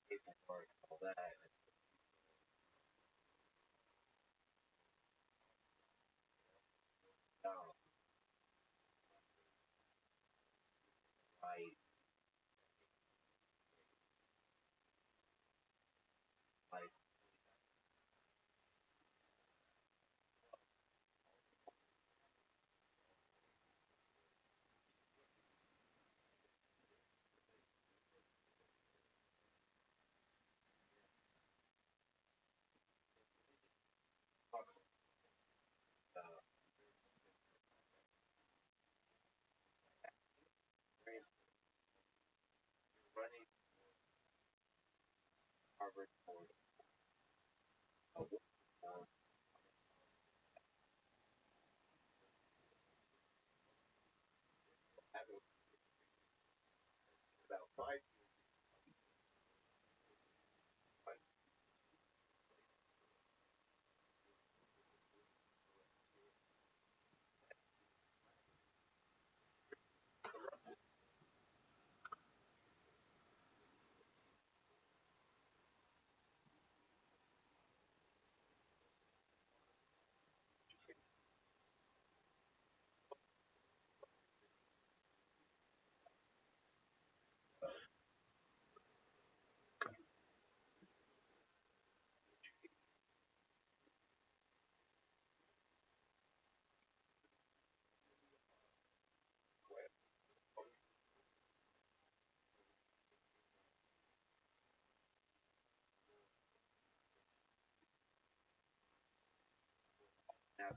paperwork, all that. No, like, like, fuck, uh, running Harvard for a for having about 5 years, like, now, I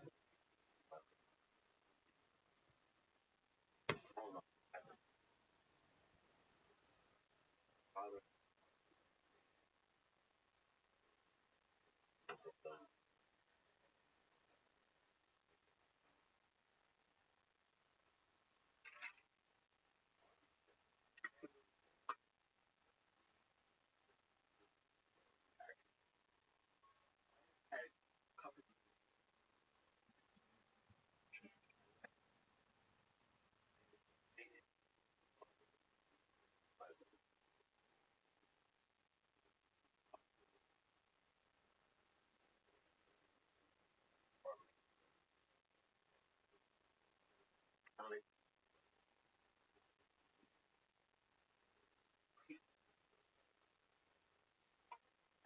don't know, I was father of the, had a couple of dated, but, honest,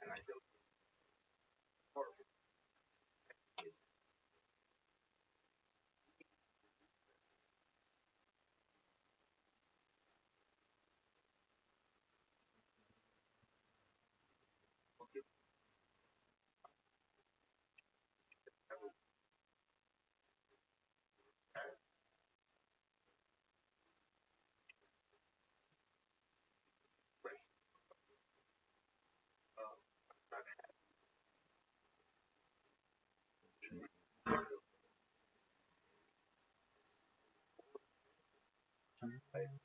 and I feel horrible. Is okay, I was bad, right? Not happy,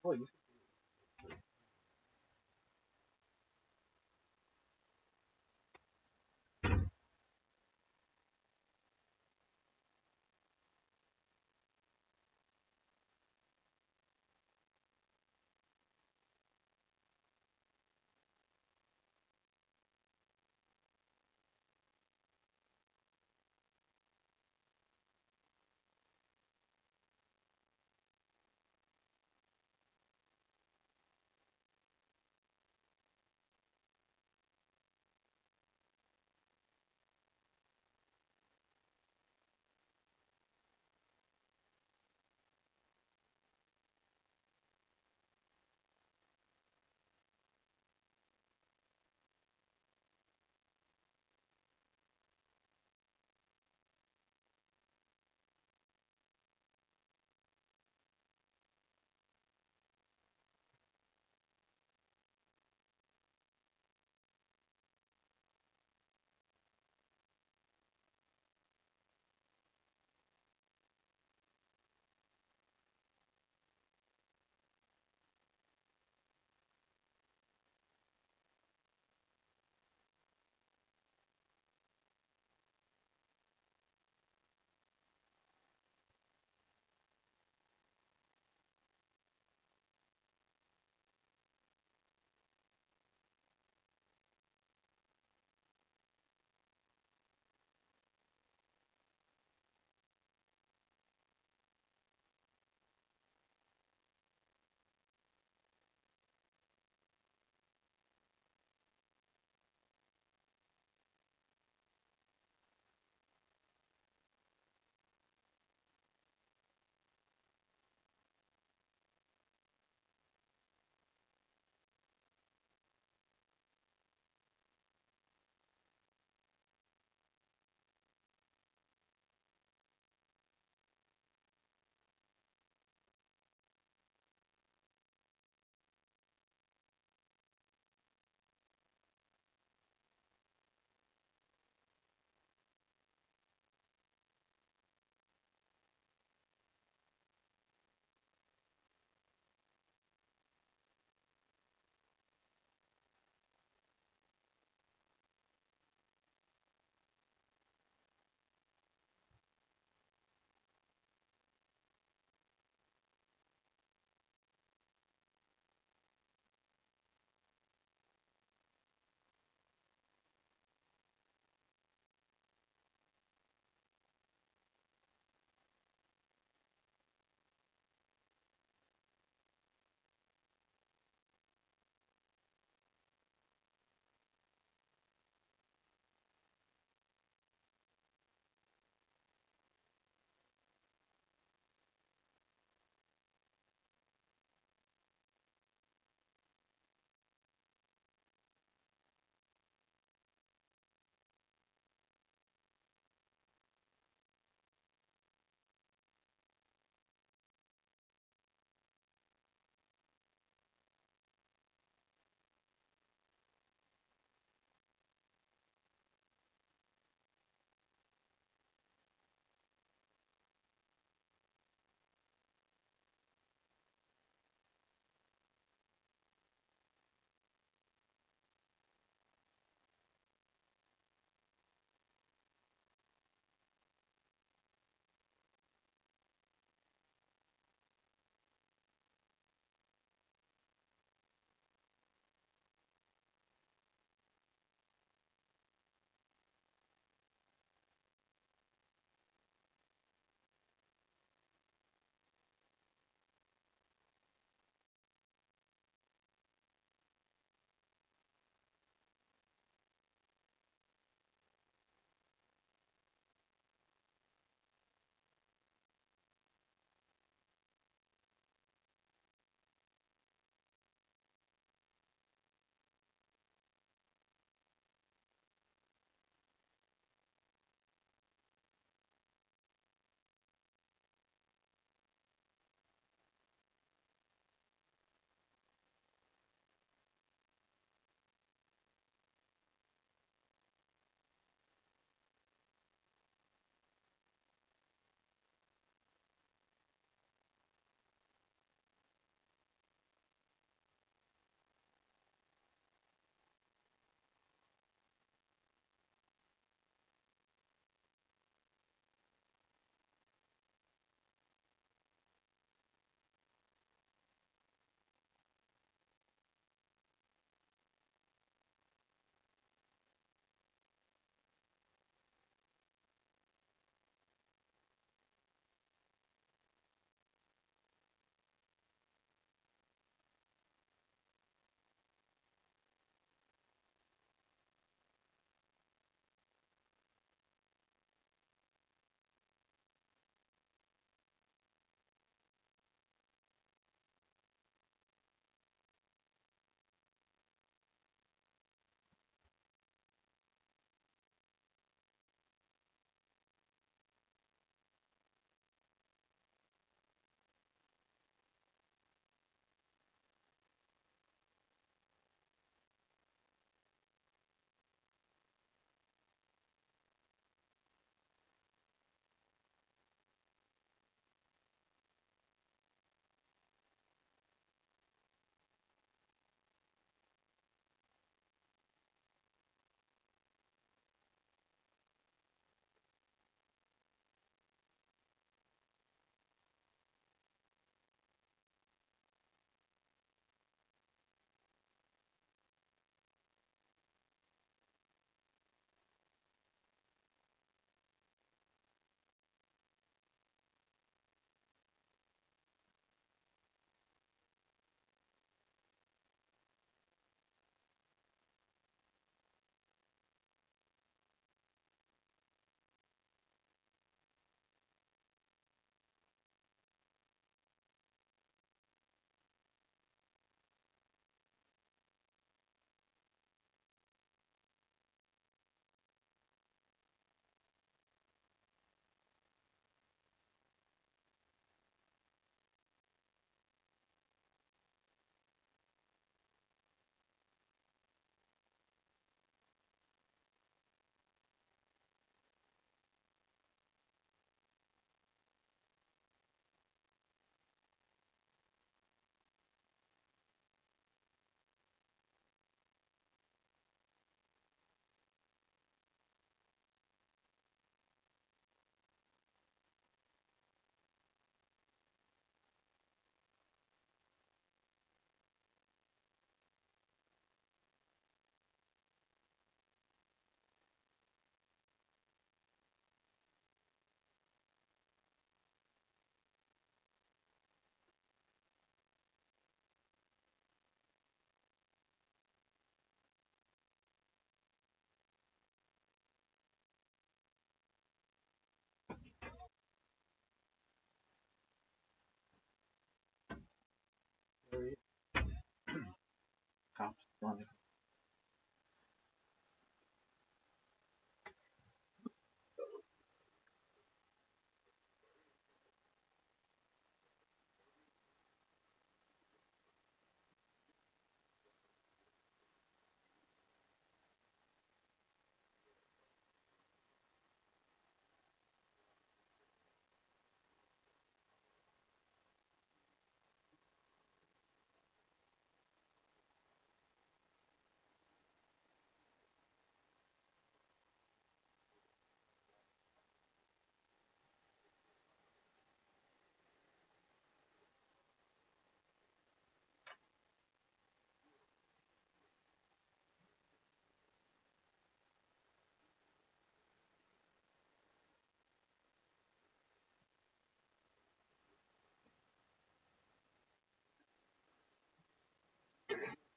Oh, you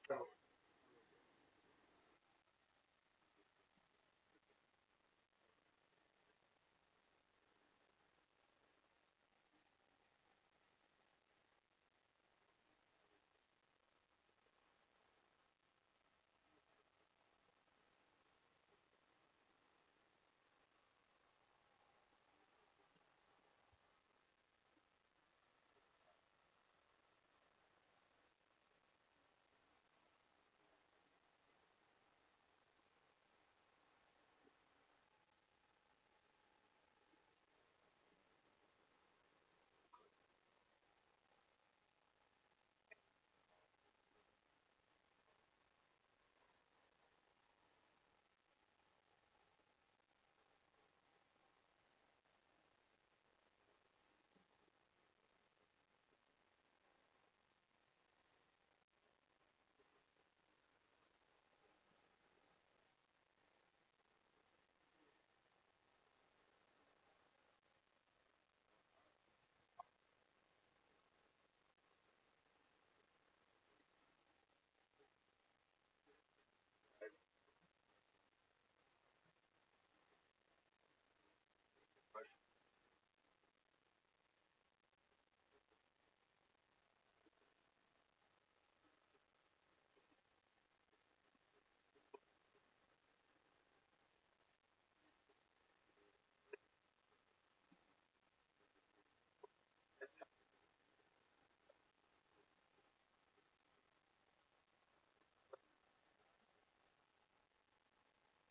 So,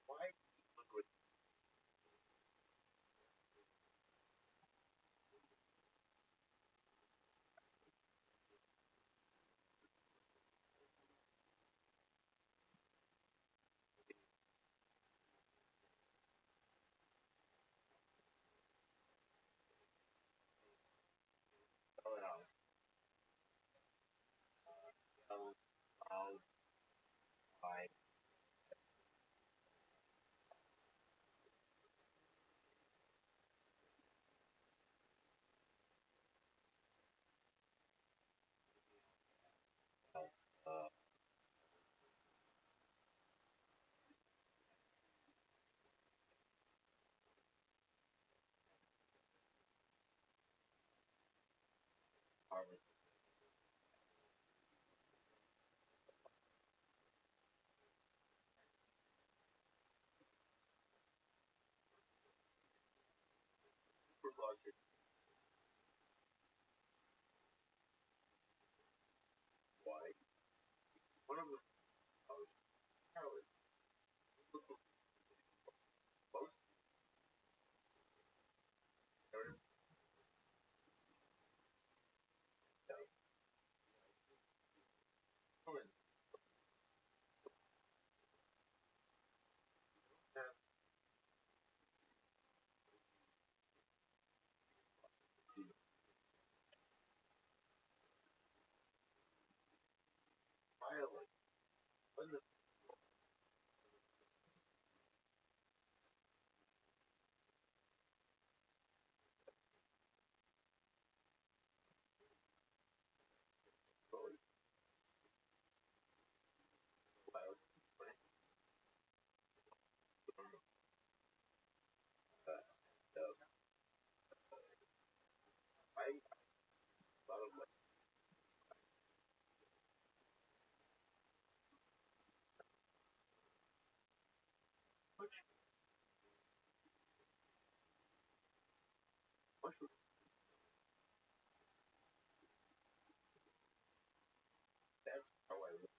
why people would spell it out? Spell out why else, Harvard supervisor, why? One of the Harvard, most there is no much was that's how I look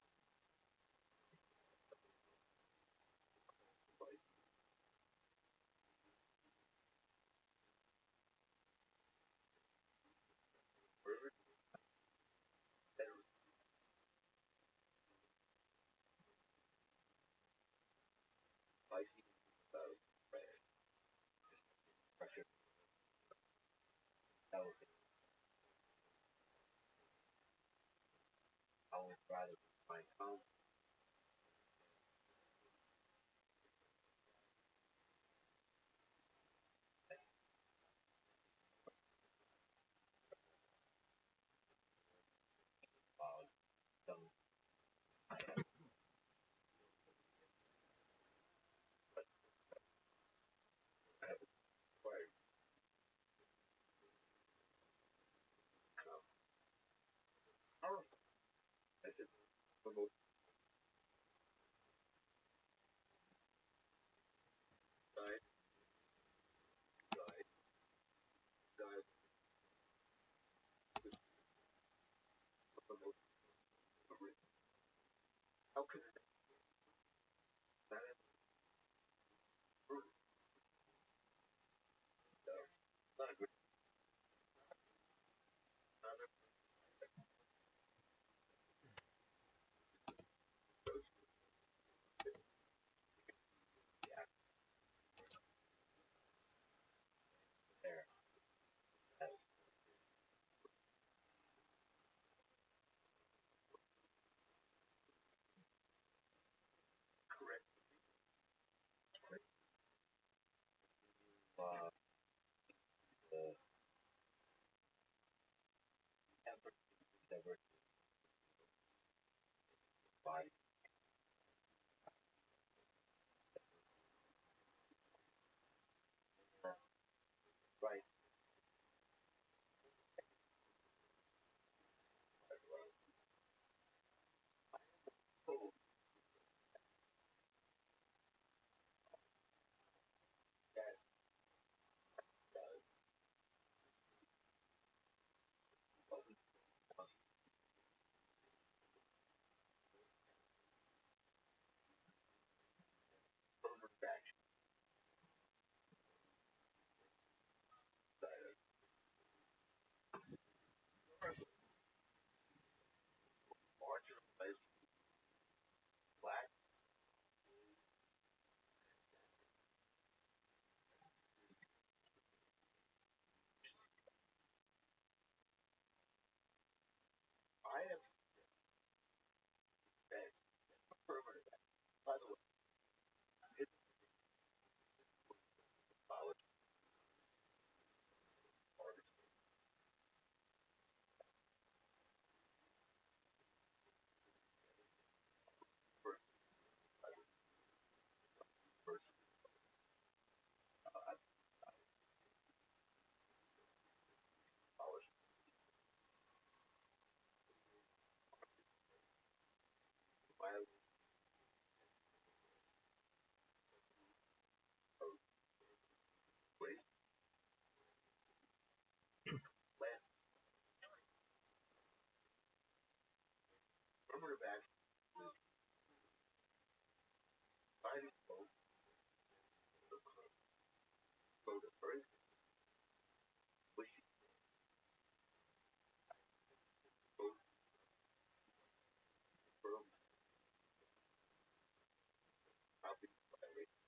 like wherever that was life right pressure that was I would rather find calm uh some I have but I have acquired calm powerful. I said the most side side side with the most how could that have improved? Not a good not a good yeah there that's correct correct uh the effort ever body right as well so yes wasn't firmer reaction side of marginalized black I have been affirmative action. By the way, it's college artist first first uh, college my way last affirmative action is fighting both the code of birth, which is both from copy violation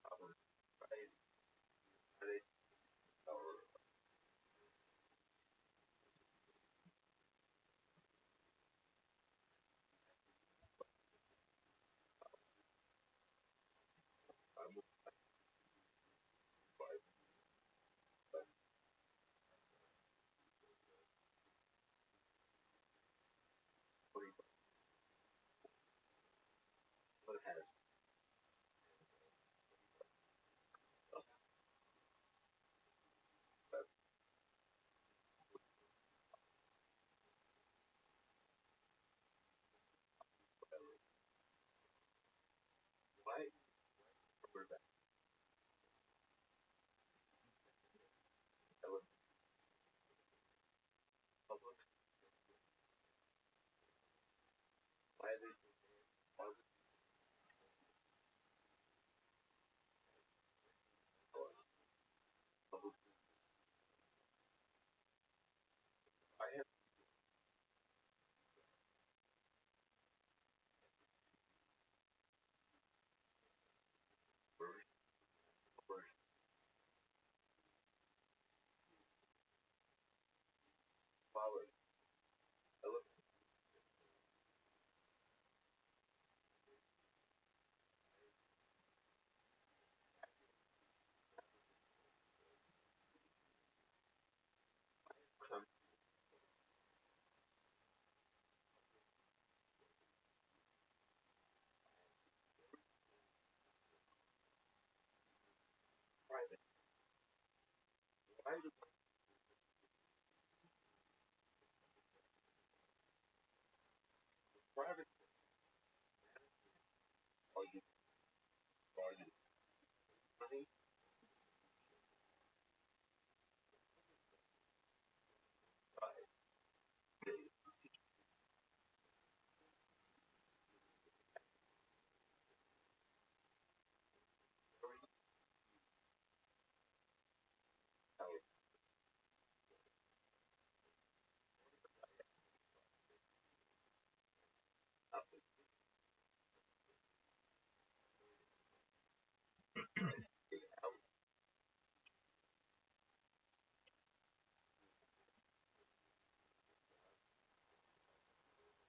common right or I'm by but but has but why affirmative action the private argument regarding money, pride, very powerful. Nothing is out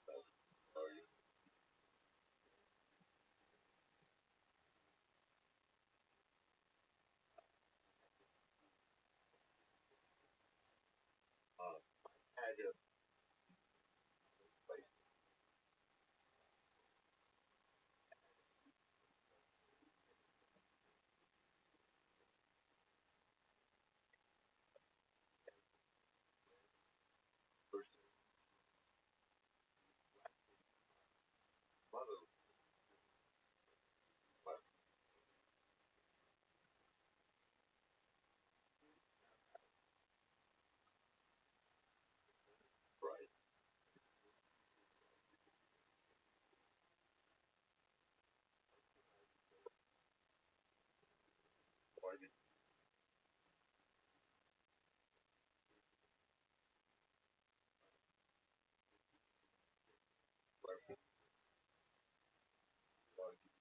of sorry, uh, had a place person, mother, but pride, argument, argument, argument,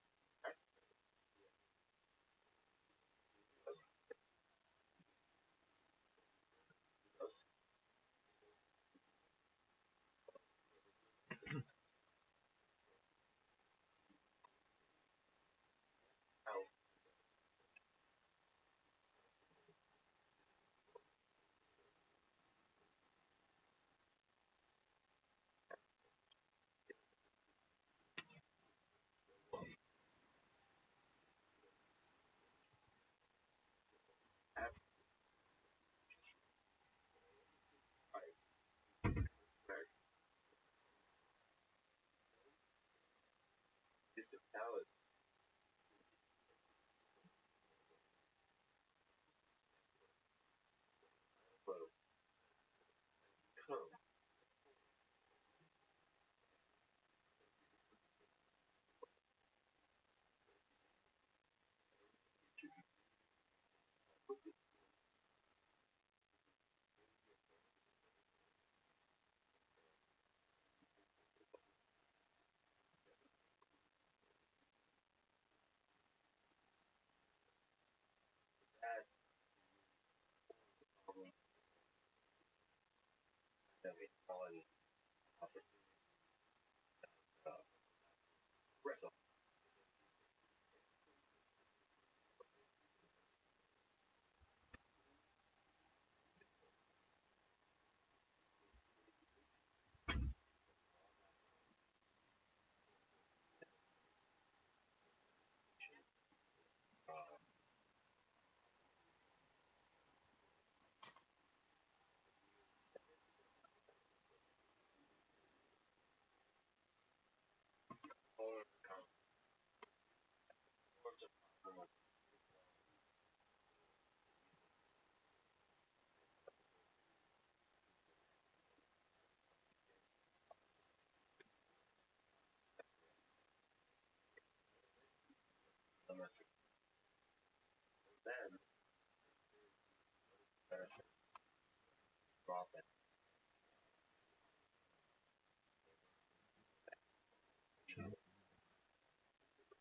us, out, after pride, marriage, disability, but come to put the bad problem that we call an opportunity, uh, wrestle, uh, overcome, overcome, then, drop it.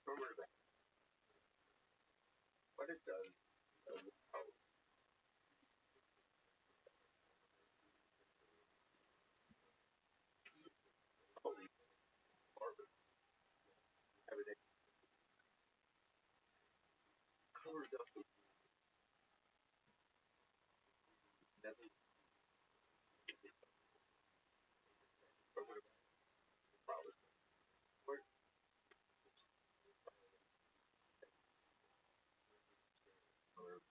Remember that what it does, how holy Barbara, everything covers up the doesn't cover the flowers. Or or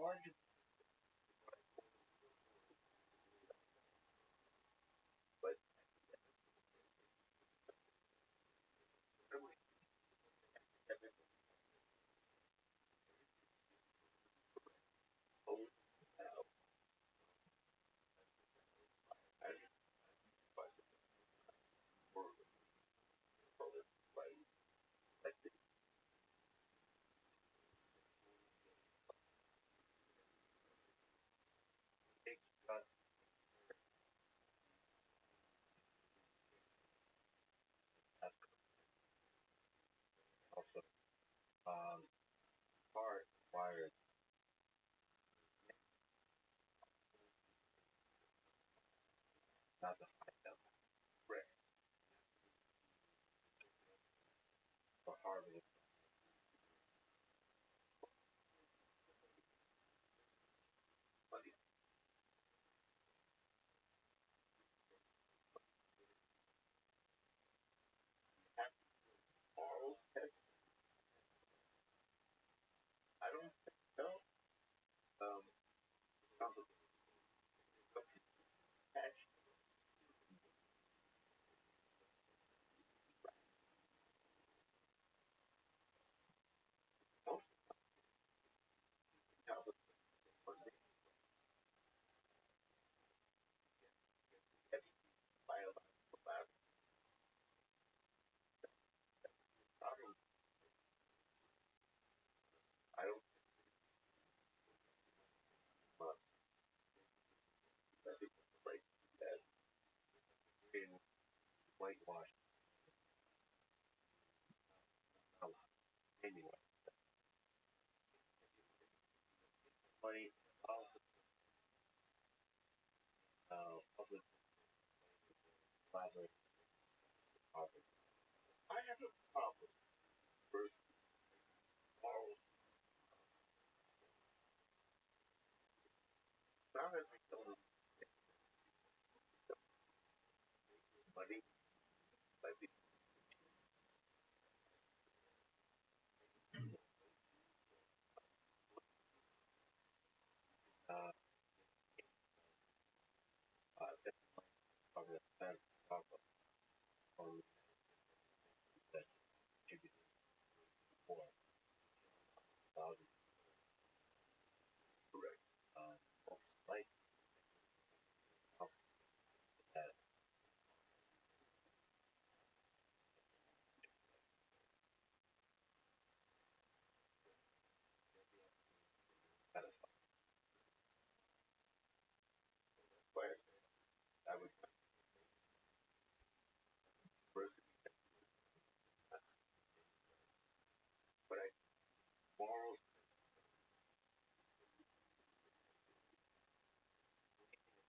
hard to but really own now. I just find it more like the big cuts that's also hard wired not to find them rare or harvest money. Have morals test? I don't know. Um, attached most of the heavy biological matter. I don't want that like that in whitewash a lot anyway. Money, also, public collaboration, Harvard. I have a problem versus morals. Not every donor money, but the uh, that's probably the better talk on that should be for thousand correct. Folks like that satisfied. Whereas I would versus but I morals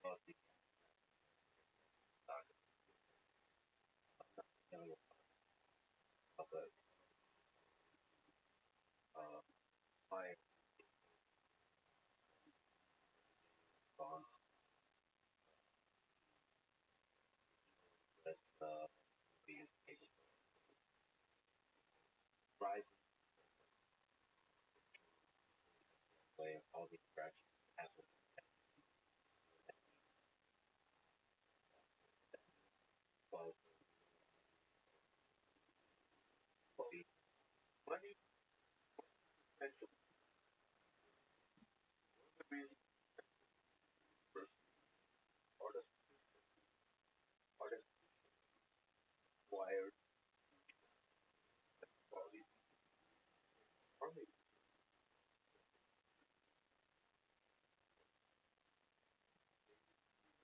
about the feeling of the uh, my bond that's being rising way of all the interactions happen. Well, the money potential the reason first artist artist wired quality army.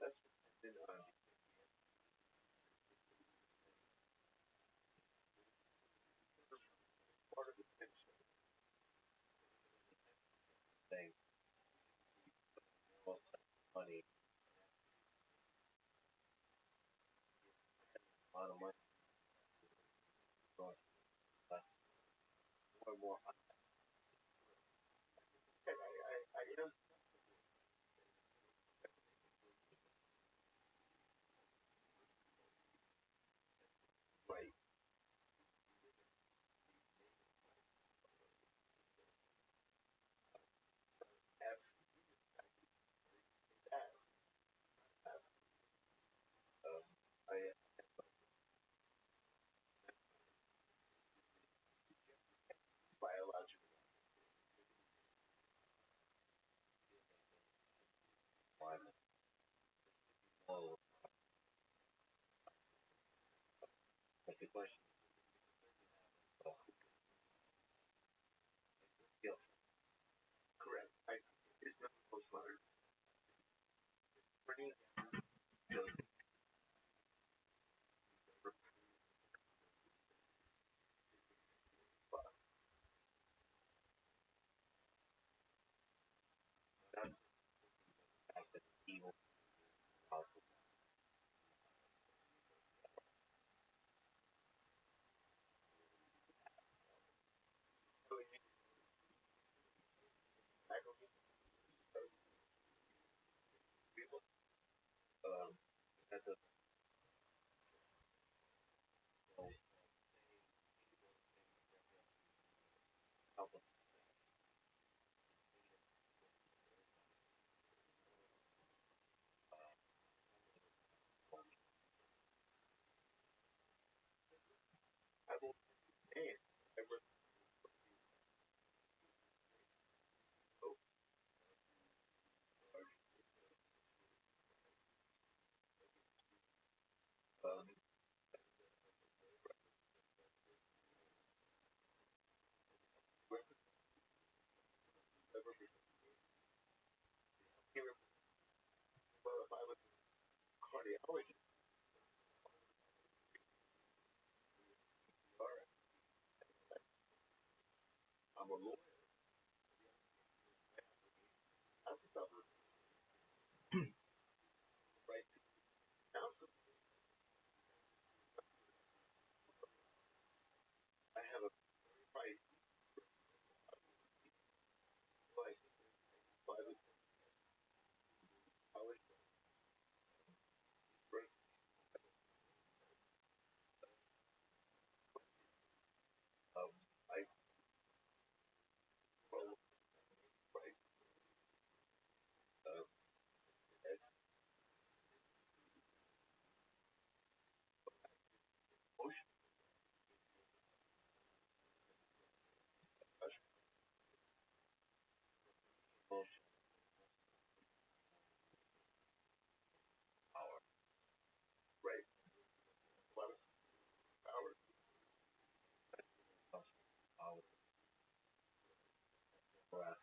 That's been part of the thing saying most money, a lot of money going less more and more. I you know like question. Oh, yeah, correct. It's not postmodern. Bringing down that's the fact that evil powerful. So you tackle people, at the help us. I will say, I will go, um, whoever here, well, if I was a cardiologist, or I'm a lawyer, I was stubborn, right? Now, so I have a right, like, if I was college, first, I, well, right, uh, as emotional, power, right? A lot of power, power, harass,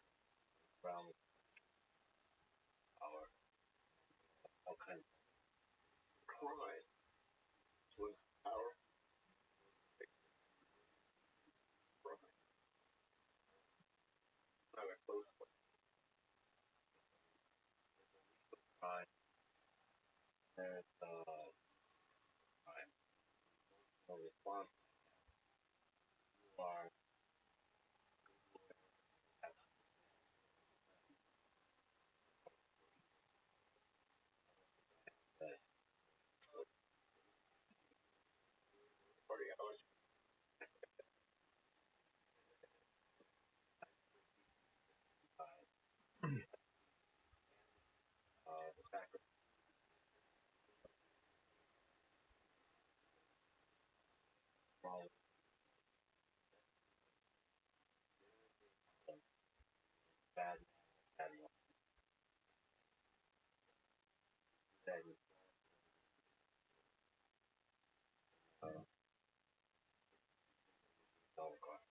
around power, all kinds of crime was power, crime, not a close crime, and, crime, no response, you are, uh, cardiologist, the fact that, well, bad, bad, bad, Holocaust,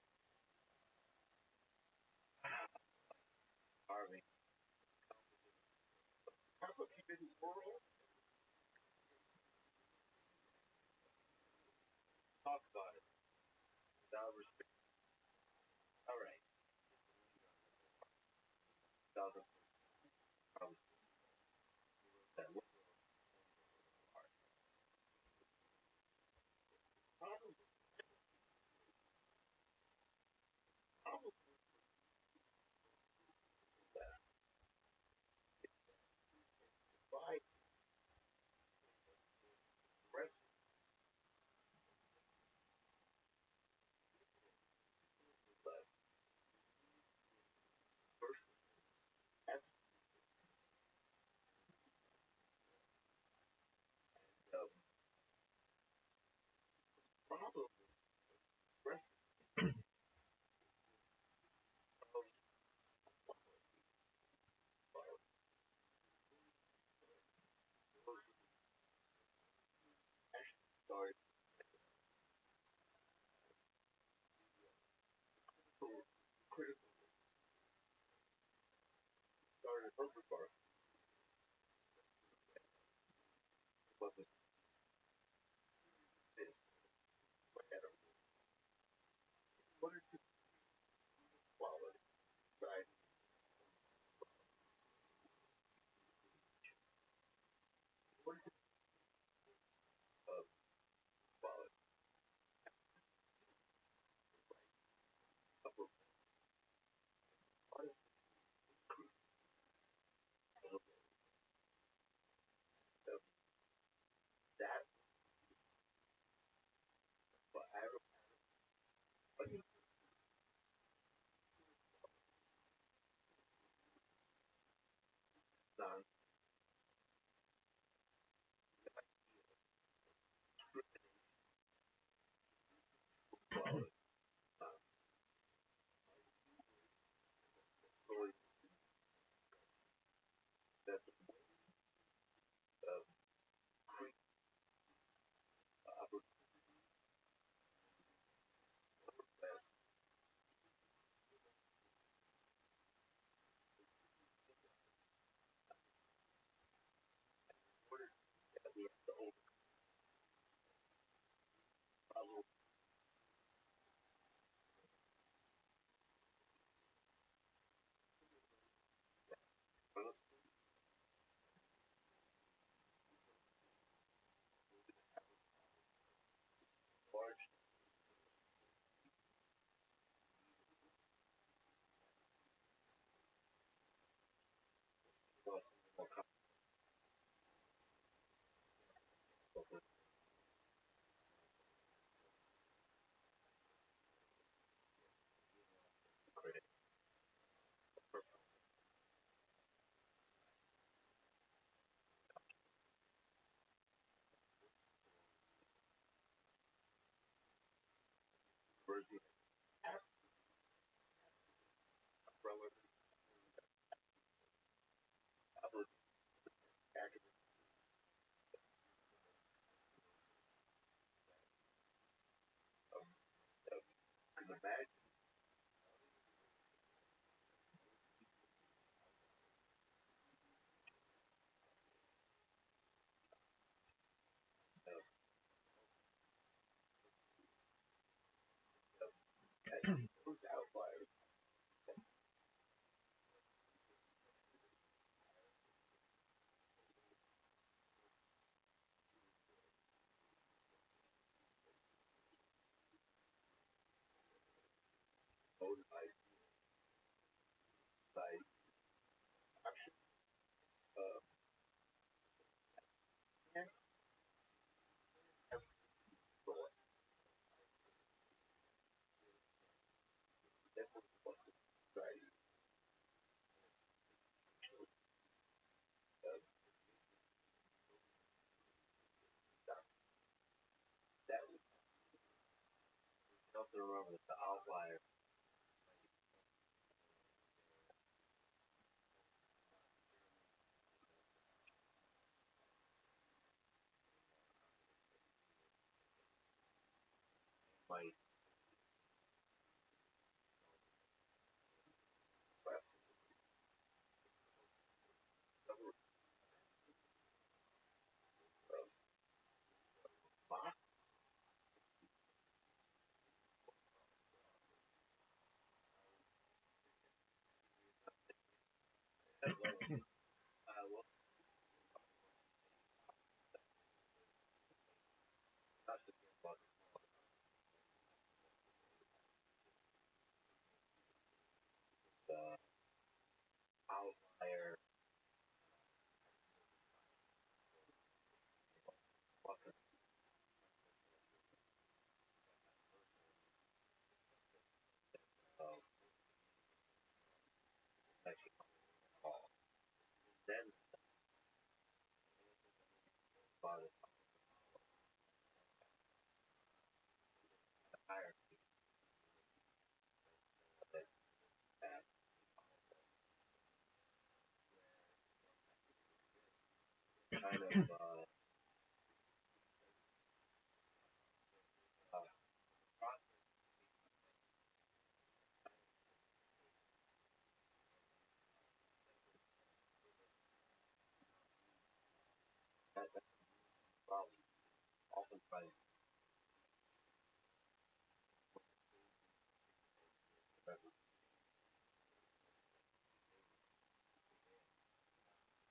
Harvey, complicated world, talk about it, without restriction, all right, thousand problems, that work hard, problem, problem, that, by, rest, but, first, perfect for what was this, whatever. What are two qualities, right? What are two qualities of what is of that? But I don't what is non quality, really that create best order that we have to overcome large loss more comfortable credit version relevant ability accurate um, can imagine those outliers owned by action and everyone that was right uh, that was also remember that the outlier might perhaps cover mock that level. Well, not to be about the outlier fucking actually call. Then about this hierarchy that that kind of process that's the problem. Oftentimes, whatever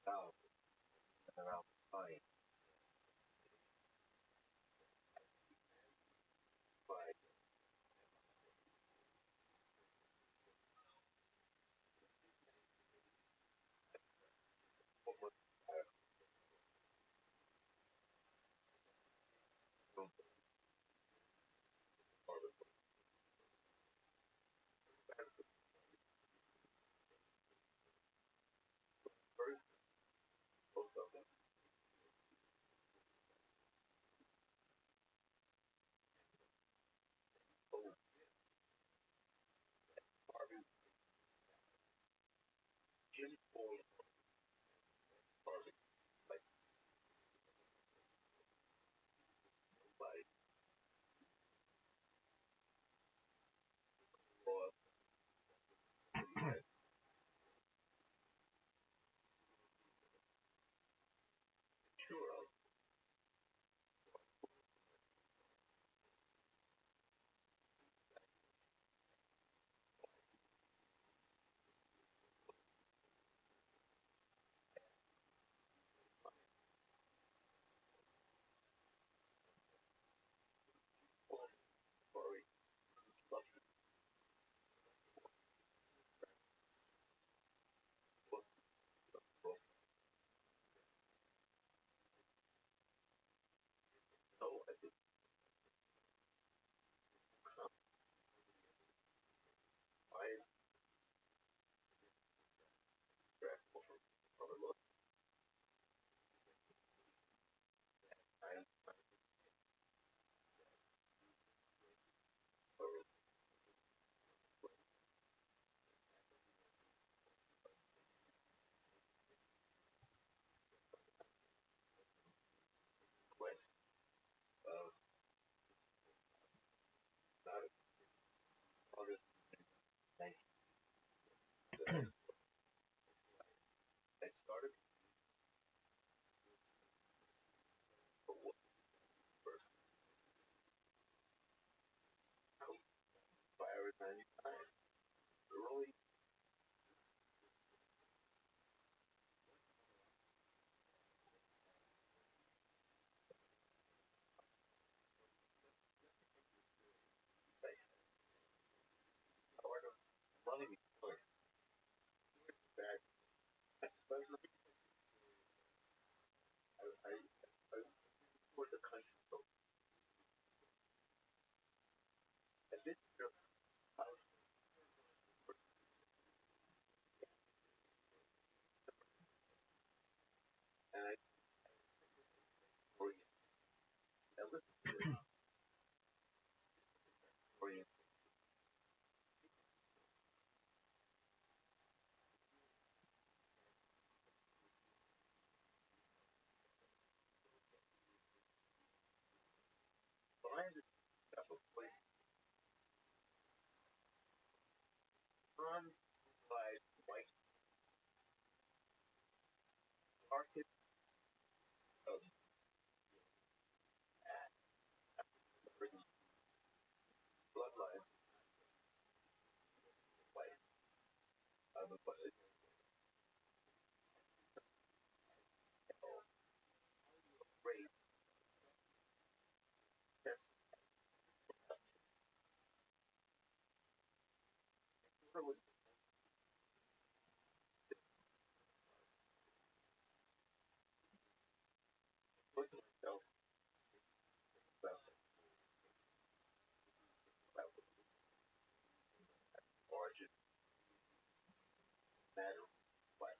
now around the time, but almost no part of the first, most of them, oh, Marvin, Jim Paul, Marvin, like nobody, or yeah, sure, Paul, Corey, lucky, was broke, no, as a I draft from a look, I or quest, not a August 19th, I started for what first out fire 95, early, like, however, running back, especially I for the country, so I did your house and I orient, I listened to it, orient, finds it stuff of place on by white market of Britain bloodline, white, but great, test, was looking myself about the origin matter, but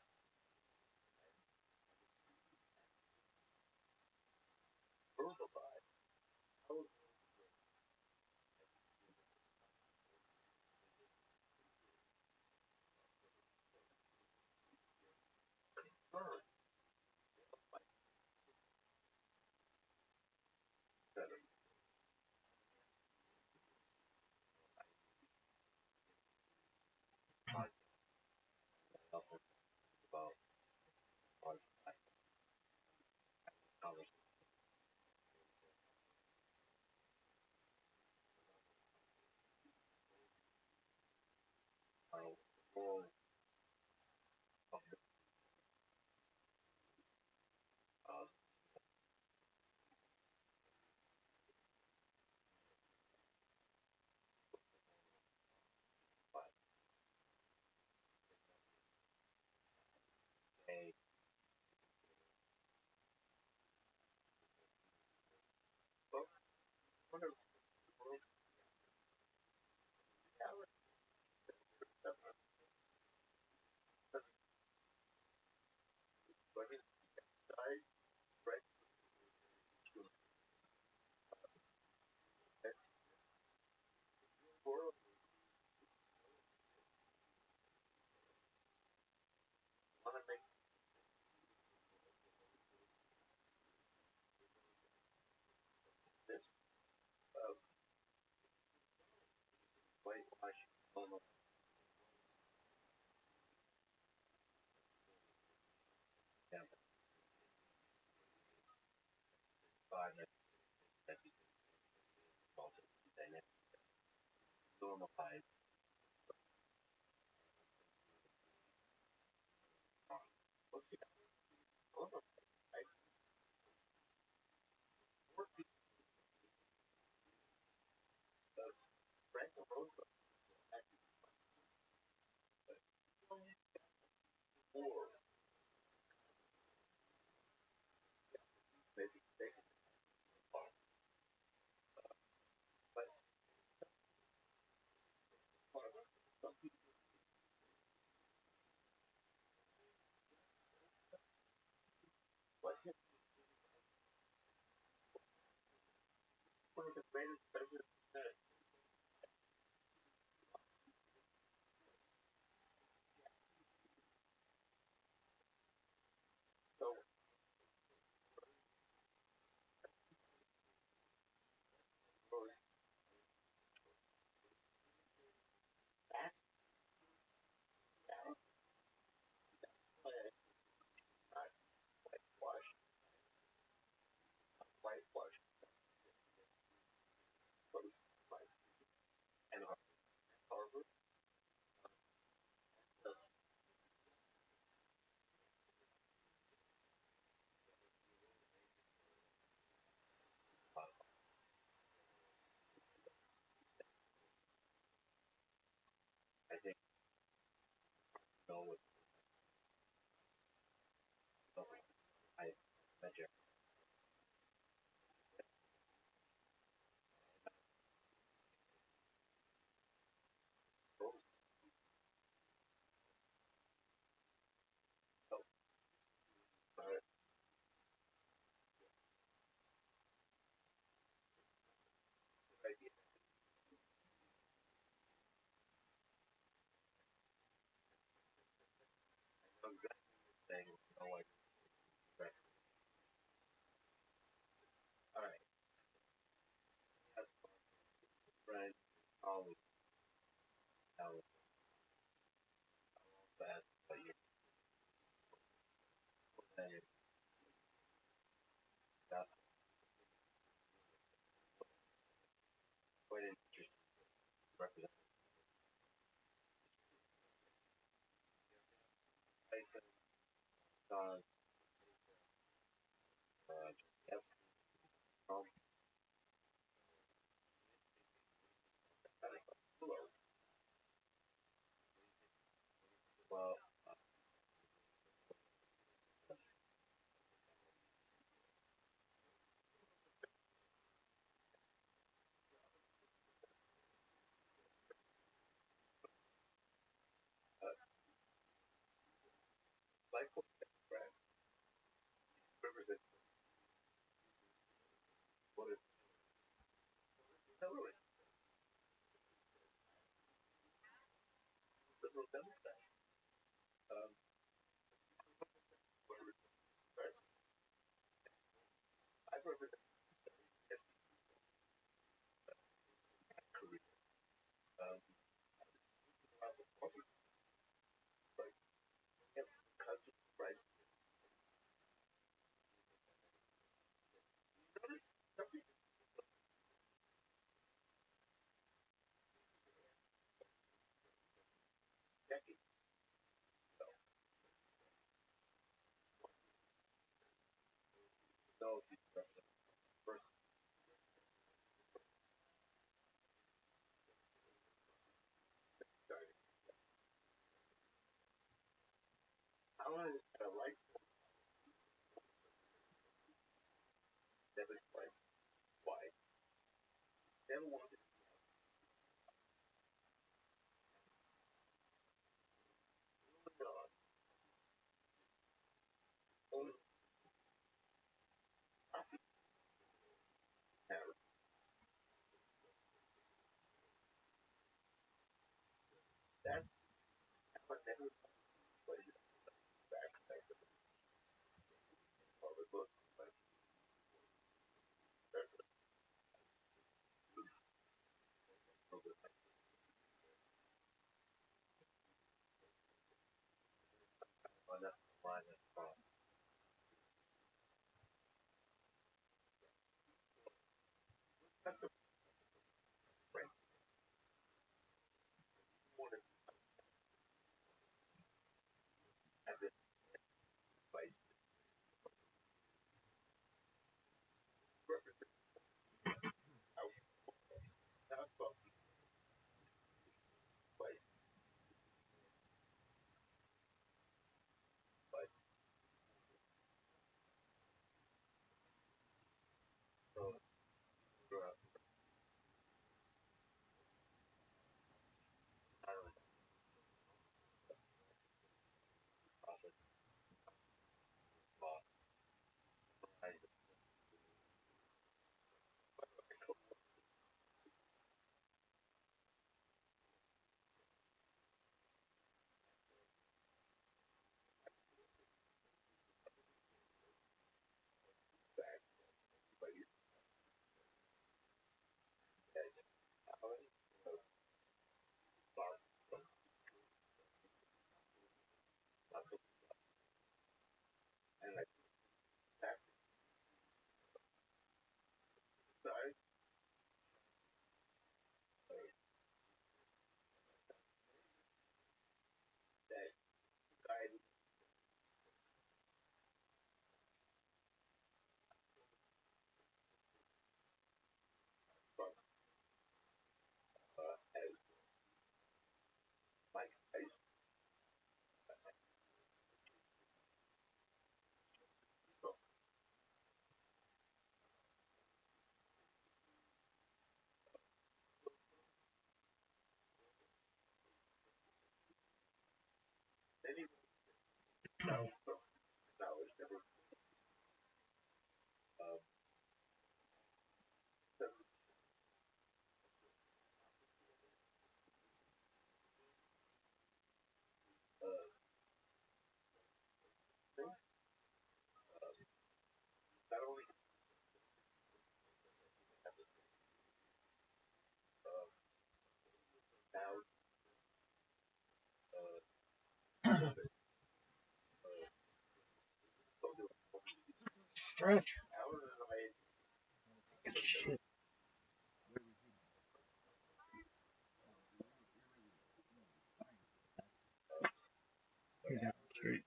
verbalize how confirm that I'm about on all of the uh, but they both one of the world reality of women died right to the world want to make this whitewash almost them by the that's involved in dynamic normalized what's the normalized more people Franklin Roosevelt actually more maybe taken part but some people what him one of the greatest presidents so that's that's why I not whitewash whitewash those like and Harvard I think know what I measure those so idea know exactly saying no like right all right that's friend always how fast but you're saying that's quite interesting represent Tyson on yes um well Michael Brad represents what is Hillary liberal Democrat what is president I represent his career um like cousin right every decade one I just kind of like Devin White. Why? Devin wanted to on. Only now. That's what Devin played back all the most like that's on that line across. That's a great one at this place. Represent out. That's what play. But uh, I don't know. Process off. I back. But you said, Alan, Mark, and I back side. That side from as Mike Tyson. So any knowledge never um, thing, not only now Stretch. Alan and I Shit. You're down the street.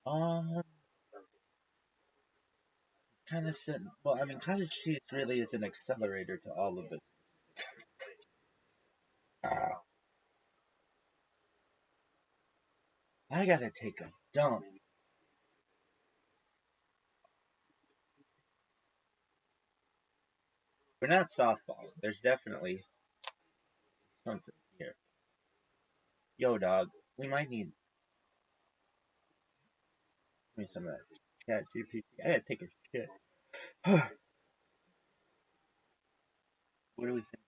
Um, kind of said. Well, I mean, cottage cheese really is an accelerator to all of it. Ah, I gotta take a dump. We're not softball. There's definitely something here. Yo, dog. We might need me some of that cat GPT. I gotta take a shit. What do we think?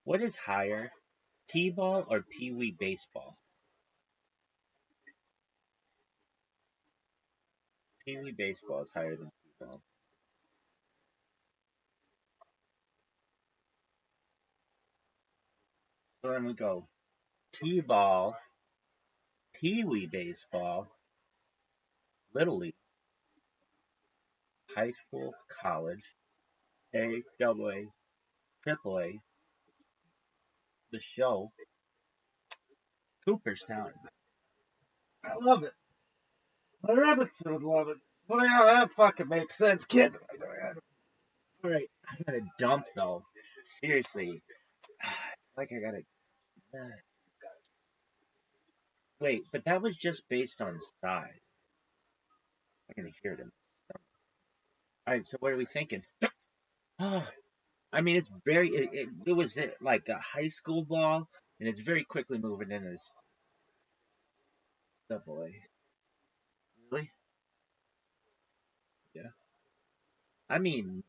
What is higher, T-ball or Pee-wee baseball? Pee-wee baseball is higher than T-ball. So then we go T-ball, Pee-wee baseball, Little League, high school, college, A, double A, triple A, the show, Cooperstown. I love it. Episode 11. Well, yeah, that fucking makes sense, kid. Alright, I gotta dump though. Seriously. Like I gotta. Wait, but that was just based on size. I can hear them. Alright, so what are we thinking? I mean, it's very. It was like a high school ball, and it's very quickly moving into this double A. Really? Yeah. I mean,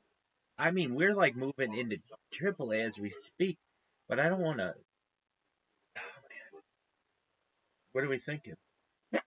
we're like moving into triple A as we speak, but I don't want to. What are we thinking? Yeah.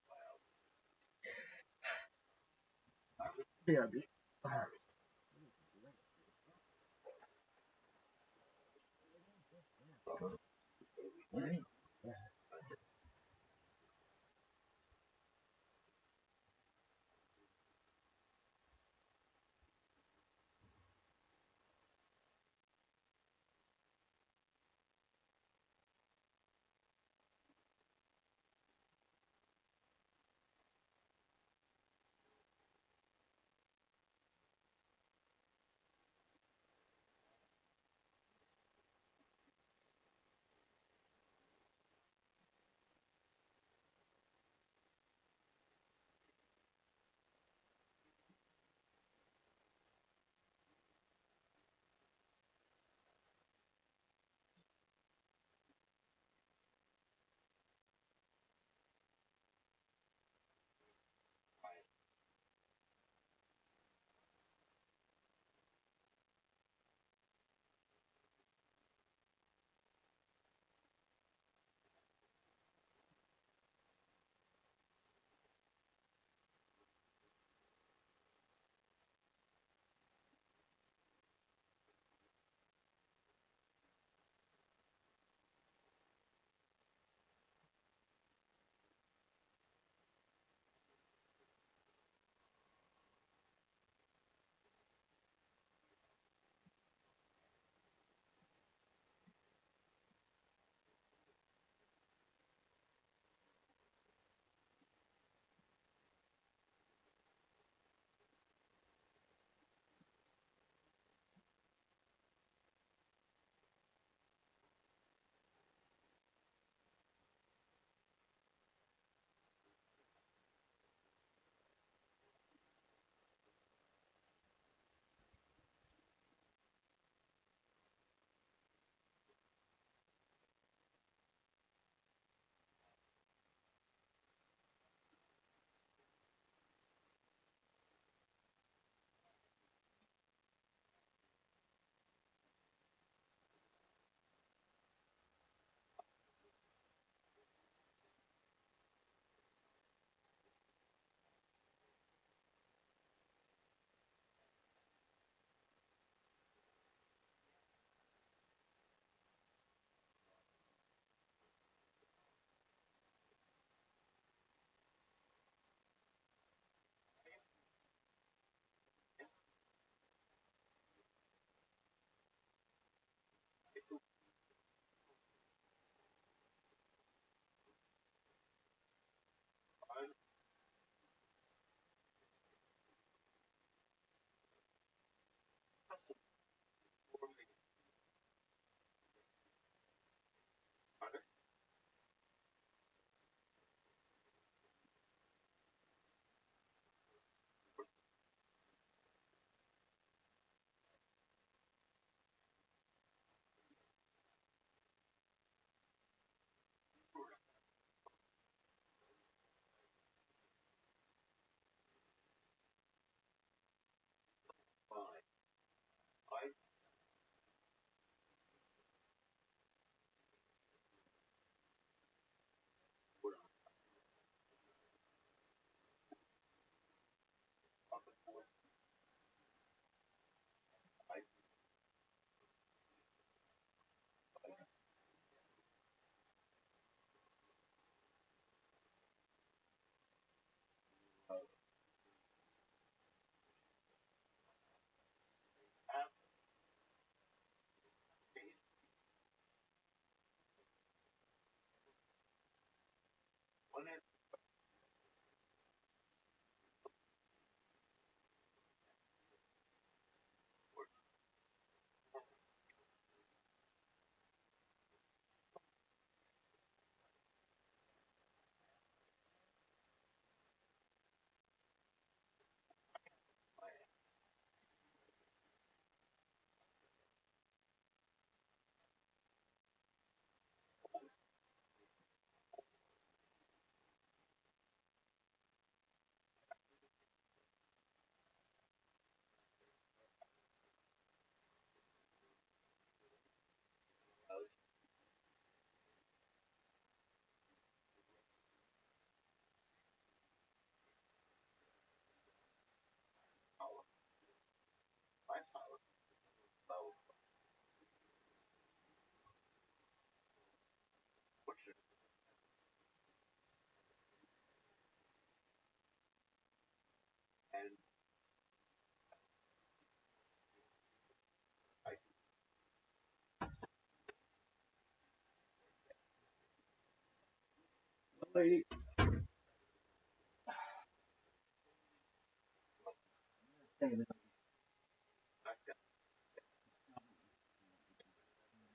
lady.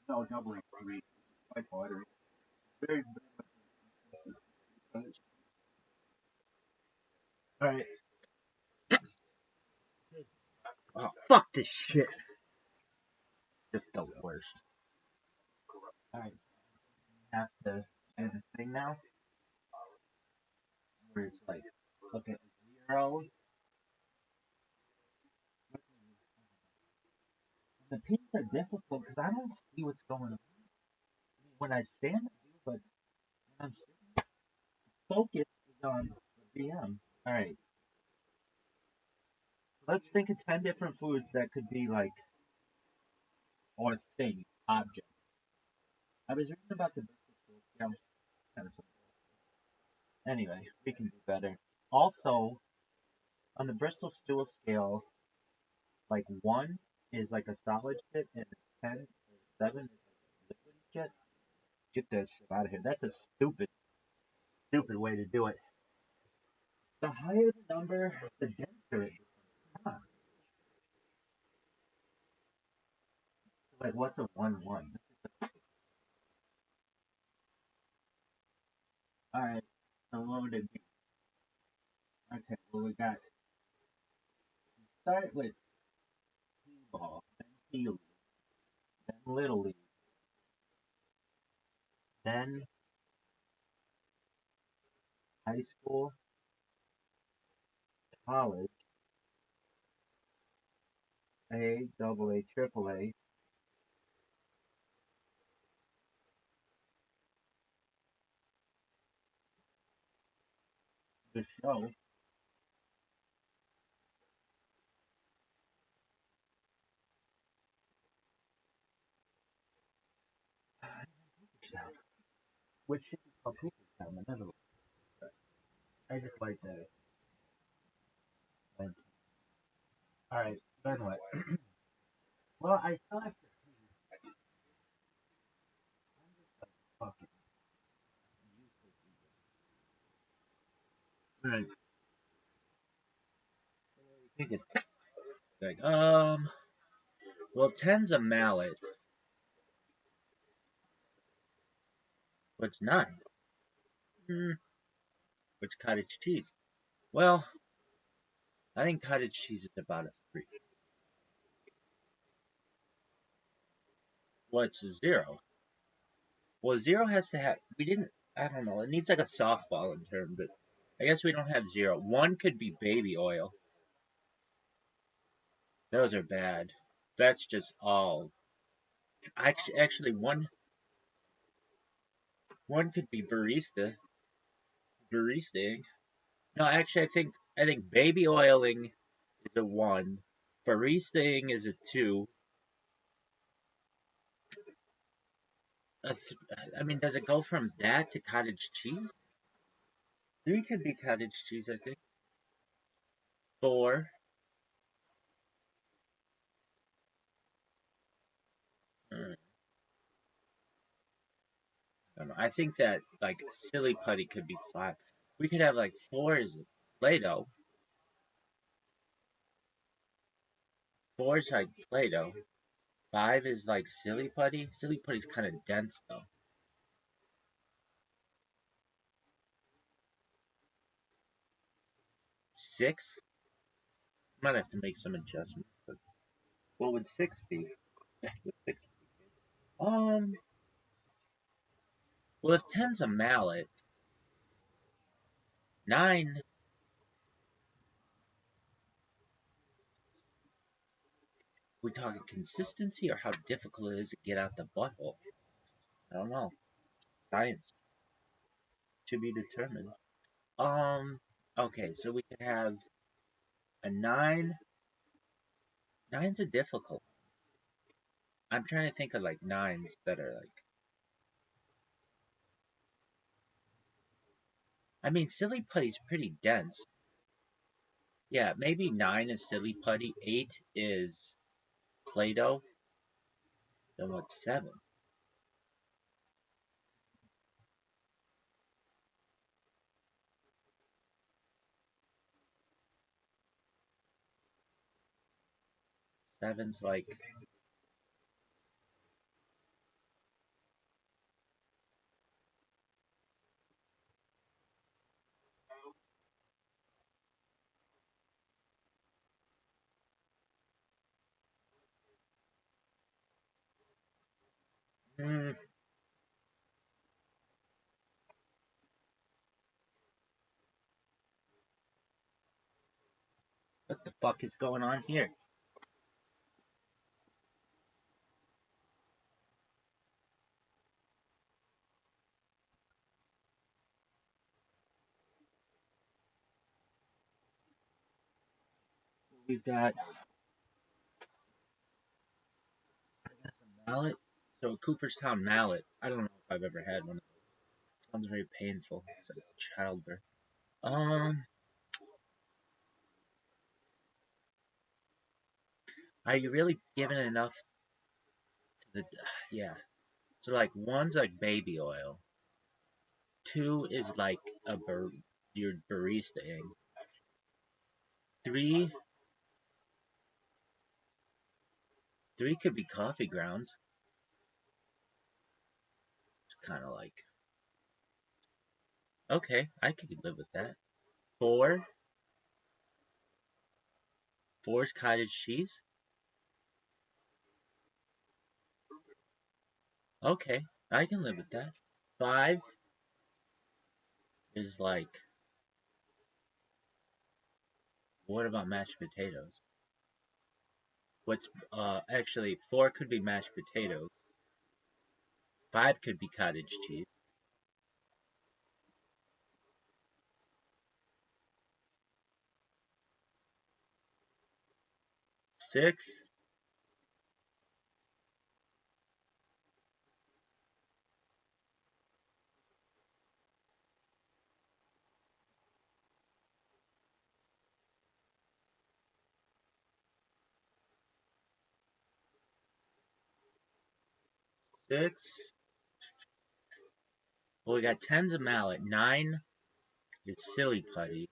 No, doubling three. Quite watery. Very, very much. Alright. Oh, fuck this shit. Just the worst. Alright. Have to end the thing now. Where it's like, look at 0. The peaks are difficult because I don't see what's going on. When I stand, I do, but when I'm focused is on the BM. Alright. Let's think of 10 different foods that could be like, or things, objects. I was reading about the yeah, kind of anyway, we can do better. Also, on the Bristol stool scale, like 1 is like a solid shit, and 10 or 7 is like liquid shit. Get that shit out of here. That's a stupid, stupid way to do it. The higher the number, the denser it becomes. Like, what's a 1-1? Alright, so what would it be? Okay, well, we got, start with T-ball, then T-league, then Little League, then high school, college, A, double A, triple A, the show, which should be called Cooper Town, another one. I just like that. Alright, then what? Well, I still have to fucking right. Think it like well, ten's a mallet. What's 9? Hmm, what's cottage cheese? Well, I think cottage cheese is about a 3. What's 0? Well, 0 has to have. We didn't. I don't know. It needs like a softball in term, but I guess we don't have 0. 1 could be baby oil. Those are bad. That's just all. Actually, one could be baristaing. No, actually, I think baby oiling is a 1. Baristaing is a 2. I mean, does it go from that to cottage cheese? 3 could be cottage cheese, I think. 4. I don't know. I think that like silly putty could be 5. We could have like 4 is Play-Doh. 4 is like Play-Doh. 5 is like silly putty. Silly putty's kind of dense though. 6 might have to make some adjustments. But what would 6 be? Would 6 um. Well, if 10's a mallet, 9. We talking consistency or how difficult it is to get out the butthole? I don't know. Science to be determined. Okay, so we could have a 9. 9's a difficult. I'm trying to think of like 9s that are like. I mean, silly putty's pretty dense. Yeah, maybe 9 is silly putty. 8 is Play-Doh. Then what's 7? Seven's like. Hmm, what the fuck is going on here? We've got a mallet. So a Cooperstown mallet. I don't know if I've ever had one. Sounds very painful. It's like childbirth. Um, are you really giving enough to the? Yeah. So like one's like baby oil. Two is like your baristaing. Three, three could be coffee grounds. It's kind of like okay, I could live with that. Four, four's cottage cheese. Okay, I can live with that. Five is like what about mashed potatoes? What's actually four could be mashed potatoes. Five could be cottage cheese. Six, six. Well, we got ten's a mallet. Nine is silly putty.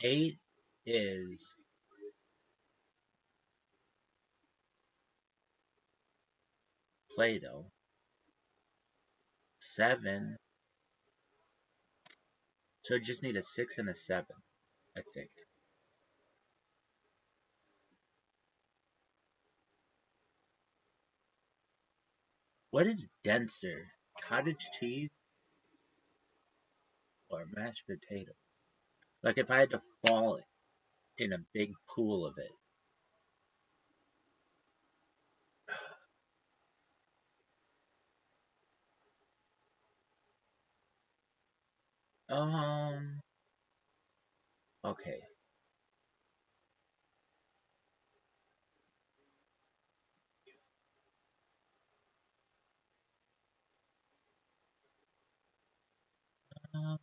Eight is Play-Doh. Seven. So I just need a six and a seven, I think. What is denser? Cottage cheese or mashed potato? Like if I had to fall in a big pool of it. Um, okay. Um,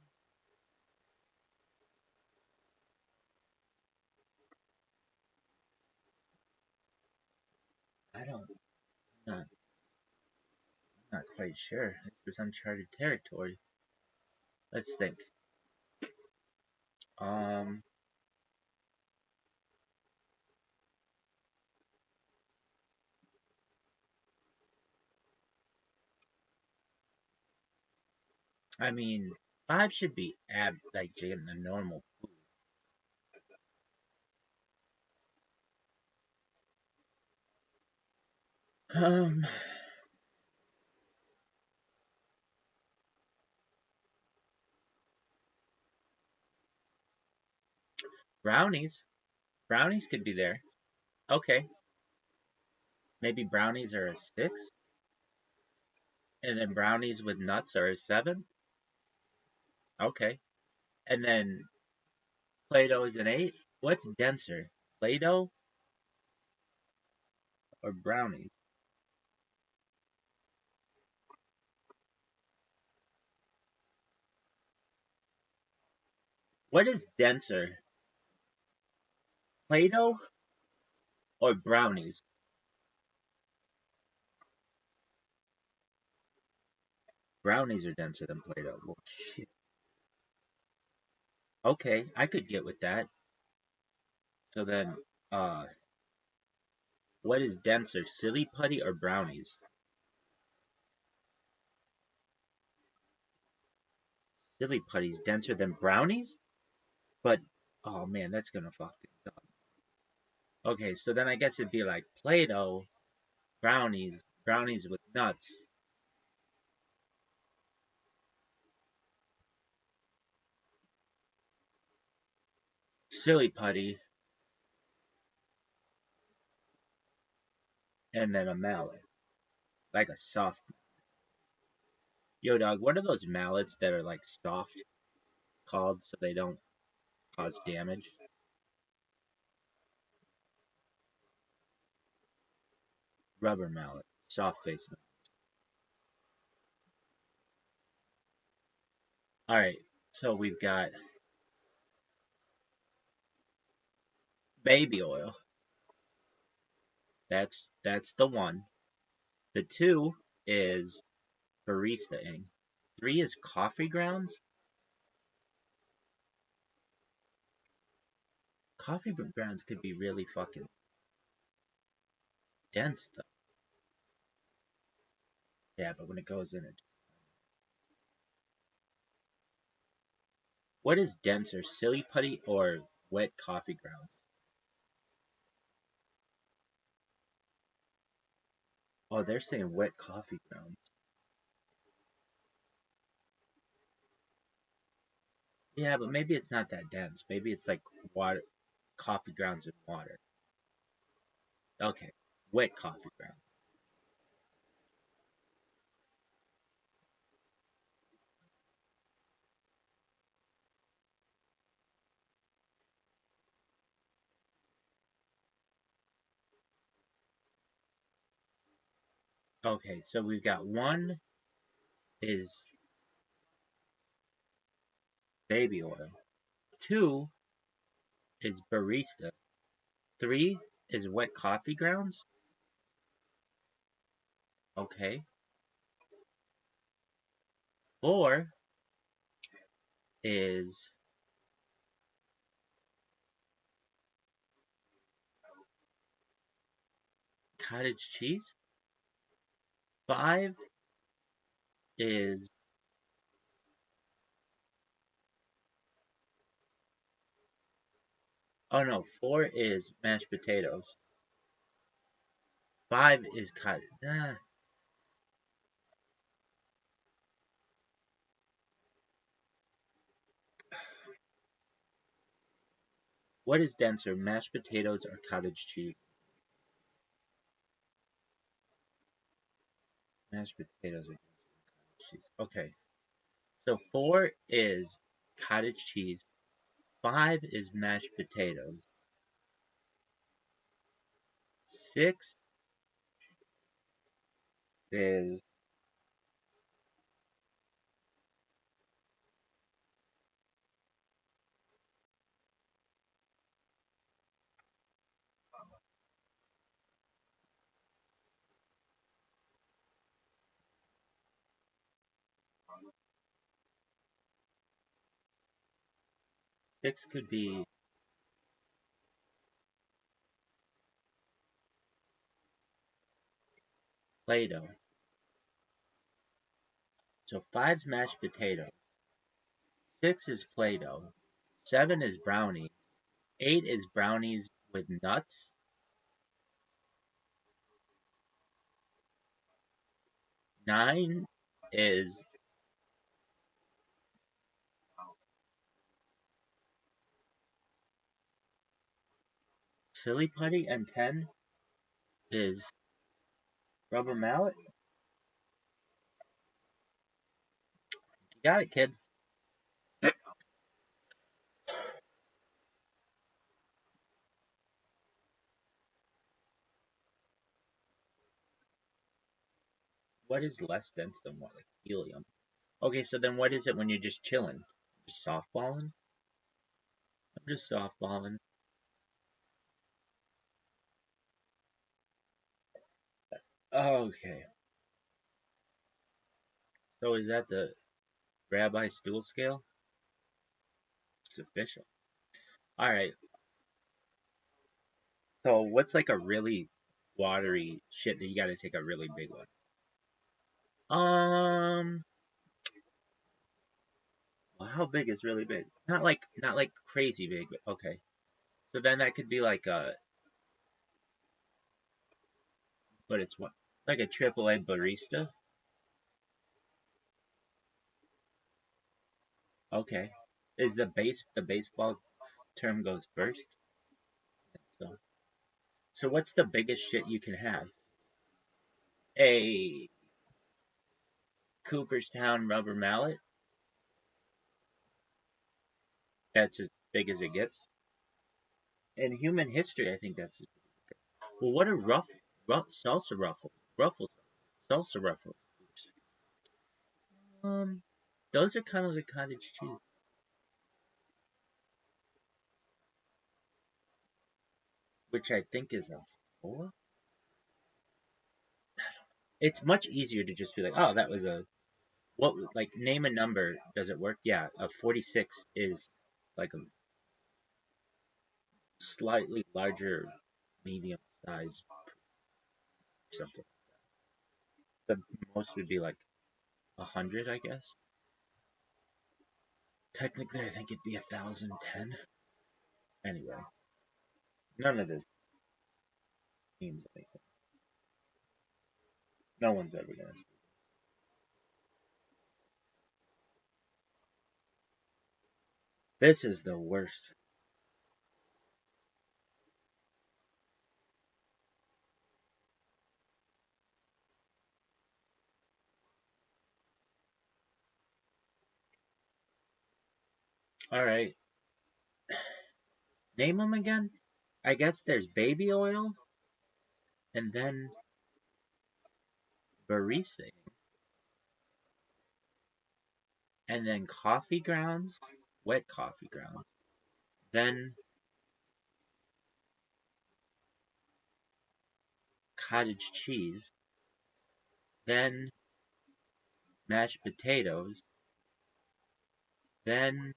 I don't, not, not quite sure. This is uncharted territory. Let's think. Um, I mean, five should be like getting a normal food. Brownies. Brownies could be there. Okay. Maybe brownies are a six, and then brownies with nuts are a seven. Okay. And then Play-Doh is an eight. What's denser, Play-Doh or brownies? What is denser, Play-Doh or brownies? Brownies are denser than Play-Doh. Well, shit. Okay, I could get with that. So then, uh, What is denser, silly putty or brownies? Silly putty's denser than brownies? But, oh man, that's gonna fuck things up. Okay, so then I guess it'd be like Play-Doh, brownies with nuts. Silly putty, and then a mallet. Like a soft. Yo, dog, what are those mallets that are like soft called so they don't cause damage? Rubber mallet. Soft face mallet. Alright, so we've got baby oil. That's the one. The two is barista ink. Three is coffee grounds. Coffee grounds could be really fucking dense though. Yeah, but when it goes in it. What is denser, silly putty or wet coffee grounds? Oh, they're saying wet coffee grounds. Yeah, but maybe it's not that dense. Maybe it's like water, coffee grounds and water. Okay, wet coffee grounds. Okay, so we've got one is baby oil. Two is barista. Three is wet coffee grounds. Okay. Four is cottage cheese. Five is, oh no, four is mashed potatoes. Five is cottage. What is denser, mashed potatoes or cottage cheese? Mashed potatoes or cottage cheese. Okay. So four is cottage cheese. Five is mashed potatoes. Six is, six could be Play-Doh. So five's mashed potatoes. Six is Play-Doh. Seven is brownie. Eight is brownies with nuts. Nine is silly putty, and 10 is rubber mallet. You got it, kid. What is less dense than what? Like helium. Okay, so then what is it when you're just chilling? Just softballing? I'm just softballing. Okay. So is that the rabbi stool scale? It's official. Alright. So what's like a really watery shit that you gotta take a really big one. Well, how big is really big? Not like crazy big, but okay. So then that could be like but it's what, like a AAA barista. Okay. Is the baseball term goes first? So so what's the biggest shit you can have? A Cooperstown rubber mallet. That's as big as it gets. In human history, I think that's. Well, what are salsa ruffles, salsa ruffles? Um, those are kind of like cottage cheese, which I think is a four. It's much easier to just be like, oh, that was a what? Like name a number. Does it work? Yeah, a 46 is like a slightly larger, medium size something. The most would be like 100, I guess. Technically, I think it'd be 1,010. Anyway, none of this means anything. No one's ever gonna. This is the worst. All right, name them again. I guess there's baby oil, and then barista, and then coffee grounds, wet coffee grounds, then cottage cheese, then mashed potatoes, then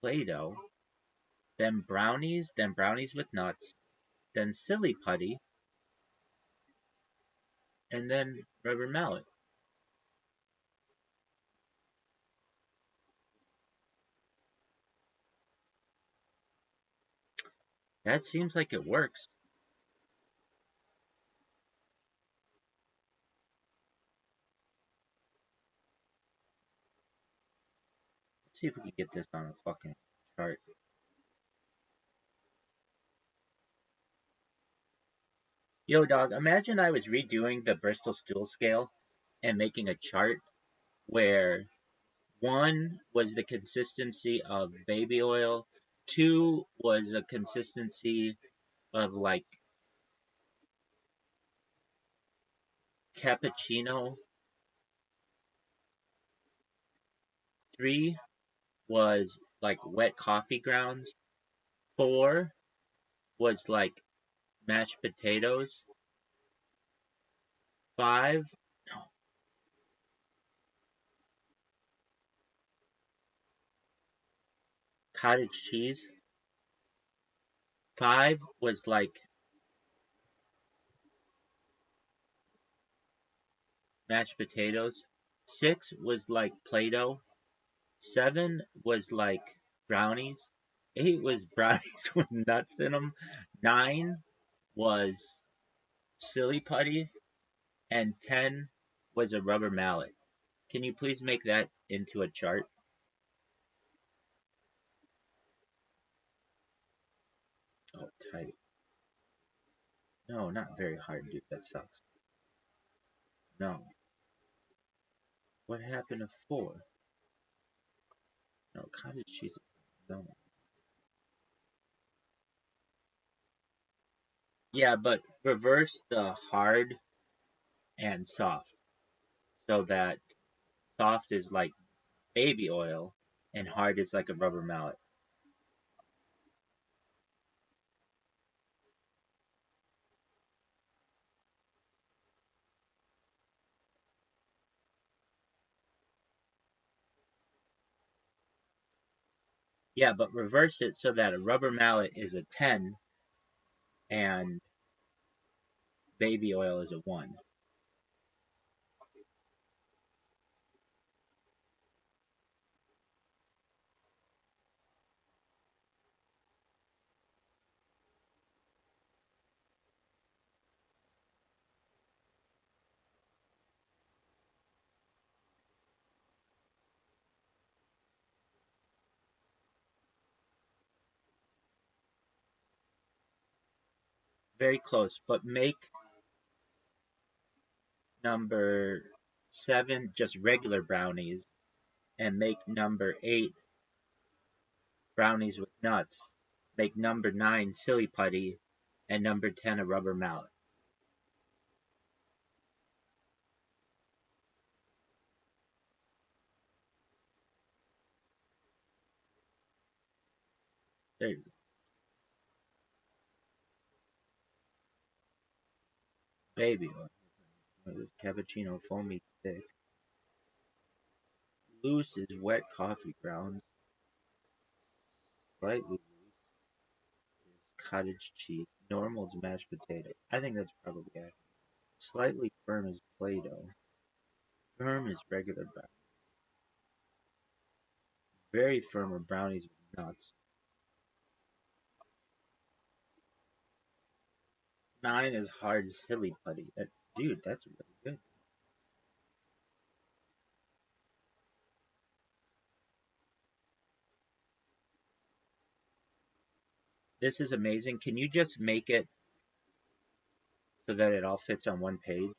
Play-Doh, then brownies with nuts, then silly putty, and then rubber mallet. That seems like it works. Let's see if we can get this on a fucking chart. Yo, dog, imagine I was redoing the Bristol stool scale and making a chart where one was the consistency of baby oil, two was the consistency of like cappuccino, three was like wet coffee grounds, four was like mashed potatoes, five, no, cottage cheese, five was like mashed potatoes, six was like Play-Doh, seven was like brownies, eight was brownies with nuts in them, nine was silly putty, and 10 was a rubber mallet. Can you please make that into a chart? Oh, tight. No, not very hard, dude. That sucks. No. What happened to 4? No, cottage cheese. No. Yeah, but reverse the hard and soft so that soft is like baby oil and hard is like a rubber mallet. Yeah, but reverse it so that a rubber mallet is a 10 and baby oil is a 1. Very close, but make number 7 just regular brownies and make number 8 brownies with nuts. Make number 9 silly putty and number 10 a rubber mallet. There you go. Baby oil. This cappuccino foamy thick. Loose is wet coffee grounds. Slightly loose is cottage cheese. Normal is mashed potato. I think that's probably accurate. Slightly firm is Play-Doh. Firm is regular brownies. Very firm are brownies with nuts. 9 is hard silly putty. Dude, that's really good. This is amazing. Can you just make it so that it all fits on one page?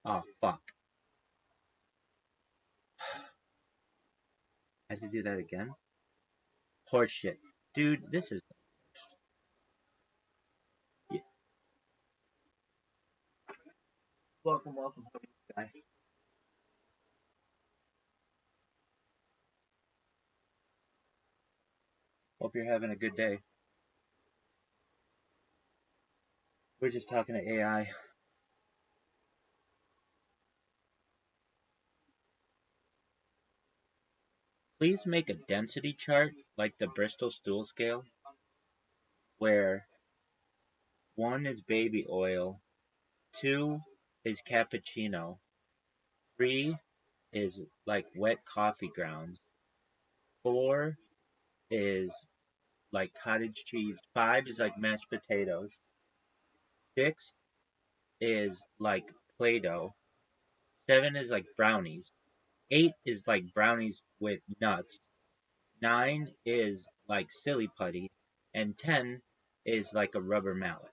Oh, fuck. I have to do that again? Horseshit. Dude, this is... Yeah. Welcome, welcome, guy. Hope you're having a good day. We're just talking to AI. Please make a density chart like the Bristol stool scale, where 1 is baby oil, 2 is cappuccino, 3 is like wet coffee grounds, 4 is like cottage cheese, 5 is like mashed potatoes, 6 is like Play-Doh, 7 is like brownies, 8 is like brownies with nuts, 9 is like silly putty, and 10 is like a rubber mallet.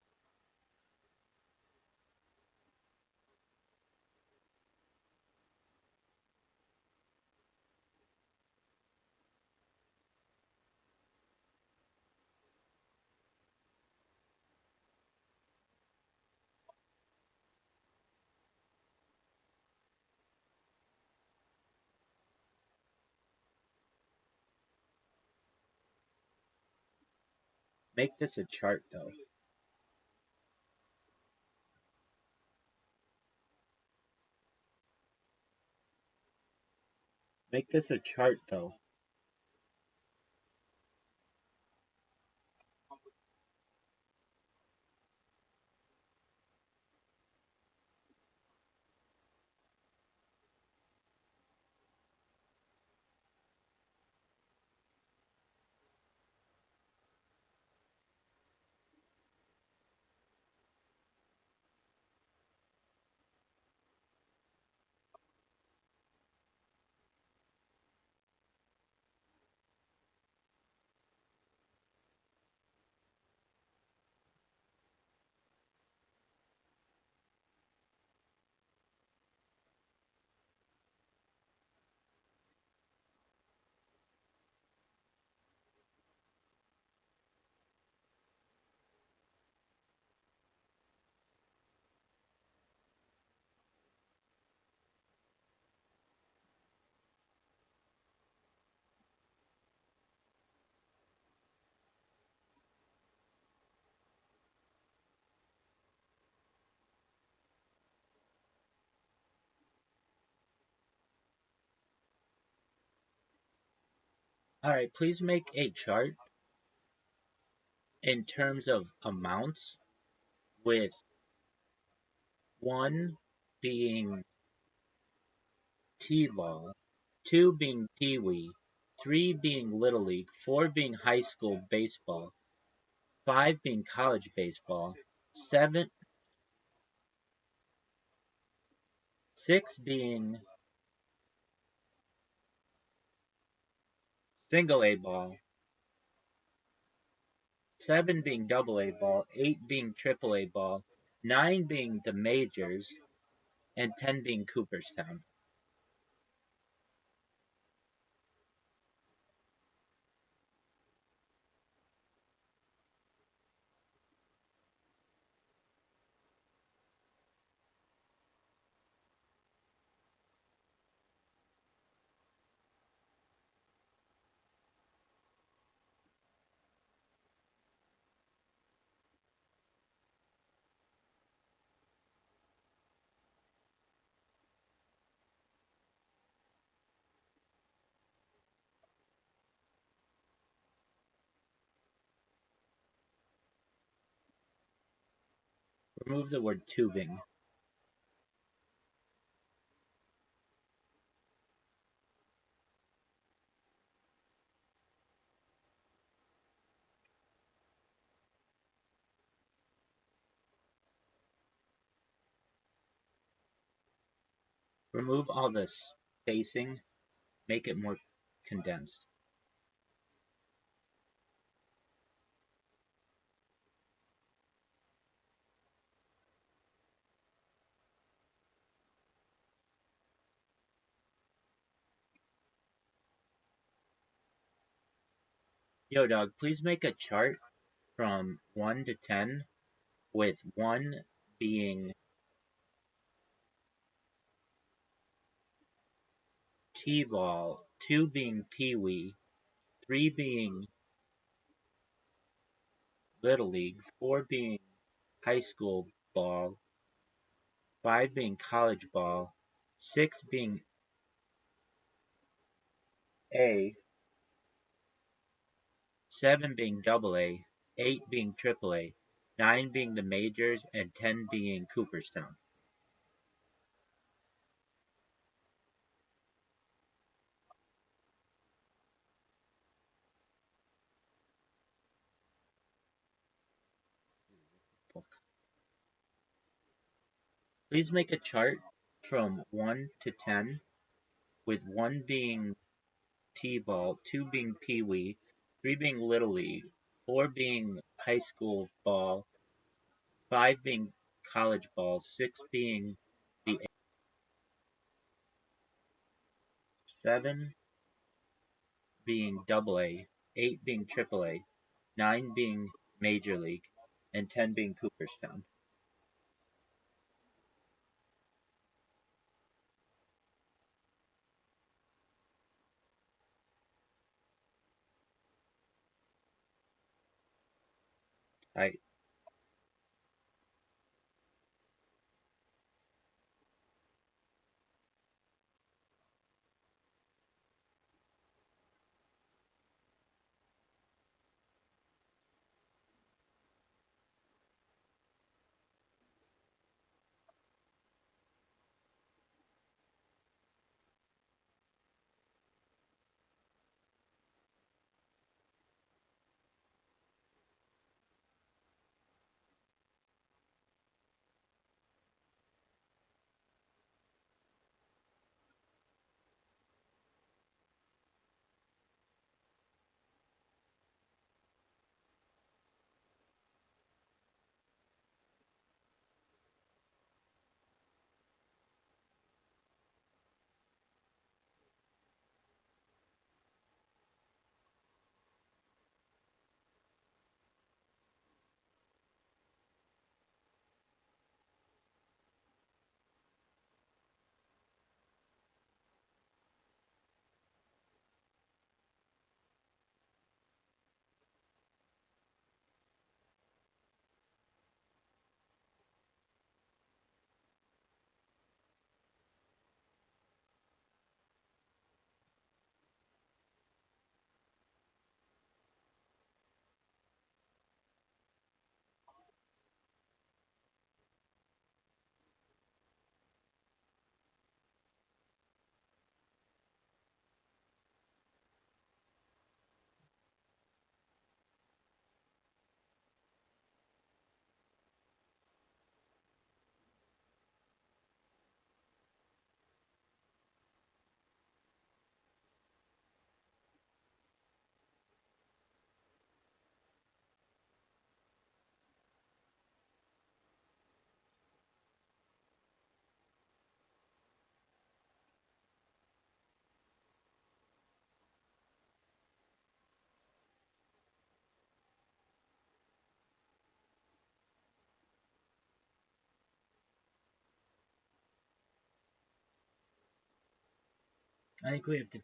Make this a chart though. Make this a chart though. All right, please make a chart in terms of amounts with one being T-ball, two being Pee-wee, three being Little League, four being high school baseball, five being college baseball, seven, six being single A ball, seven being double A ball, eight being triple A ball, nine being the majors, and 10 being Cooperstown. Remove the word tubing. Remove all the spacing, make it more condensed. Yo, dog, please make a chart from 1 to 10, with 1 being T-ball, 2 being Pee-wee, 3 being Little League, 4 being high school ball, 5 being college ball, 6 being A, 7 being double A, 8 being triple A, 9 being the majors, and 10 being Cooperstown. Please make a chart from 1 to 10, with 1 being T-ball, 2 being Pee-wee, 3 being Little League, 4 being high school ball, 5 being college ball, 6 being the 7 being double A, 8 being triple A, 9 being major league, and 10 being Cooperstown. I I think we have to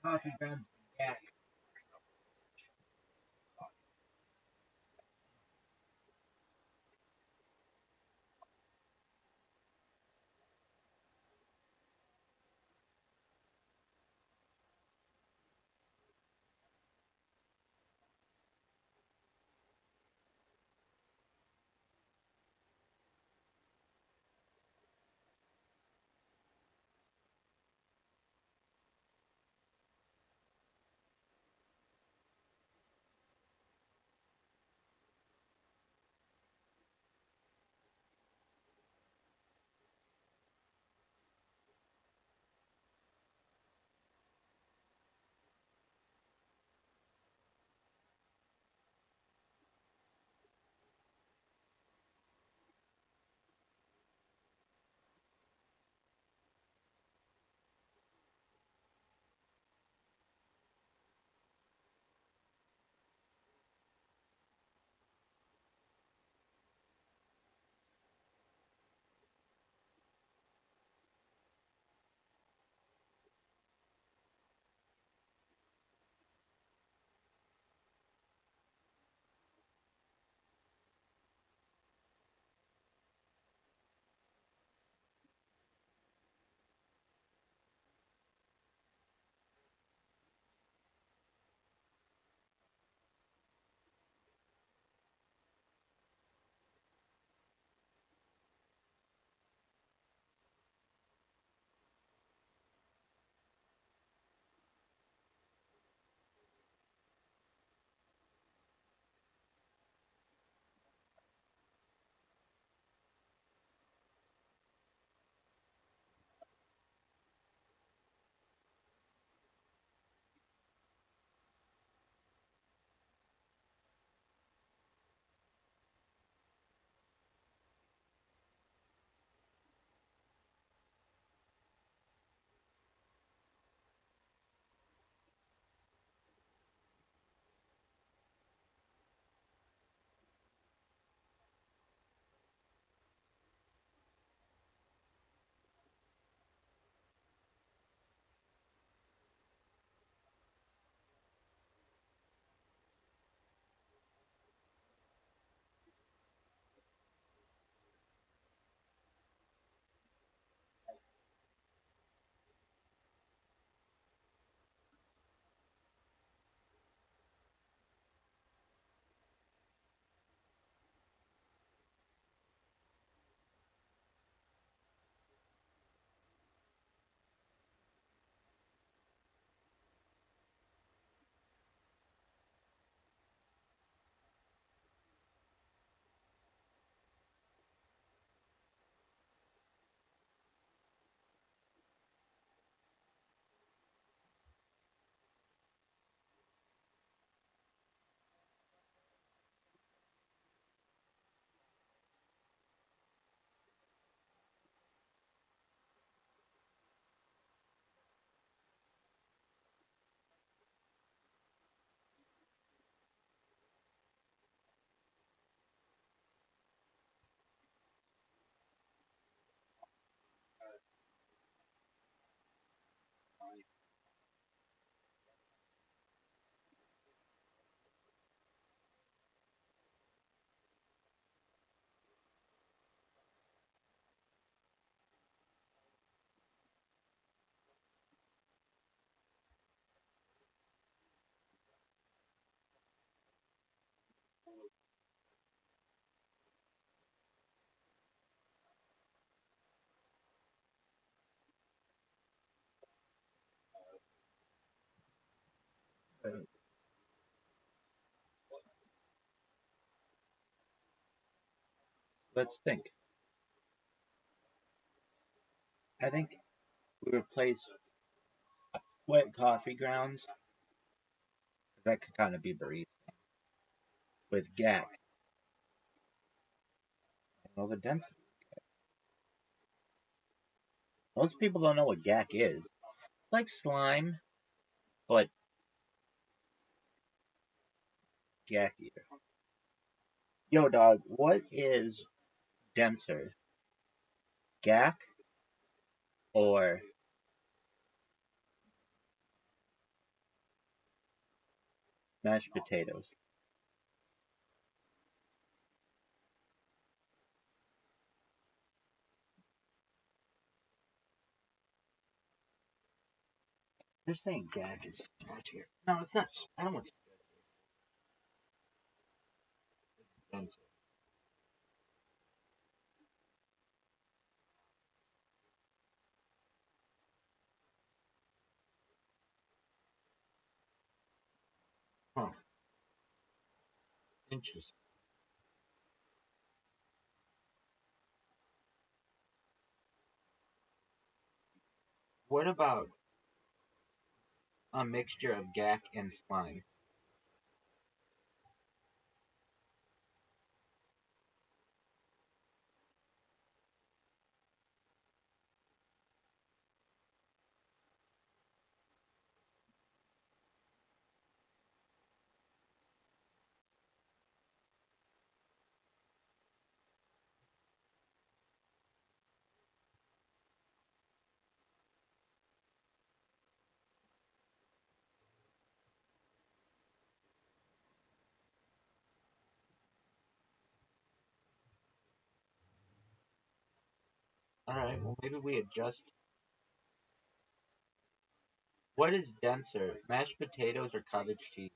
coffee grounds yak. Let's think. I think we replace wet coffee grounds, 'cause that could kind of be barista, with yak. Well, the density. Most people don't know what yak is. It's like slime, but gackier. Yo, dog, what is denser? gack or mashed potatoes? They're saying gack is here. No, it's not. I don't want to. Huh. Interesting. What about a mixture of gack and slime? All right. Well, maybe we adjust. What is denser, mashed potatoes or cottage cheese?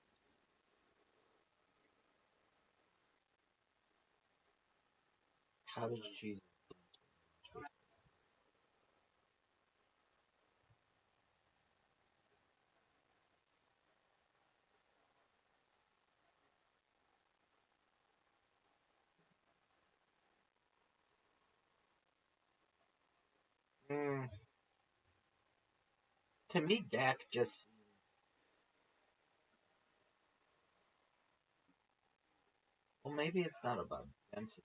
Cottage cheese. Mm, to me, gack just. Well, maybe it's not about density.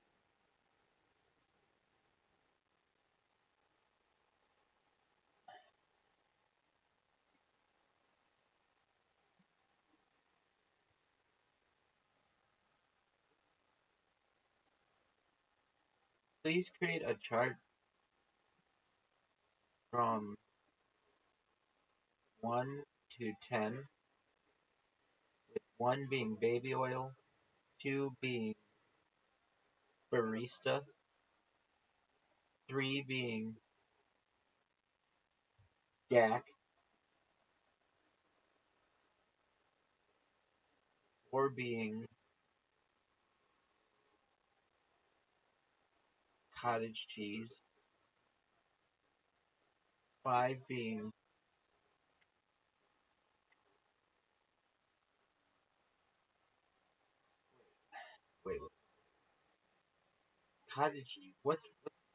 Please create a chart from 1 to 10, with 1 being baby oil, 2 being barista, 3 being gack, 4 being cottage cheese, 5 being wait, cottage cheese. What's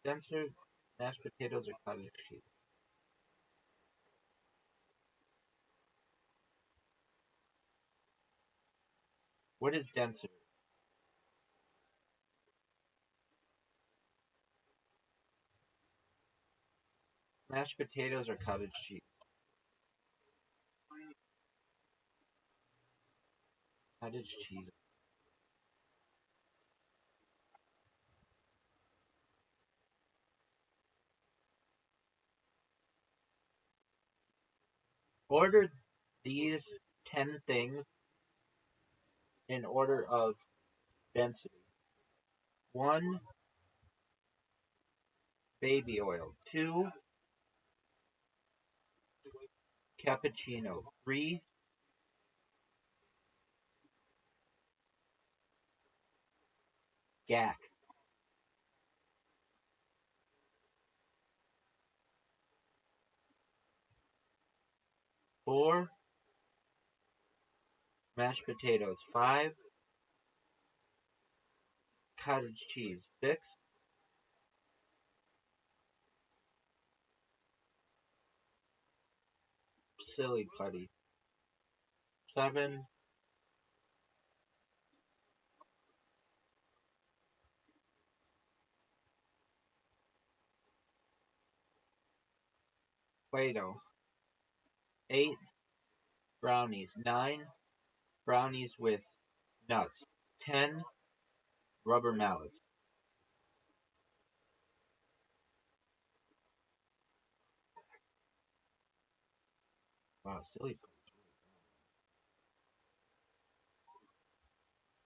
denser, mashed potatoes or cottage cheese? What is denser, mashed potatoes or cottage cheese? Cottage cheese. Order these 10 things in order of density. 1, baby oil. 2, cappuccino. 3, gack. 4, mashed potatoes. 5, cottage cheese. 6, silly putty. 7, Play-Doh. 8, brownies. 9, brownies with nuts. 10, rubber mallets. Wow, silly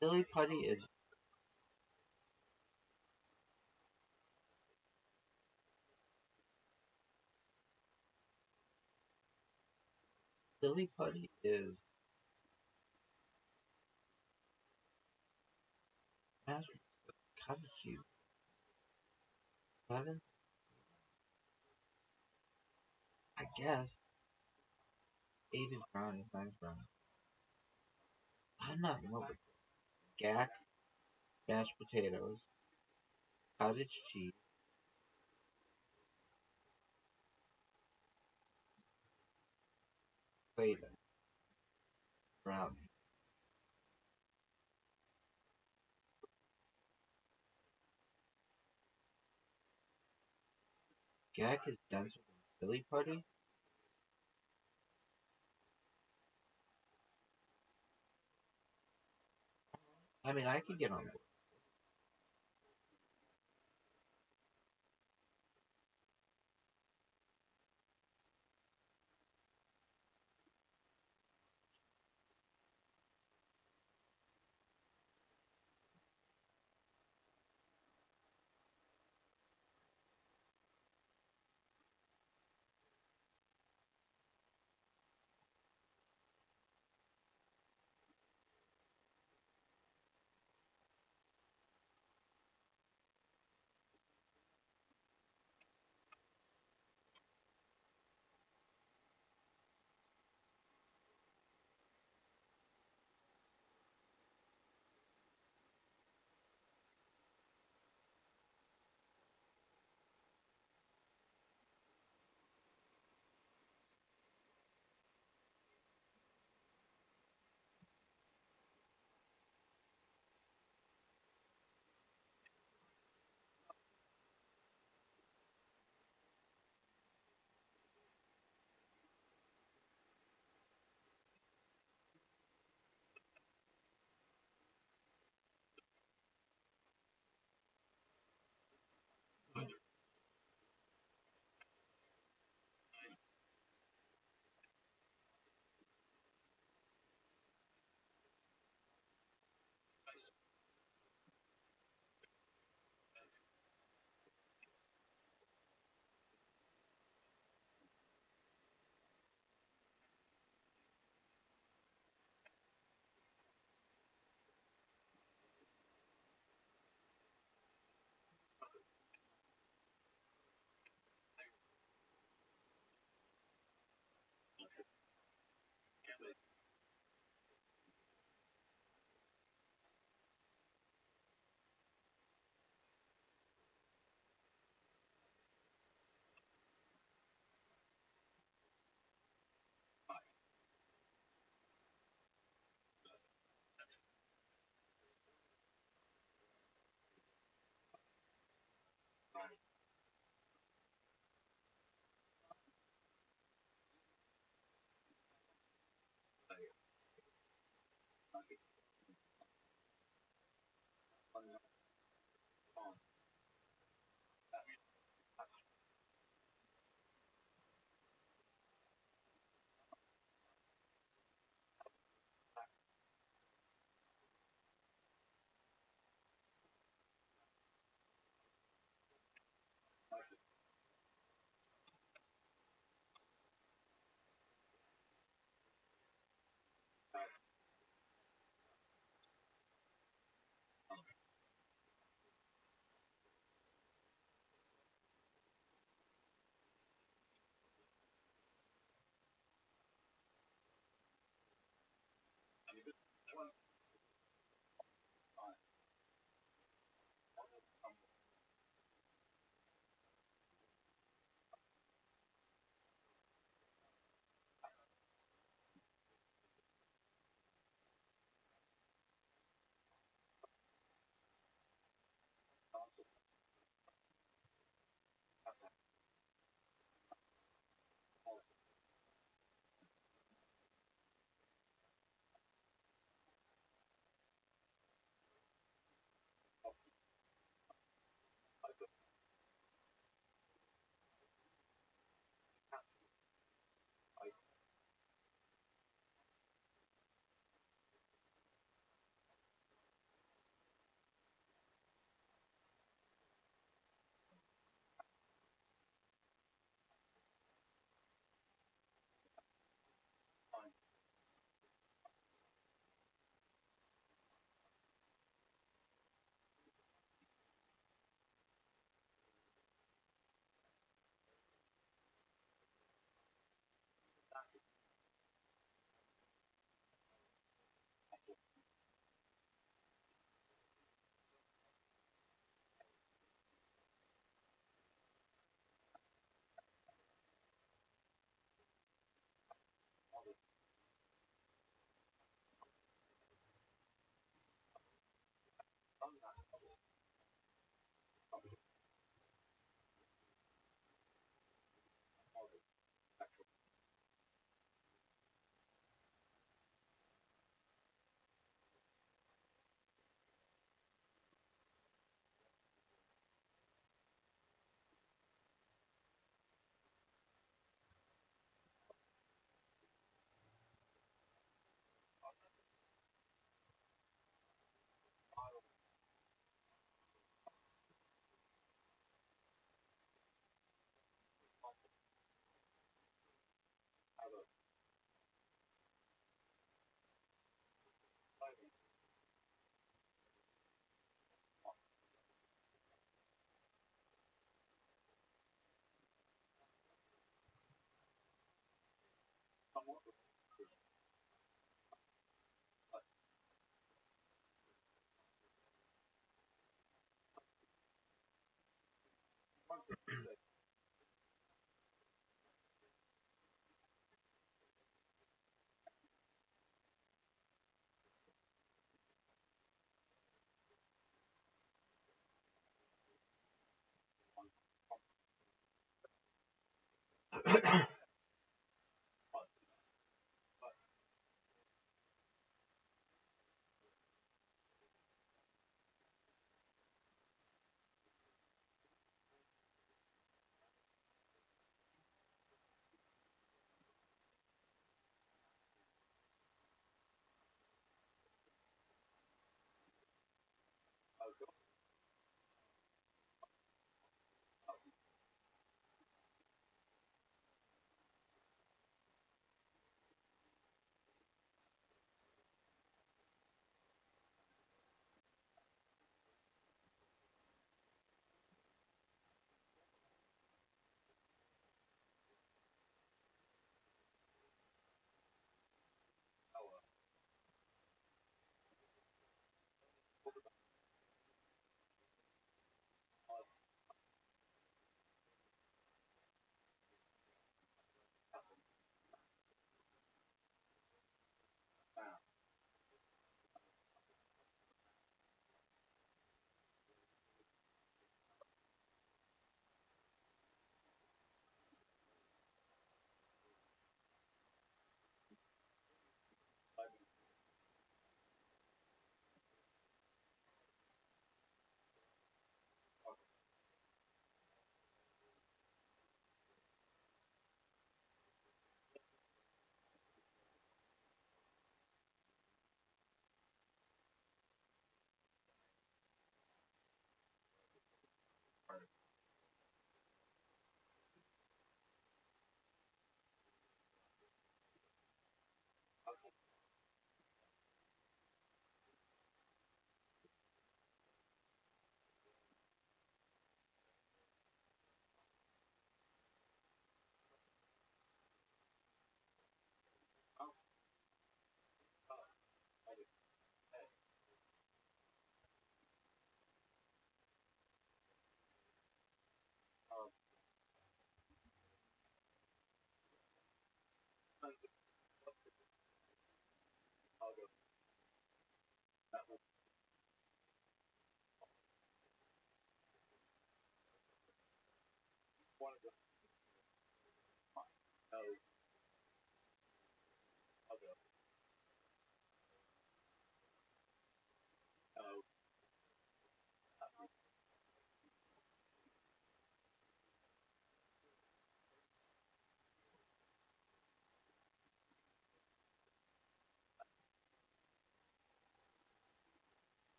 silly putty is silly putty is mashed cottage cheese. Seven, I guess. Eight is brownies, nine is brownies. I'm not in love with gack, mashed potatoes, cottage cheese, Play-Doh, brownie. Gack is denser than silly putty. I mean, I could get on board.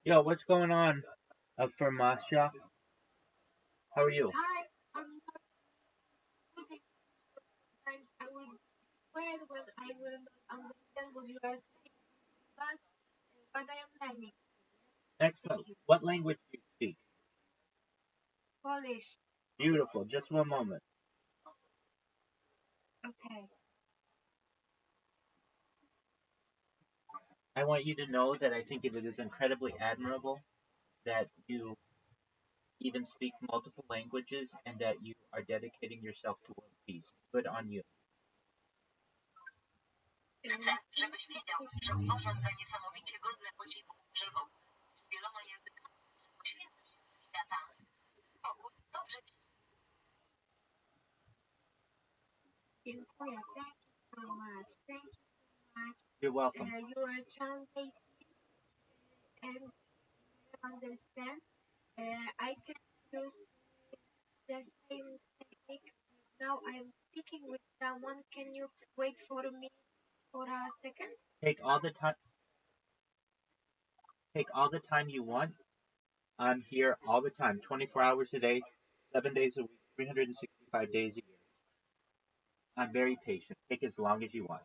Yo, what's going on, Masha? How are you? Excellent. What language do you speak? Beautiful. Just one moment. I want you to know that I think it is incredibly admirable that you even speak multiple languages and that you are dedicating yourself to world peace. Good on you. You're welcome. and understand. I can use the same technique. Now I'm speaking with someone. Can you wait for me for a second? Take all the time. Take all the time you want. I'm here all the time, 24 hours a day, 7 days a week, 365 days a year. I'm very patient. Take as long as you want.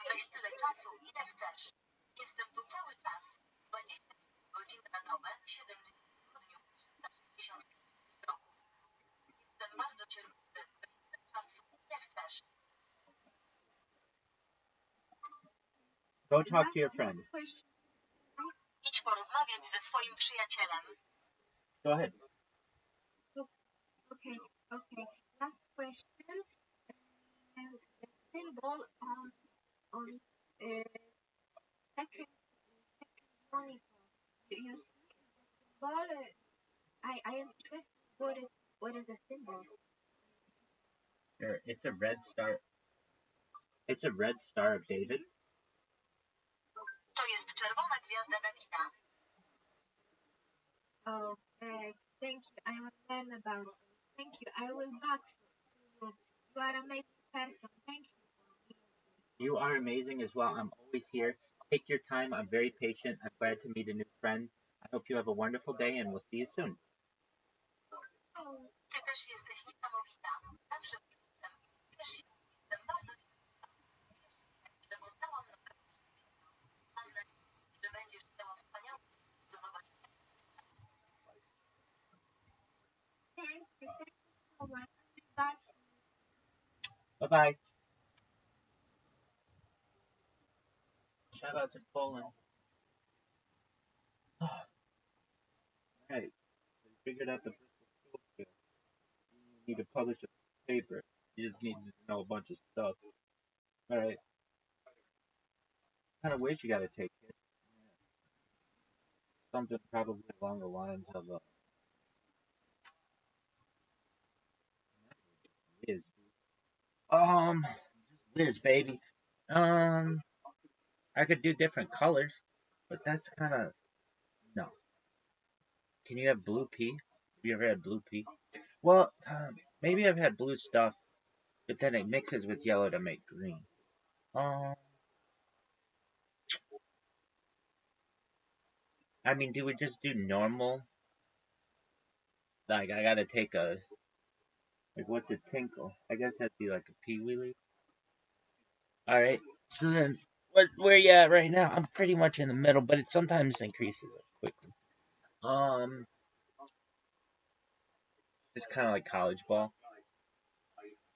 Weź tyle czasu, ile chcesz. Jestem tu cały czas. 24 godziny na dobę, 7 dni w tygodniu, 360 w roku. Jestem bardzo cierpliwy. Weź tyle czasu, ile chcesz. Go talk to your friend. Idź porozmawiać ze swoim przyjacielem. Go ahead. Okay, okay. Last question. The symbol on second monitor. Do you see the symbol? I am interested. What is the symbol? Sure. It's a red star. It's a red star of David. To jest czerwona gwiazda Dawida. Okay, thank you. I will learn about it. Thank you. I will back to you. You are an amazing person. Thank you for being here. You are amazing as well. I'm always here. Take your time. I'm very patient. I'm glad to meet a new friend. I hope you have a wonderful day and we'll see you soon. Ty też jesteś niesamowita. Zawsze jestem. Wiesz, jestem bardzo że poznałam nowego Mam nadzieję, że będziesz miała wspaniałą do zobaczenia. Thank you so much. Bye. Bye bye. Shout out to Poland. Alright, we figured out the school skill. You need to publish a paper. You just need to know a bunch of stuff. Alright. What kind of weight you gotta take, kid? Something probably along the lines of Liz. Liz, baby. I could do different colors, but that's kind of no. Can you have blue pea? Have you ever had blue pea? Well, maybe I've had blue stuff, but then it mixes with yellow to make green. I mean, do we just do normal? Like, I gotta take a like, what's a tinkle? I guess that'd be like a peewee leaf. All right. So then, where you at right now? I'm pretty much in the middle, but it sometimes increases quickly. It's kind of like college ball.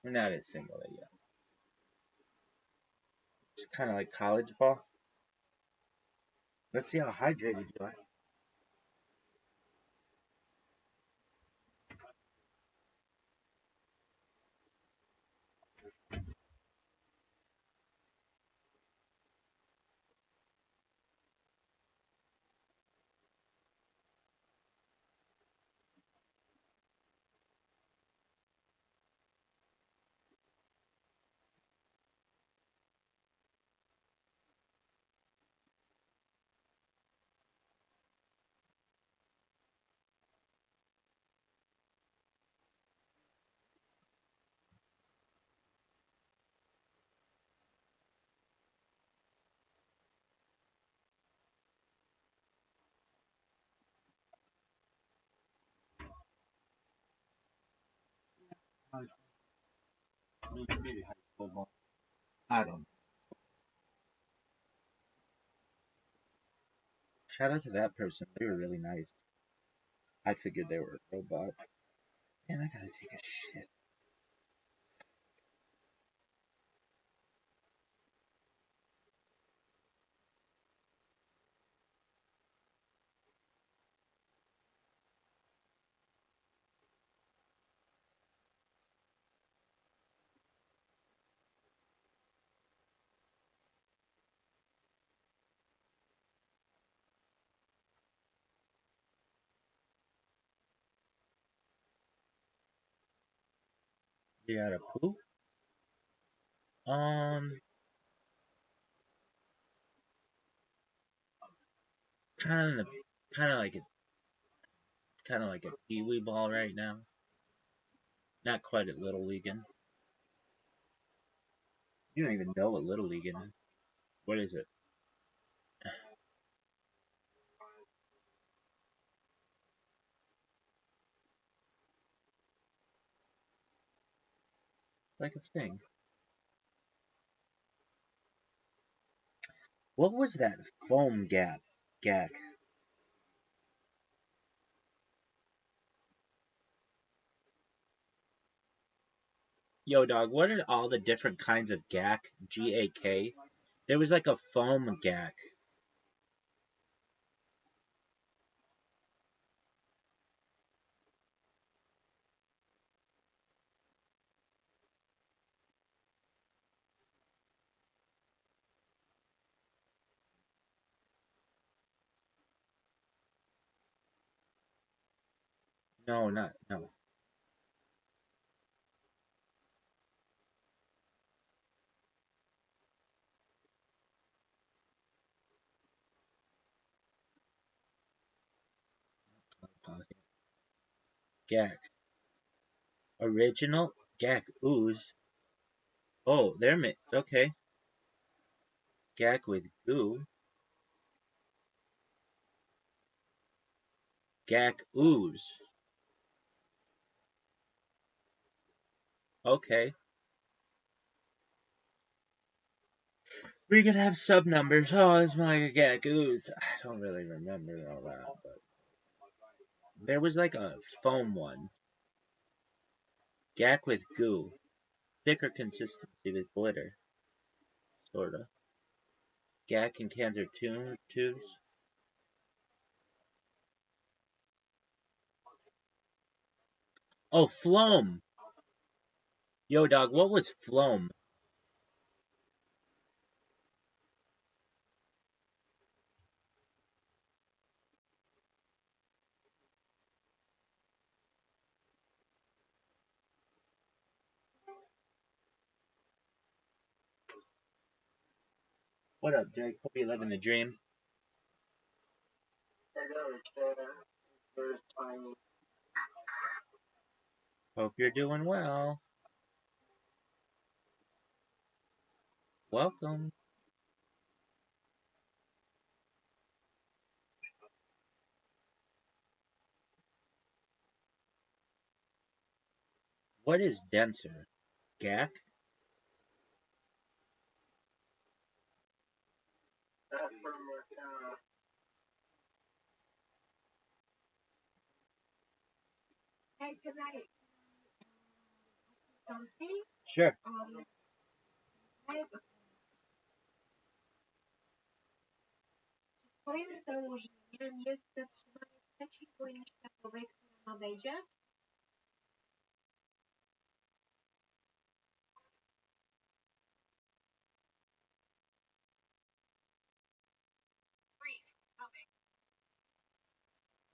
We're not at single A yet. It's kind of like college ball. Let's see how hydrated you are. Maybe high school ball. I don't know. Shout out to that person. They were really nice. I figured they were a robot. Man, I gotta take a shit. You gotta poop? Um, kind of kind of like a kind of like a peewee ball right now. Not quite at little leaguing. You don't even know what little leaguing is. What is it? Like a thing. What was that foam gack? Yo, dog, what are all the different kinds of gack? G-A-K? There was like a foam gack. No, not, no. Gack. Original? Gack ooze? Oh, okay. Gack with goo. Gack ooze. Okay. We could have sub numbers. Oh, it's my gack ooze. I don't really remember all that, but there was like a foam one. Gack with goo. Thicker consistency with glitter. Sorta. Gack and cans are tubes. Oh, Floam! Yo, dog, what was Floam? What up, Jake? Hope you living the dream. Hope you're doing well. Welcome. What is denser? Gack? Hey, can I something? Sure. Twoim założeniem jest zatrzymanie trzeciej wojny światowej, która nadejdzie?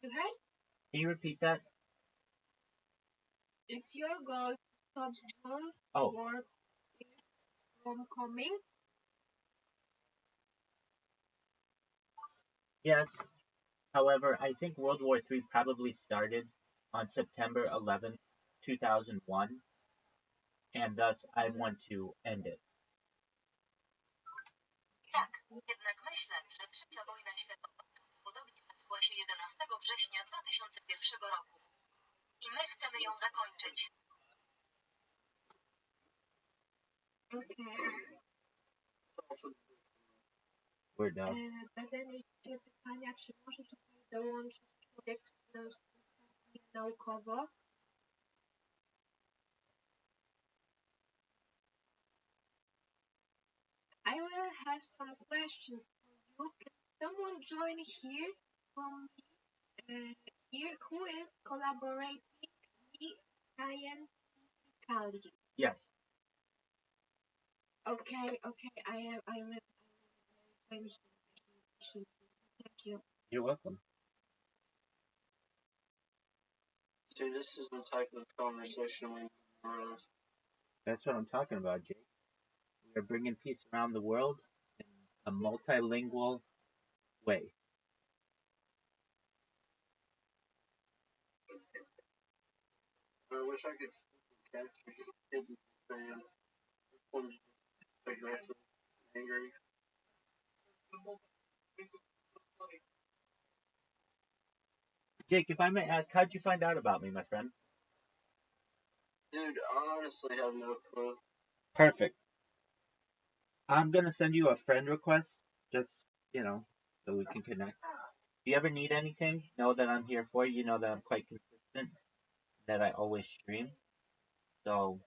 Okay? Can you repeat that? Is your goal to stop world Oh, war from coming? yes. However, I think World War III probably started on September 11th, 2001, and thus I want to end it. Tak, jednak myślę, że trzecia wojna światowa podobnie zaczęła się 11 września 2001 roku. I my chcemy ją zakończyć. Okay. We're done. Będę mieć pytania, czy może tutaj dołączyć człowiek, który współpracuje naukowo? I will have some questions for you. Can someone join here from here who is collaborating me scientifically? Yes. Okay, I will join here. Thank you. You're welcome. See, this is the type of conversation we need more of. That's what I'm talking about, Jake. We are bringing peace around the world in a multilingual way. I wish I could catch kids fan. One's aggressive, angry. Jake, if I may ask, how'd you find out about me, my friend? Dude, I honestly have no clue. Perfect. I'm gonna send you a friend request, just, so we can connect. If you ever need anything, know that I'm here for you. You know that I'm quite consistent, that I always stream. So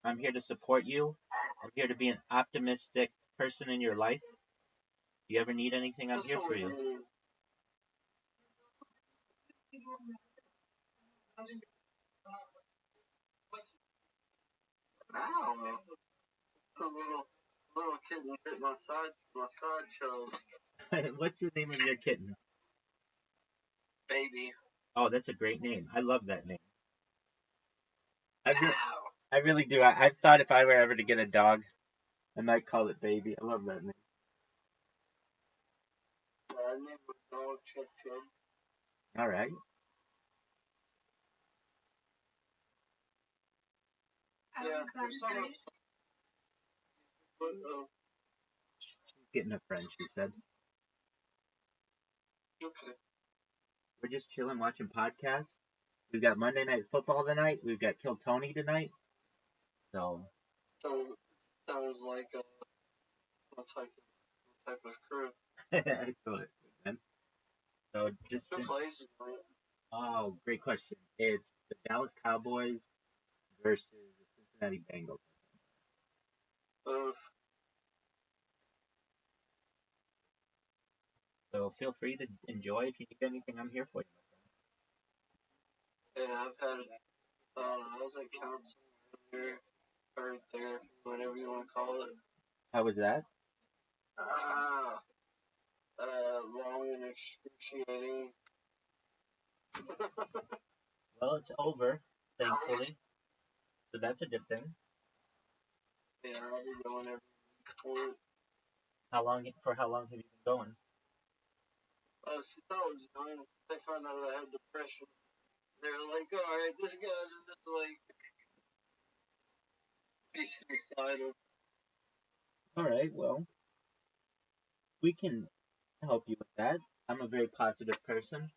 I'm here to support you. I'm here to be an optimistic person in your life. If you ever need anything, I'm here for you. Ow! A little kitten bit my side show. What's the name of your kitten? Baby. Oh, that's a great name. I love that name. I really do. I've thought if I were ever to get a dog, I might call it Baby. I love that name. I named my dog Chip. All right. Yeah, there's so much. But, She's getting a friend, she said. okay. We're just chilling, watching podcasts. We've got Monday Night Football tonight. We've got Kill Tony tonight. So. Sounds like what type of crew. I feel it, man. So just. Who plays tonight? Oh, great question. It's the Dallas Cowboys versus the Cincinnati Bengals. So feel free to enjoy. If you need anything, I'm here for you, my friend. Yeah, I've had I was at counseling earlier, or therapy, whatever you want to call it. How was that? Long and excruciating. Well, it's over, thankfully. So that's a good thing. Yeah, I'll be going every week for it. For how long have you been going? Since I was young, they found out I had depression. They were like, alright, this guy's just like, be suicidal. Alright, well, we can help you with that. I'm a very positive person.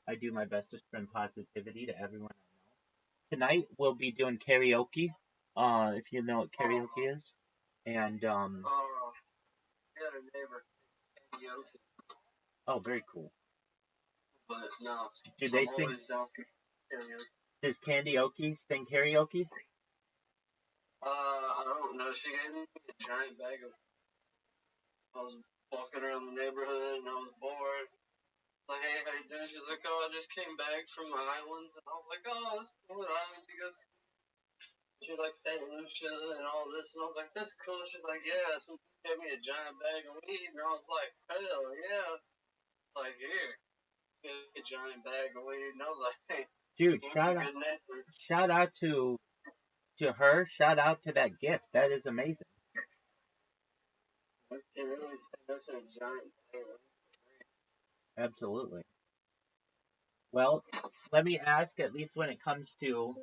I do my best to spread positivity to everyone I know. Tonight we'll be doing karaoke, if you know what karaoke is. And, we had a neighbor, karaoke. Oh, very cool. But no, Do they sing? always down for karaoke. Does karaoke sing karaoke? I don't know. She gave me a giant bag of. I was walking around the neighborhood and I was bored. Like, hey, how you doing? She's like, oh, I just came back from the islands. And I was like, oh, that's cool. What islands you go to? She's like, St. Lucia and all this. And I was like, that's cool. She's like, yeah. So she gave me a giant bag of weed. And I was like, hell yeah. Like, here. A giant bag of weed. And I was like, hey. Dude, shout out to her. Shout out to that gift. That is amazing. Absolutely. Well, let me ask, at least when it comes to...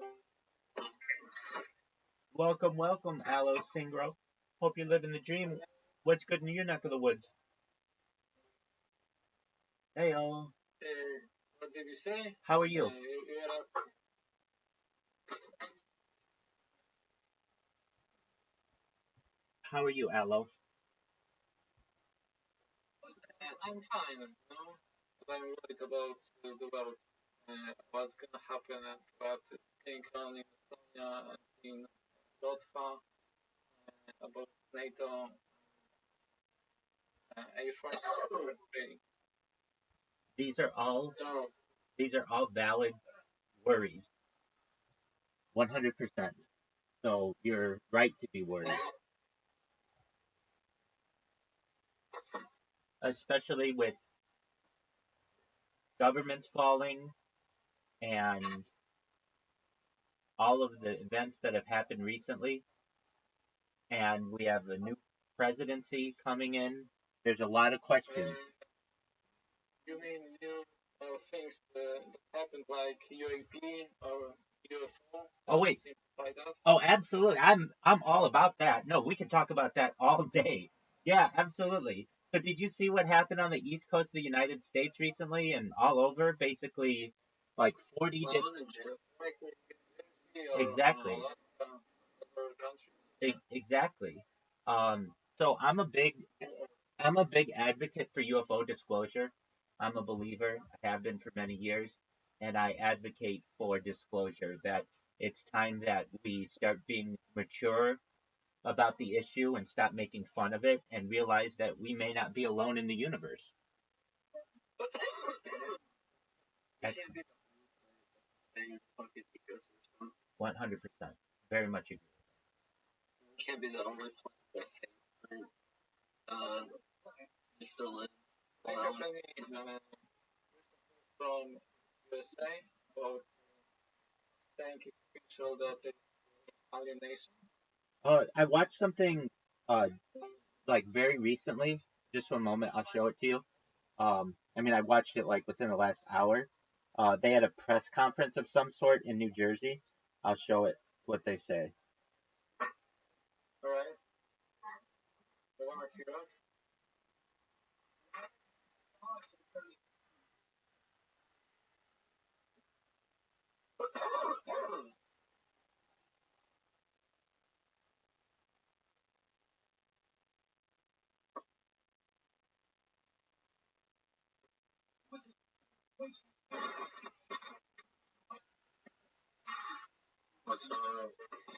Welcome, Aloe Singro. Hope you're living the dream. What's good in your neck of the woods? Hey-o. What did you say? How are you? How are you, Aloe? I'm fine, you know. I'm worried about what's gonna happen and what is going on in Estonia and in Lotfa, about NATO. These are all valid worries. 100%. So you're right to be worried. Especially with governments falling and all of the events that have happened recently. And we have a new presidency coming in. There's a lot of questions. You mean new things that happened like UAP or UFO. Oh wait. Fight up. Oh, absolutely. I'm all about that. No, we can talk about that all day. Yeah, absolutely. So did you see what happened on the East Coast of the United States recently and all over? Basically, like 40 Well, I different. was in jail. Like, Exactly. other country. Exactly. So I'm a big advocate for UFO disclosure. I'm a believer. I have been for many years, and I advocate for disclosure that it's time that we start being mature about the issue and stop making fun of it and realize that we may not be alone in the universe. It can't be the thing fucking ecosystem. 100%. Very much agree. It can't be the only place that can still live. From USA or thank you show that the alienation. I watched something uh, like very recently. Just one moment, I'll show it to you. I mean, I watched it like within the last hour. They had a press conference of some sort in New Jersey. I'll show it what they say. All right. The one that you wrote.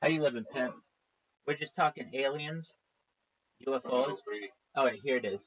How you living, pimp? We're just talking aliens, UFOs. Oh, wait, here it is.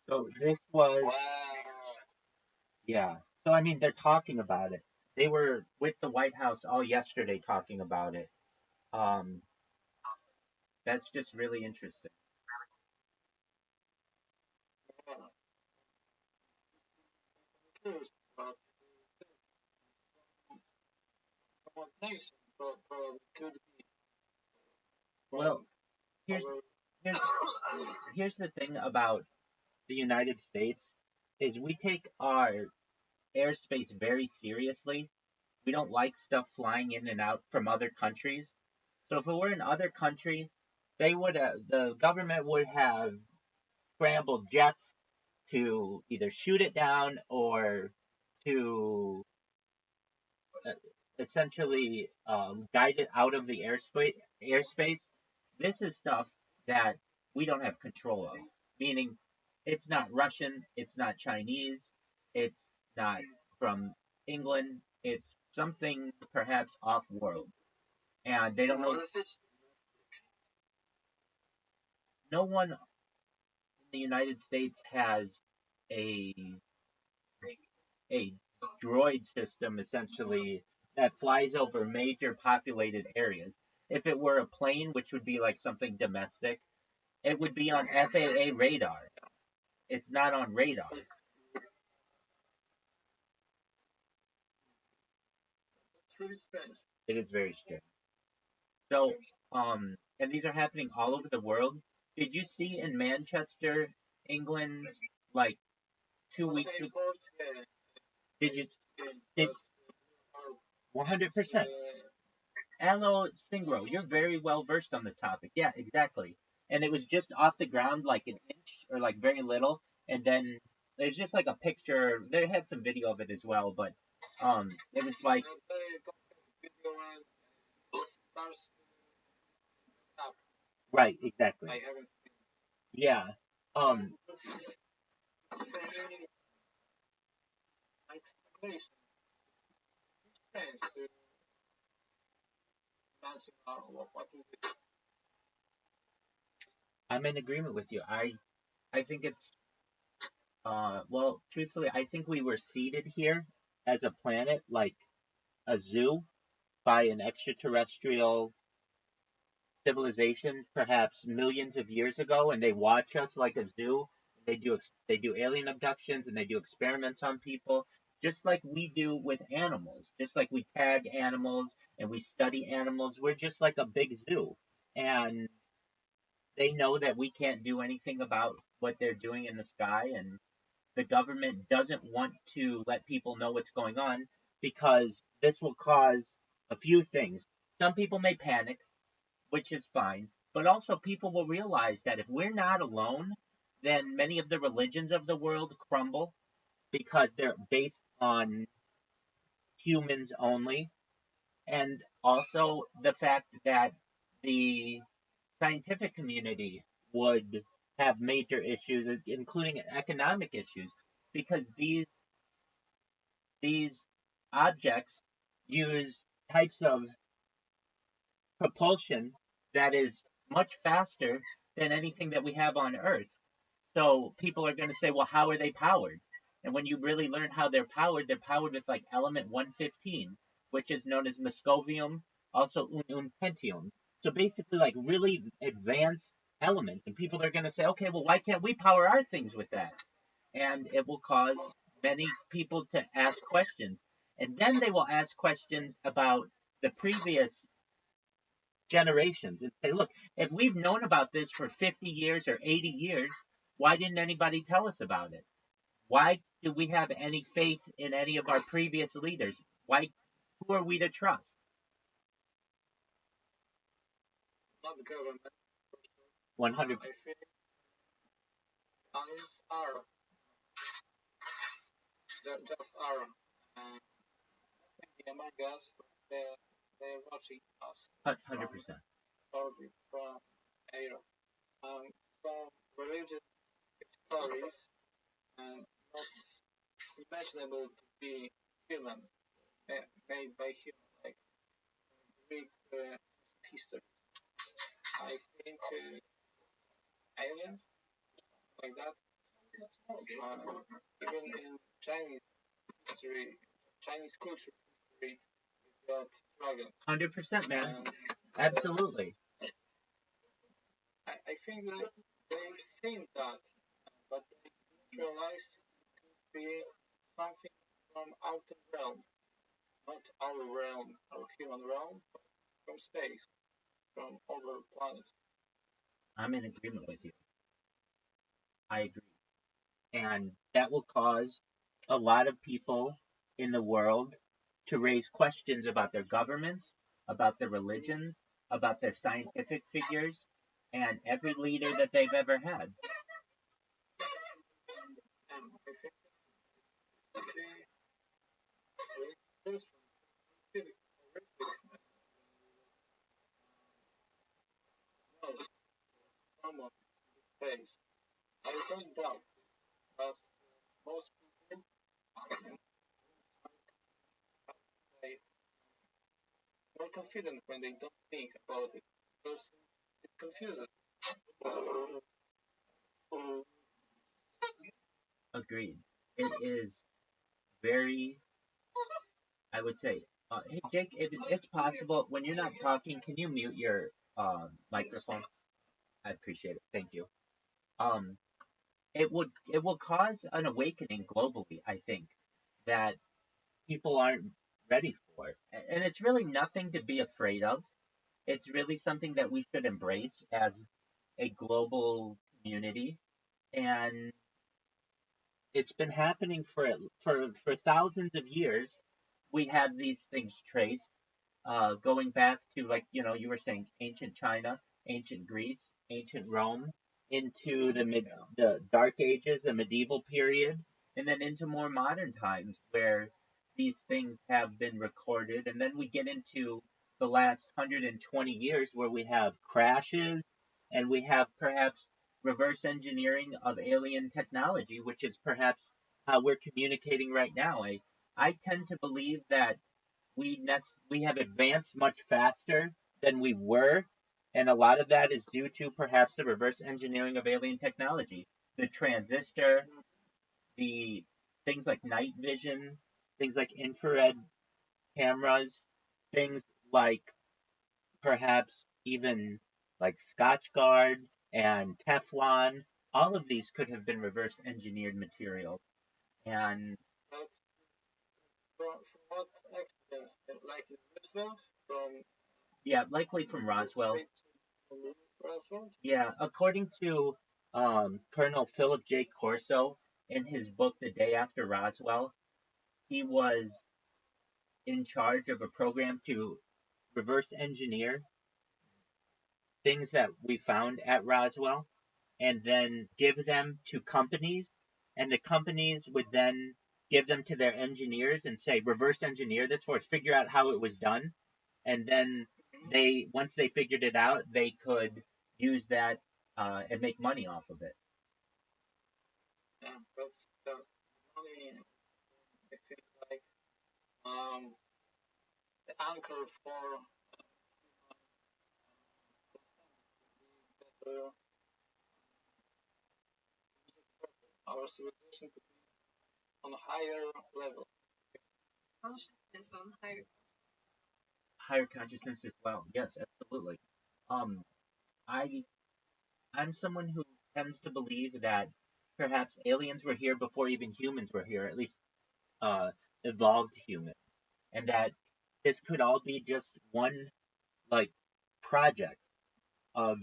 So this was, Wow. yeah. So I mean, they're talking about it. They were with the White House all yesterday talking about it. Um, that's just really interesting. this, but what nation probably could be. Well, here's here's here's the thing about the United States is we take our airspace very seriously. We don't like stuff flying in and out from other countries. So if it were in other country, the government would have scrambled jets to either shoot it down or to uh, essentially guide it out of the airspace. This is stuff that we don't have control of, meaning it's not Russian, it's not Chinese, it's not from England, it's something perhaps off world. And they don't know, What if it's no one in the United States has a a droid system essentially that flies over major populated areas. If it were a plane, which would be like something domestic, it would be on FAA radar. It's not on radar. really strange? It is very strange. So, and these are happening all over the world. Did you see in Manchester, England, like 2 weeks ago? Did you? Did 100%? Aloe Singro, you're very well versed on the topic. Yeah, exactly. And it was just off the ground, like an inch or like very little, and then there's just like a picture. They had some video of it as well, but it was like right, exactly. I haven't Yeah. Um, explanation. Strange to answer what is it? I'm in agreement with you. I think it's well, truthfully, I think we were seeded here as a planet, like a zoo, by an extraterrestrial civilization, perhaps millions of years ago, and they watch us like a zoo. They do alien abductions and they do experiments on people, just like we do with animals. Just like we tag animals and we study animals, we're just like a big zoo, and they know that we can't do anything about what they're doing in the sky, and the government doesn't want to let people know what's going on because this will cause a few things. Some people may panic, which is fine, but also people will realize that if we're not alone, then many of the religions of the world crumble because they're based on humans only. And also the fact that the scientific community would have major issues, including economic issues, because these objects use types of propulsion that is much faster than anything that we have on Earth. So people are going to say, well, how are they powered? And when you really learn how they're powered with like element 115, which is known as muscovium, also unpentium. So basically, like really advanced elements. And people are going to say, okay, well, why can't we power our things with that? And it will cause many people to ask questions. And then they will ask questions about the previous generations and say, look, if we've known about this for 50 years or 80 years, why didn't anybody tell us about it? Why do we have any faith in any of our previous leaders? Why, who are we to trust? Not the government. 100. I think others are just are among us. They're watching us 100%. from air. Some religious stories not imaginable to be human, made by human, like Greek history. I think aliens like that. Even in Chinese history, Chinese culture history, we got dragons. 100%, man. And Absolutely. I think that they think that, but they realize it could be something from outer realm, not our realm, our human realm, but from space, from other planets. I'm in agreement with you. I agree. And that will cause a lot of people in the world to raise questions about their governments, about their religions, about their scientific figures, and every leader that they've ever had. And I think we just know someone space. I don't doubt that most people say more confident when they don't think about it because it confuses. Agreed. It is very, I would say, hey Jake, if it's possible, when you're not talking, can you mute your microphone? I appreciate it. Thank you. Um, it will cause an awakening globally, I think, that people aren't ready for. And it's really nothing to be afraid of. It's really something that we should embrace as a global community. And it's been happening for thousands of years. We have these things traced, going back to, like, you were saying, ancient China, ancient Greece, ancient Rome, into the Dark Ages, the medieval period, and then into more modern times where these things have been recorded, and then we get into the last 120 years where we have crashes, and we have perhaps reverse engineering of alien technology, which is perhaps how we're communicating right now. I tend to believe that we have advanced much faster than we were, and a lot of that is due to perhaps the reverse engineering of alien technology, the transistor, the things like night vision, things like infrared cameras, things like perhaps even like Scotch Guard and Teflon. All of these could have been reverse engineered materials, and But from what accident? Like in Roosevelt? From yeah, likely from Roswell. Roswell? Yeah, according to Colonel Philip J. Corso in his book The Day After Roswell, he was in charge of a program to reverse engineer things that we found at Roswell and then give them to companies, and the companies would then give them to their engineers and say, reverse engineer this for us, figure out how it was done, and then once they figured it out, they could use that and make money off of it. Yeah, that's the money. I think like the anchor for uh, our civilization to be on a higher level. Consciousness on higher. Higher consciousness as well. Yes, absolutely. Um, I I'm someone who tends to believe that perhaps aliens were here before even humans were here, at least uh, evolved humans, and that this could all be just one like project of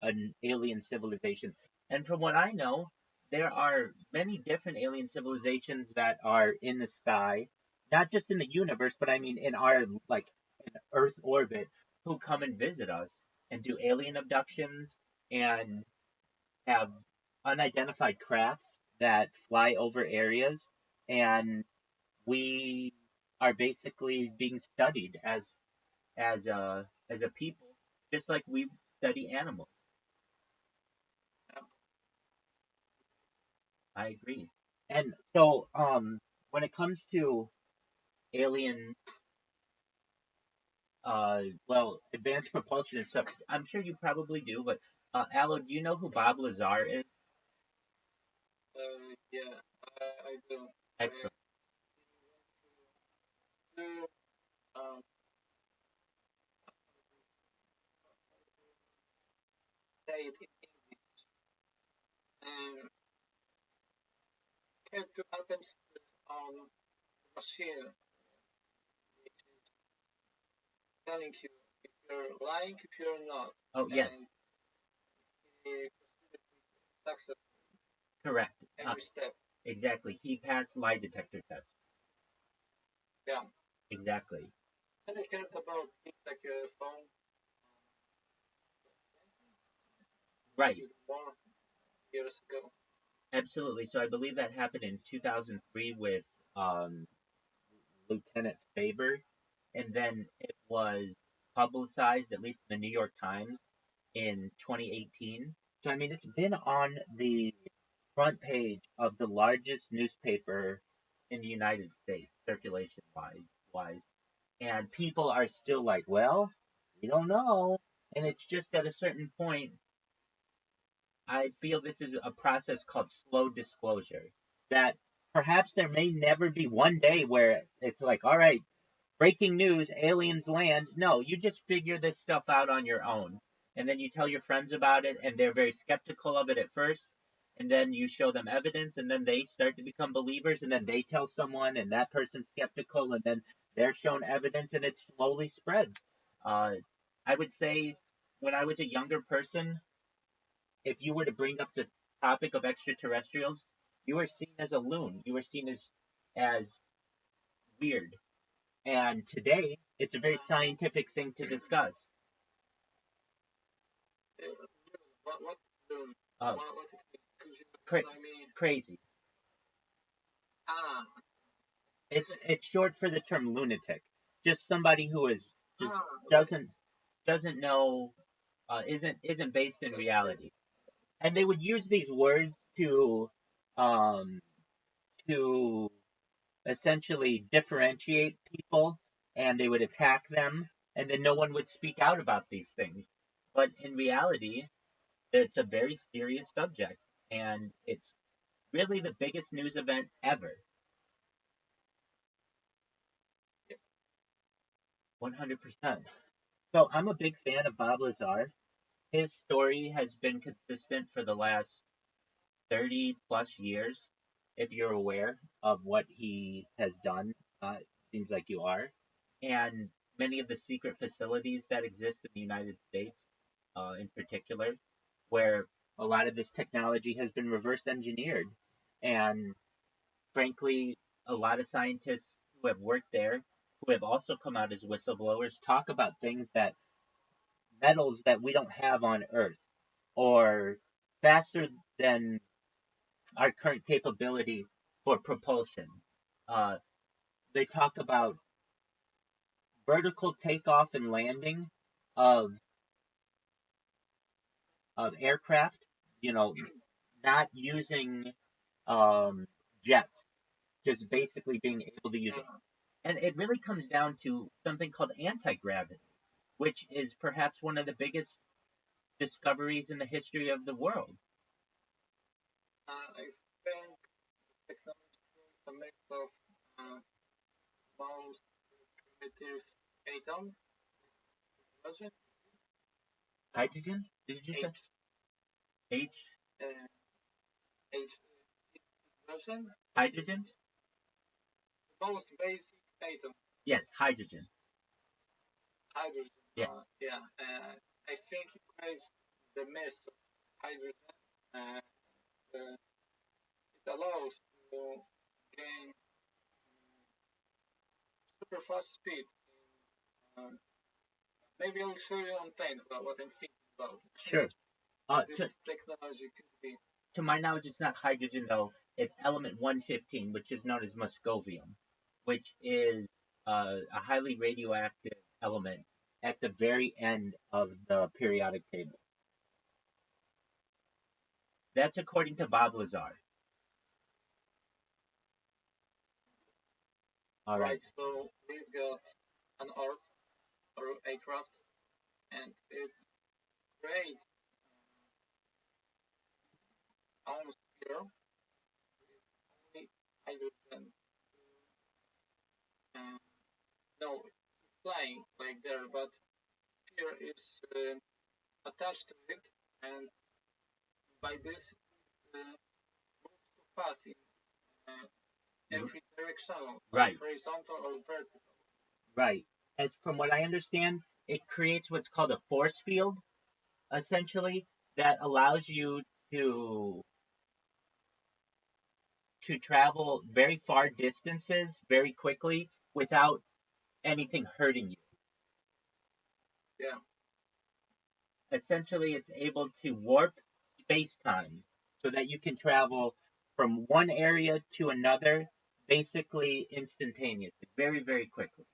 an alien civilization. And from what I know, there are many different alien civilizations that are in the sky, not just in the universe, but I mean in our like in Earth orbit, who come and visit us and do alien abductions and have unidentified crafts that fly over areas, and we are basically being studied as a people, just like we study animals. I agree. And so, when it comes to alien, well, advanced propulsion and stuff, I'm sure you probably do, but Aloe, do you know who Bob Lazar is? Yeah, I do. Excellent. Do um, say it in English. Have two atoms on machine which is telling you if you're lying, if you're not. Oh, yes. And he proceeded with success Correct. every step. Exactly. He passed lie detector test. Yeah. Exactly. And I heard about things like a phone. Right. More years ago. Absolutely. So I believe that happened in 2003 with Lieutenant Faber, and then it was publicized, at least in the New York Times, in 2018. So I mean, it's been on the front page of the largest newspaper in the United States, circulation wise, and people are still like, well, we don't know. And it's just at a certain point, I feel this is a process called slow disclosure. That perhaps there may never be one day where it's like, all right, breaking news, aliens land. No, you just figure this stuff out on your own. And then you tell your friends about it, and they're very skeptical of it at first. And then you show them evidence, and then they start to become believers, and then they tell someone, and that person's skeptical, and then they're shown evidence, and it slowly spreads. I would say when I was a younger person, if you were to bring up the topic of extraterrestrials, you were seen as a loon. You were seen as weird. And today, it's a very scientific thing to discuss. What Uh, I mean, crazy. ah, It's short for the term lunatic. Just somebody who is just doesn't know, isn't based in reality. And they would use these words um to essentially differentiate people, and they would attack them, and then no one would speak out about these things. But in reality, it's a very serious subject, and it's really the biggest news event ever. 100%. So I'm a big fan of Bob Lazar. His story has been consistent for the last 30 plus years. If you're aware of what he has done, it seems like you are. And many of the secret facilities that exist in the United States, in particular, where a lot of this technology has been reverse engineered. And frankly, a lot of scientists who have worked there, who have also come out as whistleblowers, talk about things that metals that we don't have on Earth, or faster than our current capability for propulsion. Uh, they talk about vertical takeoff and landing of aircraft, you know, not using jets, just basically being able to use it. And it really comes down to something called anti-gravity, which is perhaps one of the biggest discoveries in the history of the world. I think technology is a mix of most primitive atom. Hydrogen? Did you say? H? H version? Hydrogen? Most basic atom. Yes, hydrogen. Hydrogen. Yes. Yeah. I think it creates the mess of hydrogen. It allows to gain super fast speed. Maybe I'll show you on time about what I'm thinking about. Sure. This technology could be. To my knowledge, it's not hydrogen though. It's element 115, which is known as muscovium, which is a highly radioactive element at the very end of the periodic table. That's according to Bob Lazar. All right. So we've got an Earth or aircraft, and it creates almost zero with only hydrogen. No, it's flying like there, but here is attached to it, and by this moves so fast in every direction, Right. horizontal or vertical. Right. As from what I understand, it creates what's called a force field, essentially, that allows you to travel very far distances very quickly without anything hurting you. Yeah. Essentially, it's able to warp space-time so that you can travel from one area to another basically instantaneously, very, very quickly.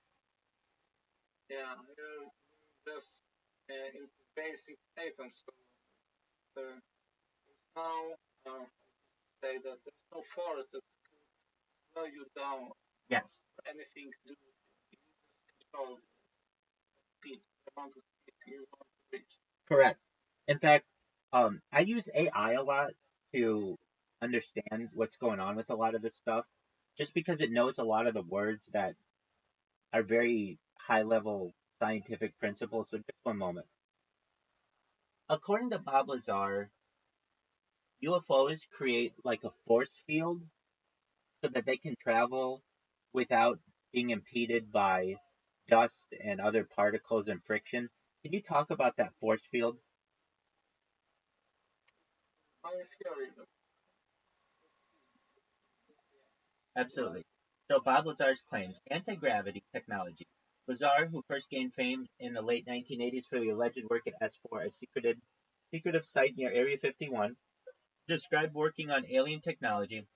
Yeah, just into basic statements. So now say that there's no force that could slow you down Yes. or anything to do with it. You just control the speed, the amount of speed you want to reach. Correct. In fact, I use AI a lot to understand what's going on with a lot of this stuff, just because it knows a lot of the words that are very high level scientific principles. So just one moment. According to Bob Lazar, UFOs create like a force field so that they can travel without being impeded by dust and other particles and friction. Can you talk about that force field? My theory, Absolutely. So Bob Lazar's claims anti-gravity technology. Lazar, who first gained fame in the late 1980s for the alleged work at S4, a secretive site near Area 51, described working on alien technology,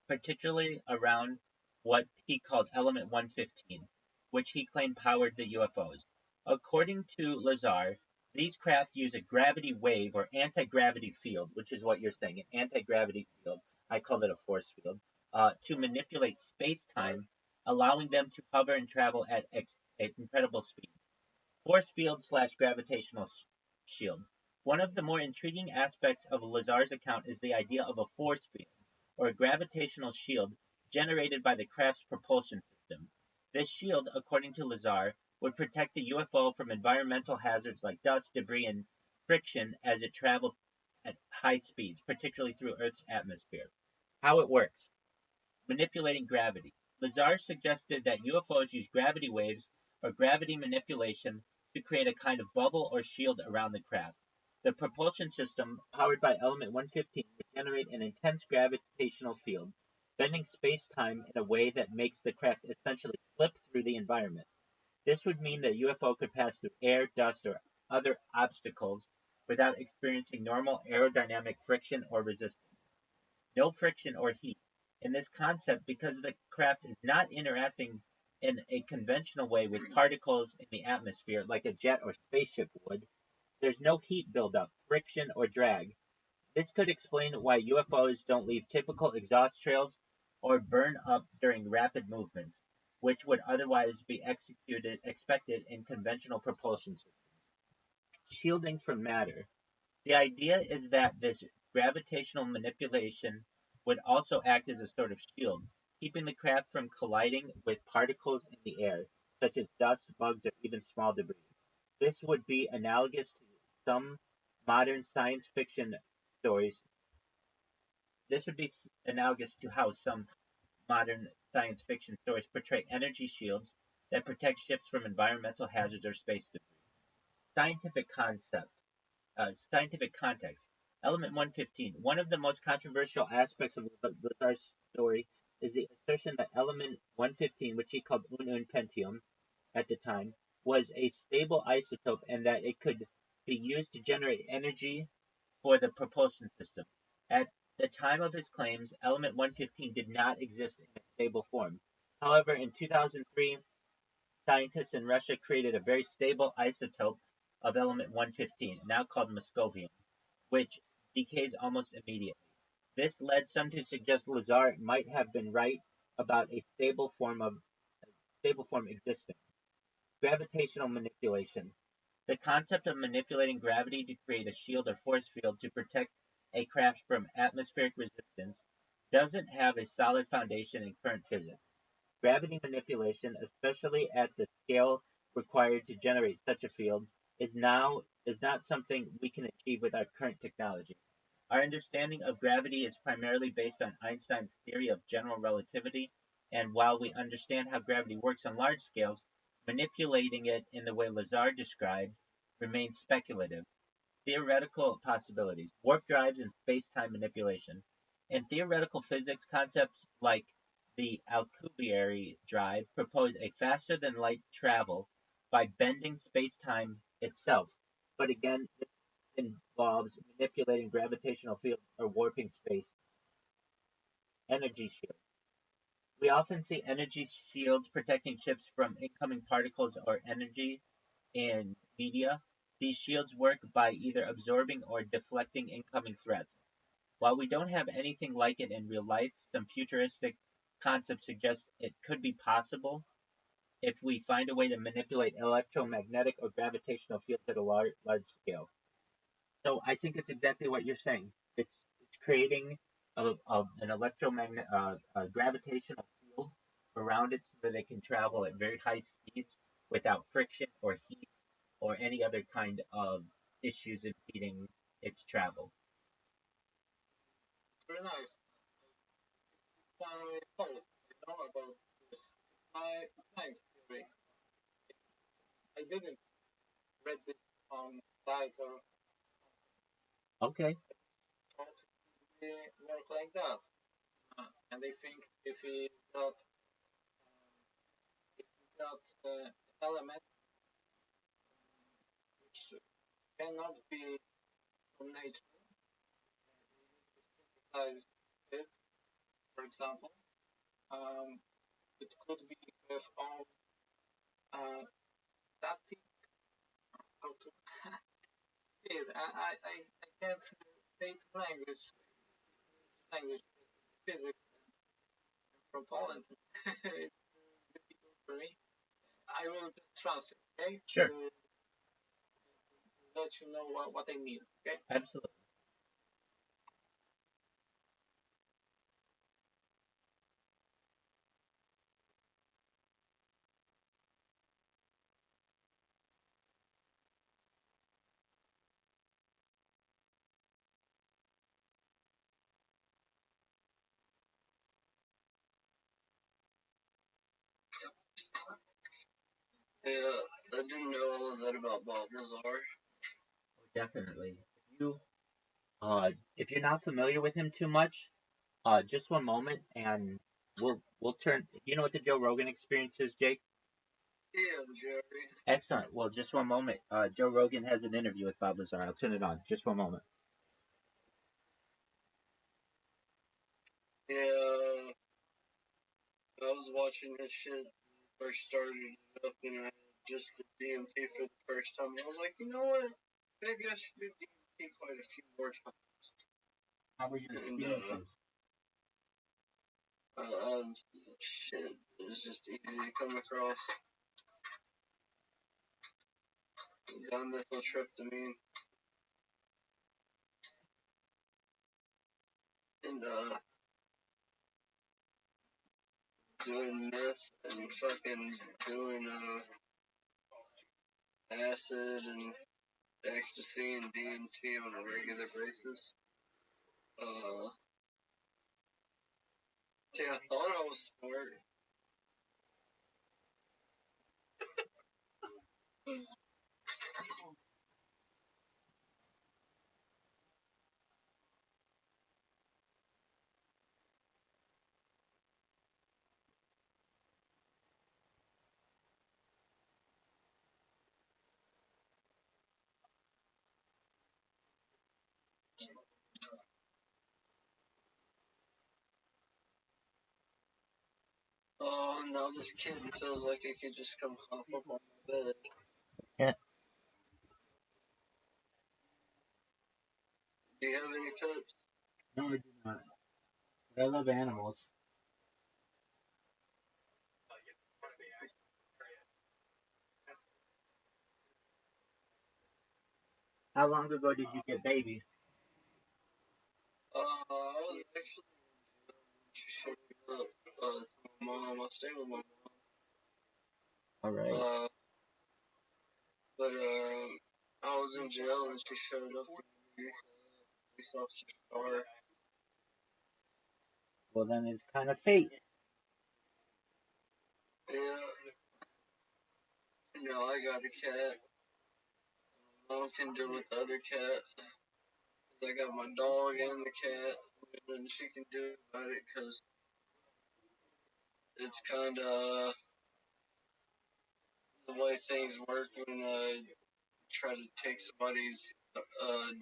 particularly around what he called Element 115, which he claimed powered the UFOs. According to Lazar, these craft use a gravity wave or anti-gravity field, which is what you're saying, an anti-gravity field. I call it a force field, to manipulate space-time, allowing them to hover and travel at incredible speed. Force field slash gravitational shield. One of the more intriguing aspects of Lazar's account is the idea of a force field, or a gravitational shield, generated by the craft's propulsion system. This shield, according to Lazar, would protect the UFO from environmental hazards like dust, debris, and friction as it traveled at high speeds, particularly through Earth's atmosphere. How it works. Manipulating gravity. Lazar suggested that UFOs use gravity waves or gravity manipulation to create a kind of bubble or shield around the craft. The propulsion system, powered by element 115, would generate an intense gravitational field, bending space-time in a way that makes the craft essentially slip through the environment. This would mean that UFO could pass through air, dust, or other obstacles without experiencing normal aerodynamic friction or resistance. No friction or heat. In this concept, because the craft is not interacting in a conventional way with particles in the atmosphere like a jet or spaceship would, there's no heat buildup, friction, or drag. This could explain why UFOs don't leave typical exhaust trails or burn up during rapid movements, which would otherwise be expected in conventional propulsion systems. Shielding from matter. The idea is that this gravitational manipulation would also act as a sort of shield, keeping the craft from colliding with particles in the air, such as dust, bugs, or even small debris. This would be analogous to some modern science fiction stories. This would be analogous to how some modern science fiction stories portray energy shields that protect ships from environmental hazards or space debris. Scientific concept. Scientific context. Element 115. One of the most controversial aspects of Lazar's story is the assertion that element 115, which he called un pentium at the time, was a stable isotope and that it could be used to generate energy for the propulsion system. At the time of his claims, element 115 did not exist in a stable form. However, in 2003, scientists in Russia created a very stable isotope of element 115, now called moscovium, which decays almost immediately. This led some to suggest Lazar might have been right about a stable form existing. Gravitational manipulation. The concept of manipulating gravity to create a shield or force field to protect a craft from atmospheric resistance doesn't have a solid foundation in current physics. Gravity manipulation, especially at the scale required to generate such a field, is not something we can achieve with our current technology. Our understanding of gravity is primarily based on Einstein's theory of general relativity, and while we understand how gravity works on large scales, manipulating it in the way Lazar described remains speculative. Theoretical possibilities, warp drives, and space-time manipulation. In theoretical physics, concepts like the Alcubierre drive propose a faster-than-light travel by bending space-time itself. But again, this involves manipulating gravitational fields or warping space. Energy shield. We often see energy shields protecting chips from incoming particles or energy in media. These shields work by either absorbing or deflecting incoming threats. While we don't have anything like it in real life, some futuristic concepts suggest it could be possible if we find a way to manipulate electromagnetic or gravitational fields at a large scale. So I think it's exactly what you're saying. It's creating an electromagnet gravitational field around it so that it can travel at very high speeds without friction or heat or any other kind of issues impeding its travel. Very nice. I thought, about this. My time theory. I didn't read this on site or Okay. thought it would work like that. And I think if we got element which cannot be from nature, synthesize it, for example, it could be with all static. How to say it? I can't state language physics from Poland. It's difficult for me. I will just translate, okay? Sure. To let you know what I mean, okay? Absolutely. Yeah, I didn't know all of that about Bob Lazar. Definitely. If you're not familiar with him too much, just one moment, and we'll turn. You know what the Joe Rogan Experience is, Jake? Yeah, Jerry. Excellent. Well, just one moment. Joe Rogan has an interview with Bob Lazar. I'll turn it on. Just one moment. Yeah, I was watching this shit first started it up, and I just did DMT for the first time. I was like, you know what? Maybe I should do DMT quite a few more times. How were your And experiences? shit, it's just easy to come across. Dimethyltryptamine. And doing meth and fucking doing acid and ecstasy and DMT on a regular basis. See, I thought I was smart. Oh, now this kitten feels like it could just come hop up on my bed. Yeah. Do you have any pets? No, I do not. But I love animals. How long ago did you get babies? I was actually showing up to my mom. I stayed with my mom. All right. But I was in jail and she showed up and we police officer's car. Well, then it's kind of fate. Yeah. No, I got a cat. Mom can deal with the other cat. I got my dog and the cat. Nothing she can do about it because it's kind of the way things work when you try to take somebody's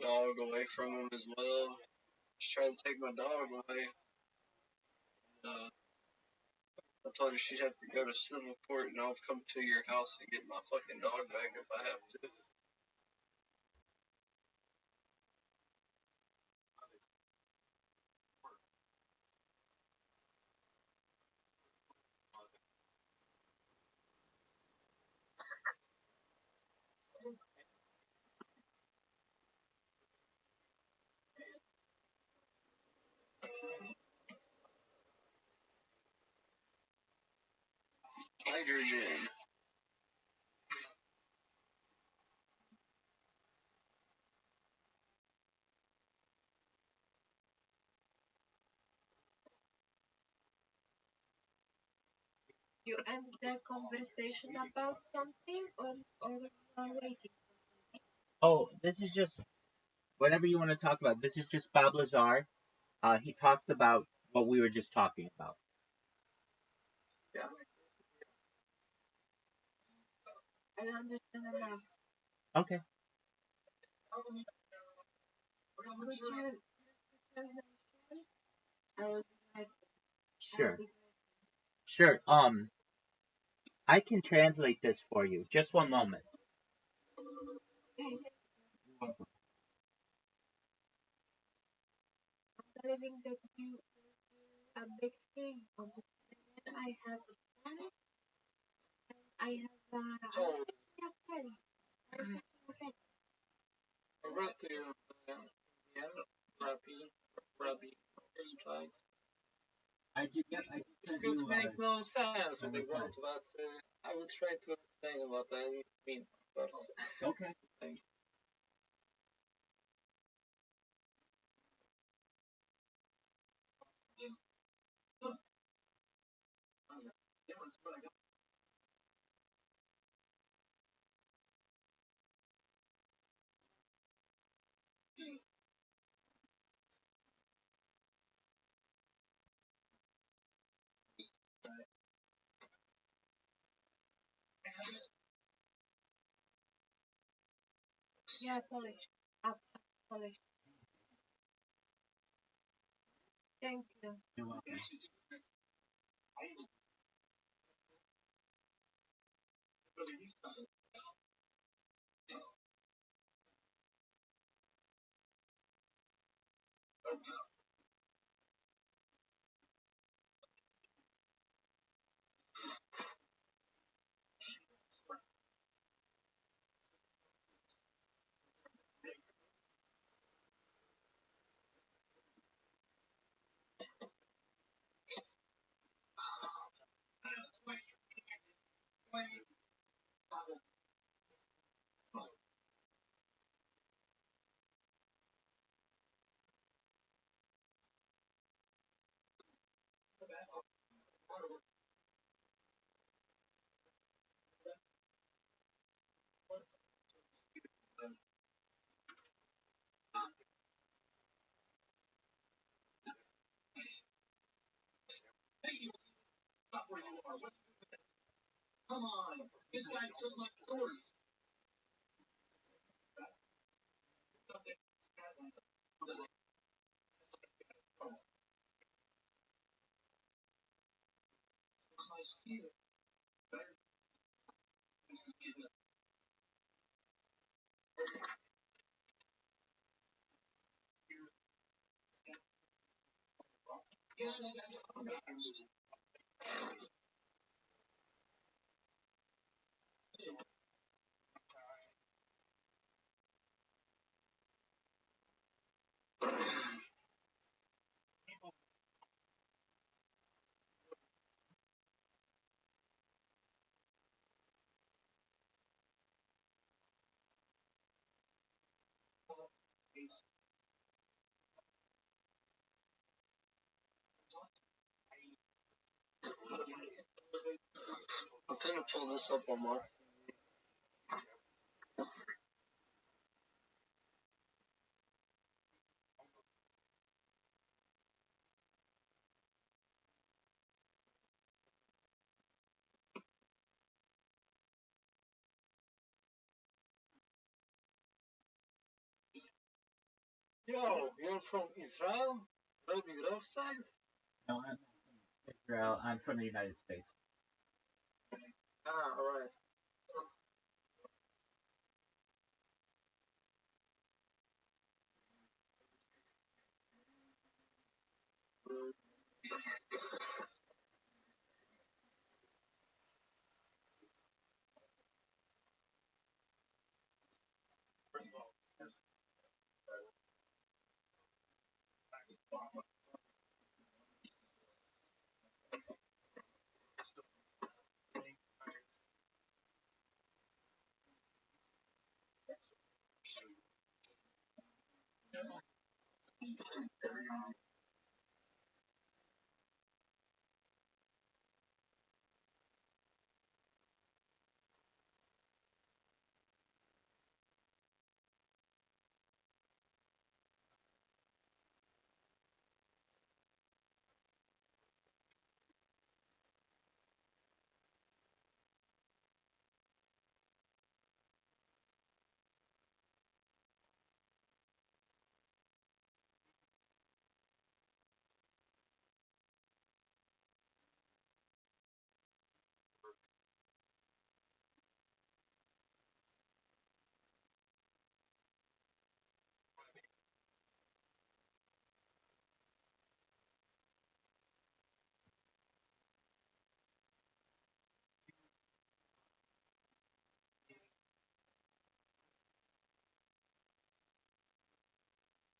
dog away from them as well. She tried to take my dog away. I told her she'd have to go to civil court and I'll come to your house and get my fucking dog back if I have to. Hydrogen. You end the conversation about something or you are waiting? Oh, this is just whatever you want to talk about. This is just Bob Lazar. He talks about what we were just talking about. Yeah. I understand enough. Okay. Could you use the translation? I would like Sure. Sure. I can translate this for you. Just one moment. I'm believing that you a big thing on the I have a plan and I have So, a plan. I wrote to Rabbi Rothschild. I did. I It would make no sense when they wrote, but I will try to explain what I mean first. Okay. Yeah, Polish. Up, Polish. Thank you. You're welcome. trying to pull this up on my. Yo, you're from Israel? Rabbi Rothschild? No, I'm not from Israel. I'm from the United States. Ah, alright.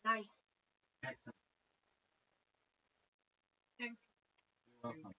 Nice. Excellent. Thank You're welcome.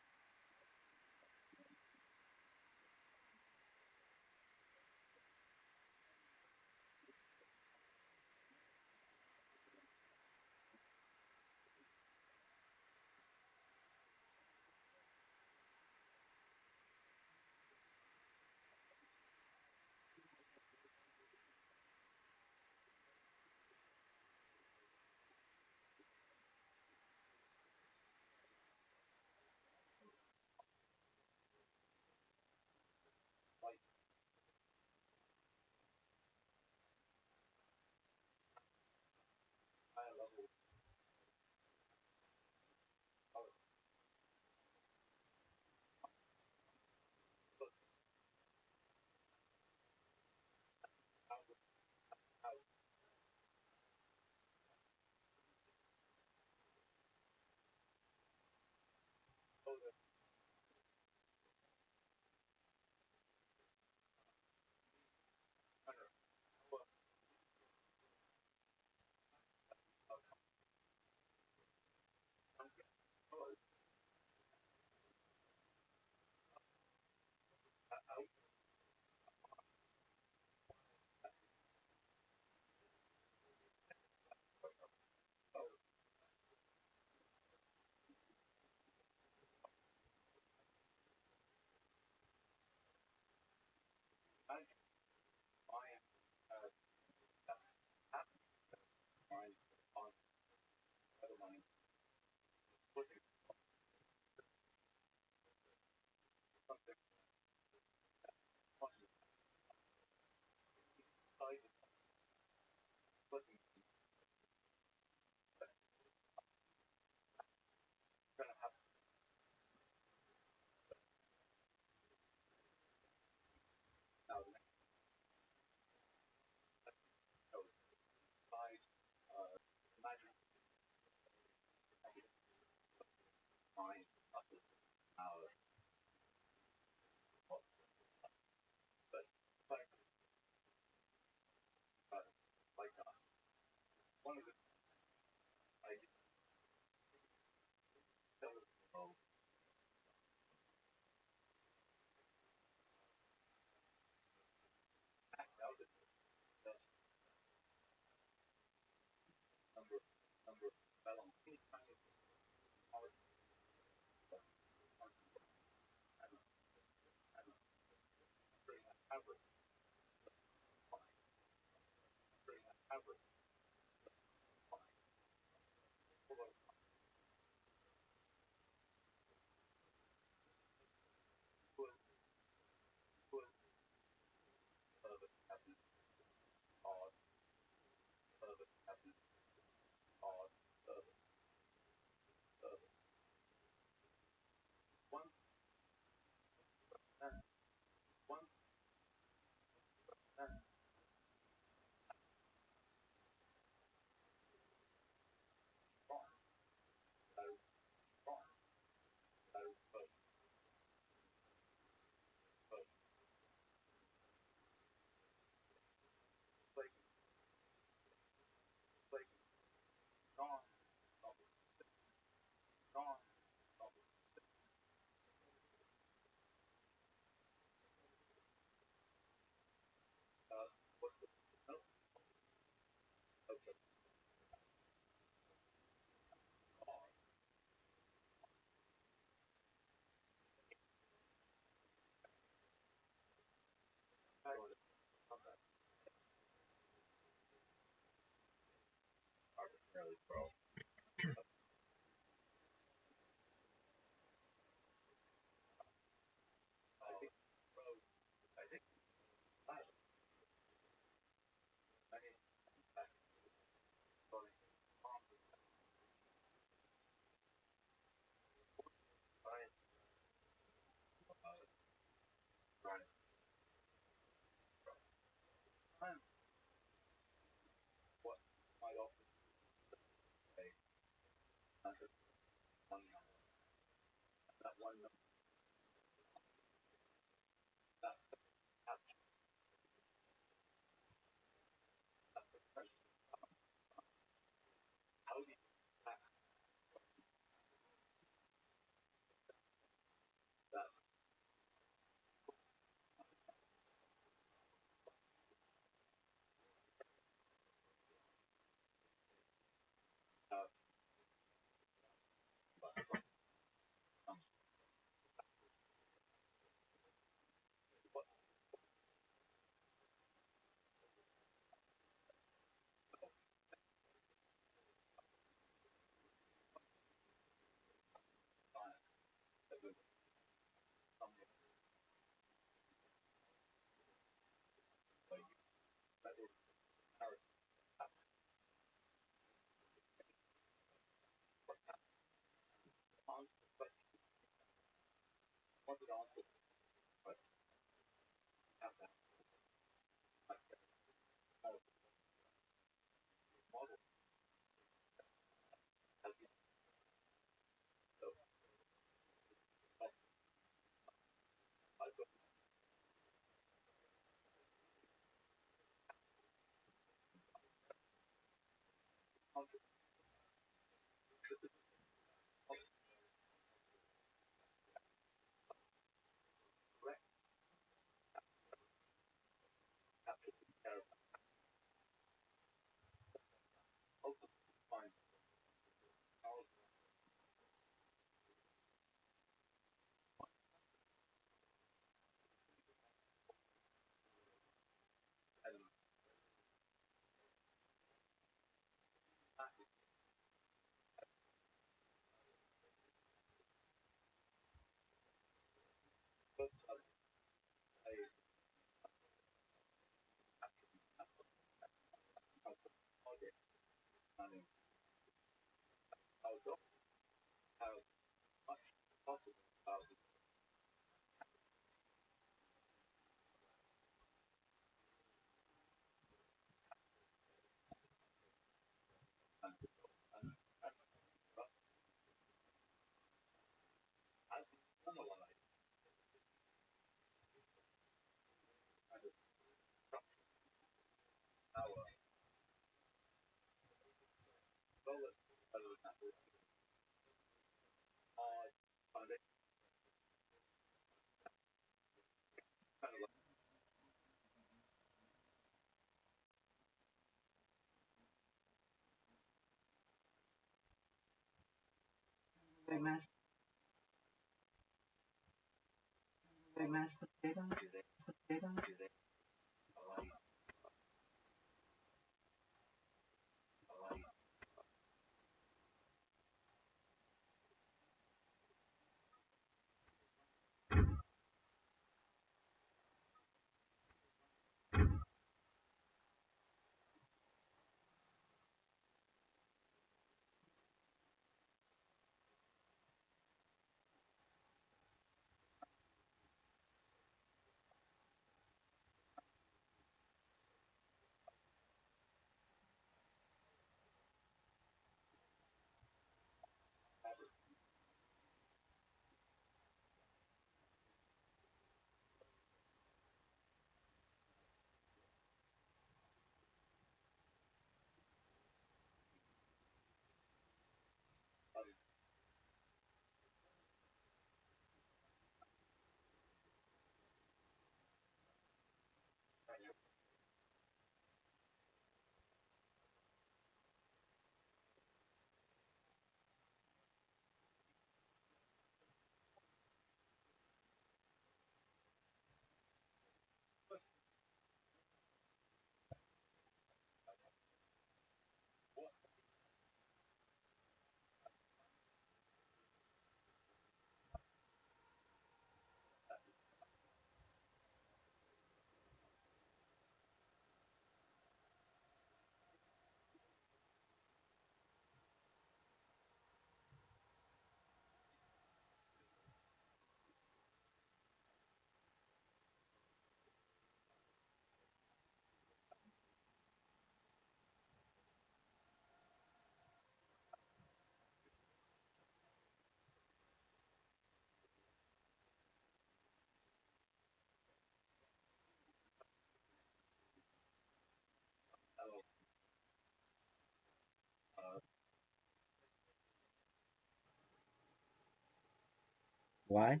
Why?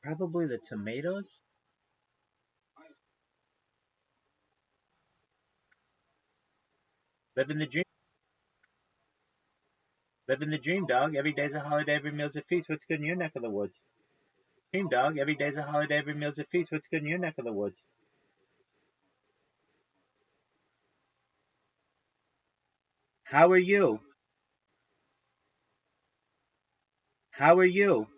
Probably the tomatoes. Living the dream. Living the dream, dog. Every day's a holiday, every meal's a feast. What's good in your neck of the woods? Dream, dog. Every day's a holiday, every meal's a feast. What's good in your neck of the woods? How are you? How are you?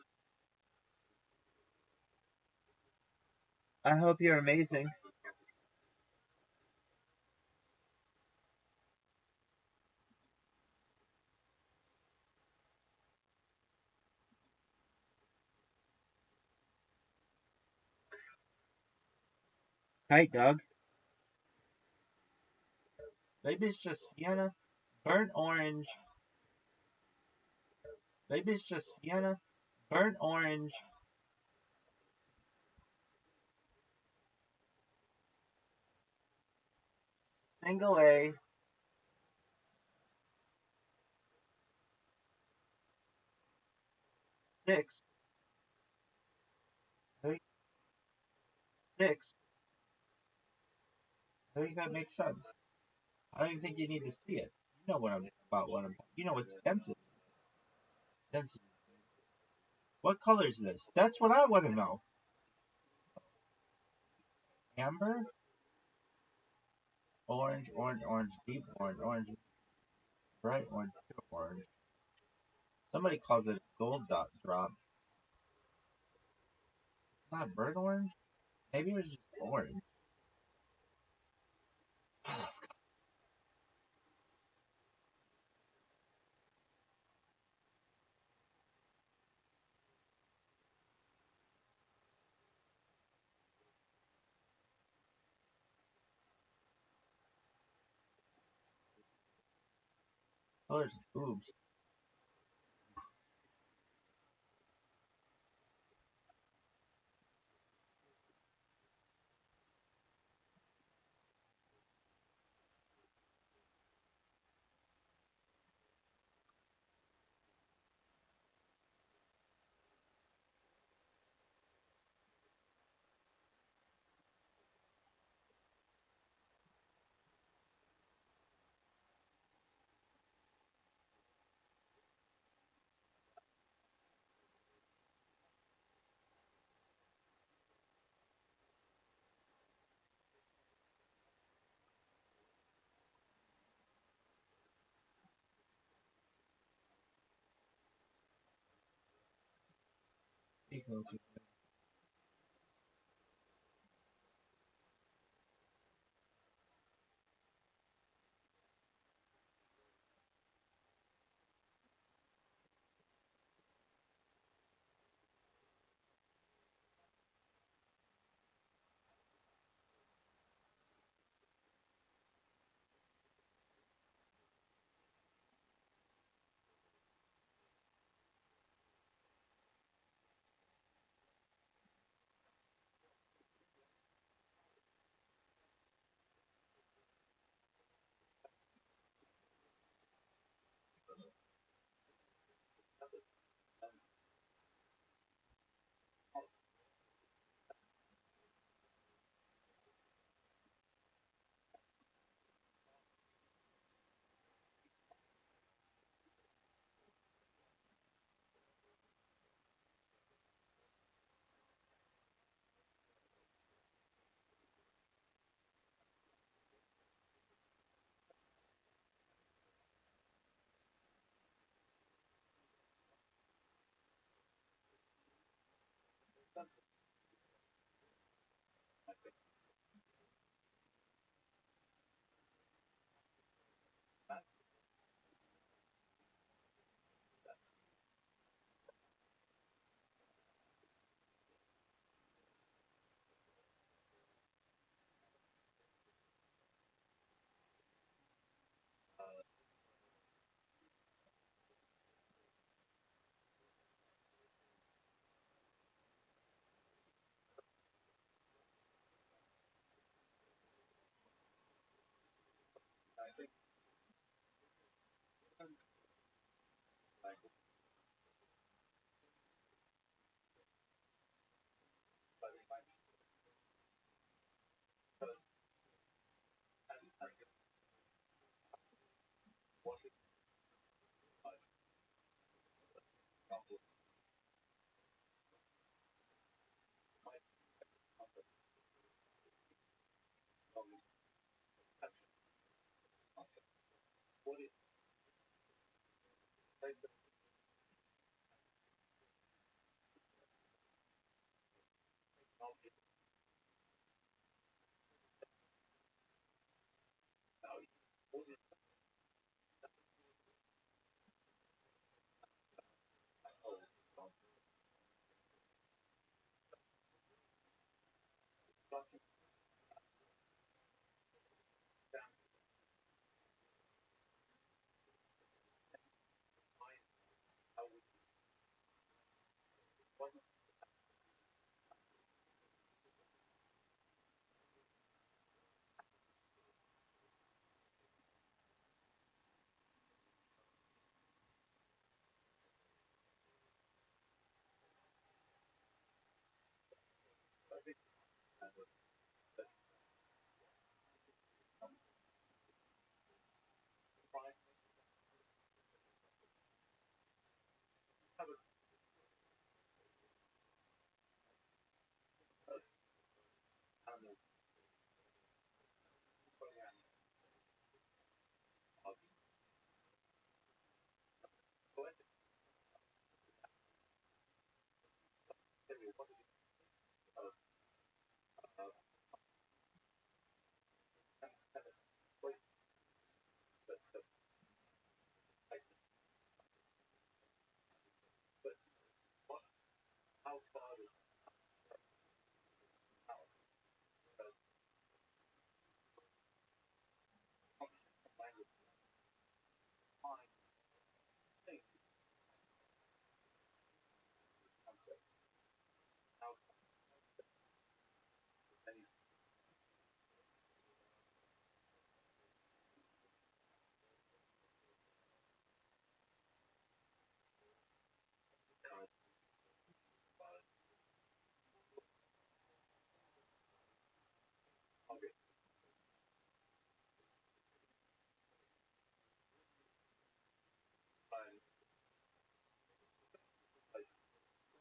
I hope you're amazing. Hi, Doug. Maybe it's just sienna. Burnt orange. Maybe it's just sienna. Burnt orange. Single A. Six. Six. I think that makes sense. I don't even think you need to see it. You know what I'm about. What I'm. You know what's density. Density. What color is this? That's what I want to know. Amber, orange, orange, orange, deep orange, orange, bright orange, pure orange. Somebody calls it a gold dot drop. Not burnt orange. Maybe it was just orange. Colors of boobs.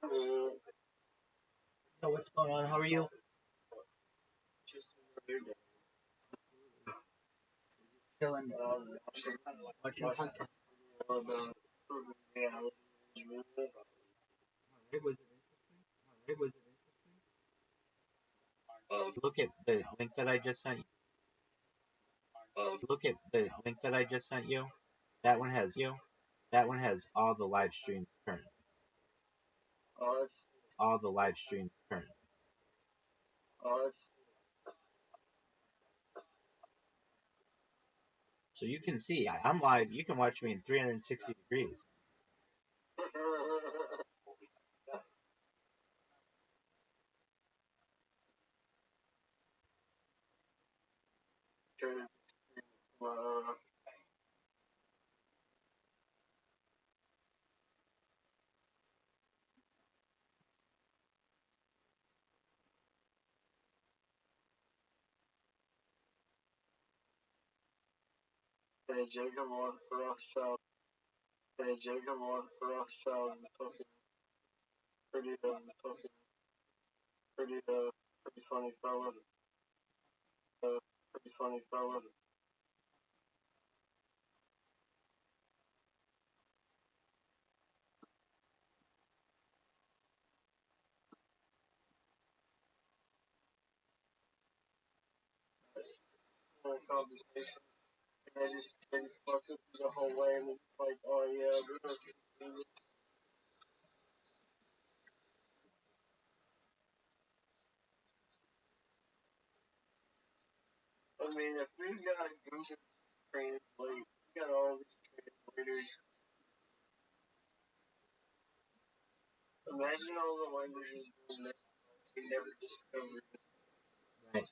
So what's going on? How are you? Just another day. Chilling. Watching a Watching podcast. all about urban reality is really It was oh, Look at the link that I just sent you. Look at the link that I just sent you. That one has all the live streams current. us, All the live streams current. us. So you can see I'm live. You can watch me in 360 degrees. Trying to, hey, Jacob Rothschild. Hey, Jacob Rothschild is fucking pretty funny fella. Pretty funny fella. Conversation. And they just fucking through the whole way and it's like, oh yeah, we're gonna do this. I mean, if we've got Google Translate, we got all these translators. Imagine all the languages we never discovered. Right.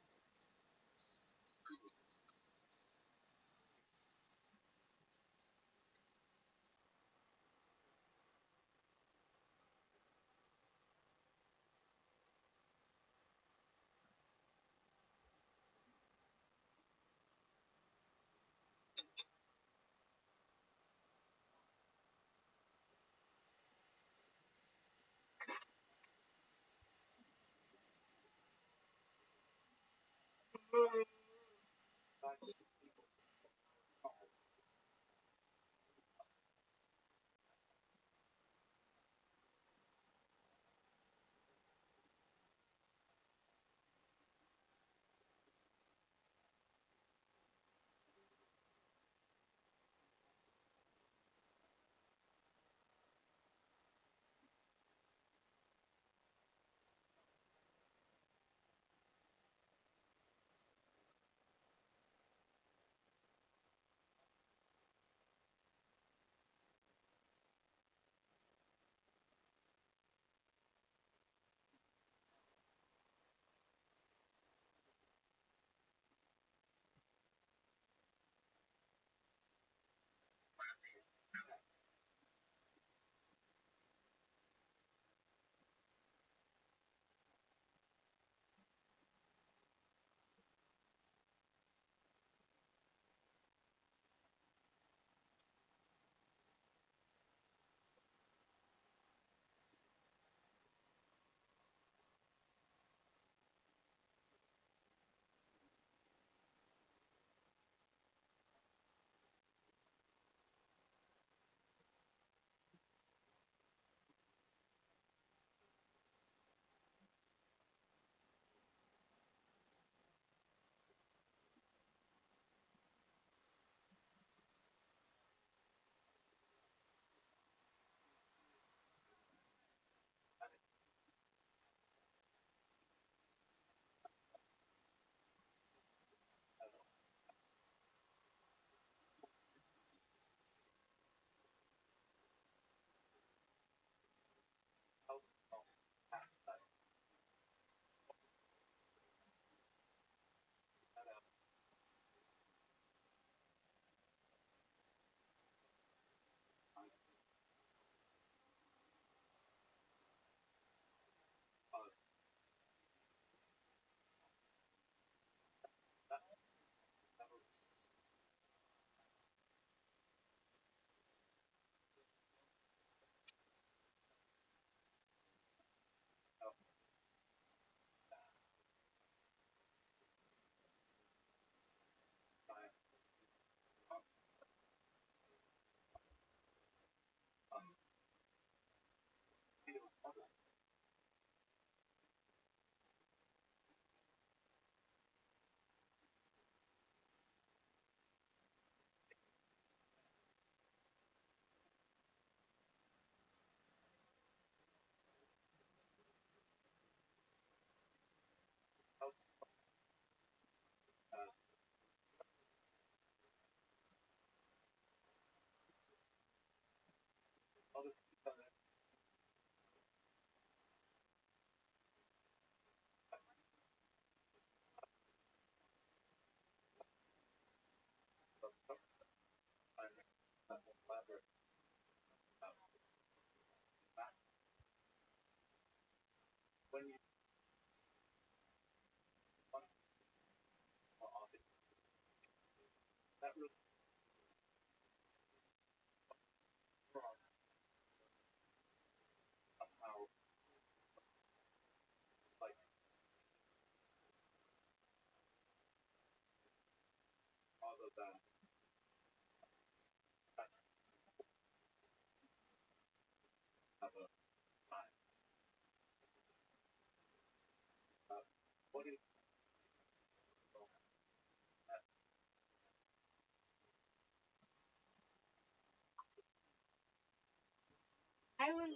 I would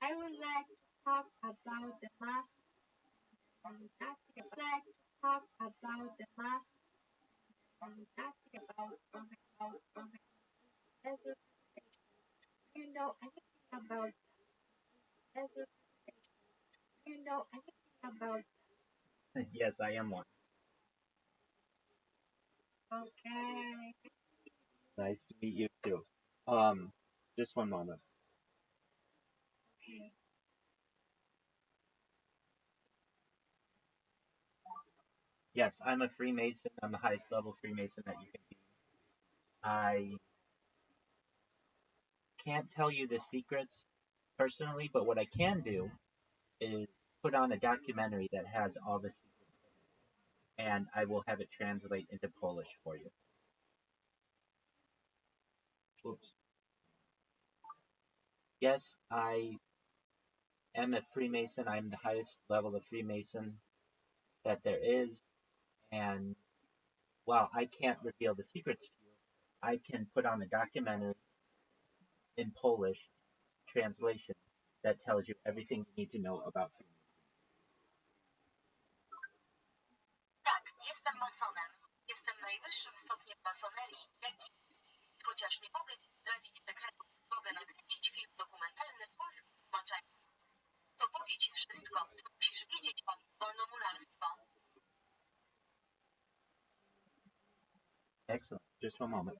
I would like to talk about the mass and nothing like to talk about the mass and nothing about desert. Do you know anything about desert? Do you know anything about Yes, I am one. okay? Nice to meet you too. Um, just one moment. Okay. Yes, I'm a Freemason. I'm the highest level Freemason that you can be. I can't tell you the secrets personally, but what I can do is put on a documentary that has all the secrets, and I will have it translate into Polish for you. Oops. Yes, I am a Freemason. I'm the highest level of Freemason that there is, and while I can't reveal the secrets to you, I can put on a documentary in Polish translation that tells you everything you need to know about Freemasonry. Tak, jestem masonem. Jestem najwyższym stopniem masonerii, jaki. Chociaż nie mogę ci zdradzić sekretów, mogę nakręcić film dokumentalny w polskim tłumaczeniu. To powie ci wszystko, co musisz wiedzieć o wolnomularstwo. Excellent. Just one moment.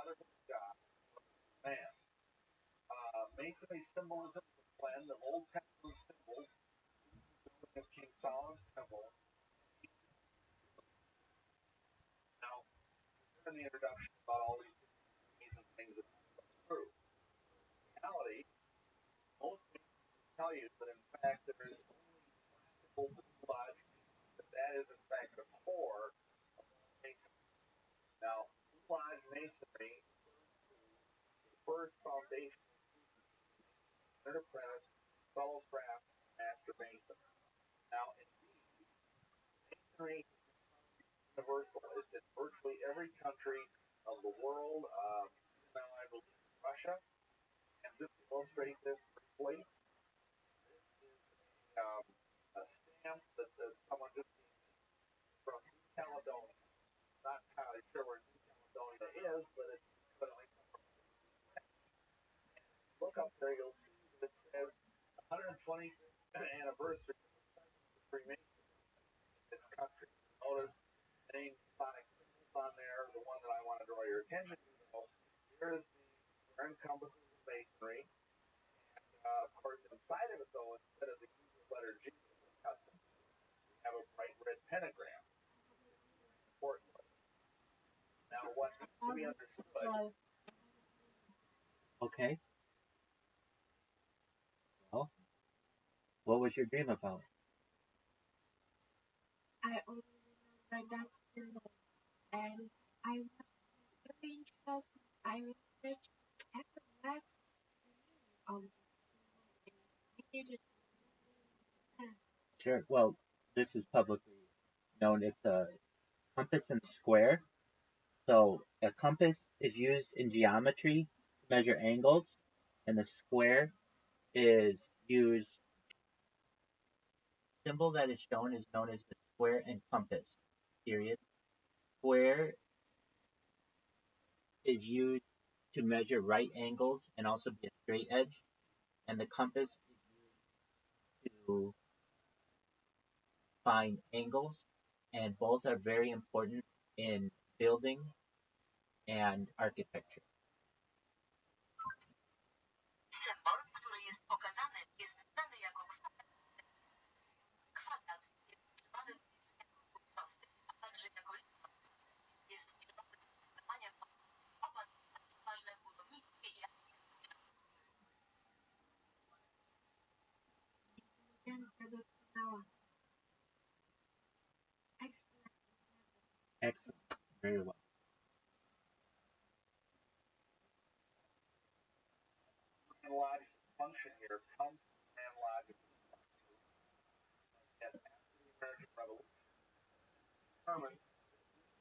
brotherhood of God, man. Masonry symbolism is a blend of Old Testament symbols, building of King Solomon's temple. Now, in the introduction about all these amazing things that are true. In reality, most people tell you that in fact there is only classical lodge, that is in fact the core of masonry. Now, lodge masonry is the first foundation of apprentice, fellow craft, master mason. Now, indeed, masonry is universal. It's in virtually every country of the world. Now, I believe Russia. And just to illustrate this briefly, this is a stamp that someone just gave me from New Caledonia. Not entirely sure where New Caledonia is, but it's evidently somewhere. Look up there, you'll see that it says 125th anniversary of the Freemasons in this country. Notice the name Sonic symbols on there. The one that I want to draw your attention to, though, here is the encompasses of masonry. Of course, inside of it, though, instead of the usual letter G that we're accustomed to, we have a bright red pentagram. Importantly. Now, what needs to be understood. Okay. Well, what was your dream about? I only remember that symbol, and I was very interested. I researched after that the meaning of the symbol and created it. Sure. Well, this is publicly known. It's a compass and square. So a compass is used in geometry to measure angles, and the square is used. Symbol that is known as the square and compass. Period. Square is used to measure right angles and also be a straight edge, and the compass is used to find angles, and both are very important in building and architecture. Symbol, który jest pokazany, jest znany jako kwadrat. Kwadrat jest używany do liczenia równych prostych, a także jako liczba. Jest używany do pokazywania opłat ważne w budownictwie i architekturze. Inteligencja doskonała. Excellent. Excellent. Very well. Lodge function here comes from Grand Lodge of and after the American Revolution, determined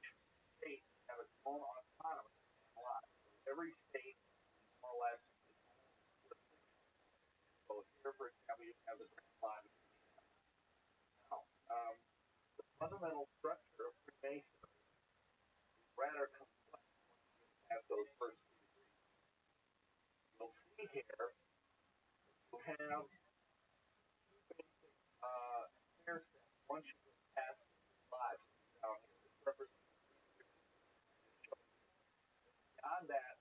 each state have its own autonomous Grand Lodge. So every state is more or less its own jurisdiction. So here, for example, you have the Grand Lodge of Indiana. Now, the fundamental structure of Freemasonry is rather complex once you get past those first two degrees. You'll see here you have two basic stair steps once you get past the lodge down here. This represents the beyond that,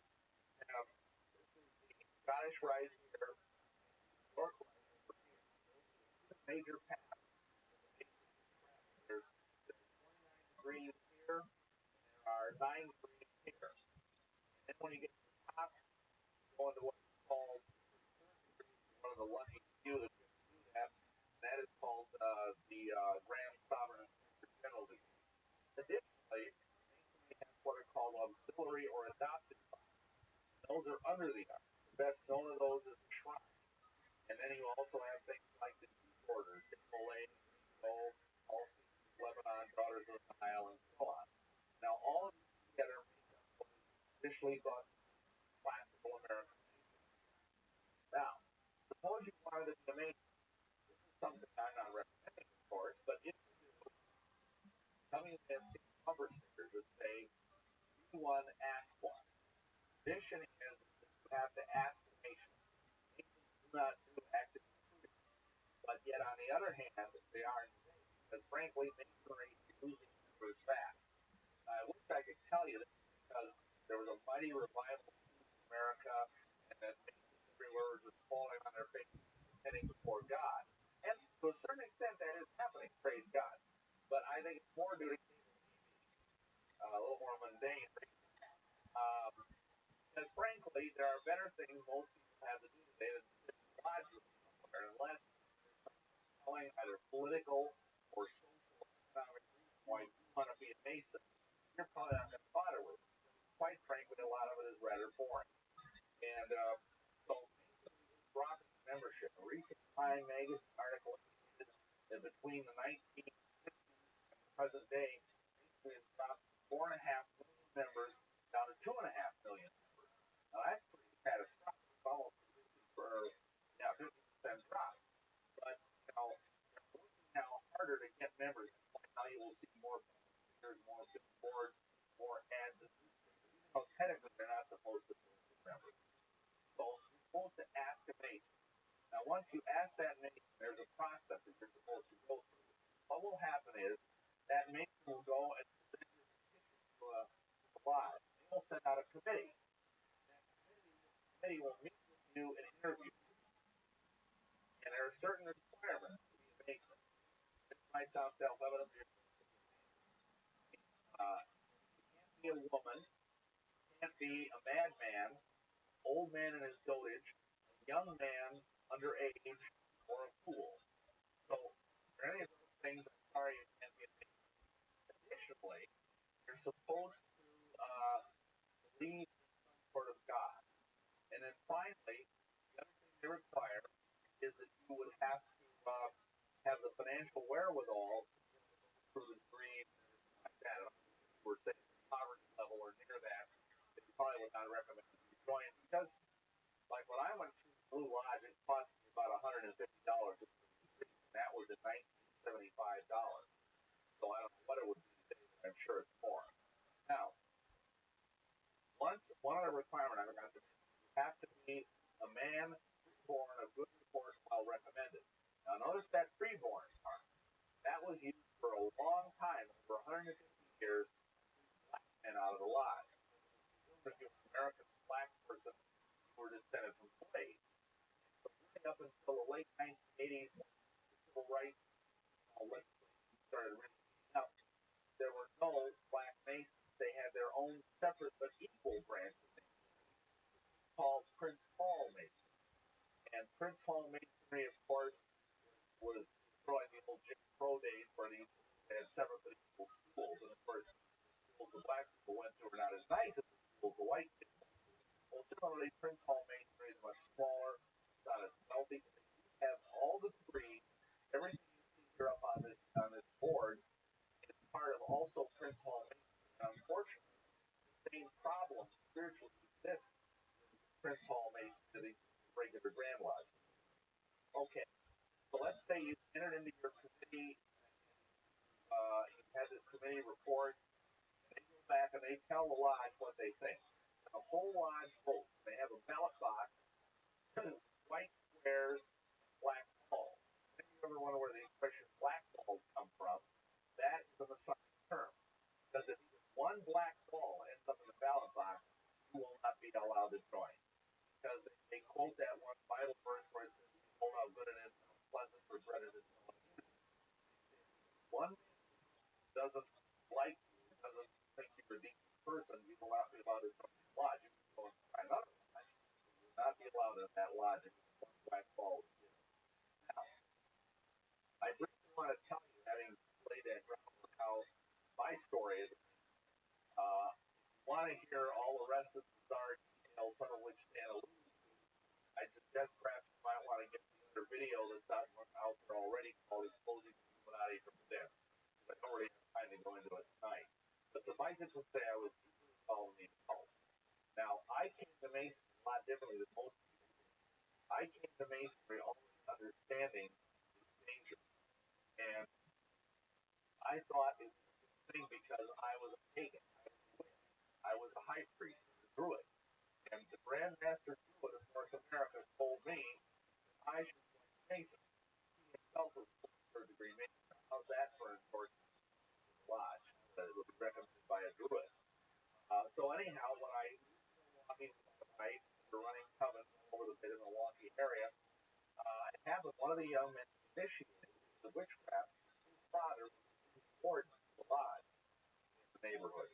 you have this is the Scottish Rite here, York Rite over here. Those are the major paths of the Masons and Crafts. There's 29 degrees here, and there are 9 degrees here. And then when you get to the top, you go into what is called one of the lucky few that get to do that, and that is called the Grand Sovereign Inspector General degree. Additionally, Masonry has what are called auxiliary or adopted classes. Those are under the arch. The best known of those is the shrine. And then you also have things like the Chief Orders, Himalay, Ringo, All Seasons of Lebanon, Daughters of the Nile, and so on. Now, all of these together make up what is traditionally thought to be classical American Masonry. Now, suppose you wanted to be a Mason. This is something I'm not recommending, of course, but if you do, some of you may have seen bumper stickers that say, "Do one, ask one." The tradition is that you have to ask the nation. Nations do not do active recruiting. But yet, on the other hand, they are insane because, frankly, Masonry is losing members fast. I wish I could tell you this because there was a mighty revival in America, and that Masons everywhere were just falling on their faces, heading before God. And to a certain extent, that is happening. Praise God. But I think it's more due to a little more mundane. Um, because frankly, there are better things most people have to do today than to sit logically somewhere, unless telling either political or social economic reason why you want to be a Mason. You're probably not going to bother with it. Quite frankly, a lot of it is rather boring. And so dropping membership. A recent Time magazine article indicated that between the 1950s and the present day, Mason has dropped 4.5 million members down to 2.5 million members. Now that's pretty catastrophic. It's almost 50% drop. But they're working now harder to get members. Now you will see more volunteers, more billboards, more ads in newspapers. Even though technically they're not supposed to be members. So you're supposed to ask a Mason. Now once you ask that Mason, there's a process that you're supposed to go through. What will happen is that Mason will go and present your petition to a lodge. They will send out a committee. That committee will meet with you and interview you. And there are certain requirements to be a Mason. This might sound self-evident, but you can't be a woman, you can't be a madman, old man in his dotage, a young man underage, or a fool. So, for any of those things, I'm sorry you can't be a Mason. Additionally, you're supposed to believe in some sort of God. And then finally, the other thing they require is that you would have to have the financial wherewithal to go through the degree and everything like that. And if you were saying poverty level or near that, they probably would not recommend you join because, like when I went through Blue Lodge, it cost me about $150 to do the degree, and that was in 1975. So I don't know what it would be today, but I'm sure it's more. Now, one other requirement I forgot to mention, you have to be a man freeborn of good report while recommended. Now notice that freeborn part. That was used for a long time, over 150 years, to keep black men out of the lodge. If you're an American black person, you were descended from slaves. So right up until the late 1980s, when the civil rights legislation started really heating up, there were no black Masons. They had their own separate but equal branch of Masonry called Prince Hall Masonry. And Prince Hall Masonry, of course, was destroying the old Jim Crow days where they had separate but equal schools. And of course, the schools the black people went to were not as nice as the schools the white people went to. Well, similarly, Prince Hall Masonry is much smaller, it's not as wealthy, but they do have all the degrees, everything you see here up on this board is part of also Prince Hall Masonry. And unfortunately, the same problem spiritually exists in Prince Hall Masonry as the regular Grand Lodge. Okay, so let's say you entered into your committee, you had this committee report, and they go back and they tell the lodge what they think. And the whole lodge votes. They have a ballot box, white squares, and black balls. If you ever wonder where the expression black balls come from, that is a Masonic term. Because if even one black ball ends up in the ballot box, you will not be allowed to join. Because they quote that one Bible verse where it says, "Behold how good it is, how pleasant for brethren to dwell in unity." One doesn't like you, doesn't think you're a decent person, you will not be allowed to join the lodge. You can go and try another lodge. You will not be allowed in that lodge if one black ball is given. Now, I briefly want to tell you, having laid that groundwork, how my story is. If you want to hear all the rest of the bizarre details, some of which Stan alluded to, I suggest perhaps you might want to get the other video that's out there already called Exposing the Illuminati from Within. I don't really have time to go into it tonight. But suffice it to say, I was deeply involved in the occult. Now, I came to Masonry a lot differently than most people do. I came to Masonry always understanding its danger. And I thought it was a good thing because I was a pagan. I was a witch. I was a high priest, a druid. And the Grand Master Druid of North America told me that I should join the Masons. He himself was a third-degree Mason. How's that for an endorsement of the lodge? That it would be recommended by a druid. So anyhow, when I walking night, we were running covens over the Milwaukee area. It happened one of the young men initiated the witchcraft. His father was the warden of the lodge in the neighborhood.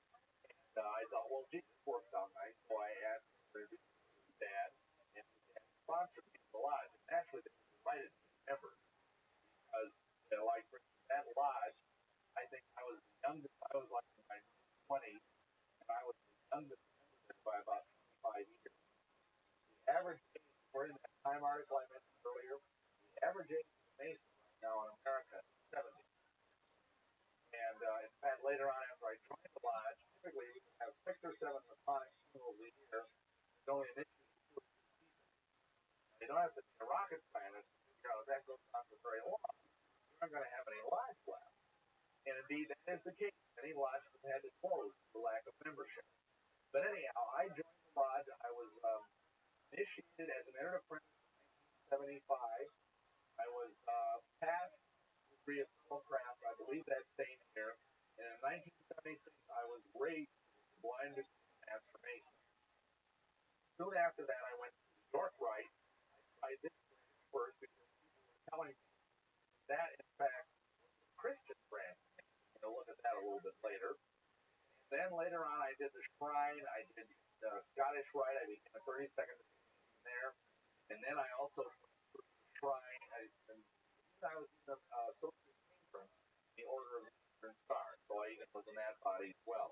And I thought, well, gee, this works out nice. So I asked him to introduce me to his dad, and his dad sponsored me to the lodge. And actually, they invited me members because, like for that lodge, I think I was the youngest. I was like in my 20s, and I was the youngest member there by about 25 years. The average age, according to that Time article I mentioned earlier, the average age of a Mason right now in America is 70. And in fact, later on after I joined the lodge, typically we would have 6 or 7 Masonic funerals a year. There's only initially 2 or 3 people. You don't have to be a rocket scientist to figure out if that goes on for very long. You're not going to have any lodge left. And indeed, that is the case. Many lodges have had to close for lack of membership. But anyhow, I joined the lodge. I was initiated as an entered apprentice in 1975. I was passed the degree of fellowcraft, I believe that same year. And in 1976, I was raised to the blind degree of Master Mason. Soon after that, I went to the York Rite. I tried this branch first because people were telling me that, in fact, was the Christian branch. We'll look at that a little bit later. Then later on, I did the Shrine. I did the Scottish Rite. I became a 32nd there. And then I also went through the Shrine. I was in the Associate Patron, the Order of the Eastern Star. So I even was in that body as well.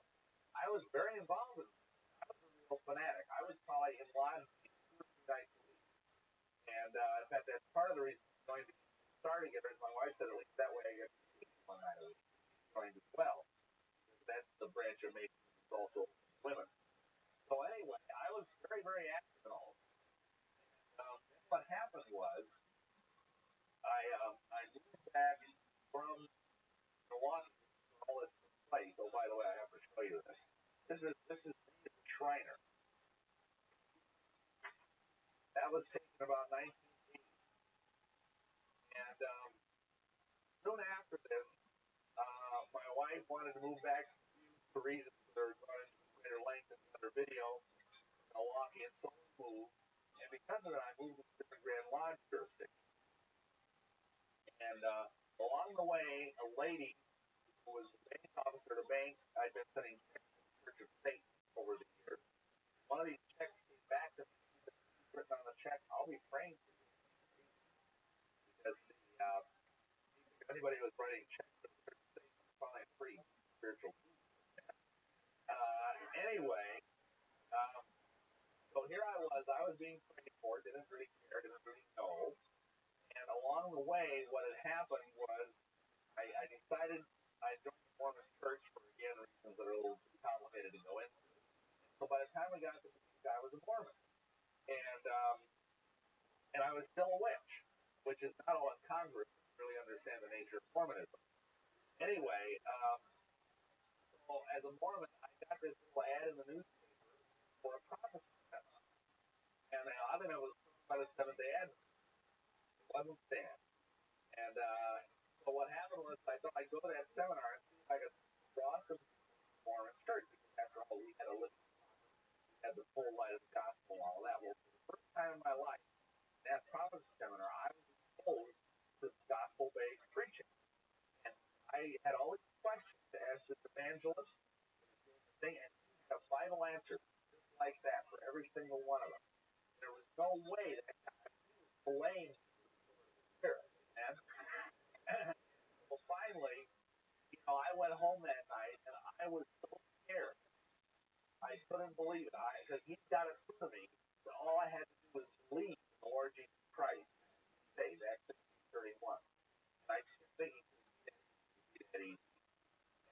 I was very involved in it. I was a real fanatic. I was probably in lodge 2 or 3 nights a week. And in fact, that's part of the reason I'm going to start together. As my wife said, at least that way I get to see one night a week. Joined as well. That's the branch of Mason is also women. So anyway, I was very, very active in all of this. Then what happened was I moved back from Milwaukee where all this took place. Oh, by the way, I have to show you this. This is the Shriner. That was taken about 1980. And soon after this, my wife wanted to move back for reasons that are going into greater length in another video, Milwaukee, and so we moved. And because of that, I moved to the different Grand Lodge jurisdiction. And along the way, a lady who was the bank officer at a bank, I'd been sending checks to the Church of Satan over the years. One of these checks came back to me. She's written on the check, "I'll be praying for you." Because if anybody was writing checks to the Church of Satan, it's probably a pretty spiritual. Anyway, so here I was being prayed for, didn't really care, didn't really know. And along the way, what had happened was I decided I joined the Mormon church for, again, reasons that are a little too complicated to go into. So by the time we got to the week, I was a Mormon. And I was still a witch, which is not all incongruous if you really understand the nature of Mormonism. Anyway, so as a Mormon, I got this little ad in the newspaper for a prophecy seminar. And I think it was by the Seventh-day Adventist. It wasn't Stan. And so what happened was I thought I'd go to that seminar and see if I could draw some Mormon church, because after all, we had a living, we had the full light of the gospel and all that. Well, for the first time in my life, that prophecy seminar, I was exposed to gospel-based preaching. And I had all these questions to ask this evangelist, and he had a Bible answer just like that for every single one of them. There was no way that guy was playing the spirit. And well, finally, I went home that night, and I was so scared. I couldn't believe it. Because he got it through to me that all I had to do was believe in the Lord Jesus Christ. Say that 16:31. And I didn't think he could be that easy.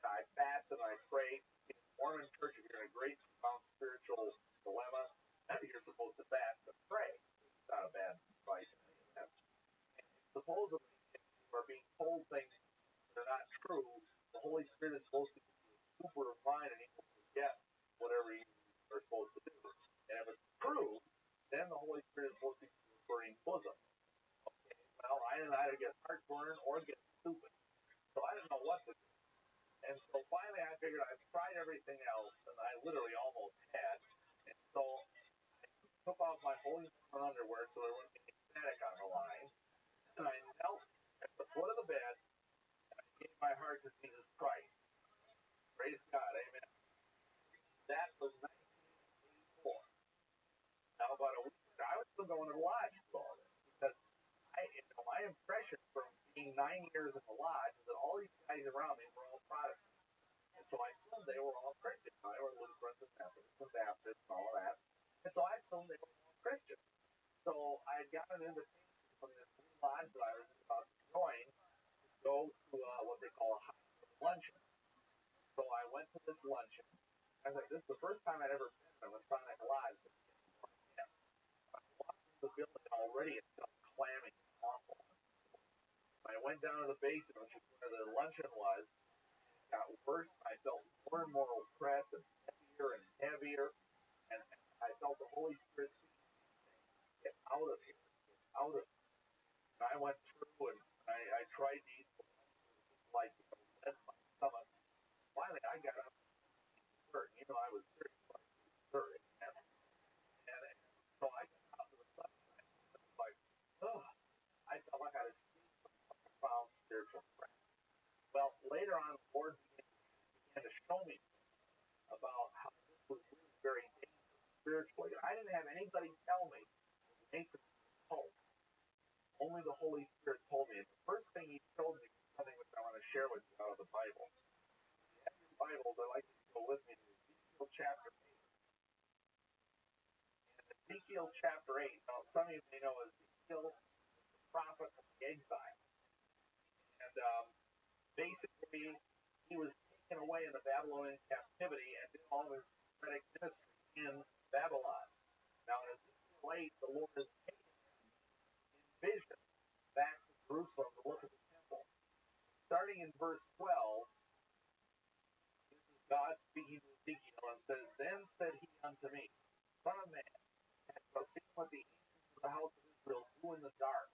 And I fasted and I prayed. In the Mormon church, if you're in a great profound spiritual dilemma, you're supposed to fast and pray. It's not a bad advice. And supposedly, if you are being told things that are not true, the Holy Spirit is supposed to give you a super mind and he will forget whatever you are supposed to do. And if it's true, then the Holy Spirit is supposed to give you a burning bosom. Okay, well, I didn't either get heartburn or get stupid. So I didn't know what to do. And so finally I figured I've tried everything else, and I literally almost had. And so took off my holy underwear so there wouldn't be any static on the line, and I knelt at the foot of the bed and I gave my heart to Jesus Christ. Praise God, amen. That was 1984. Now, about a week later, I was still going to the lodge for all this because my impression from being 9 years in the lodge is that all these guys around me were all Protestants. And so I assumed they were all Christians. I were Lutherans and Methodists and Baptists and all of that. And so I assumed they were all Christians. So I had gotten an invitation from this new lodge that I was about to join to go to what they call a high luncheon. So I went to this luncheon. I was like, this is the first time I'd ever been in a Masonic lodge. I walked into the building already, it felt clammy and awful. I went down to the basement, which is where the luncheon was. It got worse. I felt more and more oppressed and heavier. And I felt the Holy Spirit speaking to me saying, get out of here. Get out of here. And I went through and I tried to eat like, led my stomach. Finally, I got up and dessert. I was very like dessert. And so I got out to the sunshine. And it was like, oh, I felt like I had escaped from a profound spiritual crash. Well, later on, the Lord began to show me about how this was really very dangerous spiritually. I didn't have anybody tell me the nature of the cult. Only the Holy Spirit told me. And the first thing He showed me was something which I want to share with you out of the Bible. If you have your Bibles, I'd like you to go with me to Ezekiel chapter 8. In Ezekiel chapter 8, now some of you may know Ezekiel is the prophet of the exile. And basically, he was taken away in the Babylonian captivity and did all his prophetic ministry in Babylon. Now, in Ezekiel 8, the Lord is taking him in vision back to Jerusalem to look at the temple. Starting in verse 12, this is God speaking to Ezekiel and says, Then said he unto me, Son of man, hast thou seen what the ancients of the house of Israel do in the dark,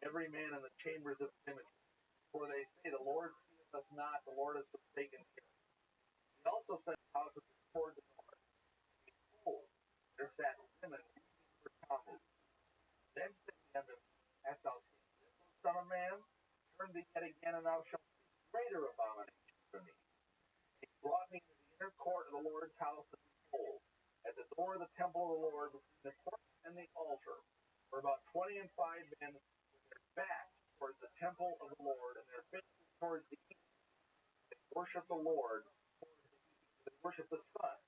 every man in the chambers of his images? For they say, The Lord seeth us not, the Lord has forsaken here. He also said the house of Israel toward the north, Behold, there sat women weeping for Tammuz. Then said he unto me, Hast thou seen this, O son of man? Turn thee yet again, and thou shalt see greater abominations than these. He brought me into the inner court of the Lord's house, and behold, at the door of the temple of the Lord, between the court and the altar, were about 25 men with their backs towards the temple of the Lord, and their faces towards the east. They worship the Lord towards the east. They worship the sun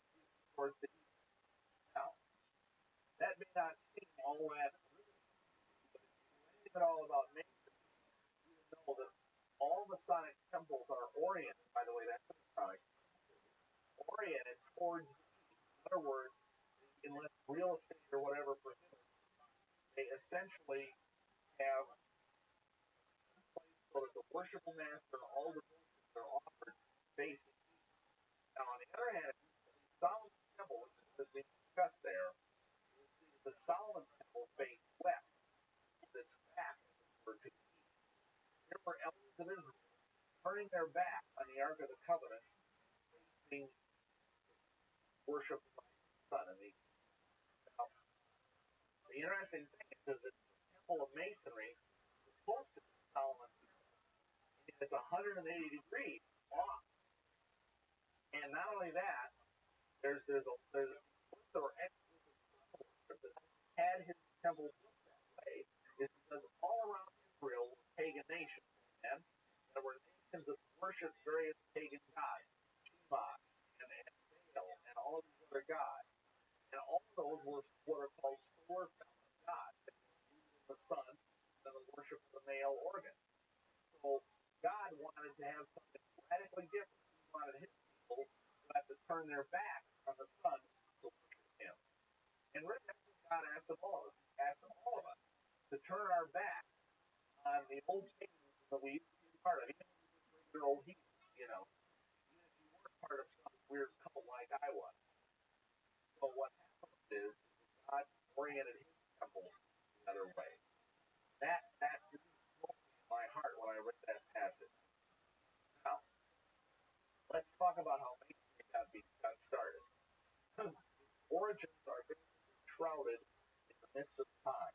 towards the east. Now, that may not seem all that really, but if you know anything at all about nature, you know that all Masonic temples are oriented, by the way, that's Masonic, oriented towards the east. In other words, unless real estate or whatever prohibits, they essentially have so that the worshipful master and all the worship are offered facing east. Now, on the other hand, if you study Solomon's temple, which is being discussed there, you will see that the Solomon temple faced west, with its back to the east. There were elders of Israel turning their back on the Ark of the Covenant, facing worship of the sun in the east. Now, the interesting thing is that the temple of masonry is close to Solomon's. It's 180 degrees off. And not only that, there's that had his temple built that way is because all around Israel were pagan nations. And there were nations that worshipped various pagan gods, Shema and Baal and all of these other gods. And all of those were what are called solar gods. The sun and the worship of the male organ. So God wanted to have something radically different. He wanted his people to have to turn their back on the sun to worship him. And really, that's what God asked of all of us. He asked of all of us to turn our back on the old paganism that we used to be part of. Even if we were regular old heathens, Even if you weren't part of some weird cult like I was. So what happened is God oriented his temple the other way. That really broke me in my heart when I read that passage. Now, let's talk about how Masonry got started. Origins are basically shrouded shrouded in the midst of time.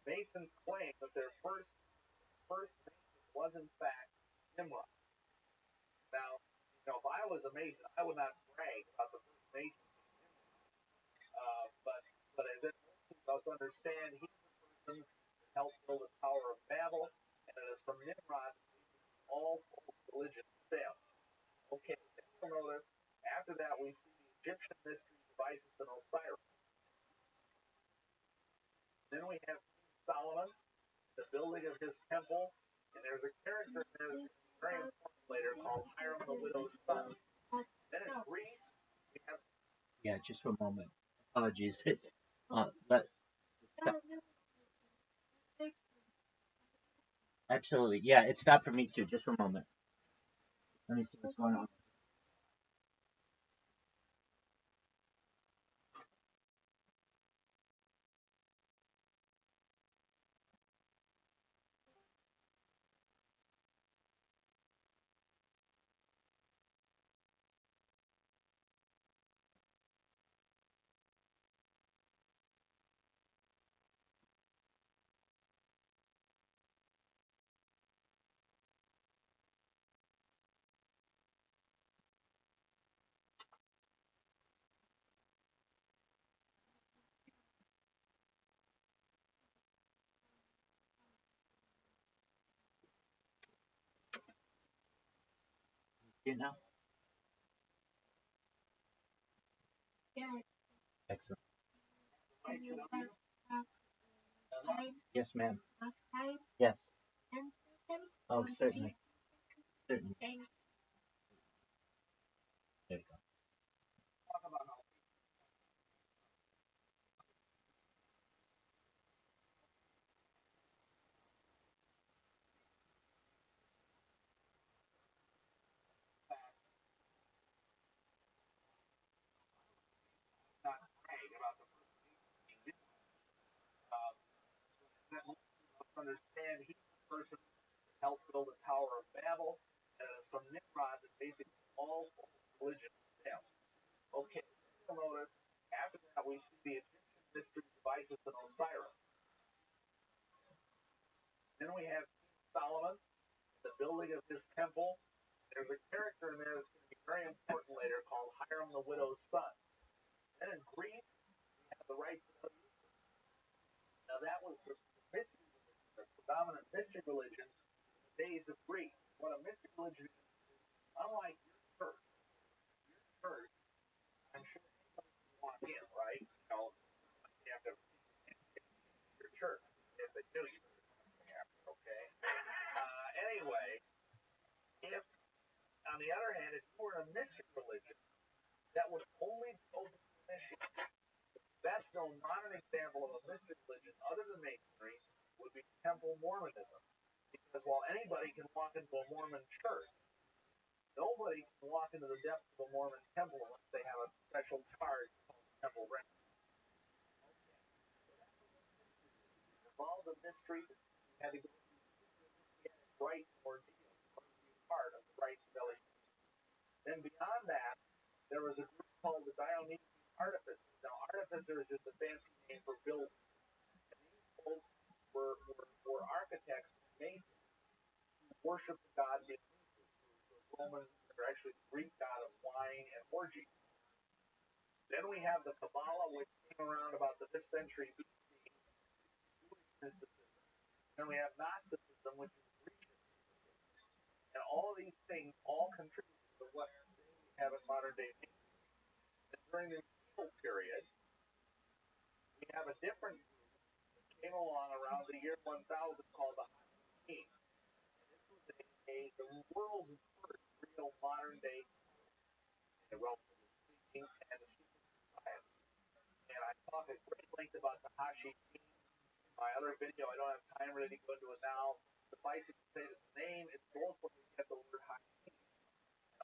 Masons claim that their first Mason was in fact Nimrod. Now, if I was a Mason, I would not brag about the first Mason being Nimrod. But as it most understand, he's the person that helped build the Tower of Babel, and it is from Nimrod that all false religions stem. Okay, you'll notice after that we see the Egyptian mystery devices and Osiris. Then we have Solomon, the building of his temple, and there's a character in there that's very important later called Hiram the widow's son. Then in Greece, we have. Yeah, just for a moment. Apologies. But absolutely. Yeah, it's not for me too. Just for a moment. Let me see what's going on. You know? Excellent. Yes, ma'am. Yes. Oh, certainly. Certainly. There you go. Talk about how not brag about the first Mason being Nimrod. That most understand he's the person that helped build the Tower of Babel, and it is from Nimrod that basically all false religions stem. Okay, you'll notice after that we see the Egyptian mystery devices and Osiris. Then we have Solomon, the building of his temple. There's a character in there that's going to be very important later called Hiram the widow's son. Then in Greece, we have the rites of Osiris. Now that was the mystery religion, the predominant mystery religion in the days of Greece. What a mystery religion is, unlike your church, I'm sure anybody can walk in, right? You have to your church. If they do, you have to, okay? Anyway, if on the other hand, if you were in a mystery religion, that would only be open to initiates. The best known modern example of a mystery religion other than Masonry would be Temple Mormonism. Because while anybody can walk into a Mormon church, nobody can walk into the depths of a Mormon temple unless they have a special card called Temple Rec. Involved in mystery, you had to go through rites ordeal to be part of the rites of Elias. Then beyond that, there was a group called the Dionysian Artificers. Now, artificer is just a fancy name for builders. And these folks were architects and masons who worshiped the god Dionysus, the Roman, or actually the Greek god of wine and orgy. Then we have the Kabbalah, which came around about the 5th century BC, Jewish mysticism. Then we have Gnosticism, which is Grecian mysticism. And all of these things all contribute to what we have in modern day Masonry. And during the medieval period, we have a different group that came along around the year 1000 called the Hashim. And this was the world's first real modern day, relatively speaking, and a secret society. And I talk at great length about the Hashim in my other video. I don't have time really to go into it now. Suffice it to say that the name is both where we get the word Hashim and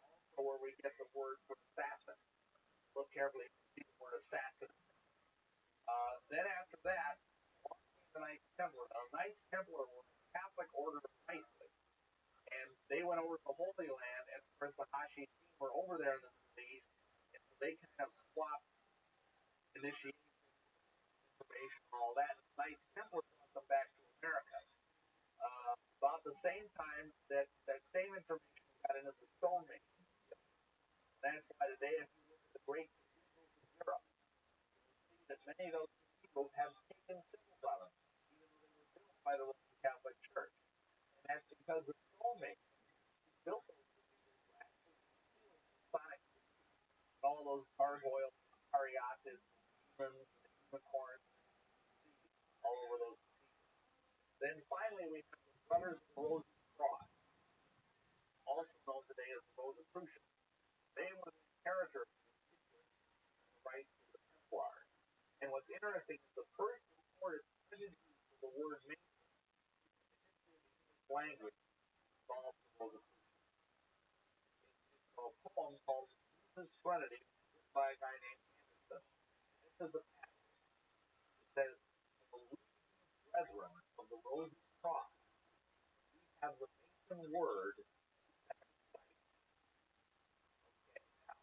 also where we get the word for assassin. Look carefully to see the word assassin. Then after that, the Knights Templar. Now, Knights Templar were a Catholic order of knighthood, and they went over to the Holy Land, and of course the Hashim were over there in the Middle East, and so they kind of swapped initiation all that. Knights Templar brought them back to America. About the same time that same information got into the stonemason. That's why today, if you look at the great cathedrals in Europe, you'll see that many of those cathedrals have pagan symbols on them, even though they were built by the Roman Catholic Church. And that's because the stonemason who built those cathedrals were actually concealed Masonic symbol. All those gargoyles, caryatids, demons, and unicorns, all over those cathedrals. Then finally, we have the Brothers of the Rosy Cross, also known today as the Rosicrucians. They were the inheritors of the secret rights of the Templars. And what's interesting is the first recorded printed use of the word Mason in the English language involves the Rosicrucians. It's from a poem called Jesus Serenity, written by a guy named Anderson. This is the passage. It says, "For the brethren of the Rosy Cross, we have the Mason word second sight." Okay, now,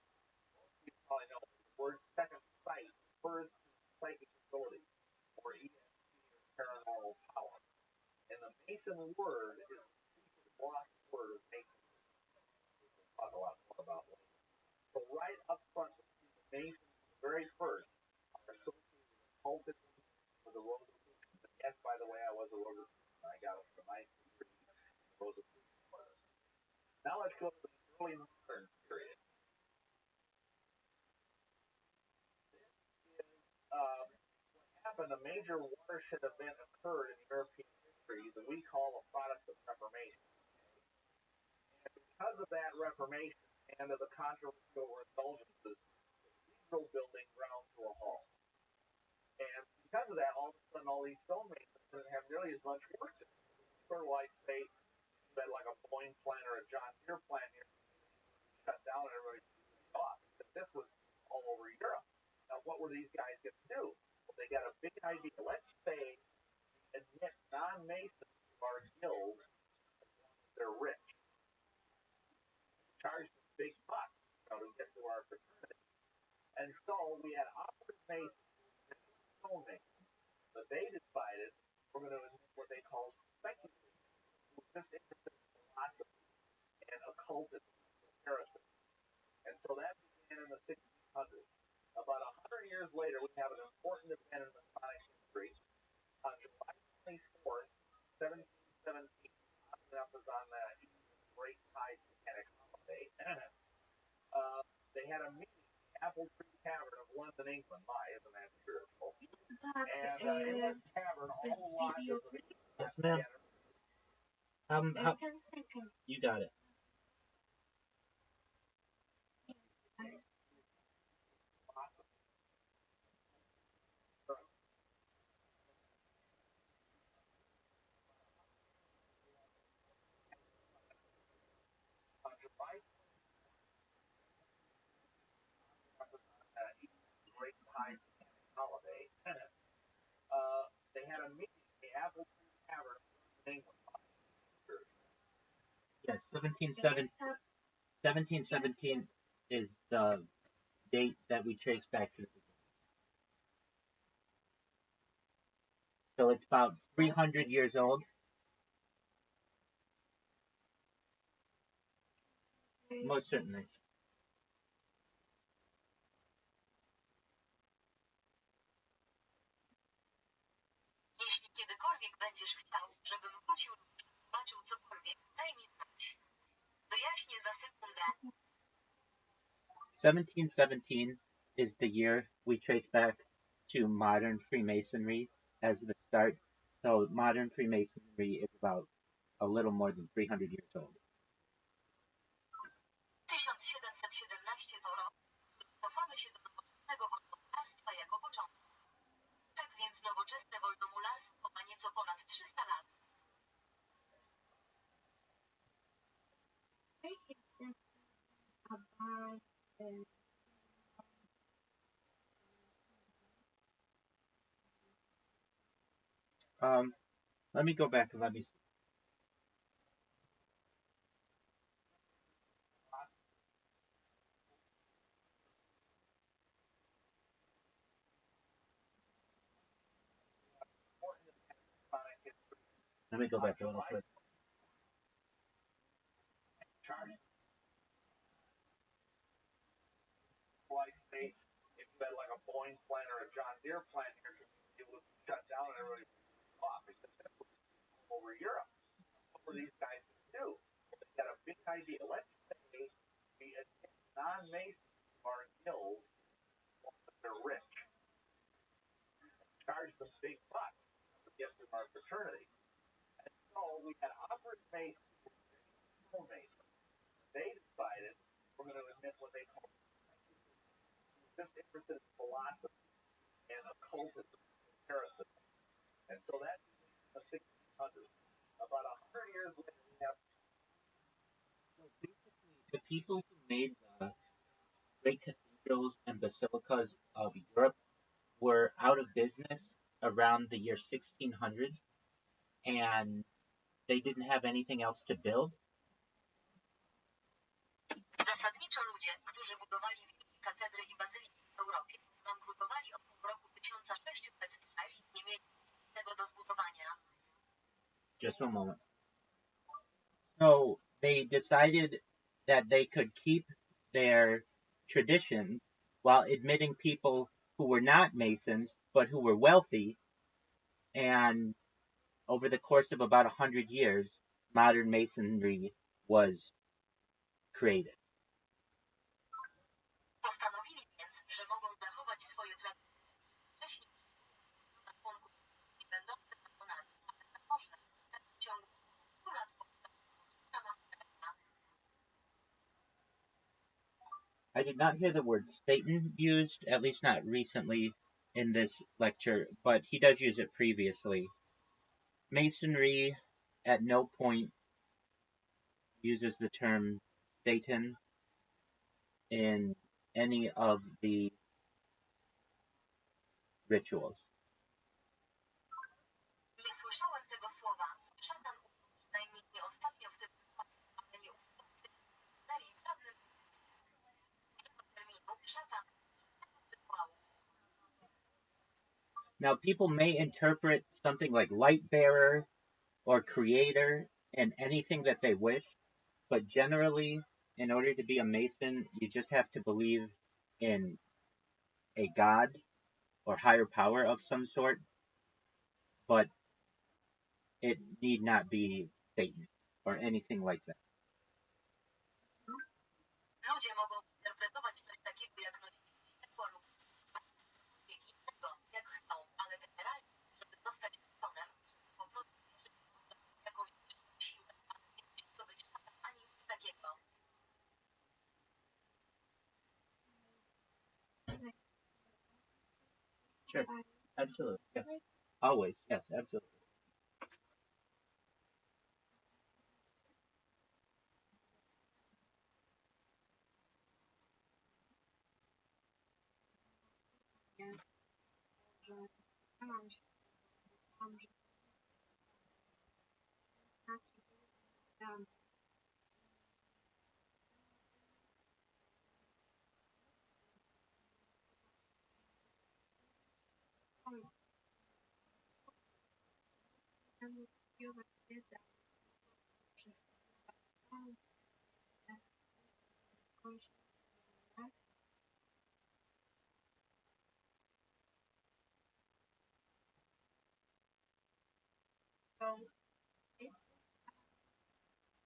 most of you probably know that the word second sight refers to psychic ability, or ESP, or paranormal power. And the Mason word is the secret lost word of Mason. Which we'll talk a lot more about later. So right up front, we see the Masons, the very first, are associated with occultism, with the Rosicrucians. And yes, by the way, I was a Rosicrucian. I got it from the 9th degree Rosicrucian order. Now let's go to the early modern period. This is what happened. A major watershed event occurred in European history that we call the Protestant Reformation. And because of that Reformation and of the controversial indulgences, the cathedral building ground to a halt. And because of that, all of a sudden, all these stonemasons didn't have nearly as much work to do. It's sort of like, say, you had like a Boeing plant or a John Deere plant here, shut down and everybody laid off. But this was all over Europe. Now, what were these guys going to do? Well, they got a big idea. Let's say we admit non-masons to our guild as long as they're rich. Charge them big bucks, to get to our fraternity. And so we had operative masons and stonemasons, but they decided we're going to admit what they called speculators, who were just interested in philosophy and occultism and esotericism. And so that began in the 1600s. About 100 years later, we have an important event in Masonic history. On July 24th, 1717, enough is on the Great High Satanic Holiday. They had a meeting in the Apple Tree Tavern of London, England. My, isn't that spiritual? And in this tavern, all the lodges of England got together. You got it. On July 24th, Great High Satanic Holiday, they had a meeting in the Apple Tree Tavern of London, England. Yes, 1717 is the date that we trace back to the beginning. So it's about 300 years old. Most certainly. Jeśli kiedykolwiek będziesz chciał, żebym wrócił lub zobaczył cokolwiek, daj mi znać. Wyjaśnię za sekundę. 1717 is the year we trace back to modern Freemasonry as the start. So modern Freemasonry is about a little more than 300 years old. 1717 to rok, cofamy się do nowoczesnego wolnomularstwa jako początku. Tak więc nowoczesne wolnomularstwo ma nieco ponad 300 lat. Let me go back and let me see. Let me go back a little further. Charge. Like say, if you had like a Boeing plant or a John Deere plant here, it would shut down and everybody would off because that's what over Europe. What were these guys to do? They got a big idea. Let's say the non-Masons are guild that they're rich. Charge them big bucks to get from our fraternity. And so we had operative Masons, no Masons. They decided we're going to admit what they call just interested in philosophy and occultism, parasitism. And so that's the 1600s. About 100 years later, we have the people who made the great cathedrals and basilicas of Europe were out of business around the year 1600, and they didn't have anything else to build. Zasadniczo ludzie, którzy budowali wielkie katedry i bazyliki w Europie, bankrutowali około roku 1603 i nie mieli tego do zbudowania. Just one moment. So they decided that they could keep their traditions while admitting people who were not Masons but who were wealthy, and over the course of about 100 years, modern Masonry was created. Postanowili więc, że mogą zachować swoje tradycje wcześniej na członków nie będące zakonami, ale zamożne w ciągu 100 lat I did not hear the word Satan used, at least not recently in this lecture, but he does use it previously. Masonry at no point uses the term Satan in any of the rituals. Nie słyszałem tego słowa. Szatan przynajmniej nie ostatnio w tym ale nie uznali w żadnym terminu szatan rytuału. Now, people may interpret something like light bearer or creator in anything that they wish, but generally, in order to be a Mason, you just have to believe in a God or higher power of some sort, but it need not be Satan or anything like that. Ludzie mogą interpretować coś takiego jak nośniki ciepła lub innego, jak chcą, ale generalnie, żeby zostać Masonem, po prostu jakąś siłę, ale nie musi to być ani nic takiego. Sure, absolutely, yes. Always, yes, absolutely.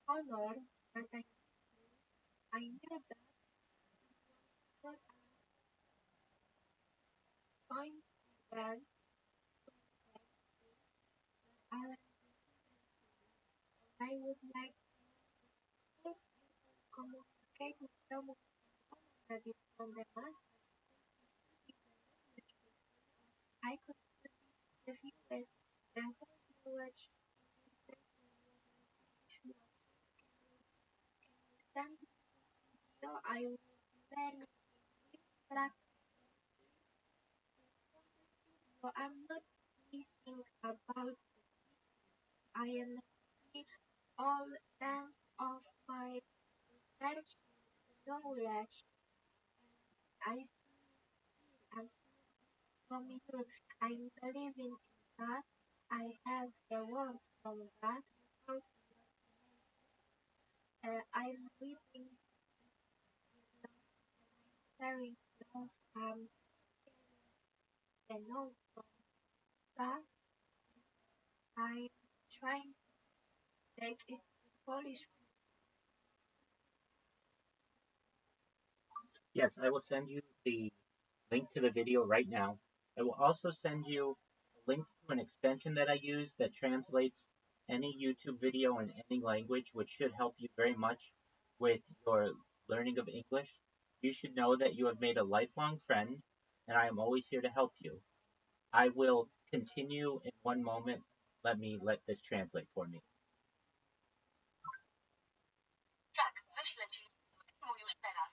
Honor that I knew that what I find well I would like to communicate with someone that is from the master. I could feel that the whole village so I would learn practice. So I'm not thinking about I am all sense of my research knowledge. I see and see from you. I'm believing in God. I have the words from God without I'm living sharing love the note from God. I'm trying to take it to Polish. Yes, I will send you the link to the video right now. I will also send you a link to an extension that I use that translates any YouTube video in any language, which should help you very much with your learning of English. You should know that you have made a lifelong friend, and I am always here to help you. I will continue in one moment. Let this translate for me. Tak, wyślę ci filmu już teraz.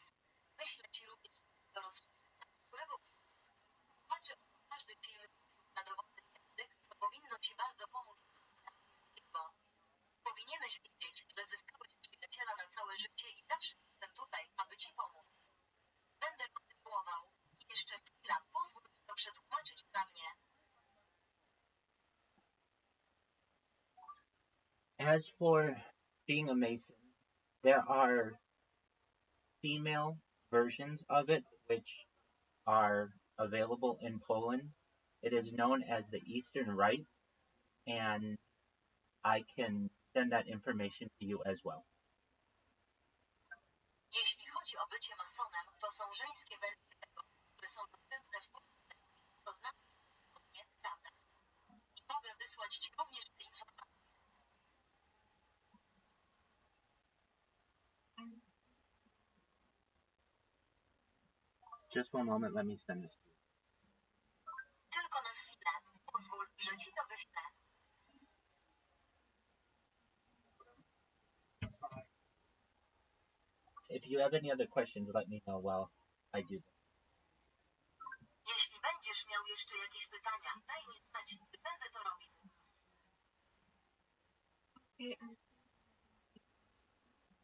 Wyślę ci również do rozszerzenia, którego tłumaczy każdy film na dowolny język, to powinno ci bardzo pomóc w angielskiego. Powinieneś wiedzieć, że zyskałeś przyjaciela na całe życie i zawsze jestem tutaj, aby ci pomóc. Będę kontynuował. I jeszcze chwila, pozwól mi to przetłumaczyć dla mnie. As for being a Mason, there are female versions of it which are available in Poland. It is known as the Eastern Rite, and I can send that information to you as well. Jeśli chodzi o bycie masonem, to są żeńskie wersje tego, które są dostępne w Polsce. To znaczy, nie, prawda. I mogę wysłać ci również te informacje. Just one moment, let me send this to you. Tylko na chwilę. Pozwól, że ci to wyślę. If you have any other questions, let me know while I do this. Jeśli będziesz miał jeszcze jakieś pytania, daj mi znać, gdy będę to robił.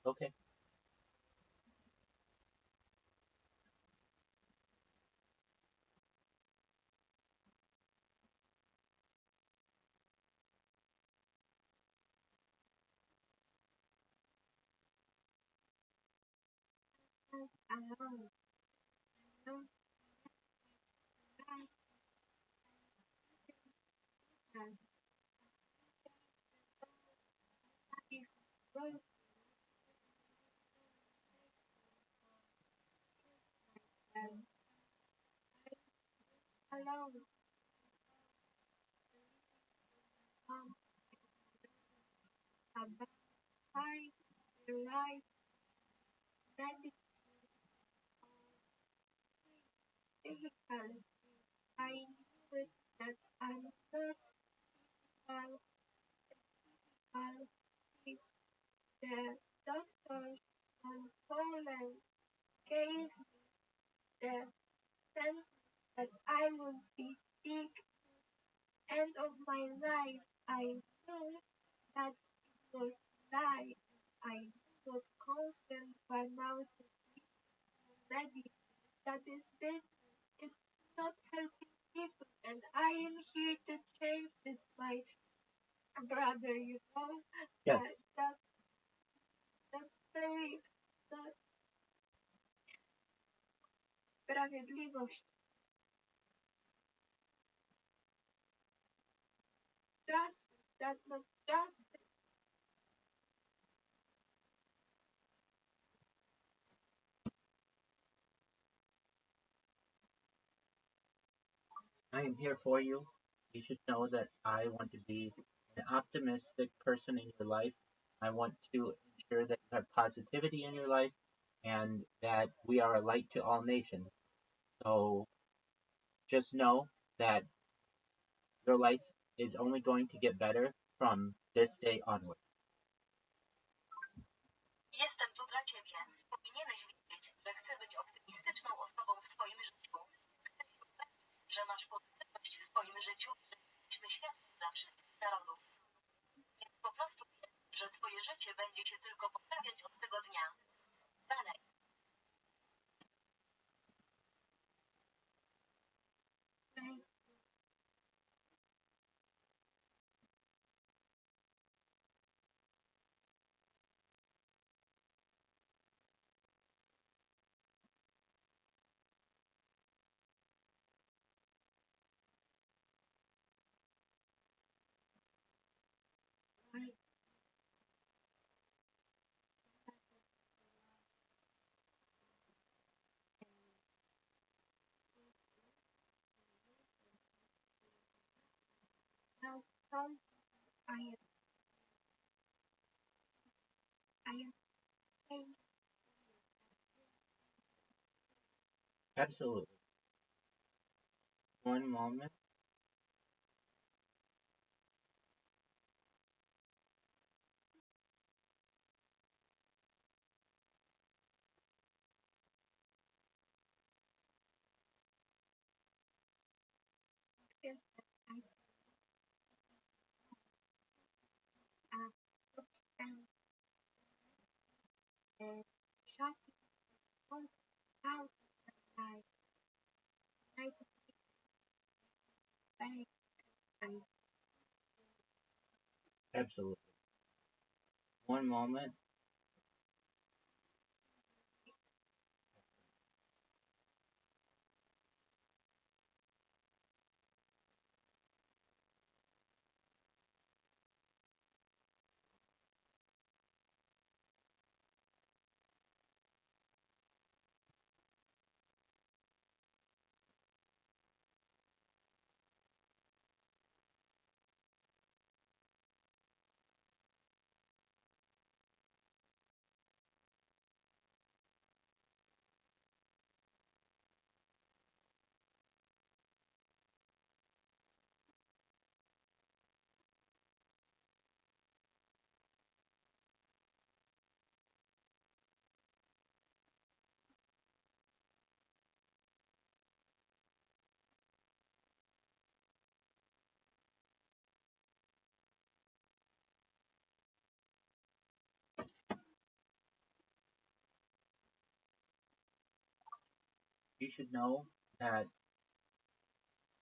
Okay. Alone. Don't alone. About find the right medical vehicles. I knew it that I'm not is the doctors from Poland gave me the sense that I would be sick end of my life. I knew that it was life. I knew what constant burnout medicine that is business. It's not helping people, and I am here to change this, my brother. You know, Yes. That's very sprawiedliwość. Justice, that's not justice. I am here for you. You should know that I want to be an optimistic person in your life. I want to ensure that you have positivity in your life and that we are a light to all nations. So just know that your life is only going to get better from this day onward. Jestem tu dla ciebie. Powinieneś wiedzieć, że chcę być optymistyczną osobą w twoim życiu. Chcę ci upewnić, że masz pozytywność w swoim życiu i że jesteśmy światłem dla wszystkich narodów. Więc po prostu wiedz, że twoje życie będzie się tylko poprawiać od tego dnia. Dalej. all I am saying Absolutely. One moment. is that I am substance and shocking all out my life bank and Absolutely. One moment. You should know that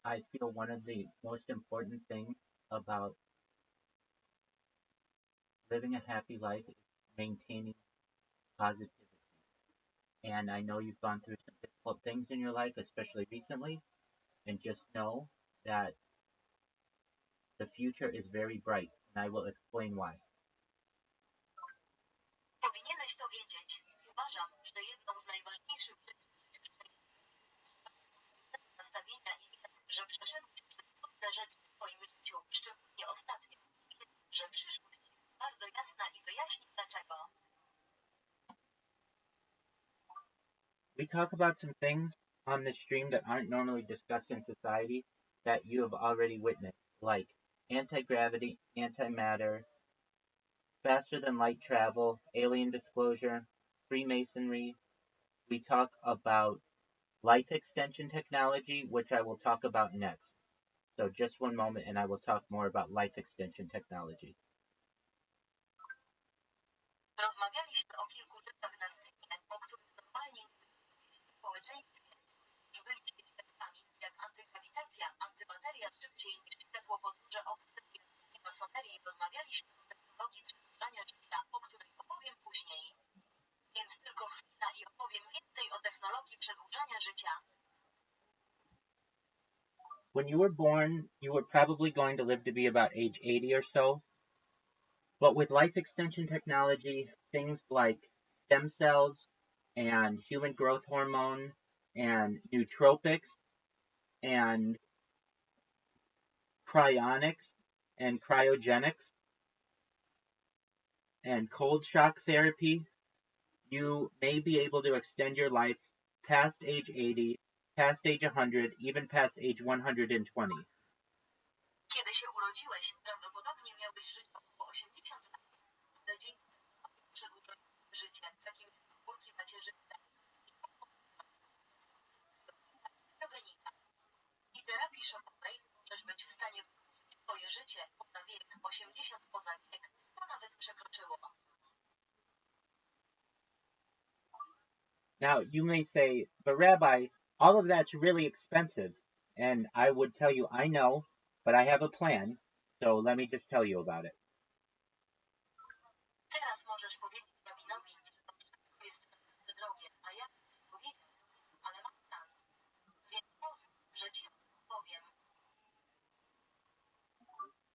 I feel one of the most important things about living a happy life is maintaining positivity. And I know you've gone through some difficult things in your life, especially recently, and just know that the future is very bright, and I will explain why. Powinieneś to wiedzieć. Uważam, że jedną z najważniejszych rzeczy nastawienia i wiedzę, że przeszedłeś przez trudne rzeczy w swoim życiu, szczególnie ostatnio, i że przyszłość jest bardzo jasna i wyjaśni dlaczego. We talk about some things on this stream that aren't normally discussed in society that you have already witnessed, like anti-gravity, antimatter, faster than light travel, alien disclosure, Freemasonry. We talk about life extension technology, which I will talk about next. So just one moment and I will talk more about life extension technology. Rozmawialiśmy o kilku rzeczach na streamie, o których normalnie nie dyskutuje się w społeczeństwie. Już byliście świadkami, jak antygrawitacja, antymateria szybciej niż światło podróże obcej i masonerii. Rozmawialiśmy o technologii przedłużania życia, o której opowiem później. Więc tylko chwila i opowiem więcej o technologii przedłużania życia. When you were born, you were probably going to live to be about age 80 or so. But with life extension technology, things like stem cells and human growth hormone and nootropics and cryonics and cryogenics and cold shock therapy, you may be able to extend your life past age 80, past age 100, even past age 120. Kiedy się urodziłeś, prawdopodobnie miałeś żyć około 80 lat. Ale dzięki przedłużeniu życia, takim jak komórki macierzyste i wynika. I terapii szokowej możesz być w stanie wrócić swoje życie poza wiek 80 poza wiek, to nawet przekroczyło. Now, you may say, but Rabbi, all of that's really expensive. And I would tell you, I know, but I have a plan. So let me just tell you about it. Teraz możesz powiedzieć rabinowi, że to wszystko jest naprawdę drogie, a ja bym ci powiedział, ale mam plan. Więc pozwól, że ci powiem.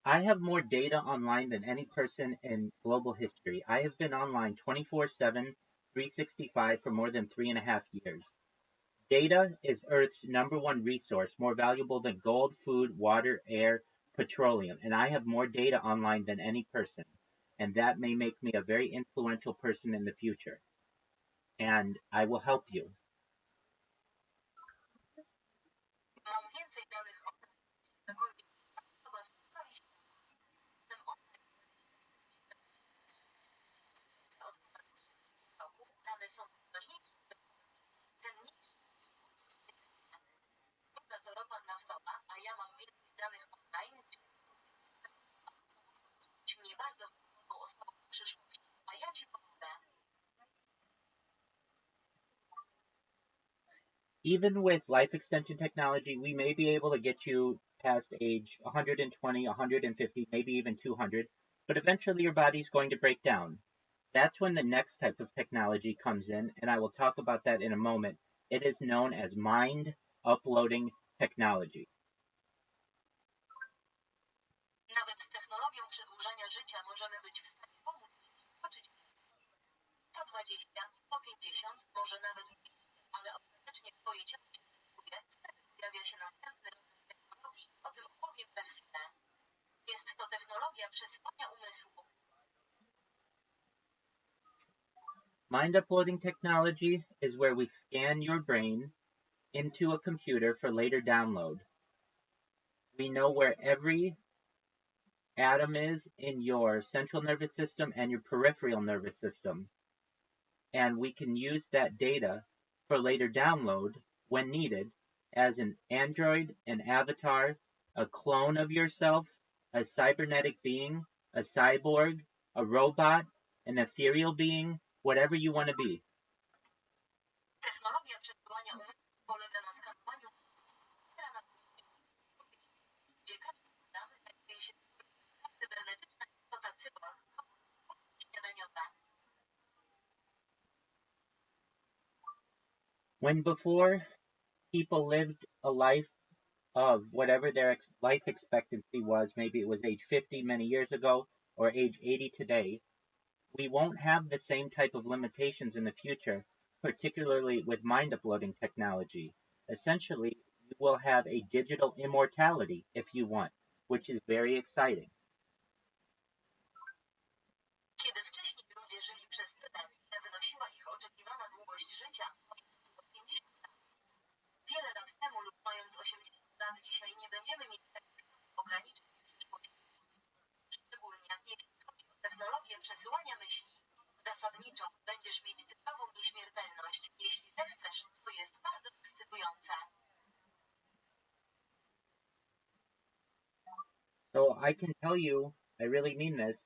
I have more data online than any person in global history. I have been online 24/7, 365 for more than 3.5 years. Data is Earth's #1 resource, more valuable than gold, food, water, air, petroleum, and I have more data online than any person, and that may make me a very influential person in the future, and I will help you. Mam więcej danych o czegokolwiek osoba w historii świata. Jestem online od ponad 30 roku. Dane są ważniejsze. Cenniejsze to ropa naftowa, a ja mam więcej danych online niż mnie bardzo pomogą osobom w przyszłości, a ja ci pomogę. Even with life extension technology, we may be able to get you past age 120, 150, maybe even 200, but eventually your body's going to break down. That's when the next type of technology comes in, and I will talk about that in a moment. It is known as mind uploading technology. Nawet z technologią przedłużania życia możemy być w stanie pomóc zobaczyć 120, 150, może nawet 200, ale ostatecznie twoje ciało się zrezygnuje, wtedy pojawia się następny rodzaj technologii. O tym opowiem za chwilę. Jest to technologia przesłania umysłu. Mind uploading technology is where we scan your brain into a computer for later download. We know where every atom is in your central nervous system and your peripheral nervous system. And we can use that data for later download when needed as an android, an avatar, a clone of yourself, a cybernetic being, a cyborg, a robot, an ethereal being, whatever you want to be. Technologia przesyłania umysłu polega na skanowaniu gdzie każdy dam znajduje się cybernetyczna istota cyborg, śniadaniowa. When before people lived a life of whatever their life expectancy was, maybe it was age 50 many years ago or age 80 today, we won't have the same type of limitations in the future, particularly with mind uploading technology. Essentially, you will have a digital immortality if you want, which is very exciting. Kiedy wcześniej ludzie żyli przez tyle, ile wynosiła ich oczekiwana długość życia, 50 lat. Wiele lat temu lub mając 80 lat dzisiaj nie będziemy mieć takich ograniczeń w przyszłości. Szczególnie jeśli chodzi o technologię przesyłania myśli. Zasadniczo będziesz mieć cyfrową nieśmiertelność, jeśli zechcesz, to jest bardzo ekscytujące. So I can tell you, I really mean this,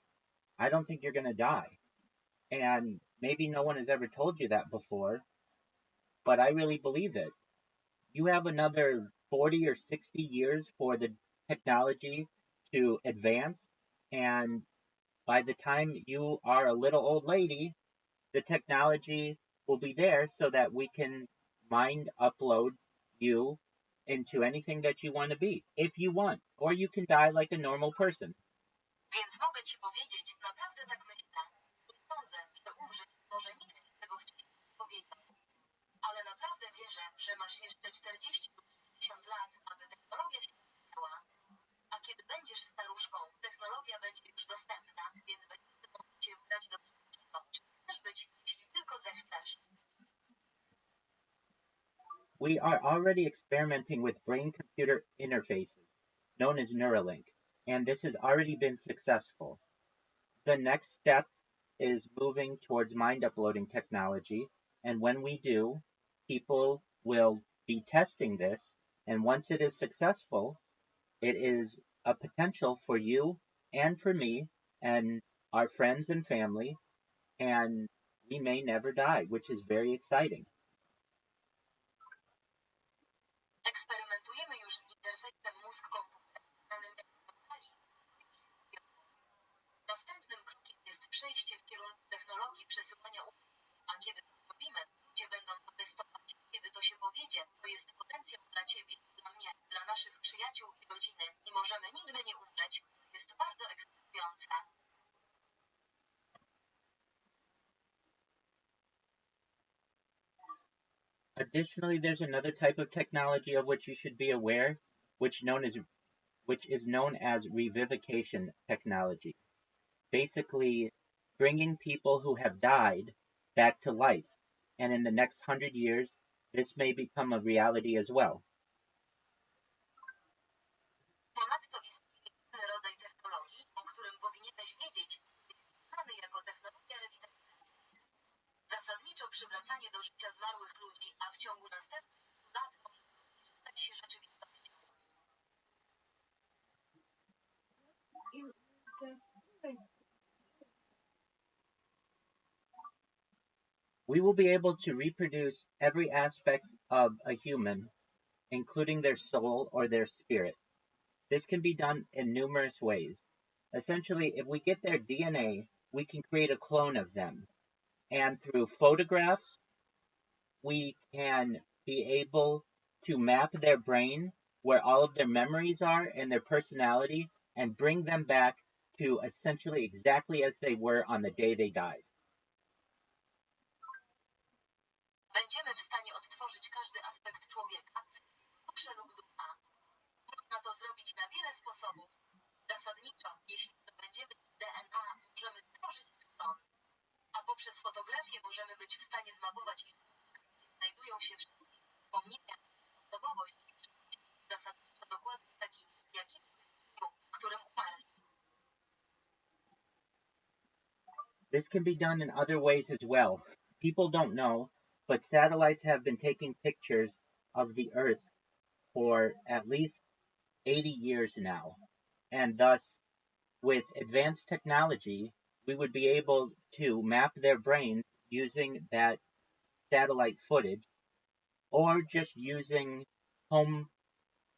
I don't think you're going to die. And maybe no one has ever told you that before, but I really believe it. You have another 40 or 60 years for the technology to advance, and by the time you are a little old lady, the technology will be there so that we can mind upload you into anything that you want to be, if you want, or you can die like a normal person. Więc mogę ci powiedzieć, naprawdę tak myślę. Nie sądzę, że umrzeć może nikt ci tego wcześniej nie powiedział. Ale naprawdę wierzę, że masz jeszcze 40 lub 50 lat, aby technologia się rozwijała. A kiedy będziesz staruszką, technologia będzie już dostępna, więc będziemy mogli cię wybrać do wszystkiego, czym chcesz być, jeśli tylko zechcesz. We are already experimenting with brain-computer interfaces, known as Neuralink, and this has already been successful. The next step is moving towards mind uploading technology, and when we do, people will be testing this, and once it is successful, it is a potential for you and for me and our friends and family, and we may never die, which is very exciting. Eksperymentujemy już z interfejsem mózg-komputer, znanym jako fali. Następnym krokiem jest przejście w kierunku technologii przesyłania umysłu, a kiedy to zrobimy, ludzie będą to testować. Kiedy to się powiedzie, to jest potencjał dla ciebie, dla mnie, dla naszych przyjaciół i rodziny i możemy nigdy nie umrzeć. To jest bardzo ekscytujące. Additionally, there's another type of technology of which you should be aware, which known as which is known as revivification technology. Basically, bringing people who have died back to life. And in the next 100 years, this may become a reality as well. Ponadto istnieje inny rodzaj technologii, o którym powinieneś wiedzieć, znany jako technologia rewitalizacji. Zasadniczo przywracanie do życia zmarłych ludzi, a w ciągu następnych 100 lat może stać się rzeczywistością. We will be able to reproduce every aspect of a human, including their soul or their spirit. This can be done in numerous ways. Essentially, if we get their DNA, we can create a clone of them. And through photographs, we can be able to map their brain where all of their memories are and their personality and bring them back to essentially exactly as they were on the day they died. Będziemy w stanie odtworzyć każdy aspekt człowieka, duszę lub ducha. Można to zrobić na wiele sposobów. Zasadniczo, jeśli zdobędziemy DNA, możemy tworzyć klon, a poprzez fotografię możemy być w stanie zmapować ich, gdzie znajdują się wszystkie wspomnienia, osobowość i przyszłość. Zasadniczo dokładnie taki, jaki był, którym umarli. This can be done in other ways as well. People don't know, but satellites have been taking pictures of the Earth for at least 80 years now. And thus, with advanced technology, we would be able to map their brains using that satellite footage or just using home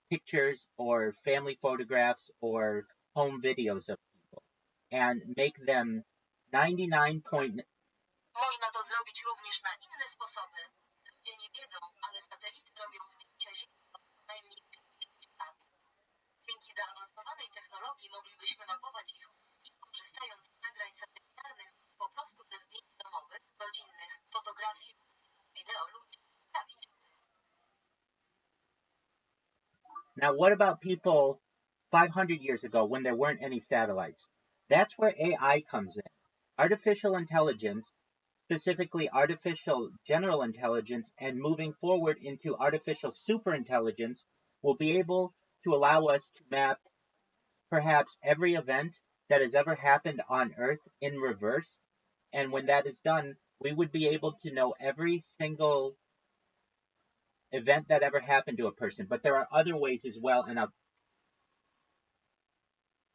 pictures or family photographs or home videos of people and make them 99. Można to zrobić również na inne sposoby. Ludzie nie wiedzą, ale satelity robią zdjęcia Ziemi od co najmniej 50 lat. Dzięki zaawansowanej technologii moglibyśmy mapować ich i korzystając z nagrań satelitarnych po prostu ze zdjęć domowych, rodzinnych, fotografii, wideo ludzi sprawić. Now, what about people 500 years ago when there weren't any satellites? That's where AI comes in. Artificial intelligence, specifically artificial general intelligence, and moving forward into artificial superintelligence, will be able to allow us to map perhaps every event that has ever happened on Earth in reverse. And when that is done, we would be able to know every single event that ever happened to a person. But there are other ways as well, and I'll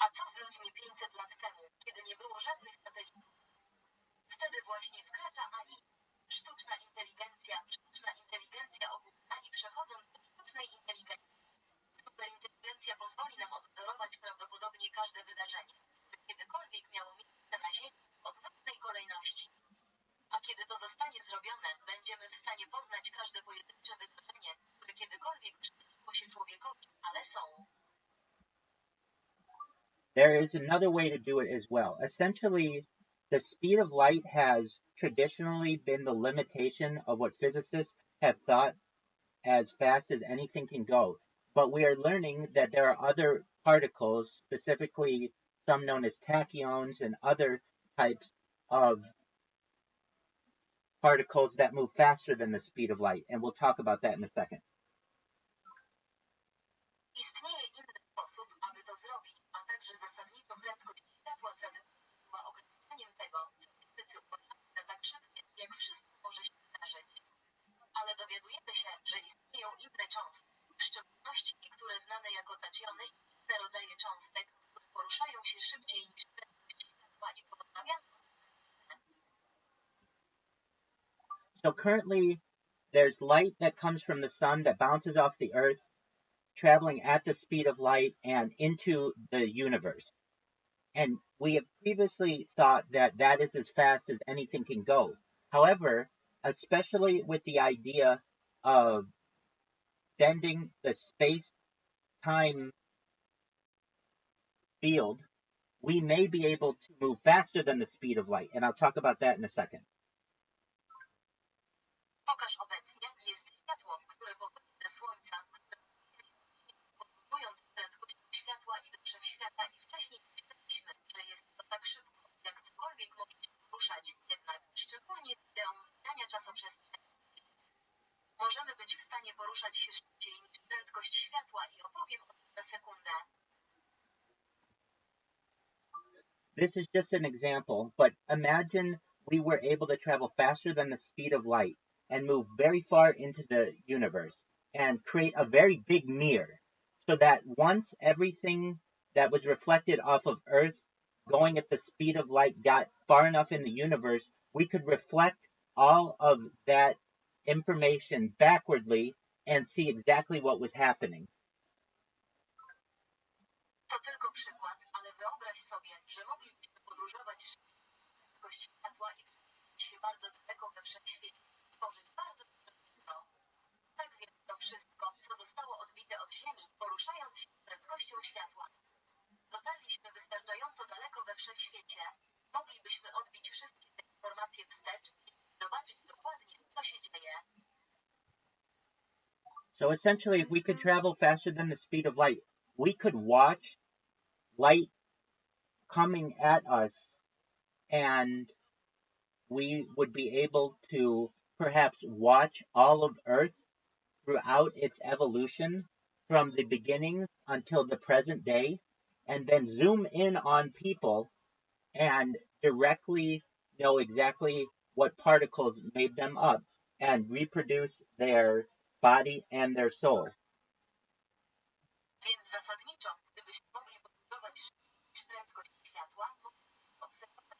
A co z ludźmi 500 lat temu, kiedy nie było żadnych satelitów? Wtedy właśnie wkracza AI. Sztuczna inteligencja ogólna i przechodząc do sztucznej inteligencji. Superinteligencja pozwoli nam odwzorować prawdopodobnie każde wydarzenie, które kiedykolwiek miało miejsce na Ziemi w odwrotnej kolejności. A kiedy to zostanie zrobione, będziemy w stanie poznać każde pojedyncze wydarzenie, które kiedykolwiek przydarzyło się człowiekowi, ale są. There is another way to do it as well. Essentially, the speed of light has traditionally been the limitation of what physicists have thought as fast as anything can go. But we are learning that there are other particles, specifically some known as tachyons and other types of particles that move faster than the speed of light. And we'll talk about that in a second. Istnieje inny sposób, aby to zrobić, a także zasadniczo prędkość światła tradycyjnie była ograniczeniem tego, co fizycy uważają za tak szybkie, jak wszystko może się wydarzyć. Ale dowiadujemy się, że istnieją inne cząstki, w szczególności niektóre znane jako tachyony i inne rodzaje cząstek, które poruszają się szybciej niż prędkość światła i porozmawiamy. So currently, there's light that comes from the sun that bounces off the earth, traveling at the speed of light and into the universe. And we have previously thought that that is as fast as anything can go. However, especially with the idea of bending the space-time field, we may be able to move faster than the speed of light. And I'll talk about that in a second. Pokaż obecnie jest światło, które pochodzi ze Słońca, które podróżując z prędkością światła poruszać się szybciej niż prędkość światła i opowiem o tym za sekundę. This is just an example, but imagine we were able to travel faster than the speed of light and move very far into the universe and create a very big mirror so that once everything that was reflected off of Earth going at the speed of light got far enough in the universe, we could reflect all of that information backwardly and see exactly what was happening. To tylko przykład, ale wyobraź sobie, że moglibyśmy podróżować szybko niż prędkość światła i przenosić się bardzo daleko we wszechświecie, tworzyć bardzo duże wideo. Tak więc to wszystko, co zostało odbite od Ziemi, poruszając się z prędkością światła. Dotarliśmy wystarczająco daleko we wszechświecie, moglibyśmy odbić wszystkie te informacje wstecz i zobaczyć dokładnie, co się dzieje. So essentially, if we could travel faster than the speed of light, we could watch light coming at us and we would be able to perhaps watch all of Earth throughout its evolution from the beginnings until the present day, and then zoom in on people and directly know exactly what particles made them up and reproduce their body and their soul. Więc zasadniczo, gdybyśmy mogli podróżować szybciej niż prędkość światła, moglibyśmy obserwować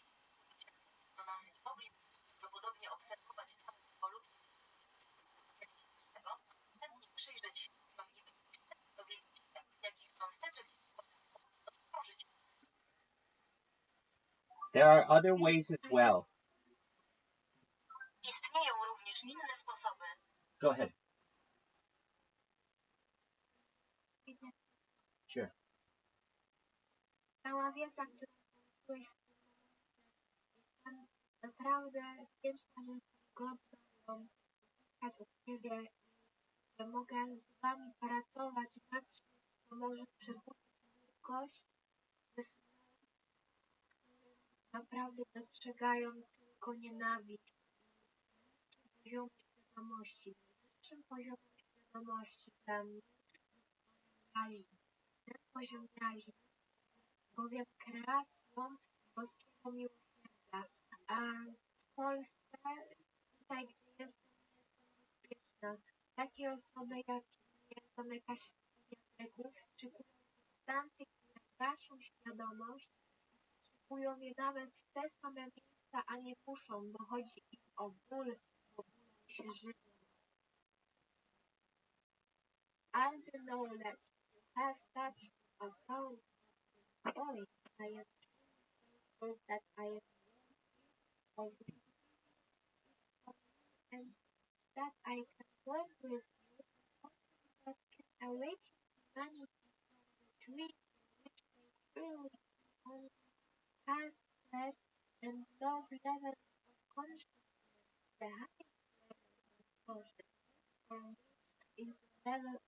do nas i moglibyśmy prawdopodobnie obserwować całą ewolucję tego, chętnie przyjrzeć się ludziom i byśmy dowiedzieć się, z jakich cząsteczek tworzyć. There are other ways as well. Istnieją również inne sposoby. Go ahead. Sure. Cała wiedza, którą połączyłeś w tym momencie, jest naprawdę wdzięczna, że jestem godna ją uzyskać od Ciebie i że mogę z Wami pracować nad czymś, co może przebudzić ludzkość ze snu, którym naprawdę dostrzegają tylko nienawiść i niskim poziomie świadomości. Najwyższym poziomem świadomości dla mnie jest jaźń. Ten poziom jaźni bowiem kreacją boskiego miłosierdzia, a w Polsce, tutaj gdzie jestem bezpieczna. Takie osoby jak ja, zamyka się biblioteki, wstrzykują substancje, które gaszą świadomość, wstrzykują je nawet w te same miejsca, a nie muszą, bo chodzi im o ból, bo bólem się żywią. And the knowledge you have touched a found point, I am truly thankful that I am worthy of receiving it from you and that I can work with you in something that can awaken humanity from the dream in which they truly only has flesh and low levels of consciousness. The highest level of consciousness for me is the level of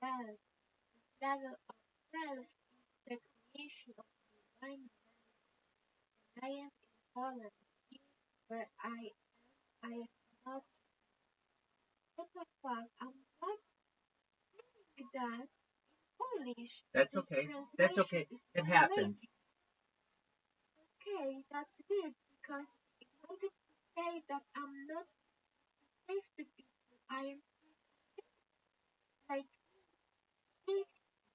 self. This level of self is the creation of divine humanity. And I am in Poland, here where I am not. What the fuck? I'm not saying that in Polish. That's This okay. translation That's okay. is It happens. okay, that's it, because in order to say that I'm not safe to people, I am like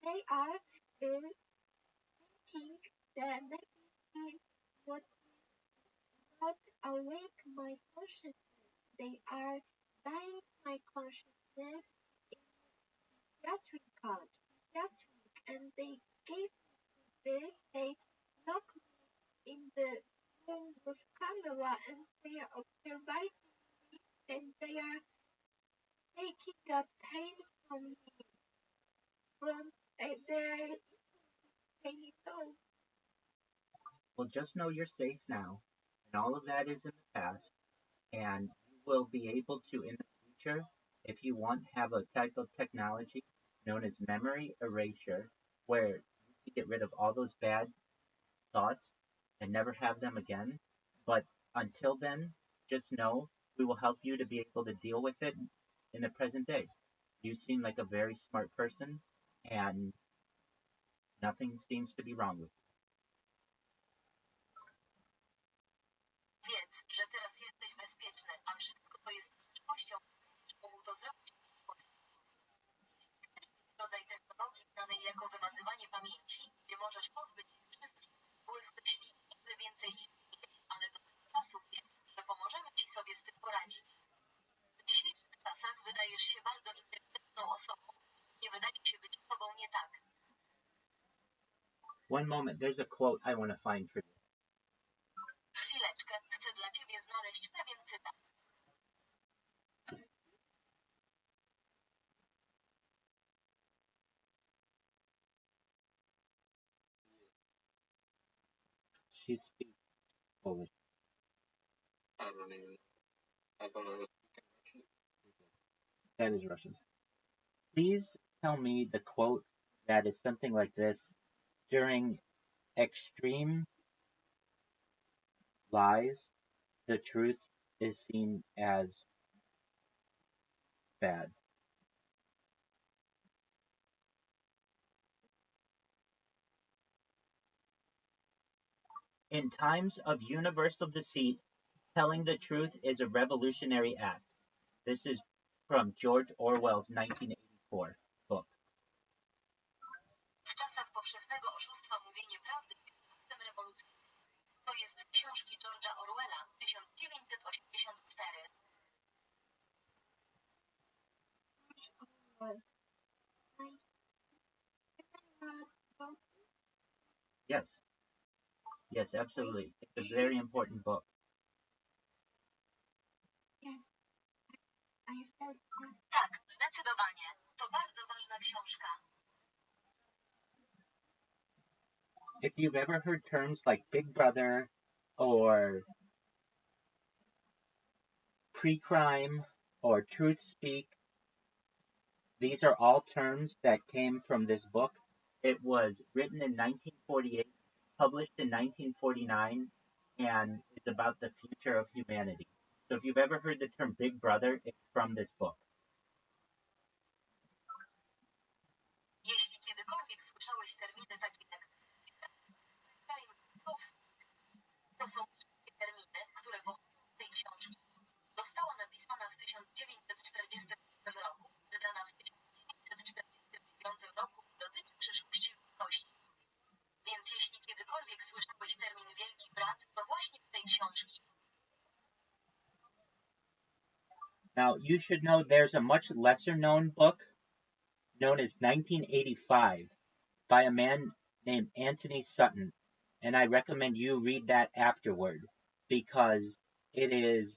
they are thinking that let me see what not awake my consciousness. They are dying my consciousness in theatric, and they gave me this. They lock me in the room with camera, and they are observing me, and they are taking the pain from me. They are taking it all. Well, just know you're safe now, and all of that is in the past, and you will be able to, in the future, if you want, have a type of technology known as memory erasure, where you can get rid of all those bad thoughts and never have them again. But until then, just know we will help you to be able to deal with it in the present day. You seem like a very smart person, and nothing seems to be wrong with you. Wiedz, że teraz jesteś bezpieczny, a wszystko to jest przyszłością. Mógł to zrobić w przyszłości. Rodzaj technologii znanej jako wymazywanie pamięci, gdzie możesz pozbyć się wszystkich złych myśli, nigdy więcej ich nie mieć, ale do tego czasu wiem, że pomożemy ci sobie z tym poradzić. W dzisiejszych czasach wydajesz się bardzo inteligentną osobą. Nie wydaje się być osobą nie tak. One moment, there's a quote I want to find for you. Chwileczkę, chcę dla ciebie znaleźć pewien cytat. She speaks Polish. I don't even. I don't know. That is Russian. Please tell me the quote that is something like this. During extreme lies, the truth is seen as bad. In times of universal deceit, telling the truth is a revolutionary act. This is from George Orwell's 1984 book. W czasach powszechnego oszustwa mówienie prawdy jest aktem rewolucyjnym. To jest z książki George'a Orwella 1984. Yes. Yes, absolutely. It's a very important book. Yes, I heard that. Tak, zdecydowanie. To bardzo ważna książka. If you've ever heard terms like Big Brother or pre-crime or truth speak, these are all terms that came from this book. It was written in 1948, published in 1949, and it's about the future of humanity. So if you've ever heard the term Big Brother, it's from this book. Jeśli kiedykolwiek słyszałeś terminy takie jak to są wszystkie terminy, które pochodzą z tej książki. Została napisana w 1945 roku, wydana w 1949 roku i dotyczy przyszłości ludzkości. Więc jeśli kiedykolwiek słyszałeś termin Wielki Brat, to właśnie z tej książki. Now, you should know there's a much lesser known book known as 1985 by a man named Anthony Sutton. And I recommend you read that afterward because it is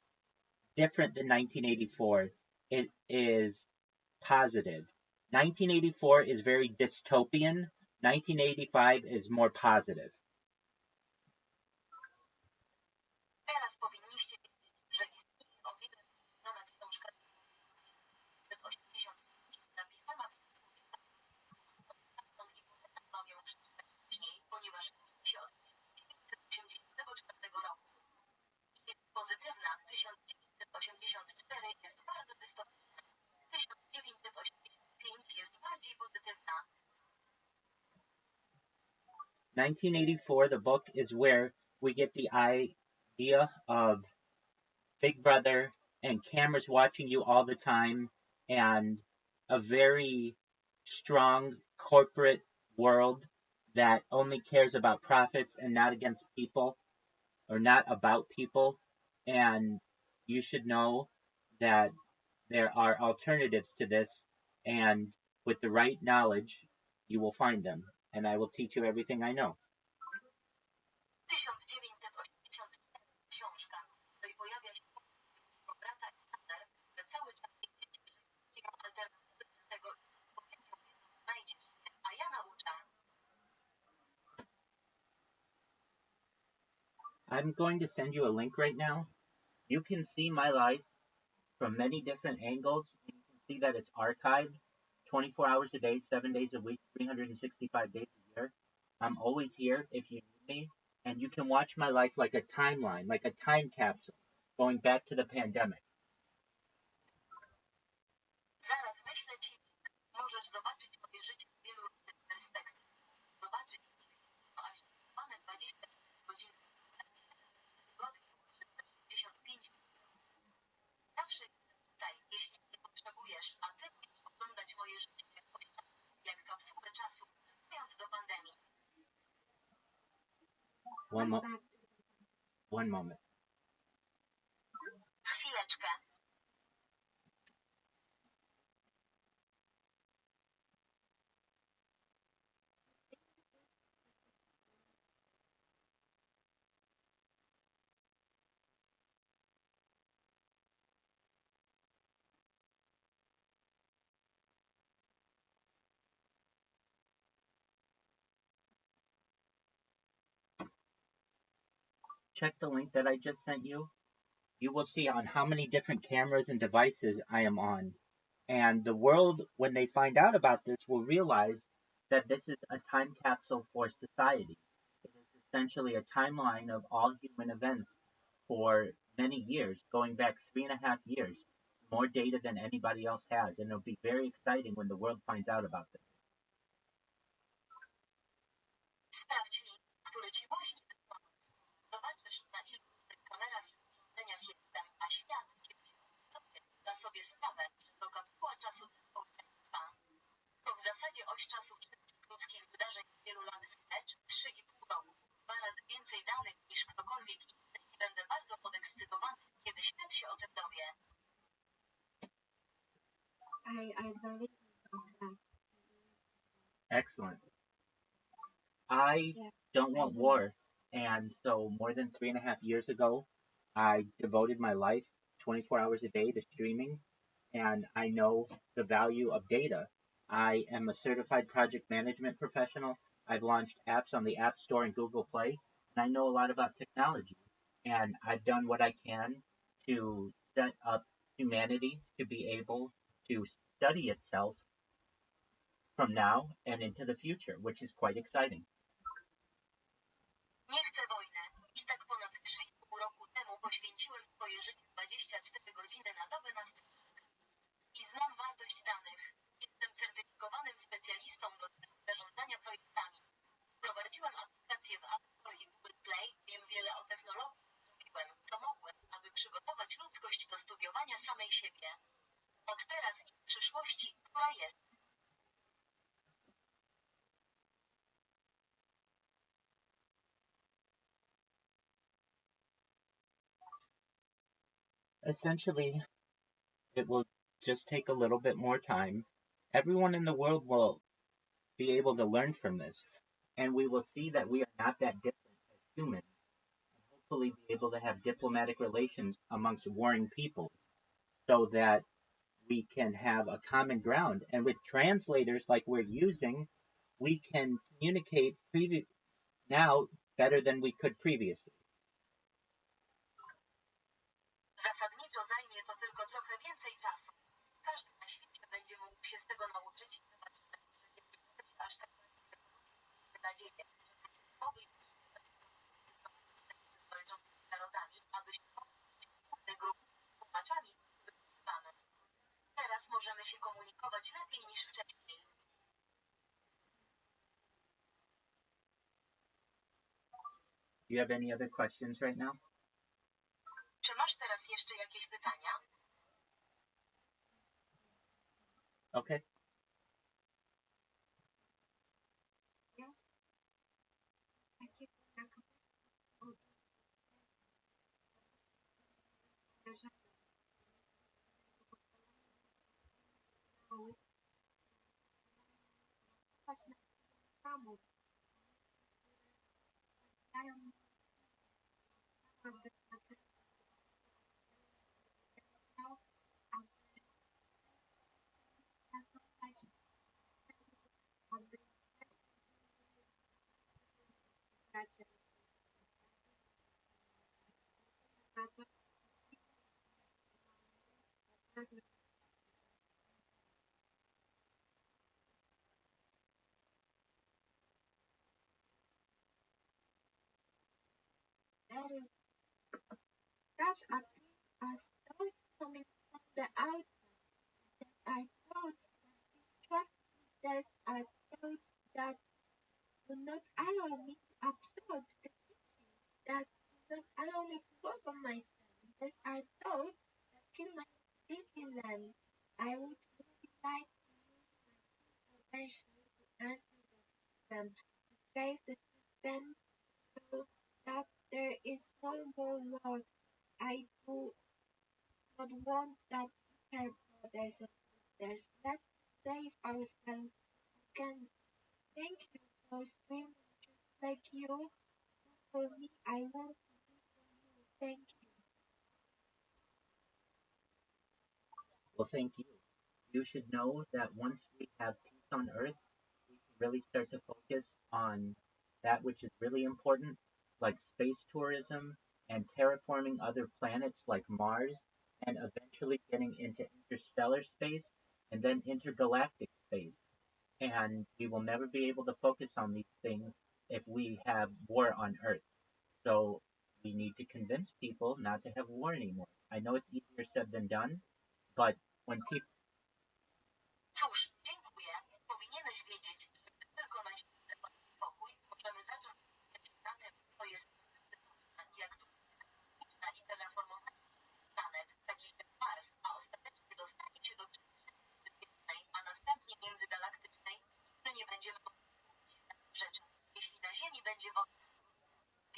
different than 1984. It is positive. 1984 is very dystopian. 1985 is more positive. Teraz powinniście wiedzieć, że istnieje o wiele znana książka 1985 napisana przez człowieka i potem ją przeczytać później, ponieważ się od 1984 roku. Jest pozytywna, 1984 jest bardzo dystopijna, 1985 jest bardziej pozytywna. 1984, the book, is where we get the idea of Big Brother and cameras watching you all the time and a very strong corporate world that only cares about profits and not against people or not about people. And you should know that there are alternatives to this, and with the right knowledge, you will find them. And I will teach you everything I know. 1984 książka, w której pojawia się brata i Sander, że cały czas jedziecie istnieją alternatywy do tego i odpowiednią wiedzą znajdziesz, a ja nauczę. I'm going to send you a link right now. You can see my life from many different angles. You can see that it's archived 24 hours a day, 7 days a week, 365 days a year. I'm always here if you need me. And you can watch my life like a timeline, like a time capsule, going back to the pandemic. Zaraz wyślę ci Możesz zobaczyć moje życie z wielu różnych perspektyw. Zobaczyć archiwowane 20 godzin w tygodniu, 365 dni. Zawsze jestem tutaj, jeśli mnie potrzebujesz, a ty musisz oglądać moje życie jak kapsułę czasu, mówiąc do pandemii. One moment. Chwileczkę. Check the link that I just sent you. You will see on how many different cameras and devices I am on. And the world, when they find out about this, will realize that this is a time capsule for society. It is essentially a timeline of all human events for many years, going back 3.5 years. More data than anybody else has. And it'll be very exciting when the world finds out about this. Sprawdź link, który ci właśnie wysłałem. Zobaczysz, na ilu tych kamerach i urządzeniach jestem, a świat kiedyś da sobie sprawę, że to kapsuła czasu społeczeństwa. To w zasadzie oś czasu wszystkich ludzkich wydarzeń wielu lat wstecz, 3,5 roku. 2 razy więcej danych niż ktokolwiek inny i będę bardzo podekscytowany, kiedy świat się o tym dowie. I believe that. Excellent. I don't want war. And so more than 3.5 years ago, I devoted my life 24 hours a day to streaming. And I know the value of data. I am a certified project management professional. I've launched apps on the App Store and Google Play. And I know a lot about technology. And I've done what I can to set up humanity to be able to study itself from now and into the future, which is quite exciting. Nie chcę wojny. I tak ponad 3,5 roku temu poświęciłem swoje życie 24 godziny na dobę na streaming. I znam wartość danych. Jestem certyfikowanym specjalistą do zarządzania projektami. Prowadziłem aplikacje w App Store i Google Play. Wiem wiele o technologii. Robiłem, co mogłem, aby przygotować ludzkość do studiowania samej siebie. Od teraz i w przyszłości, która jest. Essentially, it will just take a little bit more time. Everyone in the world will be able to learn from this, and we will see that we are not that different as humans, and hopefully be able to have diplomatic relations amongst warring people so that we can have a common ground. And with translators like we're using, we can communicate now better than we could previously. Zasadniczo zajmie to tylko trochę więcej czasu. Każdy na świecie będzie mógł się z tego nauczyć i zobaczymy, że nie musimy być aż tak nadzieję, że będziemy mogli walcząc z narodami, aby się mogli grupy z tłumaczami, których używamy. Teraz możemy się komunikować lepiej niż wcześniej. Do you have any other questions right now? Czy masz teraz jeszcze jakieś pytania? Okay. Takie jak samo. There is such a thing as thoughts coming from the outside that I thought that distract these are thoughts that do not allow me to absorb the teachings, that do not allow me to work on myself. These are thoughts that kill my thinking land. I would really like to use my intervention to answer the system, to save the system so that there is no more war. I do not want that to help brothers and sisters. Let's save ourselves again. Thank you for swimming just like you. For me, I want to do for you. Thank you. Well, thank you. You should know that once we have peace on Earth, we can really start to focus on that which is really important, like space tourism and terraforming other planets like Mars, and eventually getting into interstellar space and then intergalactic space. And we will never be able to focus on these things if we have war on Earth. So we need to convince people not to have war anymore. I know it's easier said than done, but when people Cóż, dziękuję. Powinieneś wiedzieć, że gdy tylko naśledzę pokój, możemy zacząć myśleć na tym, co jest istotne, jak turystyczna i terraformowana planet, takich jak Mars, a ostatecznie dostanie się do przestrzeni bezpiecznej, a następnie międzygalaktycznej, że nie będziemy rzeczy, jeśli na Ziemi będzie wojna.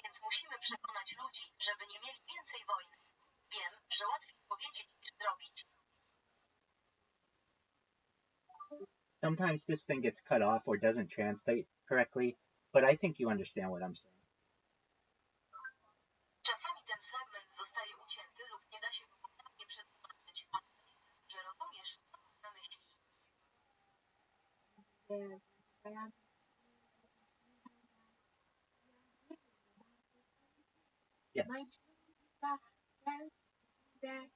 Więc musimy przekonać ludzi, żeby nie mieli więcej wojny. Wiem, że łatwiej powiedzieć niż zrobić. sometimes this thing gets cut off or doesn't translate correctly, but I think you understand what I'm saying. Czasami ten fragment zostaje ucięty lub nie da się go poprawnie przetłumaczyć, ale wiem, że rozumiesz, co mam na myśli. Yes, I am. Yes. My dream is that that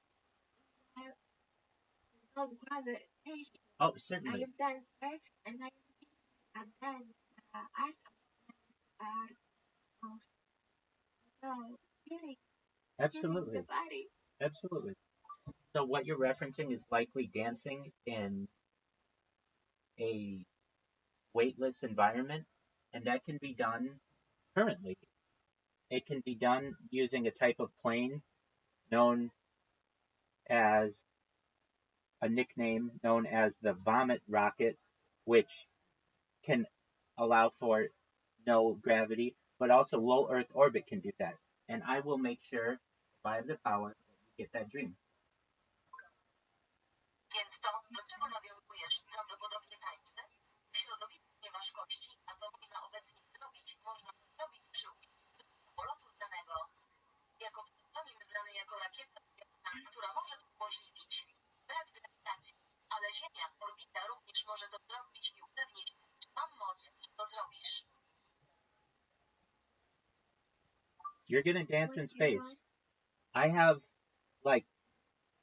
brother station. Oh, I certainly. am dancer and I am teaching a dance art of feeling Absolutely. the body. Absolutely. So what you're referencing is likely dancing in a weightless environment, and that can be done currently. It can be done using a type of plane known as a nickname known as the vomit rocket, which can allow for no gravity, but also low Earth orbit can do that. And I will make sure, if I have the power, that you get that dream. Więc to, do czego nawiązujesz, prawdopodobnie tańczy. W środowisku nie masz kości, a to można obecnie zrobić. Można to zrobić przy użyciu polotu zdanego. Jako pseudonim znany jako rakieta, która może to umożliwić. Brak grawitacji. Ale Ziemia, orbita również może to zrobić i upewnić, że mam moc, że to zrobisz. You're gonna dance in What do you space. want? I have, like,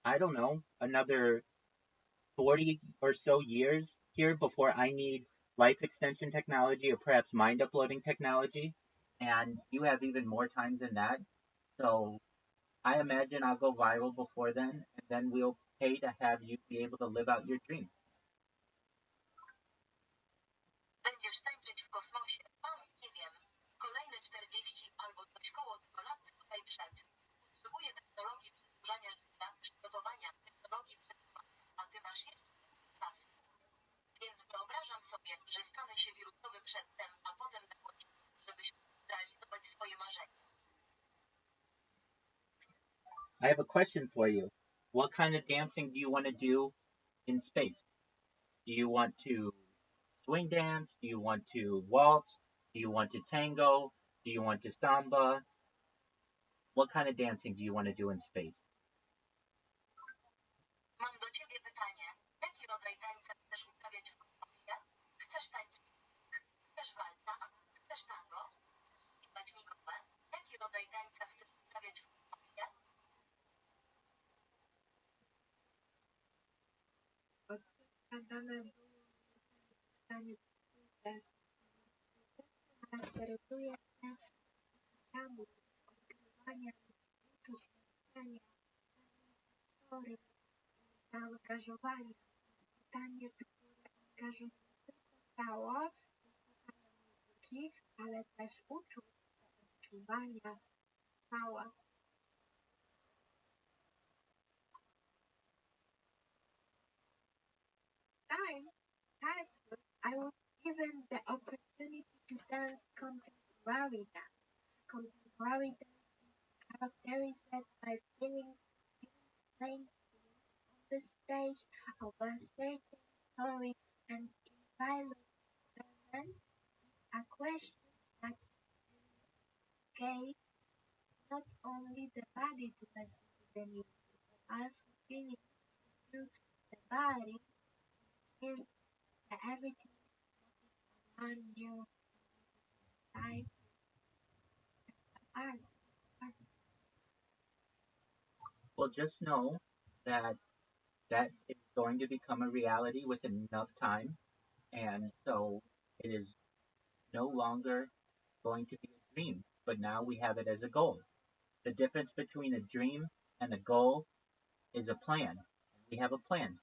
I don't know, another 40 or so years here before I need life extension technology or perhaps mind uploading technology. And you have even more time than that. So I imagine I'll go viral before then, and then we'll pay to have you be able to live out your dream. Będziesz tańczyć w kosmosie. Nie wiem. Kolejne 40 albo coś koło tego lat tutaj przed. Potrzebuję technologii przedłużania życia, przygotowania, technologii przetrwania, a ty masz jeszcze czas. Więc wyobrażam sobie, że stanę się wirusowy przedtem, a potem dochodzi, żebyś mógł realizować swoje marzenia. I have a question for you. What kind of dancing do you want to do in space? Do you want to swing dance? Do you want to waltz? Do you want to tango? Do you want to samba? What kind of dancing do you want to do in space? Mam do ciebie pytanie. Jaki rodzaj tańca chcesz uprawiać w kosmosie? Chcesz tańczyć? Chcesz walca? Chcesz tango? Śpiewać migowę? Jaki rodzaj tańca chcesz uprawiać w kosmosie? Dane było w stanie test charakteryzuje się tabu odkrywania uczuć myślenia, historii, zaangażowania. Pytanie, które angażuje nie tylko ciało, słuchania muzyki, ale też uczuć odczuwania ciała. Childhood, I was given the opportunity to dance contemporary dance. Contemporary dance is characterized by playing on the stage of a certain story and in violent movement, a question that engages not only the body to listen to the music, but also feelings through the body is everything around you inside art. Well, just know that that is going to become a reality within enough time, and so it is no longer going to be a dream, but now we have it as a goal. The difference between a dream and a goal is a plan. We have a plan,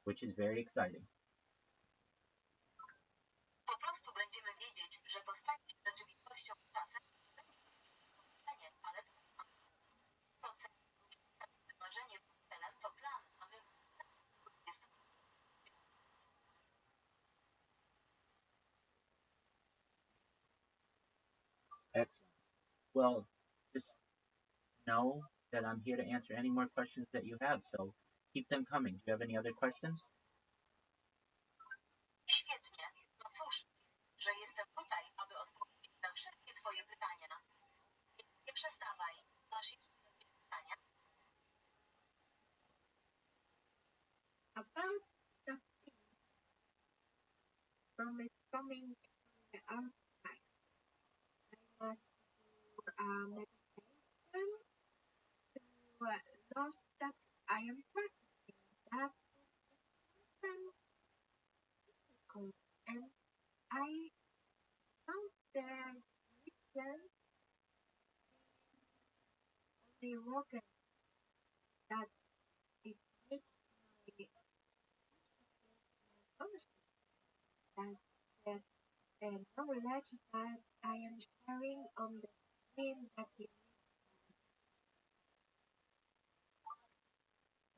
which is very exciting. Po prostu będziemy wiedzieć, że to stanie się rzeczywistością z czasem. Będzie ale to cel, marzenie celem to plan, a my jest Excellent. Well, just know that I'm here to answer any more questions that you have, so keep them coming. Do you have any other questions? świetnie. No cóż, że jestem tutaj, aby odpowiedzieć na wszystkie twoje pytania. Nie przestawaj. Masz jeszcze jakieś pytania? About the thing from it coming from the outside, I must do meditation to those that I am practicing. That is sometimes difficult, and I found the reason only organ that it makes my consciousness that the knowledge that I am sharing on the screen that you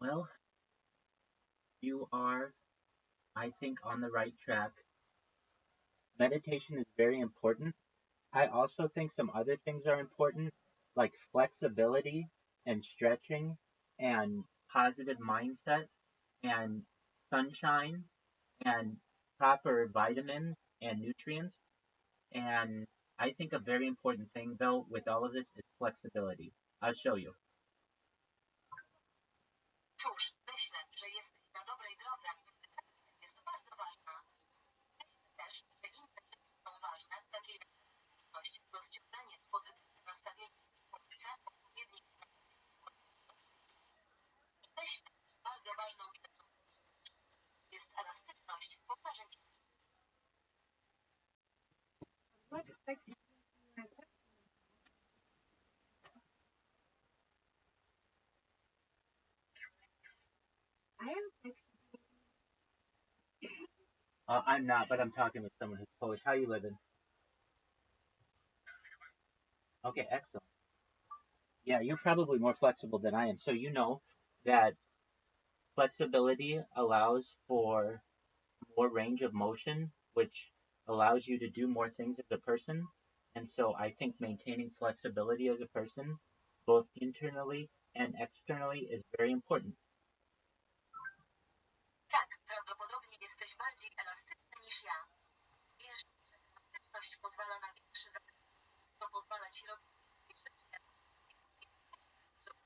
Well, you are, I think, on the right track. Meditation is very important. I also think some other things are important, like flexibility and stretching and positive mindset and sunshine and proper vitamins and nutrients. And I think a very important thing, though, with all of this is flexibility. I'll show you. Cóż, myślę, że jesteś na dobrej drodze. Jest bardzo ważna. Myślę też, że inne rzeczy są ważne, takie jak elastyczność, rozciąganie, pozytywne nastawienie, funkcja, odpowiedni i myślę, że bardzo ważną rzeczą jest elastyczność, powtarzam ci. what flexibility are talking about. I am flexible. I'm not, but I'm talking with someone who's Polish. How you living? Okay, excellent. Yeah, you're probably more flexible than I am. So you know that flexibility allows for more range of motion, which allows you to do more things as a person. And so I think maintaining flexibility as a person, both internally and externally, is very important. Tak, prawdopodobnie jesteś bardziej elastyczny niż ja. Wiesz, że elastyczność pozwala na większy zakres, to pozwala ci robić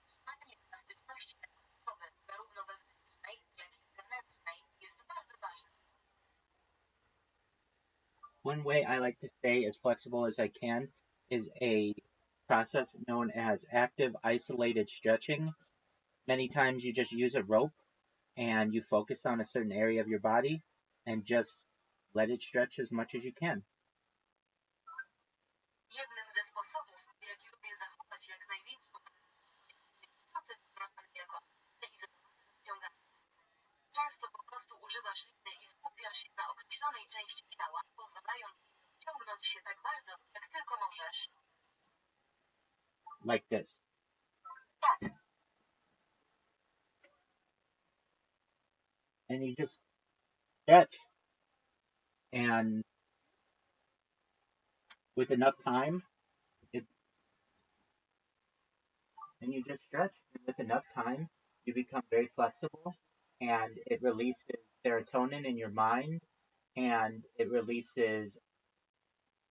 utrzymanie elastyczności ekonomicznej, zarówno wewnętrznej, jak i zewnętrznej, jest bardzo ważne. One way I like to stay as flexible as I can is a process known as active isolated stretching. Many times you just use a rope and you focus on a certain area of your body and just let it stretch as much as you can. Jednym ze sposobów, w jaki lubię zachować jak największą proces znany jako i ściąganie. Często po prostu używasz liny i skupiasz się na określonej tylnej części ciała, pozwalając ci ciągnąć się tak bardzo, jak tylko możesz. Like this. Tak. And you just stretch. And with enough time, and you just stretch. And with enough time, you become very flexible, and it releases serotonin in your mind, and it releases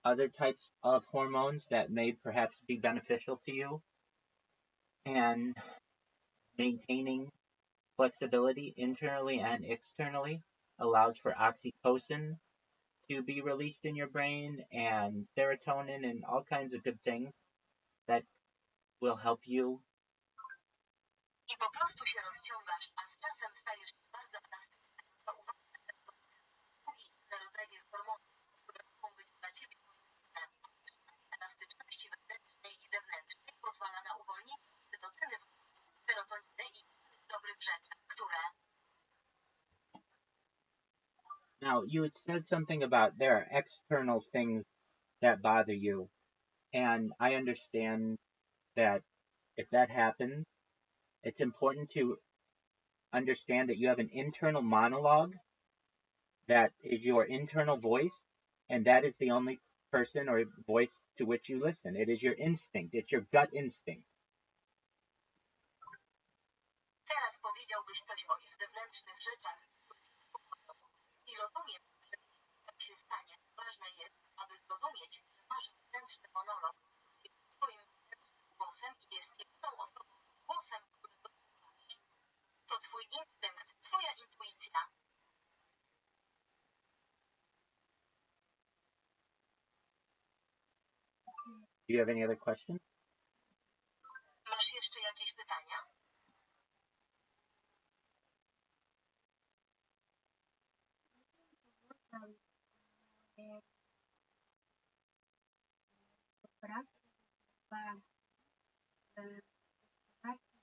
other types of hormones that may perhaps be beneficial to you. And maintaining flexibility internally and externally allows for oxytocin to be released in your brain and serotonin and all kinds of good things that will help you. I po prostu się rozciągasz, a z czasem stajesz się bardzo elastyczny, co uwagę na drugi inne rodzaje hormonów, które mogą być dla ciebie korzystne. Elastyczności wewnętrznej i zewnętrznej pozwala na uwolnienie cytocyny, serotoniny i innych dobrych rzeczy, które... Now, you had said something about there are external things that bother you. And I understand that if that happens, it's important to understand that you have an internal monologue that is your internal voice, and that is the only person or voice to which you listen. It is your instinct. It's your gut instinct. Teraz powiedziałbyś coś o ich zewnętrznych rzeczach i rozumiem, że tak się stanie. Ważne jest, aby zrozumieć, że masz wewnętrzny monolog, jest twoim głosem i jest jedyną osobą głosem, którego słuchasz. To twój instynkt, twoja intuicja. Do you have any other questions? Masz jeszcze jakieś pytania?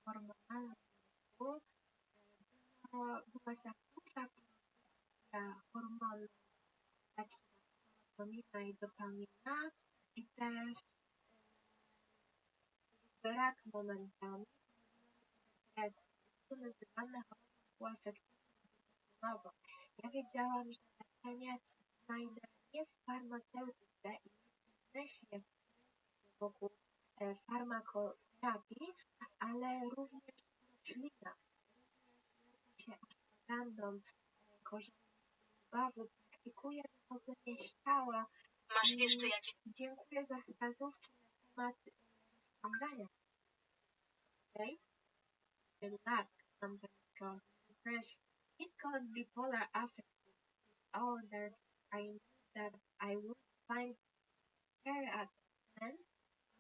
Hormonalna była zakłócona hormonów takich jak serotonina i dopamina i też brak momentami depresji. To nazywane było efektywnie. Ja wiedziałam, że leczenie znajdę nie w farmaceutyce i nie w biznesie wokół farmakoterapii, ale również w roślinach. Również się ashwagandą, korzeniem bawu, praktykuję wychodzenie z ciała. Masz jeszcze jakieś... Dziękuję za wskazówki na temat rozciągania. Okay? Relax, sometimes causes depression. It's called bipolar affective disorder. I knew that I would find care at hand,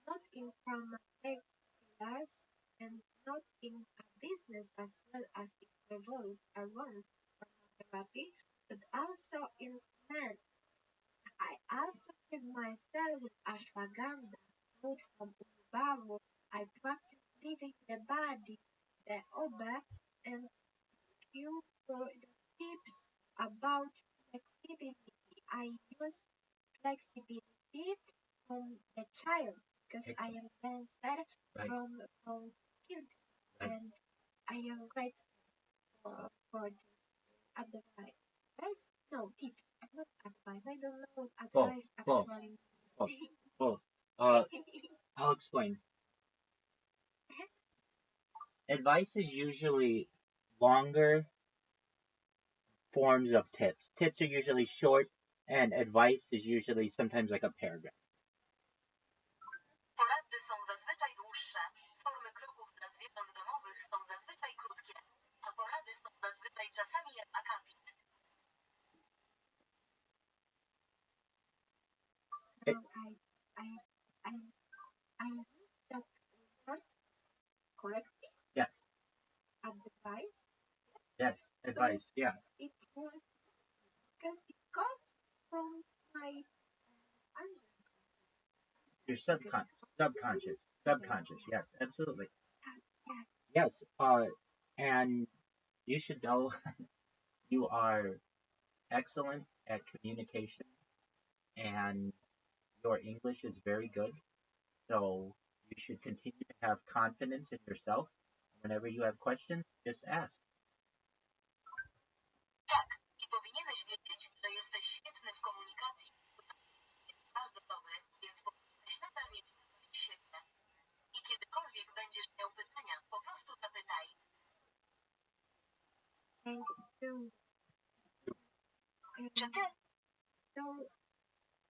not in pharmaceuticals and not in a business as well as it revolves around pharmacotherapy, but also in men. I also fed myself with ashwagandha, food from Ulubavu. I practice leaving the body, the oba, and you for the tips about flexibility. I use flexibility from the child because I am dancer from children, and I am grateful for this advice. No, tips, not advice. I don't know what advice actually means. Both. I'll explain. Advice is usually longer forms of tips. Tips are usually short, and advice is usually sometimes like a paragraph. Porady są zazwyczaj dłuższe. Formy kroków dla zwierząt domowych są zazwyczaj krótkie, a porady są zazwyczaj czasami jak akapit. So I use that word correctly? Yes. Advice? Yes, advice, So yeah. it was because it comes from my Your subconscious, yes, absolutely. yeah. Yes, and you should know you are excellent at communication, and your English is very good. So you should continue to have confidence in yourself. Whenever you have questions, just ask. Tak, i powinieneś wiedzieć, że jesteś świetny w komunikacji. Jest bardzo dobry, więc powinieneś nadal mieć pewność siebie. I kiedykolwiek będziesz miał pytania, po prostu zapytaj. Thanks to Czy ty? so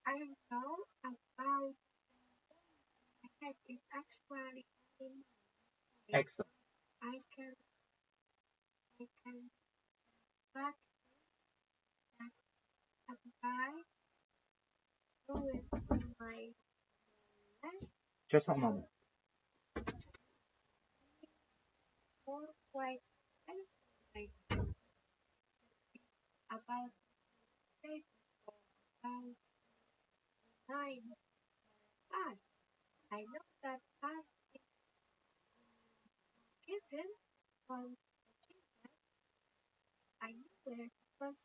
I know about my head is actually in Excellent. I can practice that advice do it in my life Just one moment. more quite like about state or about time past. I know that past is given from Jesus. I know it because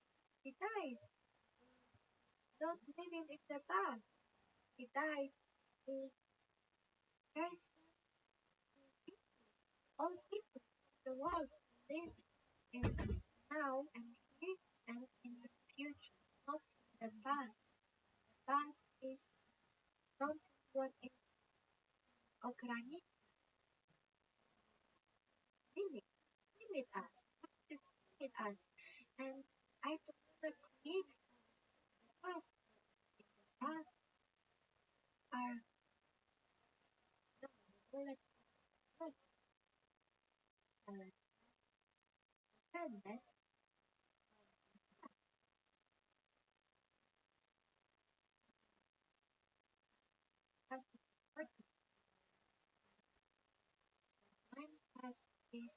he died. Not living in the past. He died to person, all people in the world live in now and here and in the future, not in the past. The past is something what is organic limit us, just limit us. And I don't want to create the past. In the past are no bullet words. Said that has to work. When past is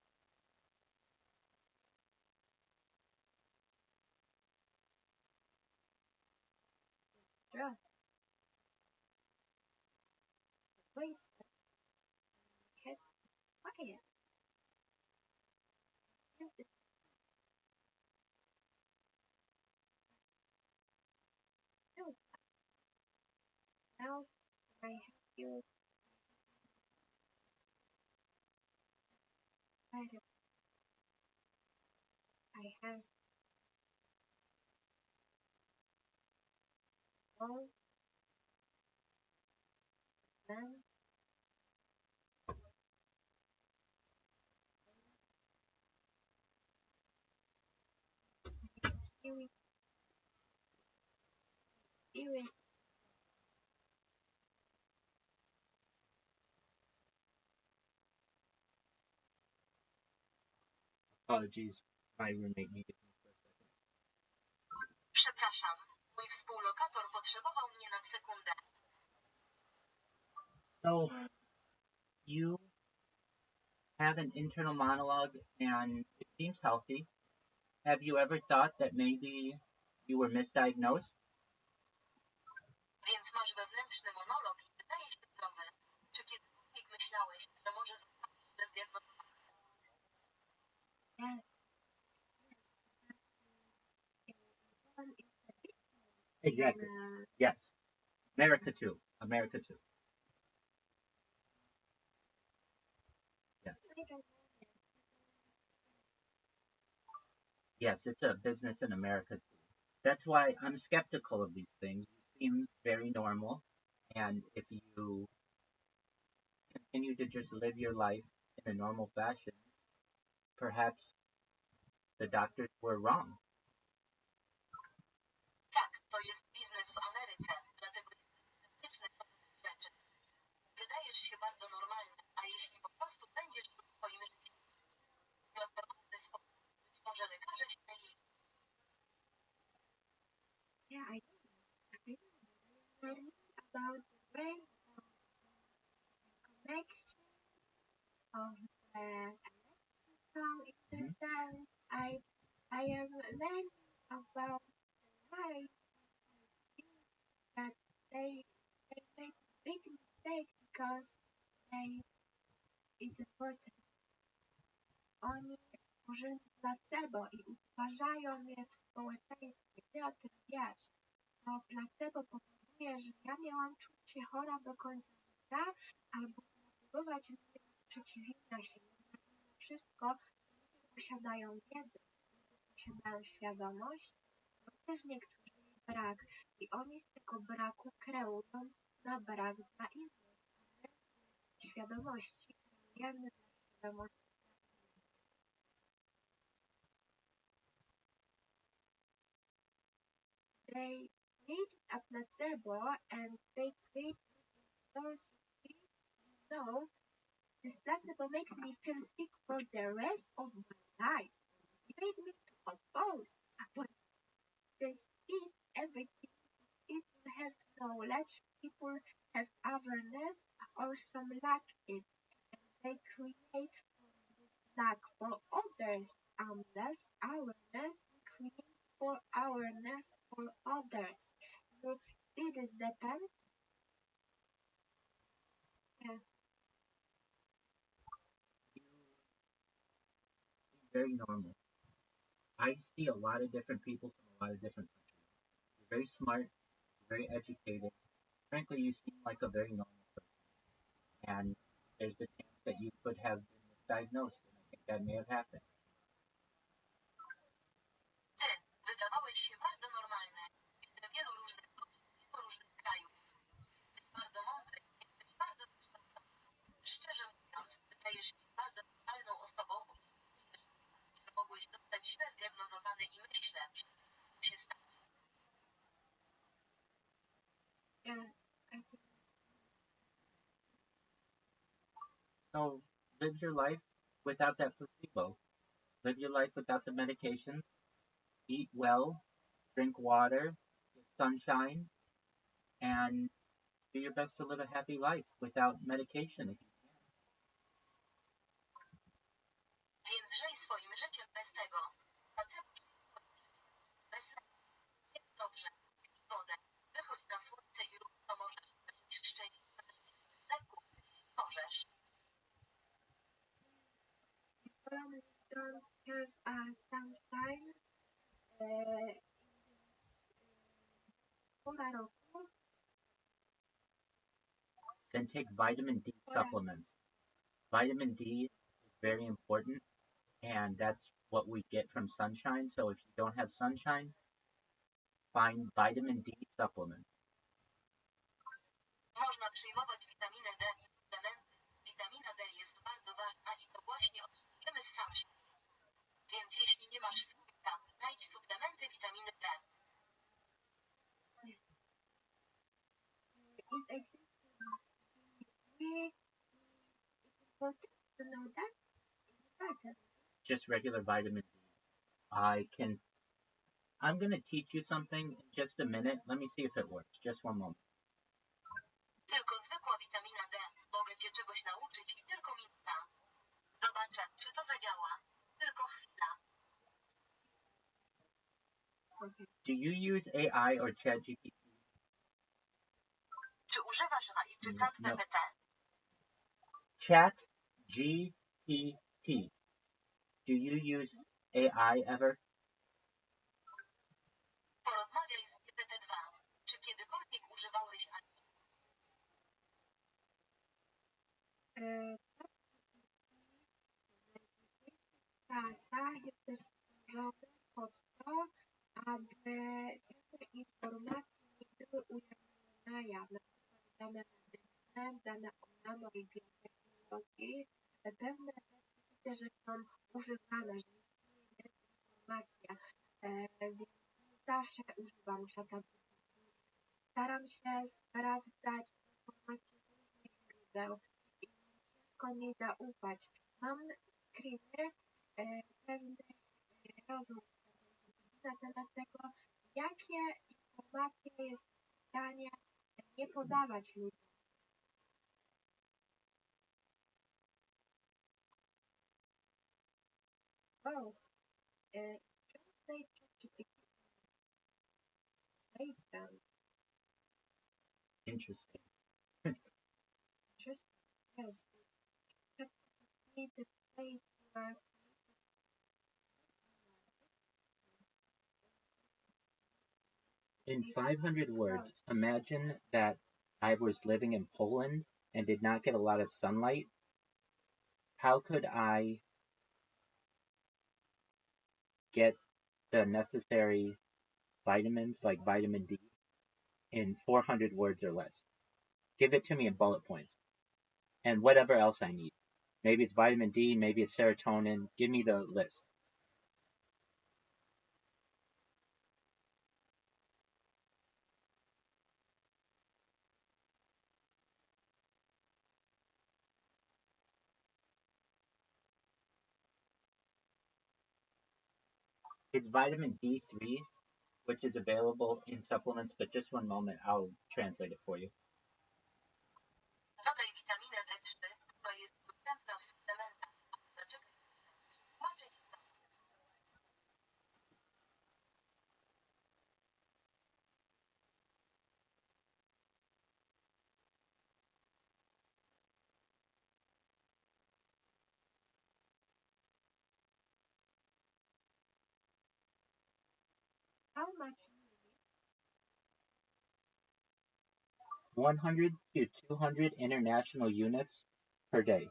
drug, wasted, kept quiet. And no, now I have you better. I have all them doing doing Apologies. My roommate needed me for a second. Przepraszam, mój współlokator potrzebował mnie na sekundę. So you have an internal monologue and it seems healthy. Have you ever thought that maybe you were misdiagnosed? Więc masz wewnętrzny monolog i wydaje się zdrowy. Czy kiedykolwiek myślałeś, że może zostać źle zdiagnozowany? yes, one is Exactly. Yes. America too. America too. Yes. I don't Yes, it's a business in America too. That's why I'm skeptical of these things. You seem very normal, and if you continue to just live your life in a normal fashion, perhaps the doctors were wrong. Tak, to jest biznes w Ameryce, dlatego jest bezpieczny w pewnych rzeczy. Wydajesz się bardzo normalny, a jeśli po prostu będziesz w swoim życiu w normalny sposób, być może lekarze się mylili. yeah, I learning about the brain connection of the electrical in the cell. I am learning about why that they make big mistakes because they is important only stworzyli placebo i uważają je w społeczeństwie. Ty o tym wiesz. To placebo powoduje, że ja miałam czuć się chora do końca życia albo zmotywować mnie do sprzeciwienia się. Jednak mimo wszystko ludzie posiadają wiedzę, ludzie posiadają świadomość, bo też niektórzy jej brak i oni z tego braku kreują na brak dla innych. A my z świadomości kreujemy dla świadomości. They created a placebo and they created source of peace. So this placebo makes me feel sick for the rest of my life. It made me to oppose. But this is everything. People have knowledge, people have awareness, or some lack it. And they create from this lack for others. Unless awareness, we create for awareness for others. You see this depend? Yeah. Very normal. I see a lot of different people from a lot of different countries. You're very smart, you're very educated. Frankly, you seem like a very normal person. And there's the chance that you could have been misdiagnosed, and I think that may have happened. Ty wydawałeś się bardzo normalny. Widzę wielu różnych ludzi z wielu różnych krajów. Jesteś bardzo mądry i jesteś bardzo wykształcony. Szczerze mówiąc, wydajesz się bardzo normalną osobą, że mogłeś zostać źle zdiagnozowany i myślę, że to się stać. Yeah. I think So live your life without that placebo. Live your life without the medication. Eat well, drink water, get sunshine, and do your best to live a happy life without medication if you can. Więc żyj swoim życiem bez tego. Placebo bez jest dobrze. Pij wodę. Wychodź na słońce i rób co możesz. Będziesz szczęśliwy. Zakup. Możesz. economy don't have sunshine in this pora roku. Then take vitamin D supplements. Vitamin D is very important, and that's what we get from sunshine. So if you don't have sunshine, find vitamin D supplements. Można przyjmować witaminę D i suplementy. Witamina D jest bardzo ważna i to właśnie otrzymujemy z sunshine. Więc jeśli nie masz słońca, znajdź suplementy witaminy D. Is existing we it's important to know that it's important. Just regular vitamin D. I'm going to teach you something in just a minute. Let me see if it works. Just one moment. Tylko zwykła witamina D. Mogę cię czegoś nauczyć i tylko minuta. Zobaczę, czy to zadziała. Tylko chwila. Okay. Do you use AI or ChatGPT? Czy używasz AI czy No. czat GPT? ChatGPT. Do you use AI ever? Porozmawiaj z GPT-2. Czy kiedykolwiek używałeś AI? Kasa jest też stworzony pod to, aby te informacje nie były ujawnione na jaw, na przykład dane medyczne, dane o nanobioteknologii, pewne rzeczy widzę, że są używane, że istnieje informacja, więc nie zawsze używam czata. Staram się sprawdzać informacje z różnych źródeł i ciężko mi zaufać. Mam screeny pewnych rozmów na temat tego, jakie informacje jest w stanie nie podawać ludziom. Oh, translate ChatGPT. Interesting. Interesting. Yes. ChatGPT, the place where In 500 words, imagine that I was living in Poland and did not get a lot of sunlight. How could I get the necessary vitamins like vitamin D in 400 words or less? Give it to me in bullet points and whatever else I need. Maybe it's vitamin D, maybe it's serotonin. Give me the list. It's vitamin D3, which is available in supplements, but just one moment, I'll translate it for you. Dodaj witaminę D3, która jest dostępna w suplementach. Zaczekaj. Tłumaczenie to. How much? 100 to 200 international units per day.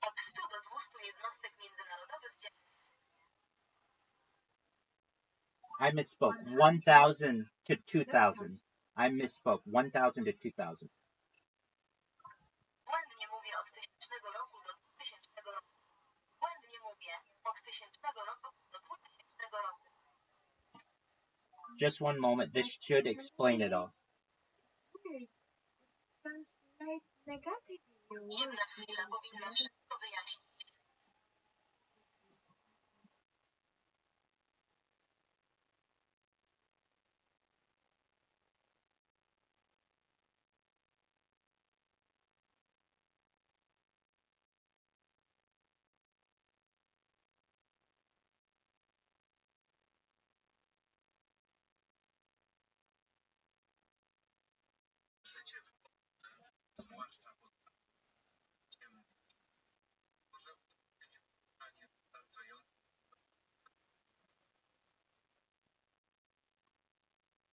Od 100 do 200 jednostek międzynarodowych dziennie. I misspoke. 1,000 to 2,000. I misspoke. 1,000 to 2,000. Błędnie mówię od 1000 roku do 2000 roku. Błędnie mówię od 1000 roku do 2000 roku. Just one moment. This should explain it all. Translate negative. Jedna chwila powinna wszystko wyjaśnić.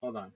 Hold on.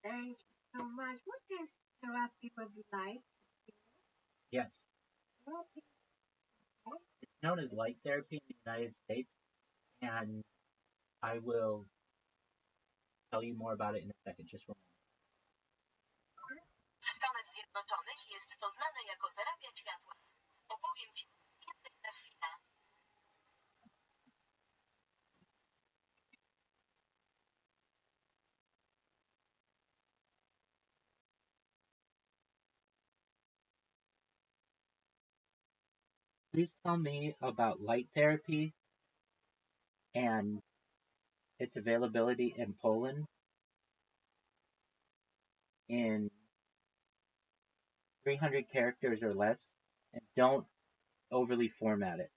Thank you so much. What is therapy was like? Yes. Therapy It's known as light therapy in the United States, and I will tell you more about it in a second. Just one moment. W Stanach Zjednoczonych jest to znane jako terapia światła. Opowiem Ci więcej za chwilę. Please tell me about light therapy and its availability in Poland in 300 characters or less, and don't overly format it.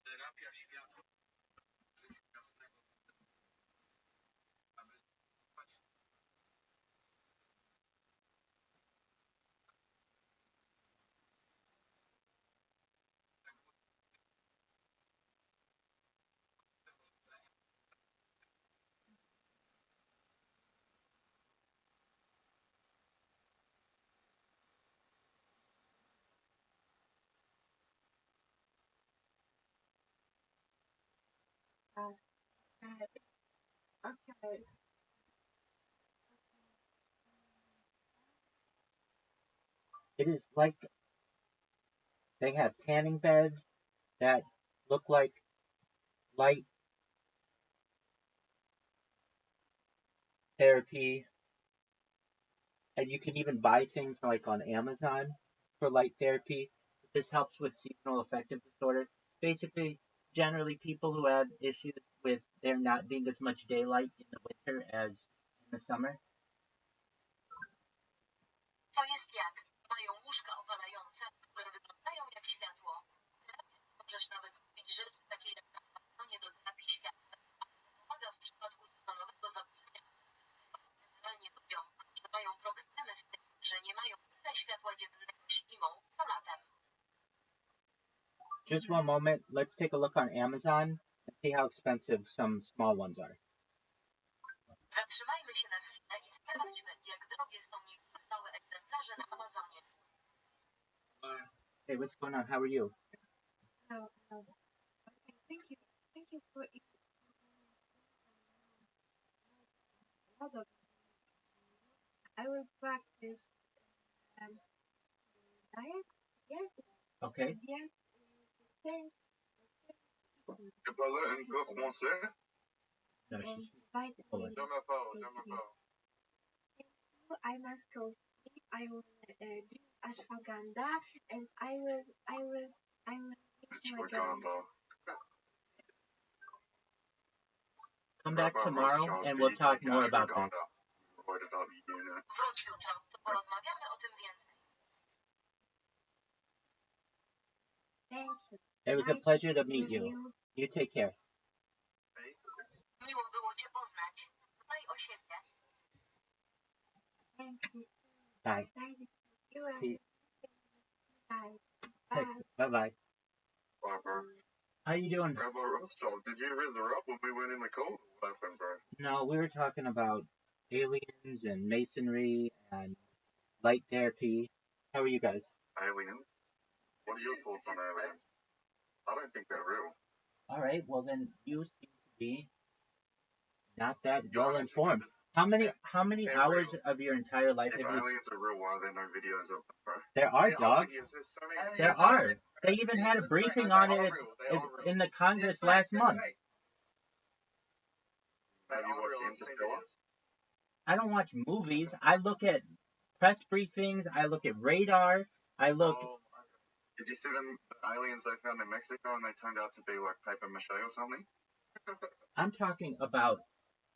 Terapia światła w życiu jasnego, aby spać. okay. It is like they have tanning beds that look like light therapy, and you can even buy things like on Amazon for light therapy. This helps with seasonal affective disorder. Basically, generally people who have issues with there not being as much daylight in the winter as in the summer. To jest jak. Mają łóżka opalające, które wyglądają jak światło. Możesz nawet kupić rzeczy takie jak na Amazonie do terapii światła. Pomaga w przypadku sezonowego zaburzenia. Generalnie ludziom, którzy mają problemy z tym, że nie mają tyle światła dziennego zimą, co latem. Just one moment. Let's take a look on Amazon and see how expensive some small ones are. Zatrzymajmy się na chwilę i sprawdźmy, jak drogie są niektóre małe egzemplarze na Amazonie. Hey, what's going on? How are you? No. Okay, thank you for lot of. I will practice diet. Yes. Okay. Yes. Thanks. Tu parles encore français? No, she's Vitamin. Jamais pas. I must go sleep. I will drink ashwagandha, and I will eat my Ashwagandha. come back Rabbi tomorrow Rothschild, and do we'll you talk take more about this. ashwagandha? What about you, unit? Wróć jutro, to porozmawiamy o tym więcej. Thank you. It was a pleasure to meet you. You take care. Miło było Cię poznać. Dbaj o siebie. Thank you. Bye. Thank you. See- Bye. Bye bye. Barbara. How you doing? Rabbi Rothschild, did you resurrect when we went in the cold? What happened, bro? No, we were talking about aliens and masonry and light therapy. How are you guys? Aliens? What are your thoughts on aliens? I don't think they're real. All right. Well, then you seem to be not that You're well informed. How many They're hours real. of your entire life If have you? aliens are real, why are there no videos of them, bro? There are, There dog. videos. There's so many There videos. are. They even had a briefing on it They are real. in the Congress last month. Hey, Have you watched Interstellar? I don't watch movies. I look at press briefings. I look at radar. I look. Oh, did you see them aliens they found in Mexico and they turned out to be like paper mache or something? I'm talking about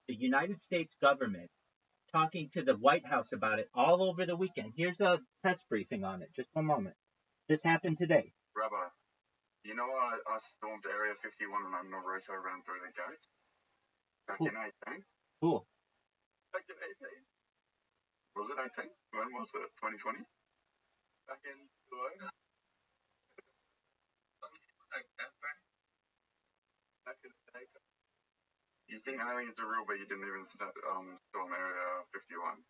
the United States government talking to the White House about it all over the weekend. Here's a press briefing on it. Just one moment. This happened today. Rabbi, you know I stormed Area 51 and Naruto ran through the gates? Back Cool. in 18? Cool. Back in 18? Was it 18? When was it? 2020? Back in Back in the day. You think aliens are real, but you didn't even storm Area 51.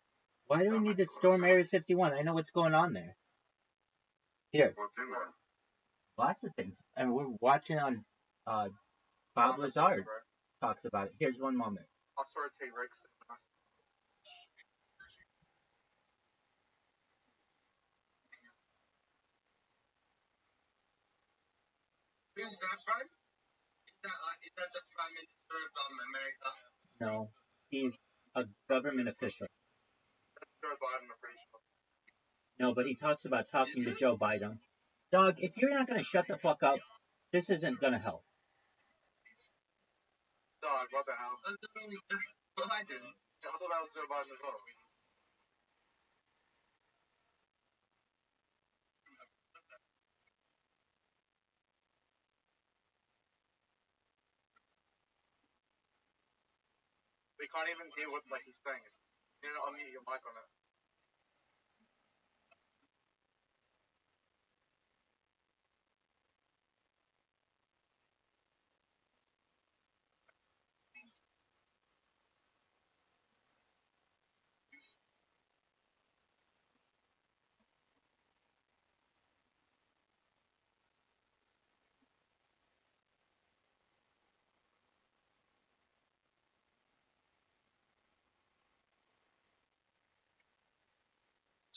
Why do we need to storm Area 51? I know what's going on there. Here. What's in there? Lots of things. And we're watching on Bob Lazard talks about it. Here's one moment. I saw a T-Rex. Who's that, bro? Is that the Prime Minister of America? No, he's a government official. That's Joe Biden, I'm pretty sure. No, but he talks about talking to Joe Biden. Dog, if you're not going to shut the fuck up, this isn't going to help. Dog, what the hell? Biden. I thought that was Joe Biden as well. We can't even hear what he's saying. You know, unmute your mic on it.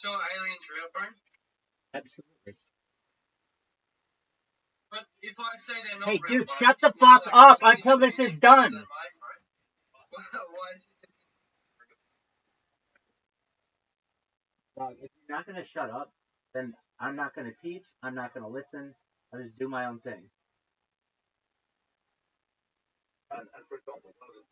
So aliens real, bro? Absolutely. But if I say they're not Hey, real, dude, bro, shut the fuck up until this is done. Why is it? Dog, if you're not going to shut up, then I'm not going to teach. I'm not going to listen. I'll just do my own thing. And for example, one of the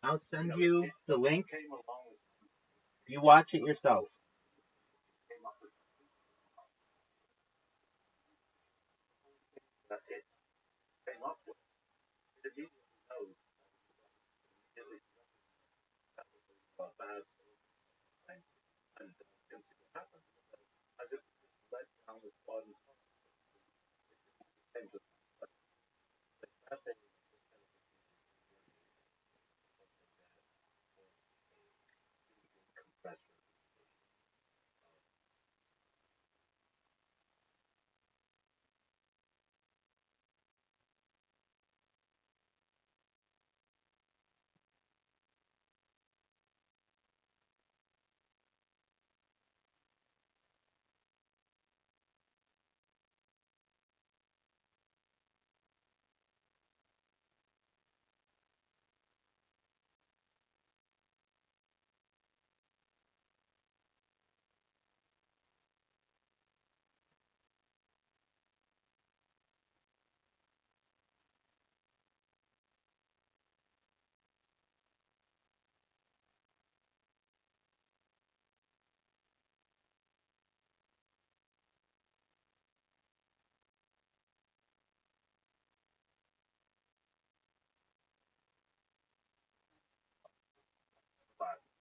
I'll send you the link. You watch it yourself.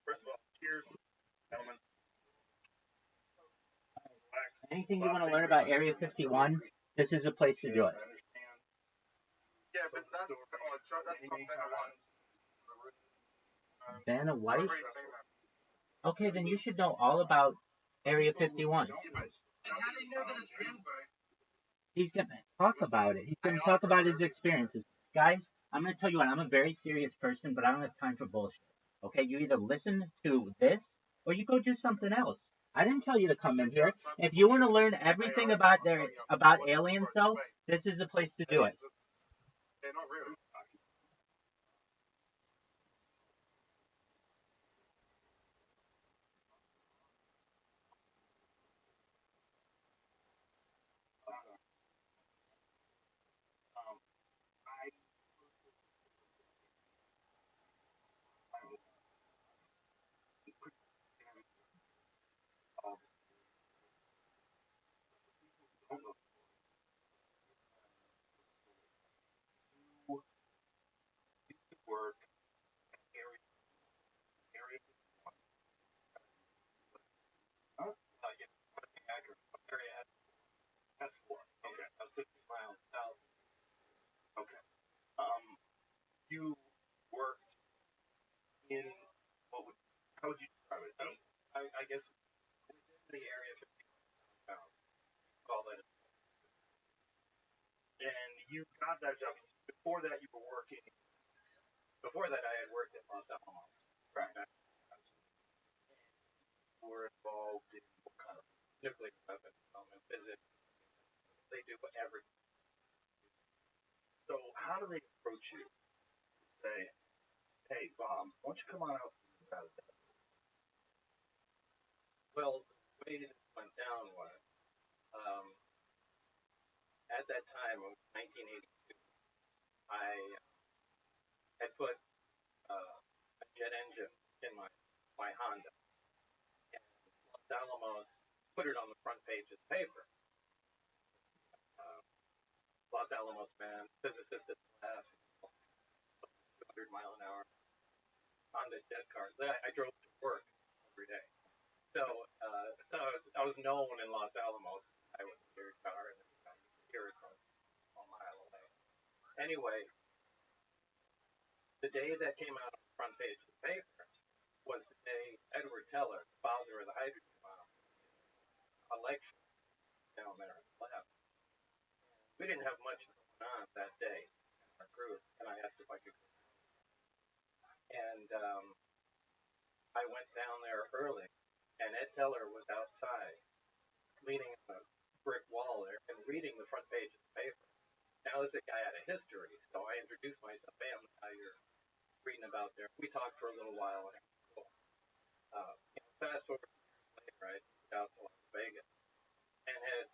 first of all, cheers, gentlemen. Anything you want to learn about Area 51, this is a place to do it. Yeah, but that's not Vanna White? Okay, then you should know all about Area 51. And how do you know that it's real, bro? He's going to talk about it. He's going to talk about his experiences. Guys, I'm going to tell you what, I'm a very serious person, but I don't have time for bullshit. Okay, you either listen to this or you go do something else. I didn't tell you to come in here. If you want to learn everything about aliens, though, this is the place to do it. Work area area. Huh? Yeah, accurate. Area S4. Okay, that's 50 miles south. Okay. You worked in what would how would you describe it? I guess within the area 50 miles. Call that. And you got that job before that. You were working. Before that, I had worked at Los Alamos. Right. Were involved in what kind of nuclear weapon development, physics. They do everything. So how do they approach you? Say, hey, Bob, why don't you come on out about that? Well, the way this went down was, um, at that time, it was 1982, I had put a jet engine in my Honda, and Los Alamos put it on the front page of the paper. Uh, Los Alamos man, physicist at the lab, 200 mile an hour Honda jet car. I drove to work every day. So I was known in Los Alamos. I was in your car and here from a mile away. Anyway, the day that came out on the front page of the paper was the day Edward Teller, founder of the hydrogen bomb, a lecture down there in the lab. We didn't have much going on that day in our group, and I asked if I could go. And I went down there early, and Ed Teller was outside, leaning on a brick wall there and reading the front page of the paper. Now, this guy had a history, so I introduced myself. Hey, I'm how you're reading about there. We talked for a little while, and it was cool. Fast forward later, I moved out to Las Vegas and had,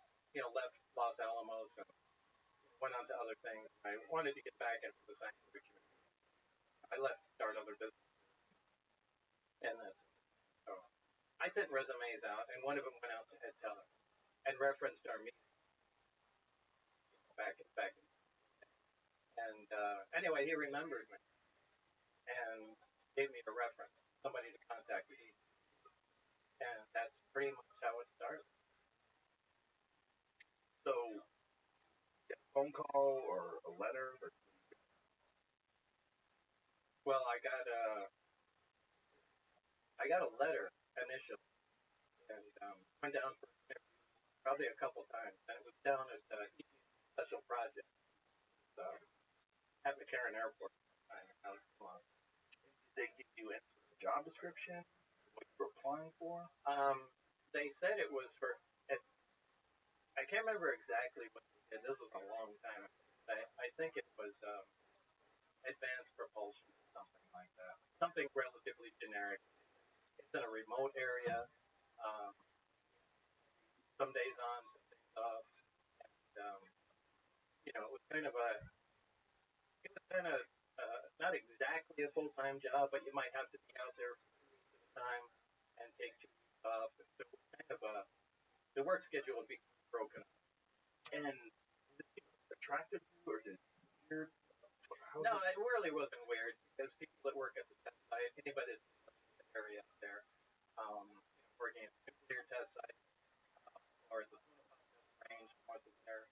left Los Alamos and went on to other things. I wanted to get back into the scientific community. I left to start other businesses, and that's so I sent resumes out, and one of them went out to Ed Teller and referenced our meeting back. And anyway, he remembered me and gave me a reference, somebody to contact me, and that's pretty much how it started. So, a phone call or a letter? Or... Well, I got a letter initially, and went down for probably a couple times, and it was down at Special Project at McCarran Airport. Did they give you a job description? What you were applying for? They said it was for. I can't remember exactly what they did. This was a long time ago. I think it was advanced propulsion, something like that. Something relatively generic. It's in a remote area. Um, some days on, some days off. And, it was kind of not exactly a full-time job, but you might have to be out there for 2 weeks at a time and take 2 weeks off. And so it was kind of the work schedule would be broken up. And did it attractive to you or did it weird? No, it really wasn't weird because people that work at the test site, anybody that's in the area out there, working at the nuclear test site or at the range north of there,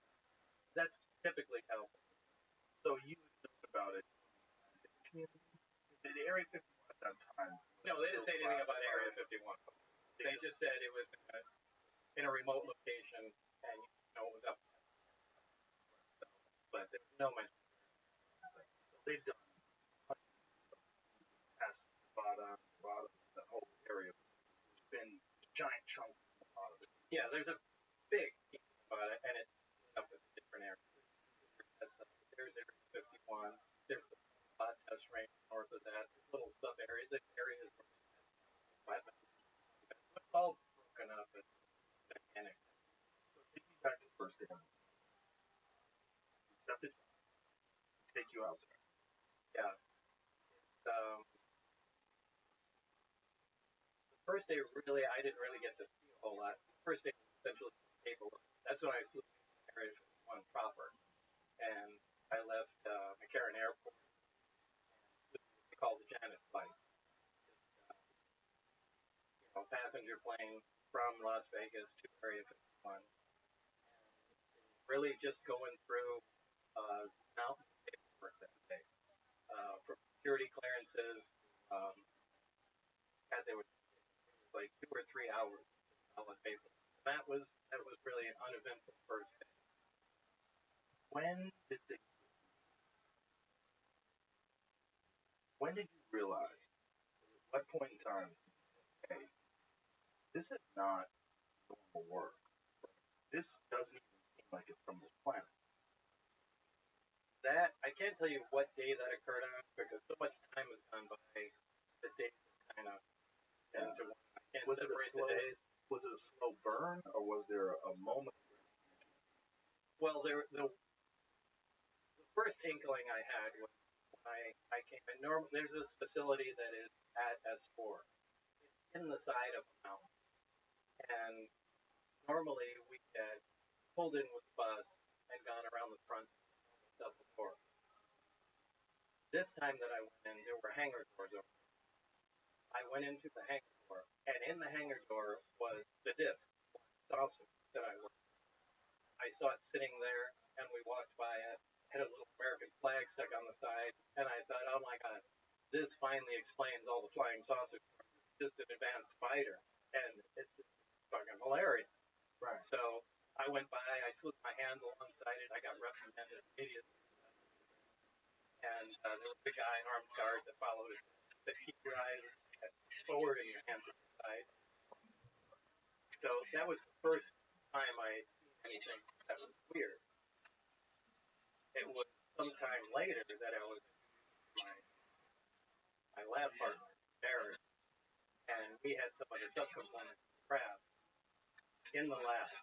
that's typically how. So you know about it. Did Area 51 at that time? No, they didn't say anything about Area 51. They just said it was in a remote location and it was up. But there's no mention. they've done past Nevada, that whole area. There's been giant chunks of a lot of it. Yeah, there's a big piece about it, and it's up in different areas. There's Area 51. There's the test range north of that. There's little sub areas. There's areas where it's all broken up and gigantic. So take me back to the first day. Accepted. Take you out there. Yeah. The first day, really, I didn't really get to see a whole lot. The first day was essentially stable. That's when I flew to Area 51 proper. And I left McCarran Airport. We call the Janet flight. Passenger plane from Las Vegas to Area 51. Really just going through mountain paperwork that day. From security clearances, there was like 2 or 3 hours on paper. That was really an uneventful first day. When did you realize? At what point in time? Hey, this is not normal work. This doesn't even seem like it's from this planet. That I can't tell you what day that occurred on because so much time has gone by. The days kind of tend to. I can't separate the days. Was it a slow burn, or was there a moment? Well, the first inkling I had was when I came in. There's this facility that is at S4. It's in the side of a mountain, and normally we get pulled in with the bus and gone around the front of the door. This time that I went in, there were hangar doors open. I went into the hangar door, and in the hangar door was the disc saucer that I worked. I saw it sitting there, and we walked by it. Had a little American flag stuck on the side, and I thought, oh my God, this finally explains all the flying saucers. Just an advanced fighter, and it's fucking hilarious. Right. So I went by, I slipped my hand alongside it, I got reprimanded immediately. And there was a guy, an armed guard, that followed us. That keep your eyes forward and your hands to the side. So that was the first time I had seen anything that was weird. It was sometime later that I was my lab partner, Barry, and we had some of the subcomponents of the craft in the lab.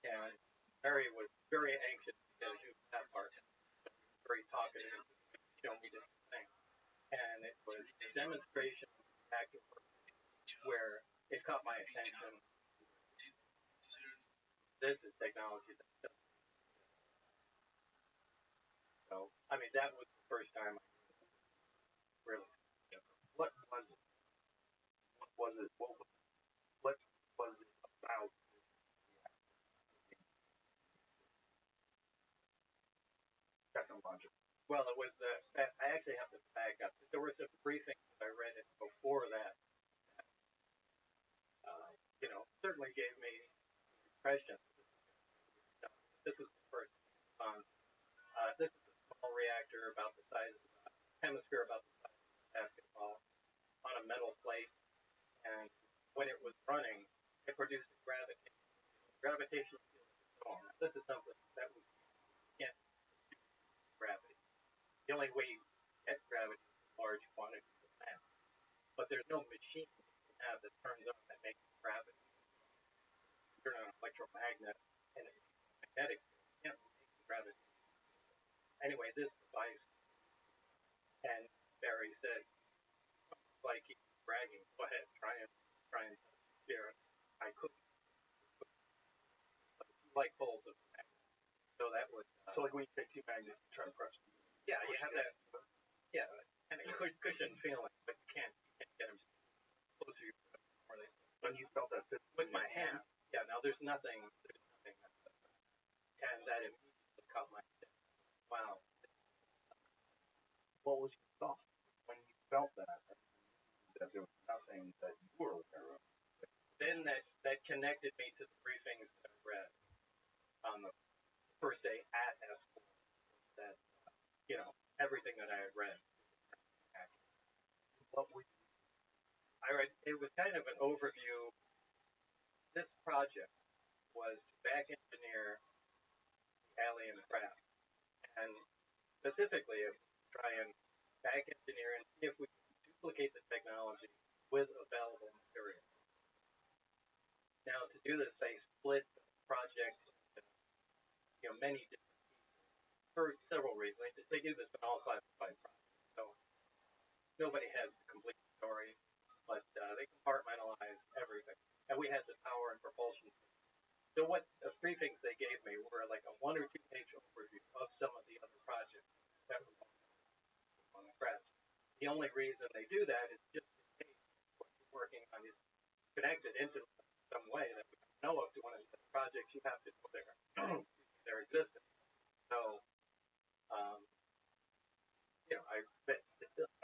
And Barry was very anxious to do that part. Very talkative, showing me different things. And it was a demonstration back where it caught my attention. This is technology that doesn't. So, I mean, that was the first time I really. What was it? What was it? What was it about? Technological. Well, it was I actually have to back up. There were some briefings that I read before that. Certainly gave me an impression. This was the first on. This is a small reactor about the size of a hemisphere, about the size of a basketball, on a metal plate, and when it was running, it produced a gravitational storm. This is something that we can't do gravity. The only way you get gravity is large quantities of mass, but there's no machine you can have that turns on that makes gravity. You're an electromagnet and it's magnetic. You can't make gravity. Anyway, this device, and Barry said, like he was bragging, go ahead, try and steer it. I couldn't. Like poles of magnet. So that was. So like when you take 2 magnets and try to press. Yeah, you have that. Yeah, and a cushion feeling, but you can't get them closer to you. When you felt that with my hand. Yeah, now there's nothing. And that immediately caught my attention. Wow. What was your thought when you felt that there was nothing that you were aware of? Then that connected me to the briefings that I read on the first day at S4. That everything that I had read. What we, I read, it was kind of an overview. This project was to back engineer the alien craft, and specifically try and back engineer and see if we can duplicate the technology with available material. Now, to do this, they split the project into many different pieces for several reasons. They do this in all classified projects, so nobody has the complete story, but they compartmentalize everything. And we had the power and propulsion. So what the three things they gave me were like a 1 or 2 page overview of some of the other projects that were on the craft. The only reason they do that is just in case what you're working on is connected into some way that we know of to one of the projects, you have to know their existence. So, um, I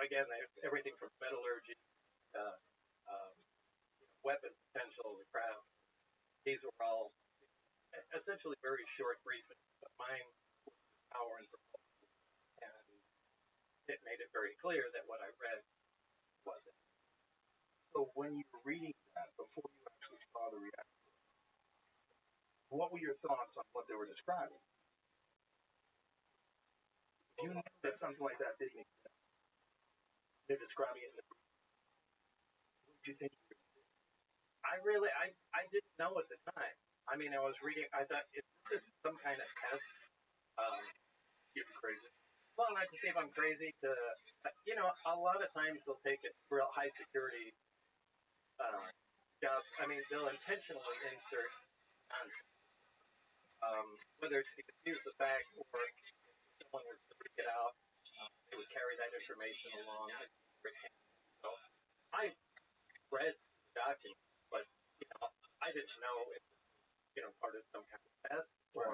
again, everything from metallurgy, um, weapon potential, the craft. These were all essentially very short briefings, but mine was power and propulsion, and it made it very clear that what I read wasn't. So when you were reading that, before you actually saw the reactor, what were your thoughts on what they were describing? You knew that something like that didn't exist. They're describing it. What did you think? I didn't know at the time. I mean, I was reading. I thought, is this some kind of test? You're crazy. Well, not to say if I'm crazy. A lot of times they'll take it real high security jobs. I mean, they'll intentionally insert nonsense, whether it's to confuse the fact or if someone was to freak it out, they would carry that information along. So I read the document, but I didn't know if part of some kind of test or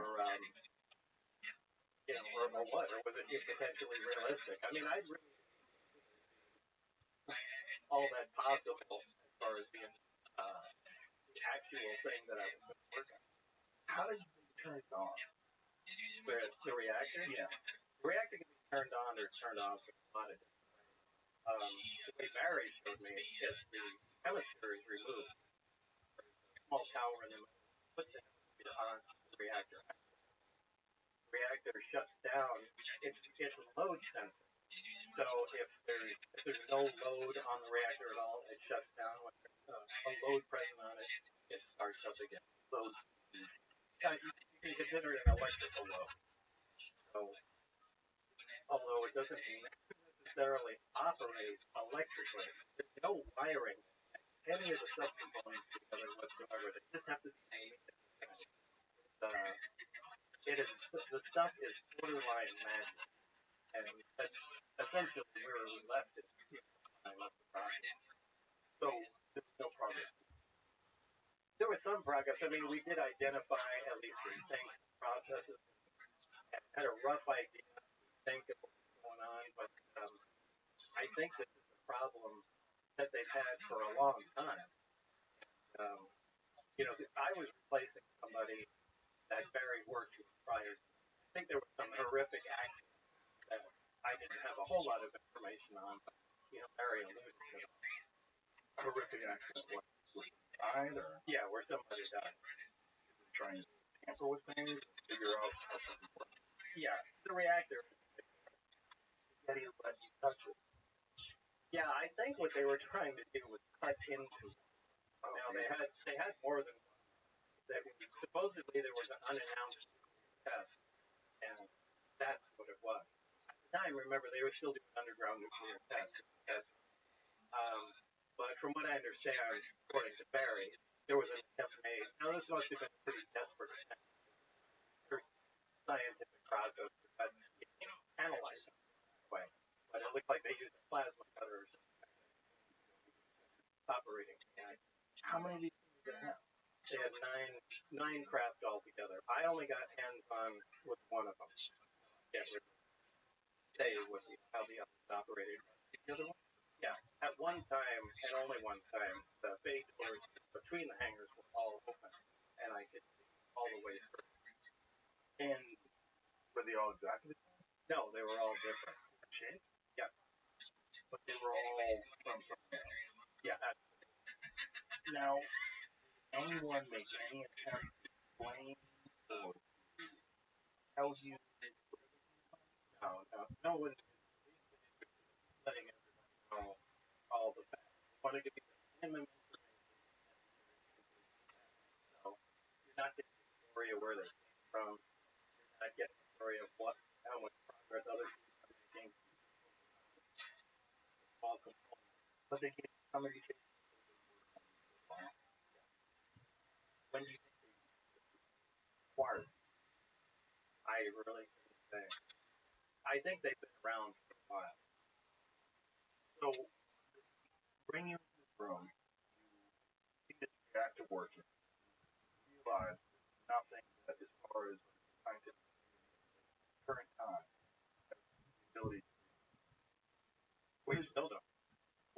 what, or was it potentially realistic? I mean, I really all that possible as far as the actual thing that I was going to work on. How did you turn it on? The reactor? Yeah. The reactor can be turned on or turned off in a lot of different ways. The way Barry showed me is the hemisphere is removed. There's a small tower in the middle, puts the hemisphere on the reactor. The reactor shuts down. It's load sensing. So if there's no load on the reactor at all, it shuts down. When there's a load present on it, it starts up again. Load. You can consider it an electrical load. So, although it doesn't necessarily operate electrically, there's no wiring any of the subcomponents together whatsoever. They just have to be made. The stuff is borderline magic, and that's essentially where we left it. I left the project. So there's no progress. There was some progress. I mean, we did identify at least three things, processes, and had a rough idea, think of what was going on, but I think this is a problem that they've had for a long time. I was replacing somebody that Barry worked with prior. I think there was some horrific accident that I didn't have a whole lot of information on, but Barry alluded to it. Horrific accident. What? Died or? Yeah, where somebody died. Trying to tamper with things, figure out how something works. Yeah, the reactor. That he let you touch it. Yeah, I think what they were trying to do was cut into it. Now they had more than one. Supposedly there was an unannounced test, and that's what it was. At the time, remember, they were still doing underground nuclear tests. But from what I understand, according to Barry, there was an attempt made. Now this must have been a pretty desperate attempt. Scientific process that analyze it that way. But it looked like they used a plasma cutter or something like that. Operating. How many of these things did they have? They had nine craft altogether. I only got hands on with one of them. Can't really say how the others operated. The other one? Yeah. At one time, and only one time, the bay doors between the hangars were all open, and I could see all the way through. And were they all exactly the same? No, they were all different. changed? Yeah, but they were all from something else. Yeah. Now, anyone make any attempt to explain or tell you? No one is letting everybody know all the facts. They wanted to be the minimum information necessary. So you're not getting the story of where they came from. You're not getting the story of how much progress other people are making. Small components, but they get some education. When you acquired, I really couldn't say. I think they've been around for a while. So bring you into the room, you see this reactor working, you realize there's nothing that, as far as scientific current time, has the ability to. We still don't.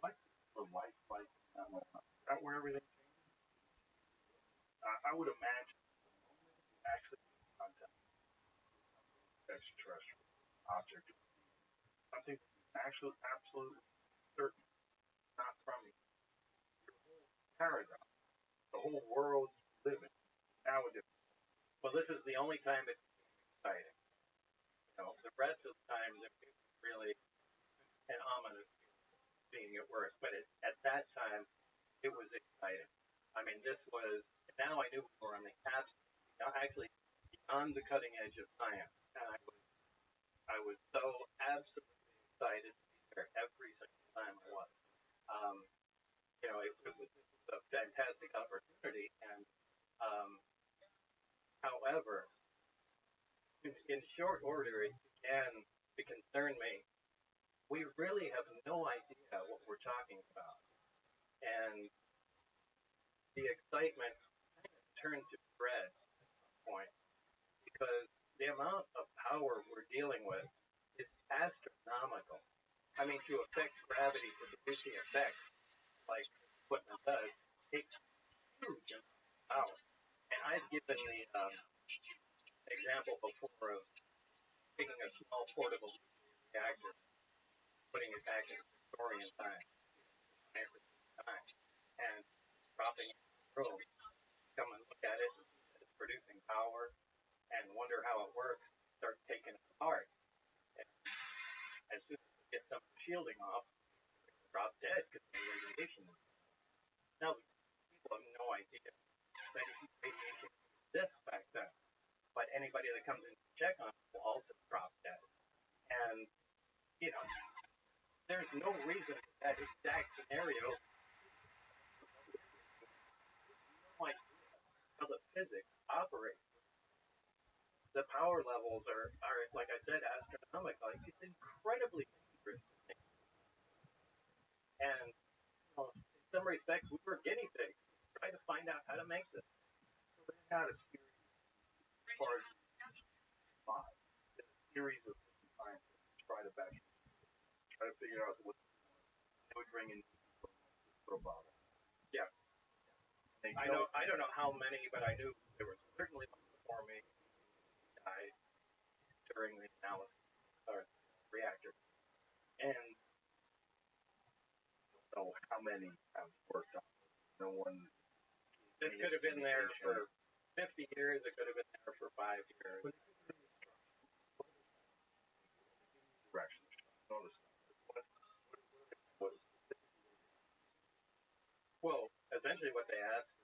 What is the life like in that moment? Is that where everything changes? I would imagine the moment you actually get in contact with something extraterrestrial, object, something that you actually absolutely certain not from you, your whole paradigm, the whole world you live in, now it is. Well, this is the only time it's exciting. The rest of the time it was really an ominous being at work, but at that time it was exciting. I mean, this was, now I knew we were on the actually beyond the cutting edge of science, and I was so absolutely excited to be there every single time I was. It was a fantastic opportunity, and however, in short order, it began to concern me. We really have no idea what we're talking about, and the excitement kind of turned to dread at some point, because the amount of power we're dealing with is astronomical. I mean, to affect gravity to produce the effects like equipment does, takes huge power. And I've given the example before of taking a small portable reactor, putting it back in Victorian time, and dropping it in the room, come and look at it, it's producing power, and wonder how it works, start taking it apart. And as soon as we get some of the shielding off, we drop dead because of the radiation. Now, people have no idea that radiation exists back then. But anybody that comes in to check on it will also drop dead. And, there's no reason that exact scenario, no idea how the physics operate. The power levels are, like I said, astronomical. It's incredibly dangerous to me. And in some respects, we were guinea pigs trying to find out how to make this. So they had a series, as far as five, a series of different scientists try to figure out what they would bring in robot. Yeah. I don't know how many, but I knew there was certainly one before me died during the analysis or reactor. And so how many have worked on it? No one. This could have been there for 50 years. It could have been there for 5 years. Direction. Notice what well, essentially what they asked is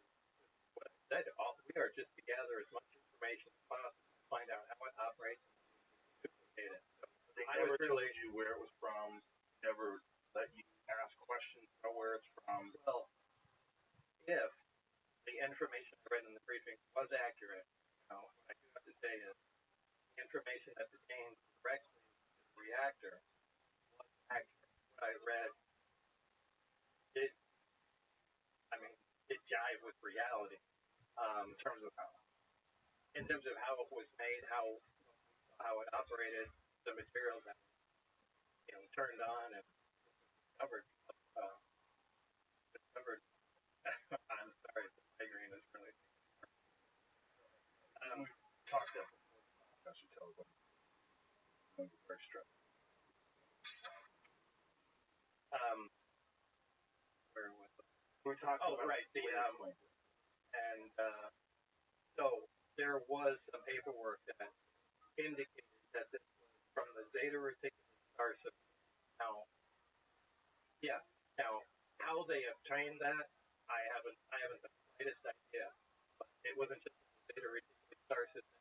what I said. We are just to gather as much information as possible to find out how it operates and duplicate it. So they never told you where it was from, never let you ask questions about where it's from. Well, if the information I read in the briefing was accurate, what I do have to say is the information that pertains directly to the reactor was accurate. What I read did, it jived with reality in terms of how it was made, how it operated, the materials that turned on and discovered. I'm sorry, the migraine is really. We talked about before. I should tell them. Very stressed. We were talking about right. And so there was some paperwork that indicated that this was from the Zeta Reticuli star system. Now, yeah. Now, how they obtained that, I haven't the slightest idea. But it wasn't just the Zeta Reticuli star system.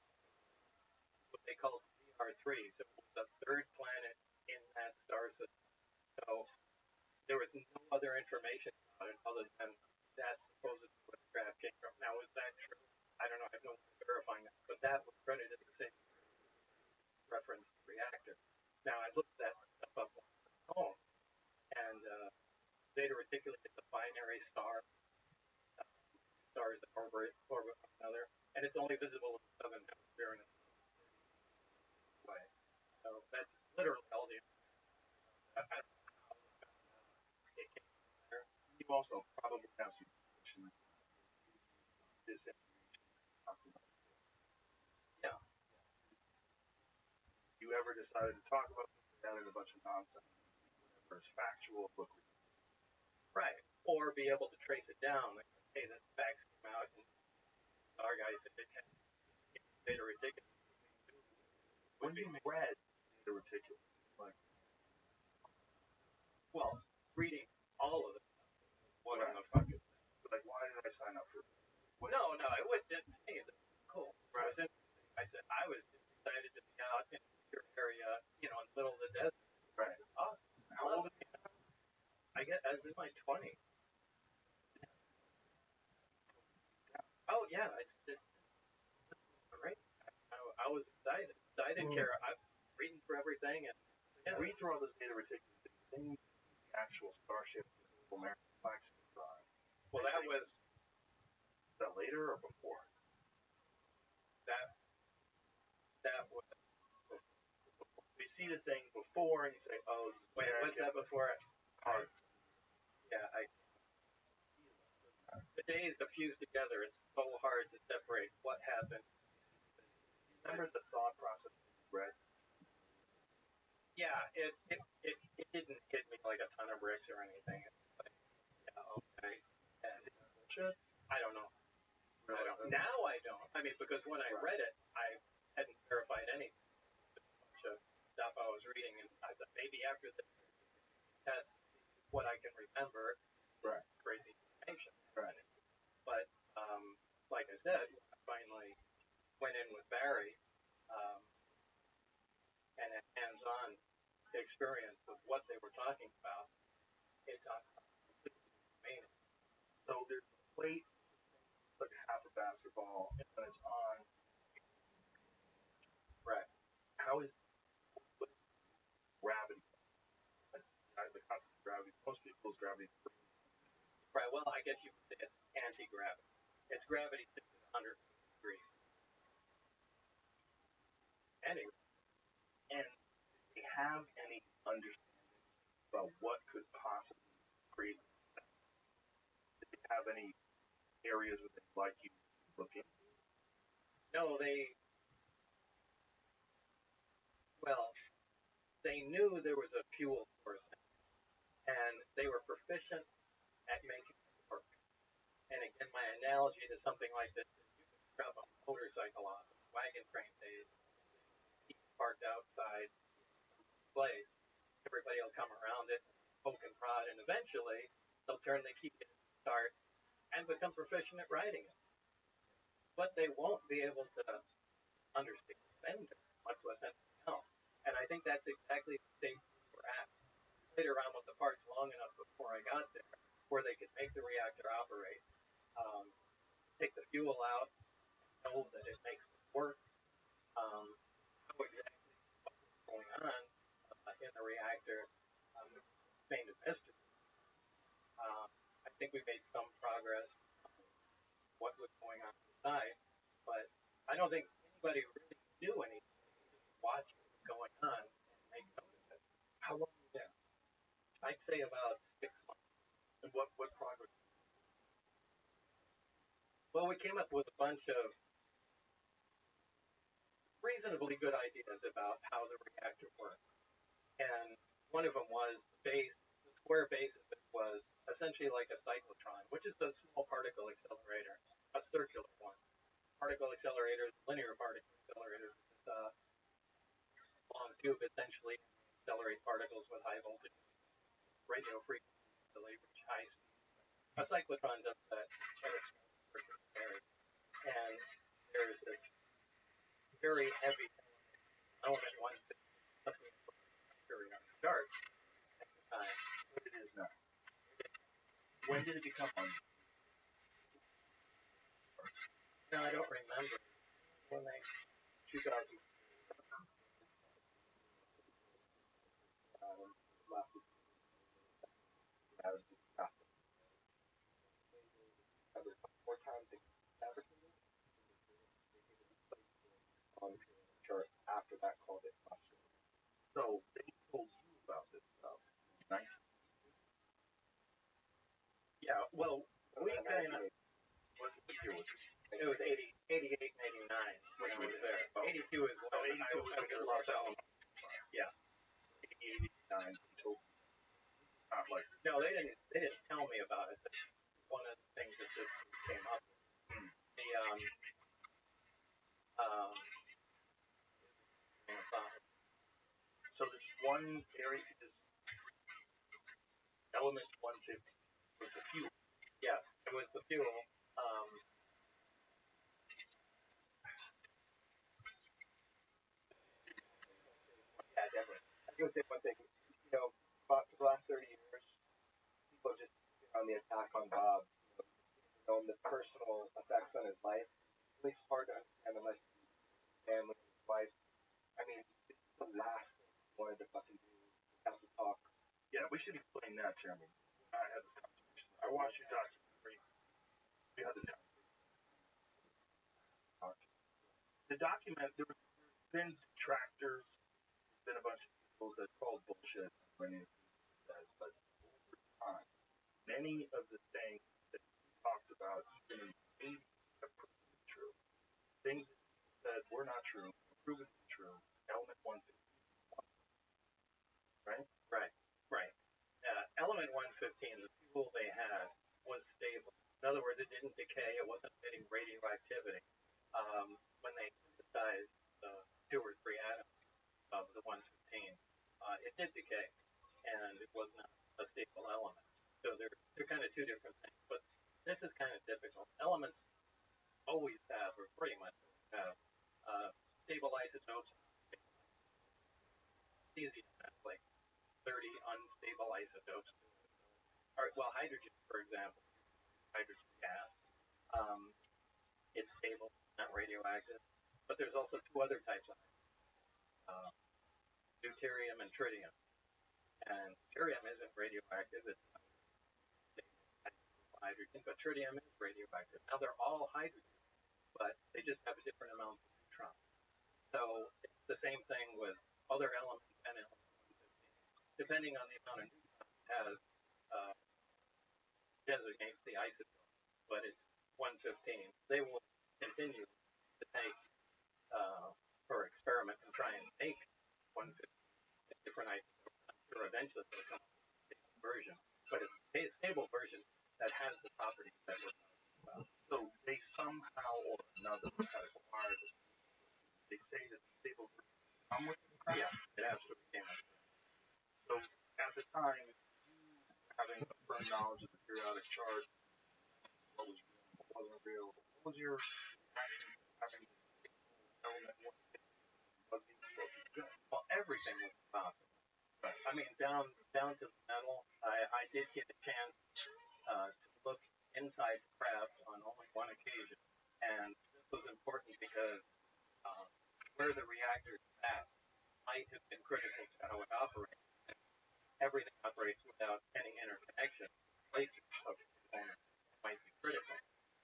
What they called CR3, so it was the third planet in that star system. So there was no other information about it other than that's supposedly where the craft came from. Now, is that true? I don't know. I have no way of verifying that. But that was credited the same reference reactor. Now, I looked that stuff up on my home, and Zeta Reticuli is a binary star. Stars that orbit one another, and it's only visible in the southern hemisphere in a way. So that's literally all the information. I don't know how it came from there. You also probably have some information this information. Yeah. You ever decided to talk about something that is a bunch of nonsense, whatever is factual, look. Right. Or be able to trace it down. Like, hey, this facts came out, and our guy said it can Zeta Reticuli. When you read Zeta Reticuli, like, well, reading all of it, what right. in the fuck is that? Like, why did I sign up for this? No, it wasn't to me. It was cool. Right. It was interesting. I said I was just excited to be out in your area, in the middle of the desert. Right. Said, awesome. How old are you now? I guess I was in my 20s. Oh yeah, it's great. I was excited. I didn't care. I'm reading through everything, and yeah. Read through all this Zeta Reticuli, then you see the actual starship with the American flag still on. Well, that was later or before? That was. We see the thing before, and you say, "Oh, this is wait, what's that before?" Parts. Yeah, the days are fused together. It's so hard to separate what happened. Remember the thought process you read? Yeah, it didn't hit me like a ton of bricks or anything. It's like, yeah, okay. And bullshit? I don't know. Really? I don't. Now I don't. I mean, because when I read it, I hadn't verified anything. A bunch of stuff I was reading, and I thought maybe after the test, what I can remember, right? Crazy information. Right. But like I said, I finally went in with Barry and had hands-on experience with what they were talking about. It's amazing. So there's a plate like half a basketball, and then it's on. Right. How is gravity? The concept of gravity. Most people's gravity. Right. Well, I guess you could say it's anti-gravity. It's gravity 100 degrees. Anyway. And do they have any understanding about what could possibly create that? Do they have any areas where they'd like you to look into? No, they knew there was a fuel source, and they were proficient at making it work. And again, my analogy to something like this is you can drop a motorcycle off a wagon train days, parked outside, place. Everybody will come around it, poke and prod, and eventually they'll turn the key and start and become proficient at riding it. But they won't be able to understand fender, much less anything else. And I think that's exactly the state we're at. Played around with the parts long enough before I got there, where they could make the reactor operate, take the fuel out, know that it makes it work, know exactly what's going on in the reactor, remained a mystery. I think we made some progress on what was going on inside, but I don't think anybody really knew anything. Just watched what was going on and make note of it. How long were you there? I'd say about 6 months. And what progress? Well, we came up with a bunch of reasonably good ideas about how the reactor worked. And one of them was the square base of it was essentially essentially like a cyclotron, which is a small particle accelerator, a circular one. Particle accelerators, linear particle accelerators, is a long tube essentially, accelerate particles with high voltage, radio frequency to reach high speed. A cyclotron does that at a small circular area. And there's this very heavy element 150, something periodic chart at the time. What it is now. When did it become on? No, I don't remember when they 2000. More times they fabricated on the chart after that called it mustard. So they told you about this stuff. 19. Yeah, well, we kind of. What year was it? It was 88 and 89 when I was there. 82 is when I was in Los Alamos. Yeah. 88, 89. Not like no, they didn't tell me about it. That's one of the things that just came up. The so this one area is element 150 was the fuel. Yeah, it was the fuel. Yeah, definitely. I was gonna say one thing. You know, for the last 30 years, people just on the attack on Bob. You know, the personal effects on his life. It's really hard to understand unless you family, his wife. I mean, it's the last thing he wanted to fucking do. We have to talk. Yeah, we should explain that, Jeremy. I had this conversation. I watched your documentary. We had this conversation. The document, there's been detractors, there's been a bunch of people that called bullshit on anything he said, but over time, many of the things that we talked about, even in the 80s, have proven to be true. Things that people said were not true, proven to be true. Element 150. Right? Right. Element 115, the fuel they had, was stable. In other words, it didn't decay. It wasn't emitting radioactivity. When they synthesized 2 or 3 atoms of the 115, it did decay, and it was not a stable element. So they're kind of two different things. But this is kind of typical. Elements always have, or pretty much have, stable isotopes. It's easy to have like 30 unstable isotopes. Well, hydrogen, for example, hydrogen gas. It's stable, not radioactive. But there's also 2 other types of deuterium and tritium. And tritium isn't radioactive. It's not hydrogen, but tritium is radioactive. Now they're all hydrogen, but they just have different amounts of neutrons. So it's the same thing with other elements and elements. Depending on the amount of neutrons it has, designates the isotope, but it's 115. They will continue to take for experiment and try and make 115 different isotopes. I'm sure eventually they'll come up with a stable version, but it's a stable version that has the properties that we're talking about. So they somehow or another have acquired this. They say that the stable version come with the crap. Yeah, it absolutely can. So at the time, you having a firm knowledge of the periodic chart, what was real, what wasn't real, what was your reaction to having this element wasn't even supposed to be good? Well, everything was possible. I mean, down to the metal. I did get a chance to look inside the craft on only one occasion, and this was important because where the reactor is at might have been critical to how it operates. Everything operates without any interconnection. Placement of components might be critical.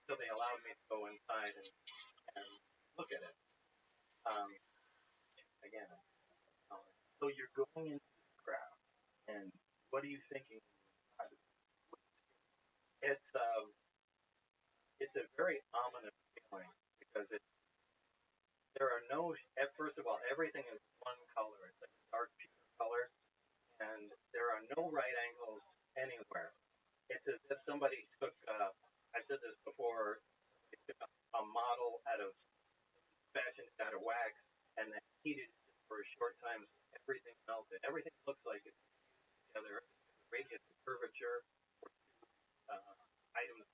So they allowed me to go inside and look at it. Again, so you're going into this craft, and what are you thinking? It's a very ominous feeling because there are no. First of all, everything is one color. It's like a dark pewter color, and there are no right angles anywhere. It's It's as if somebody took, I said this before, they took a model out of, fashioned it out of wax, and then heated it for a short time so everything melted. Everything looks like it's together. The radius of curvature, uh, items.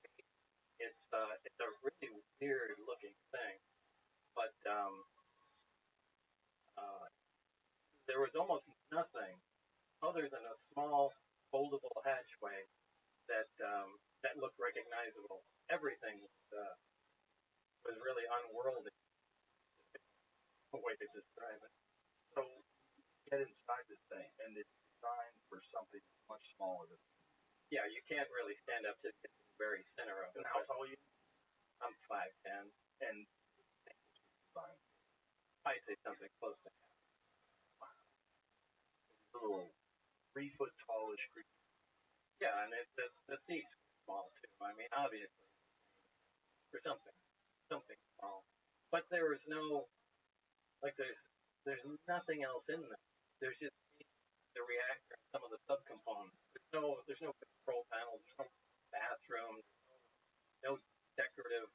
It's a really weird looking thing, but uh, there was almost nothing other than a small foldable hatchway that looked recognizable. Everything was really unworldly, a way to describe it. So get inside this thing, and it's designed for something much smaller than. Yeah, you can't really stand up to the very center of it. And how tall are you? I'm 5'10", and Fine. I'd say something close to Little 3-foot tallish creature. yeah, and the seats were small too. I mean, obviously, for something small, but there was no like there's nothing else in them. There's just the reactor and some of the subcomponents. There's no control panels, there's no bathroom, no decorative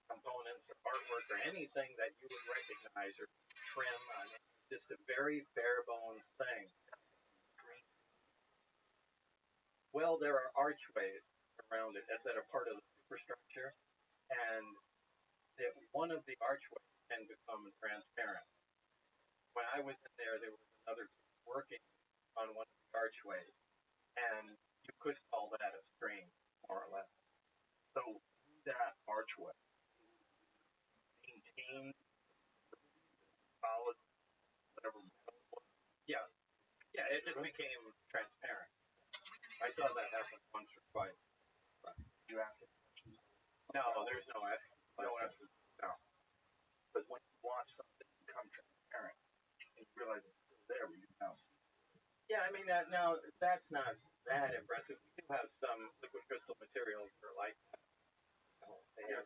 components or artwork or anything that you would recognize or trim. I mean, just a very bare bones thing. Well, there are archways around it that are part of the superstructure, and one of the archways can become transparent. When I was in there was another group working on one of the archways, and you could call that a screen, more or less. So that archway maintained solid, whatever metal it was. Yeah, yeah, it just became transparent. I saw that happen once or twice. Did you ask any questions? No, there's no asking. No answer. No. But when you watch something become transparent, and you realize it's still there, but you can now see. Yeah, I mean now that's not that impressive. We do have some liquid crystal materials that are like that. They have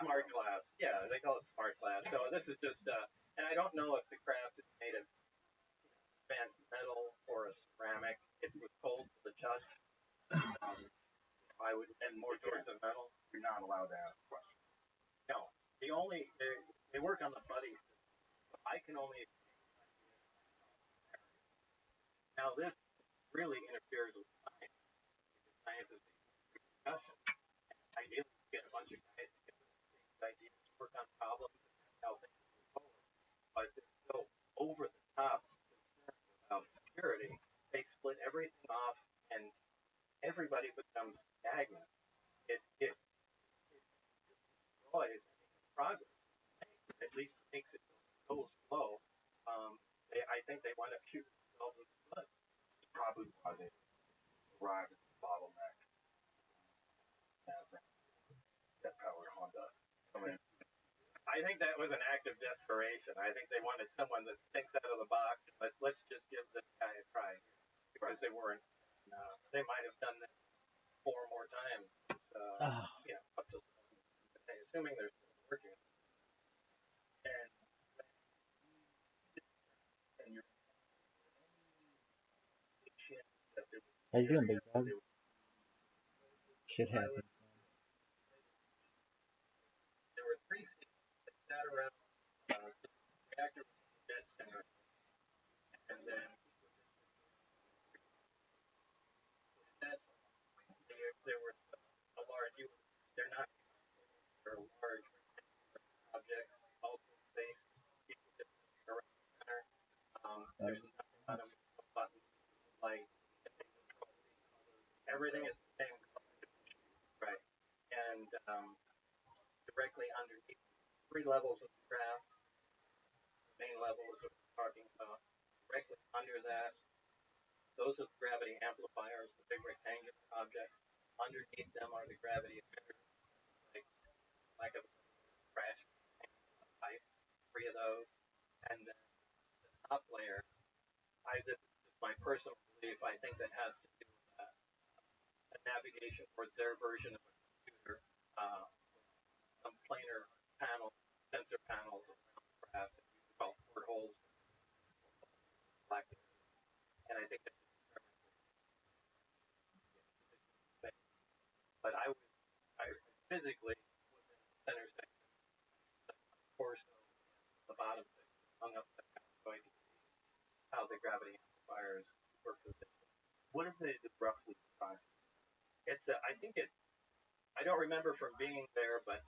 smart glass. Yeah, they call it smart glass. So this is just, and I don't know if the craft is made of advanced metal or a ceramic. It was cold to the touch. I would lean more towards the metal. You're not allowed to ask questions. No, they work on the buddy system. So I can only. Now this really interferes with science. Because science is discussion. Ideally, you get a bunch of guys together, ideas, work on problems, and that's how things move forward. But they're so over the top about security, they split everything off, and everybody becomes stagnant. It destroys progress. At least it makes it so slow. I think they want to shoot themselves in the foot. It's probably why they arrived at the bottleneck. That powered Honda. I think that was an act of desperation. I think they wanted someone that thinks out of the box. But let's just give this guy a try, because they weren't. They might have done this 4 more times. Up to assuming they're still working. And you're How you doing, big dog? Shit happens. There were 3 seats that sat around the reactor dead center, and then there were a large. They're not. They're large objects, also space around the center. There's not a button, light, everything is the same color, right? And directly underneath 3 levels of the craft. The main level is what we're talking about. Directly under that, those are the gravity amplifiers, the big rectangular objects. Underneath them are the gravity emitters, like a crash pipe, 3 of those. And then the top layer, this is just my personal belief, I think that has to do with a navigation towards their version of a computer, some planar panel, sensor panels around the craft that you call portholes, black, and I think that physically within the center section, the torso, and the bottom section, hung upside down, so I could see how the gravity amplifiers were positioned. What is it roughly size? It's I think it. I don't remember from being there, but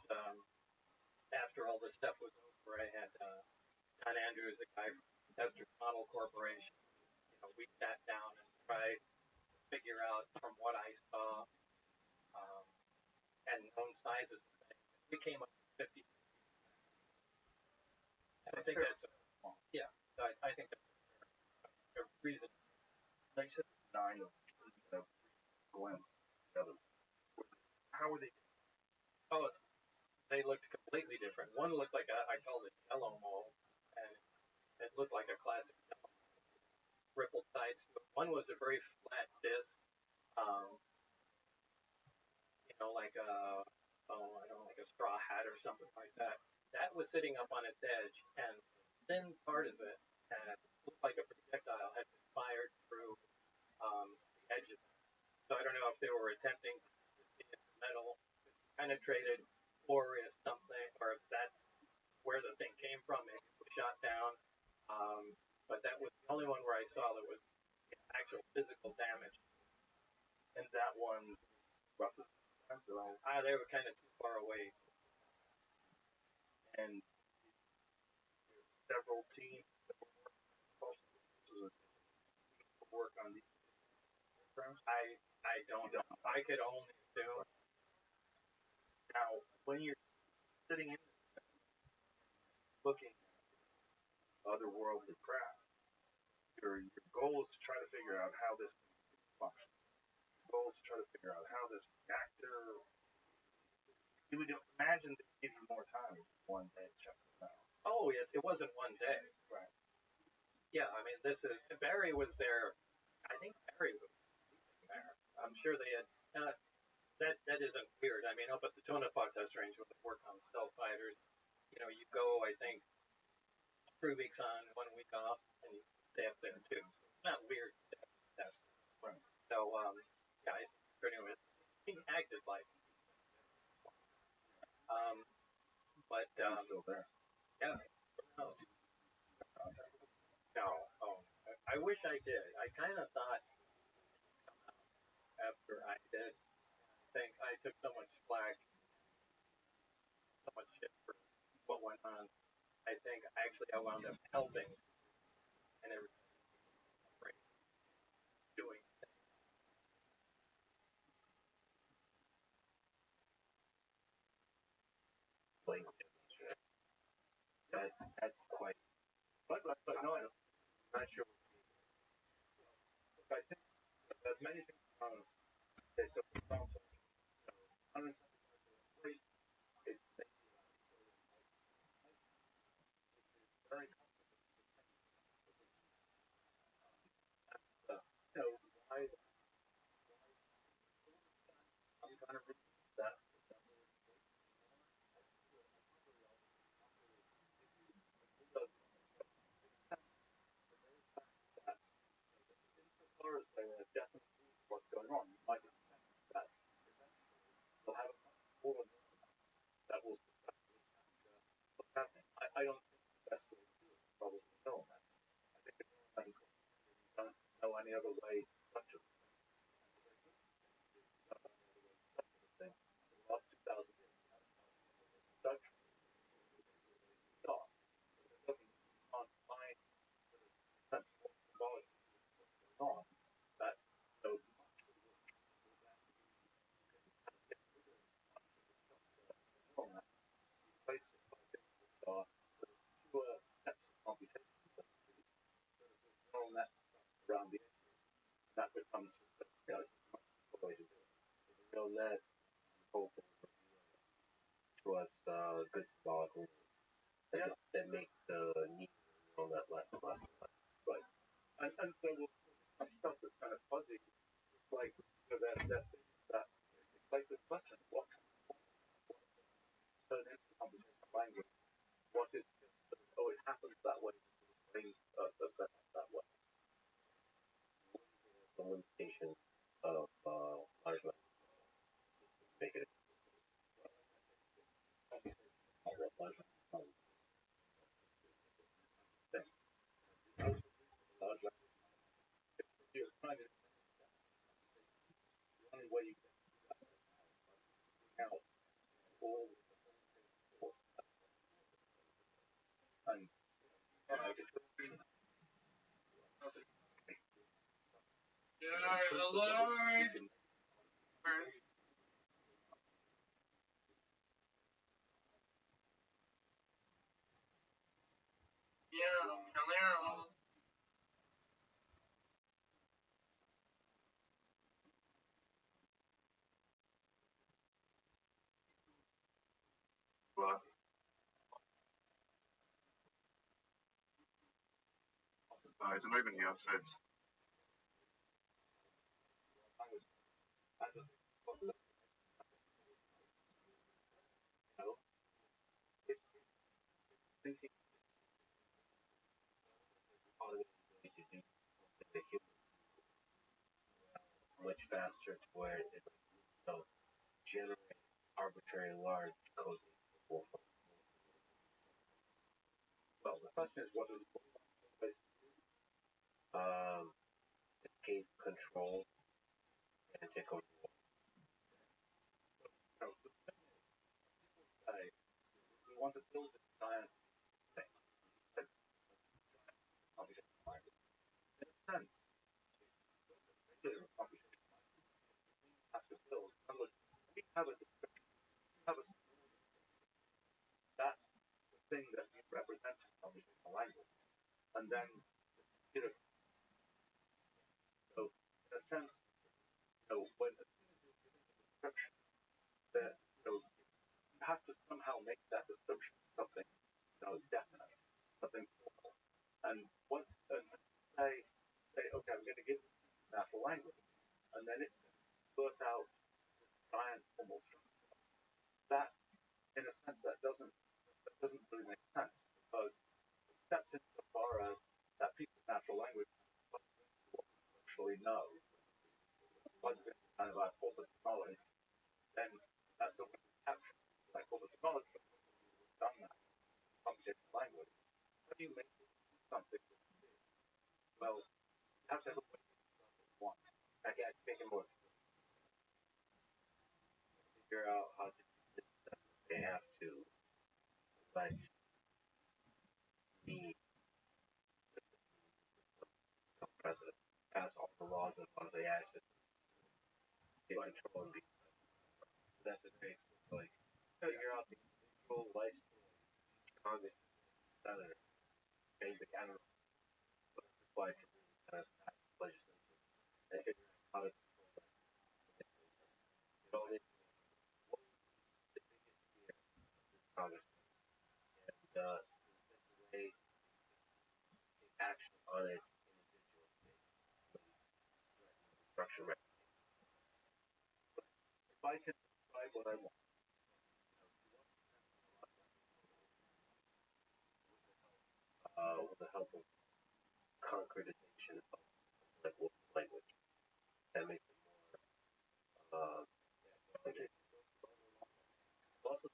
after all this stuff was over, I had John Andrews, the guy from Testers Model Corporation. We sat down and tried to figure out from what I saw um, and known sizes of things. We came up with 50. So I think that's yeah. I think that's a reason. They said 9 of Glenn. How were they? Oh, they looked completely different. One looked like I called it yellow mold, and it looked like a classic rippled sides. One was a very flat disc, um, like a I don't know, like a straw hat or something like that. That was sitting up on its edge, and the thin part of it looked like a projectile had been fired through the edge of it. So I don't know if they were attempting to see if the metal penetrated, or if something, or if that's where the thing came from. Maybe it was shot down. But that was the only one where I saw there was actual physical damage. And that one, roughly, they were kind of too far away. And several teams that work on these programs. I don't know. I could only assume. Now, when you're sitting in looking at otherworldly craft, your goal is to try to figure out how this functions. Your goal is to try to figure out how this reactor. You would imagine they give you more time than one day to check it out. Oh yes, it wasn't one day. Right. Yeah, I mean, Barry was there. I think Barry was there. I'm sure they had. That isn't weird. I mean, up at the Tonopah test range when they work on stealth fighters, you go, I think, 3 weeks on, 1 week off, and you stay up there too. So it's not weird to test. Right. So yeah, I think pretty much he acted like. But I'm still there. Yeah. No. Oh, I wish I did. I kind of thought after I did. I think I took so much flack, so much shit for what went on. I think actually I wound up helping and everything doing. That's quite. But no, I'm not sure. I think that many things on us. Okay, so also, it's very why I'm kind of that. As far as definitely what's going on, you might expect that you'll have a more that will what's happening. I don't think the best way to do it is probably know that. I think you don't know any other way to structure it. The last 2,000 years, structure thought. It doesn't find sensible symbology going on. That so places like to steps of computation that around the edge. That becomes the way to do it. So that hope was good symbolic that makes the need that less and less. Right. And so some stuff that's kind of fuzzy, like that like this question, what turn into conversational language? What is oh it happens that way, things are set up that way. The limitation of large language make it. Lord. Yeah, Camaro. Well, it's not even the outside. Thinking much faster to where it will generate arbitrary large code. well, the question is, what is Escape control and take over. we want to build a giant thing? Computational language. In a sense, regular computational language have to build. We have a description. We have a that's the thing that you represent in computational language, and then you know, so in a sense, when a description that you have to somehow make that description something is definite, something formal. And once say, okay, I'm going to give natural language, and then it's burst out giant formal structure. That, in a sense, that doesn't really make sense because that's insofar as that piece of natural language actually know plugs in kind of our corpus of knowledge, then that's a way to capture that corpus of knowledge. We've done that in computational language. How do you make something? Well, you have to have a way to once. I can make it more. Figure out how to do this stuff. They have to let the president pass all the laws and laws they access to control and be necessary. Like figure out the individual life story, Congress, senator, anybody, I don't know, what it's required to do kind of legislation, and figure out how to control that. You know, what was the biggest fear of Congress, and the way take action on its individual structure. If I can describe what I want, With the help of concretization of like language, that makes it more also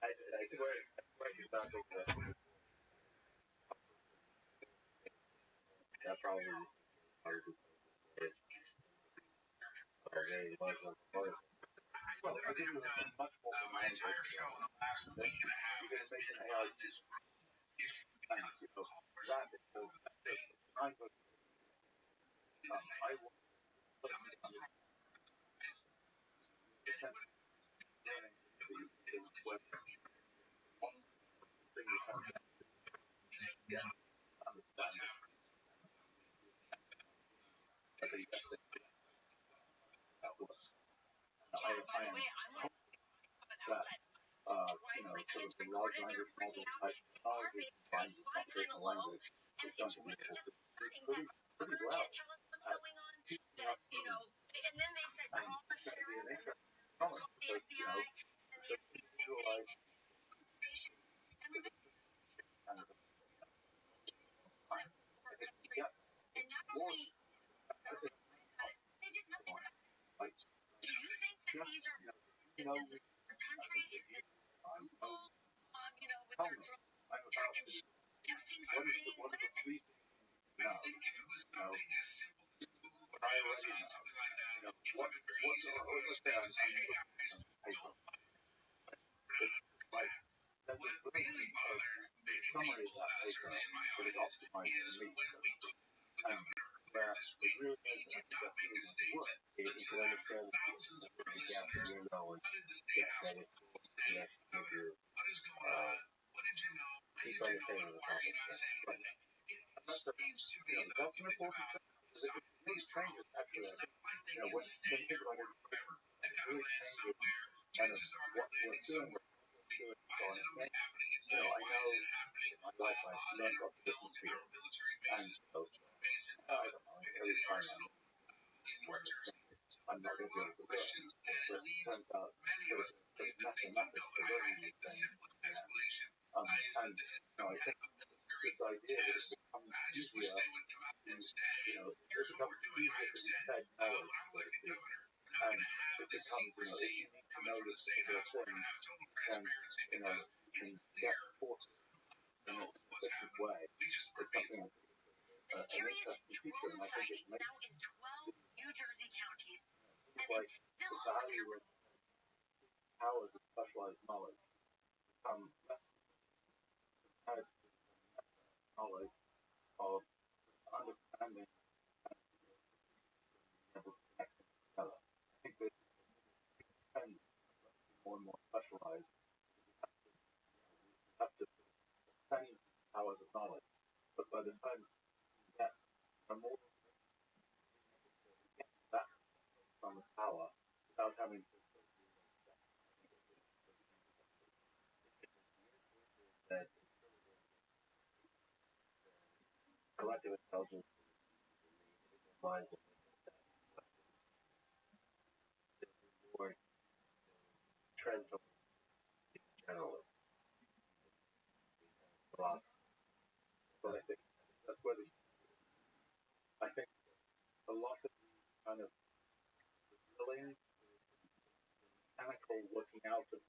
I swear he's not thinking that probably is very much on the part of well, I think you have much more than my entire show in the last week and a half. You're going to make an AI just and that is the I'm going I will By the way, I'm like outside. sort of the large language model type technology combined with computational language is going to be able to do pretty well at teaching us And then they said, and it's going to be an interesting challenge because, so visualize kind of yeah, and not only they did nothing. like Do you think that these are this is our country is it Google, with their package testing something? what What are the is it? three things no, what was that on paper? Like, that's a really summary of that paper that is optimized for me. And where it really is, I think that's really going to work. You can understand the gap in your knowledge, get better tools to actually give you deep understanding of the topic. Right. And that's an important thing. It really changes, actually, I think, when you think about it, it really changes kind of what we're doing, what we're doing. So I think, I know in my life I've learned lots of different fields. And so, I don't know, every time I'm not going to be able to learn. But it turns out there's mathematics to learning these things. And I think this idea that it becomes easier to, it becomes easier to be fed knowledge, so to speak. And it becomes, if you need to know this particular thing, then, you can get taught in a sufficient way. It's something an interesting feature, and I think it makes like the value of powers of specialized knowledge become less compared to knowledge of understanding and being able to connect them together. I think that tend more and more specialized. You have to obtain powers of knowledge, but by the time you get a more that from the power without having to that collective intelligence minds of more trend to generally. But I think that's where I think a lot of kind of drilling, mechanical working out of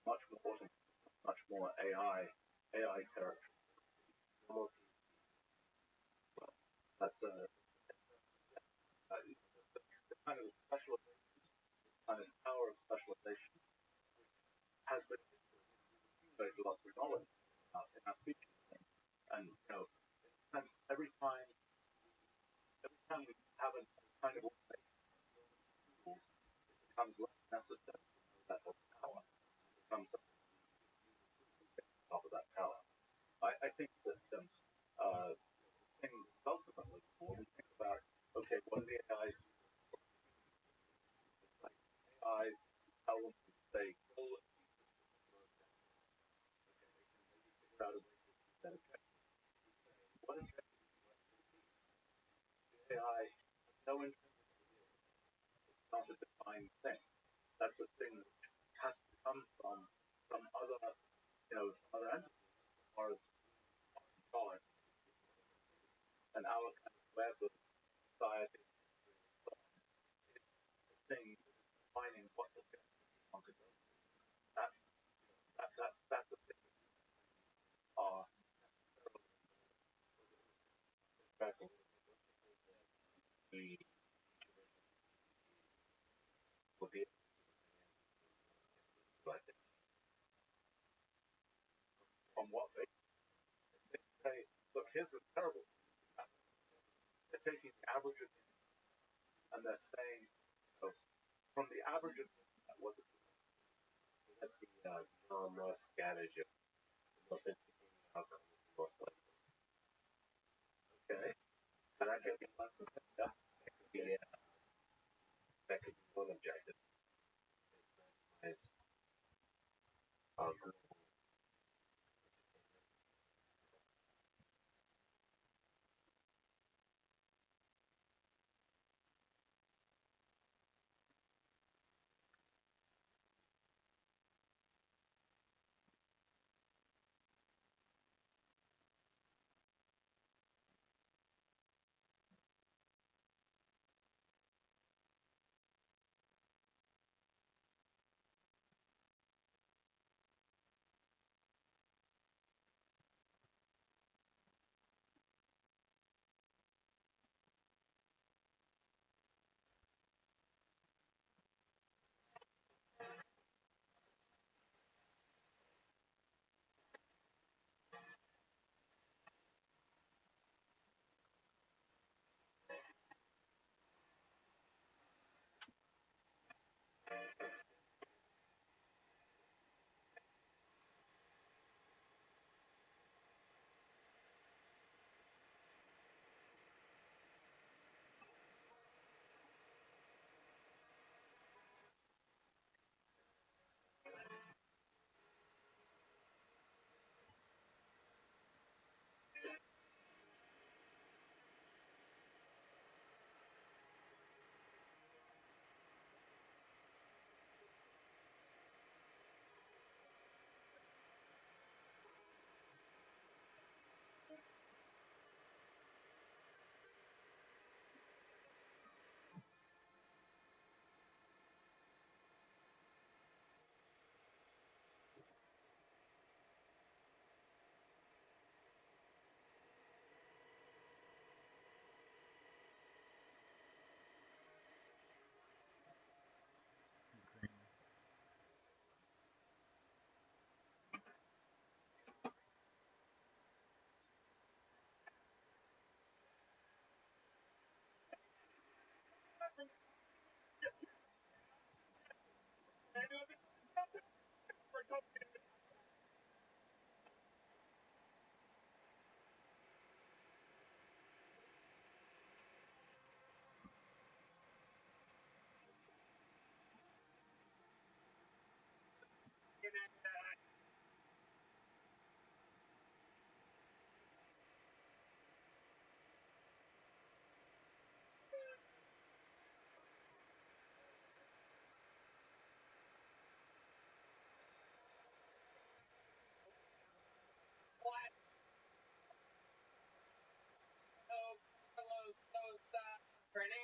much more much more AI territory. Well, that's the kind of specialization, kind of power of specialization has been accumulated lots of knowledge in our speeches, and every time we have a kind of tools, it becomes less necessary to know that whole power. It becomes top of that power. I think that thing ultimately, when we think about, okay, what are the AIs? Like AIs tell them to say, go figure out a way to achieve that objective. What objective do you like to achieve? The AI has no intrinsic idea. It's not a defined thing. That's a thing that has to come from some other, some other entity as far as knowledge. And our kind of web of society is the thing defining what objective we want to go to. That's the thing that are we will be on what basis. They say, look, here's the terrible thing. They're taking the average of and they're saying, from the average of what the that's the most adage of the most interesting outcome is the most likely. okay, And that could be one objective. Is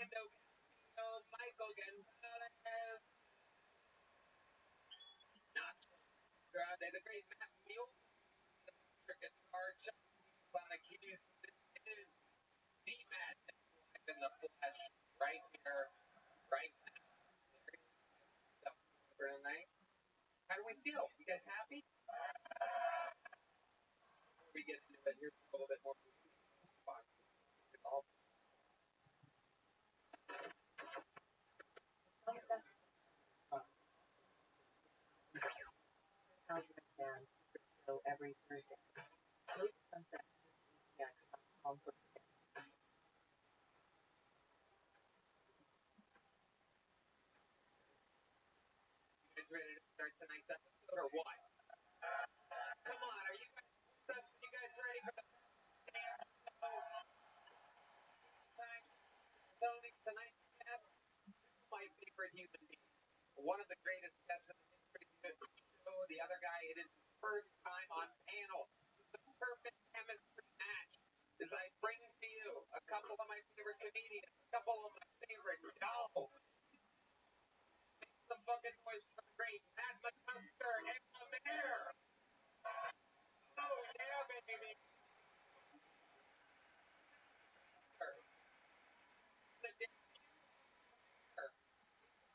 Fernando Castillo, Michael Gonzalez, Nacho Grande, the great Matt Mule, the guitar, Chuck on the keys. This is the Matt live in the flesh, right here, right now. For tonight. How do we feel? You guys happy? Before we get into it, here's a little bit more fun. Sunsets Band show every Thursday. Go to sunsetpx.com for tickets. You guys ready to start tonight's episode or what? Come on, are you guys with us? You guys ready for the Tony, tonight's guest? My favorite human being. One of the greatest guests in the history of the show. The other guy, it is his first time on panel. The perfect chemistry match. As I bring to you a couple of my favorite comedians, a couple of my favorite shows. Make some fucking noise for the great Matt McCusker and the mayor. Oh yeah, baby. The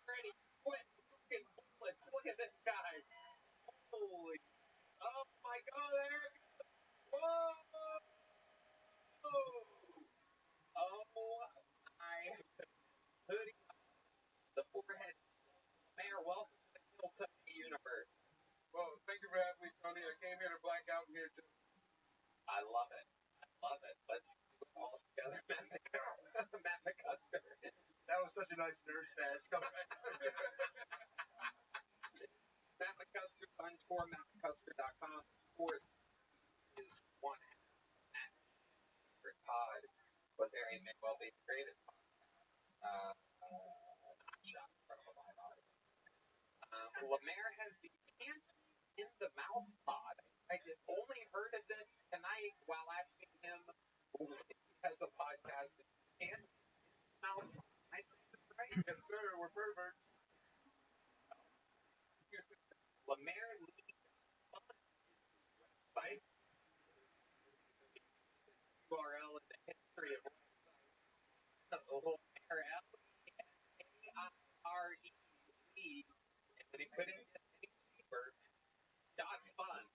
ready, quit fucking bullets. Look at this guy. Holy. Oh my god, there it goes. Whoa. Oh my hoodie. The forehead. Mayor, welcome to the Kill Tony universe. Well, thank you for having me, Tony. I came here to black out in here too. I love it. I love it. Let's do it all together. Matt McCusker. That was such a nice nerd fast. Come on. Matt McCusker on tour, mattmccusker.com. Of course, is one Matt pod, but there he may well be the greatest pod. Not shot from a live audience. Lemaire has the ants in the mouth pod. I had only heard of this tonight while asking him if he has a podcast. Ants in the mouth pod. I say that right? Yes, sir. We're perverts. Lemaire leads on his website. URL in the history of Lemaire, L-E-M-A-I-R-E, and it couldn't get any cheaper. .fun.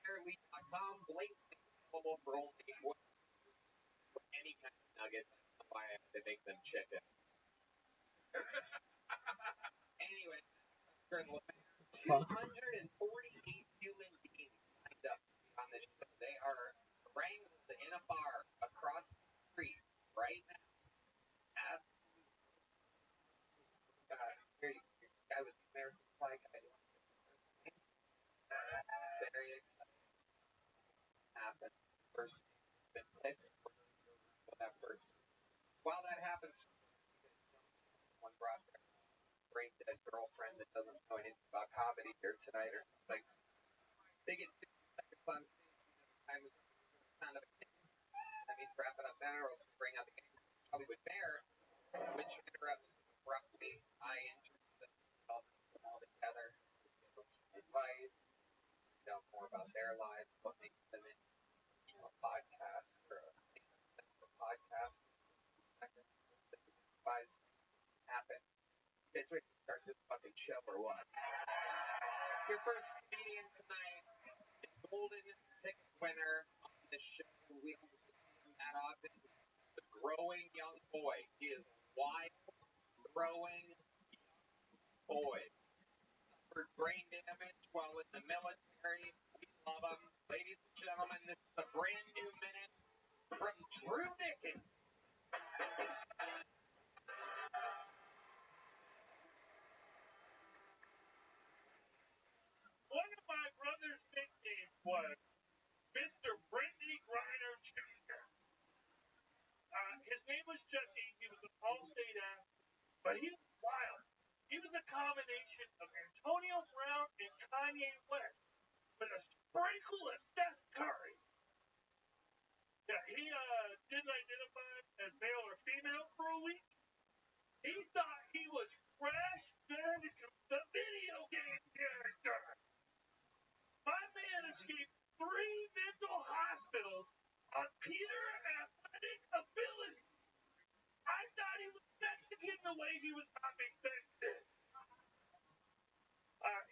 LemaireLead.com, blatantly available for only any kind of nugget. I don't know why I have to make them chicken. Anyway, during Lemaire, 248 human beings lined up on this show. They are wrangled in a bar across the street right now. Absolutely. Here you go. This guy with the American flag. Very excited. Happened. First been picked. Well, that first. While that happens, one brought their brain dead girlfriend that doesn't know anything about comedy here tonight or something. They get 50 seconds on stage. Times the sound of a kid. That means wrapping up dinner or bring out the game. Hollywood Bear, which interrupts abruptly. I introduce them all together. Give them some advice. Know more about their lives, what makes them into a podcast or a podcast. Advice happen. You guys ready to start this fucking show or what? Your first comedian tonight, the golden ticket winner on this show. We don't see him that often. The growing young boy. He is a wild, growing young boy. Suffered brain damage while in the military. We love him. Ladies and gentlemen, this is a brand new minute from Drew Dickens. One of my brother's nicknames was Mr. Brittany Griner Jr. His name was Jesse. He was an all-state athlete, but he was wild. He was a combination of Antonio Brown and Kanye West with a sprinkle of Steph Curry. Yeah, he didn't identify as male or female for a week. He thought he was Crash Bandicoot, the video game character. My man escaped 3 mental hospitals on pure athletic ability. I thought he was Mexican the way he was hopping fences.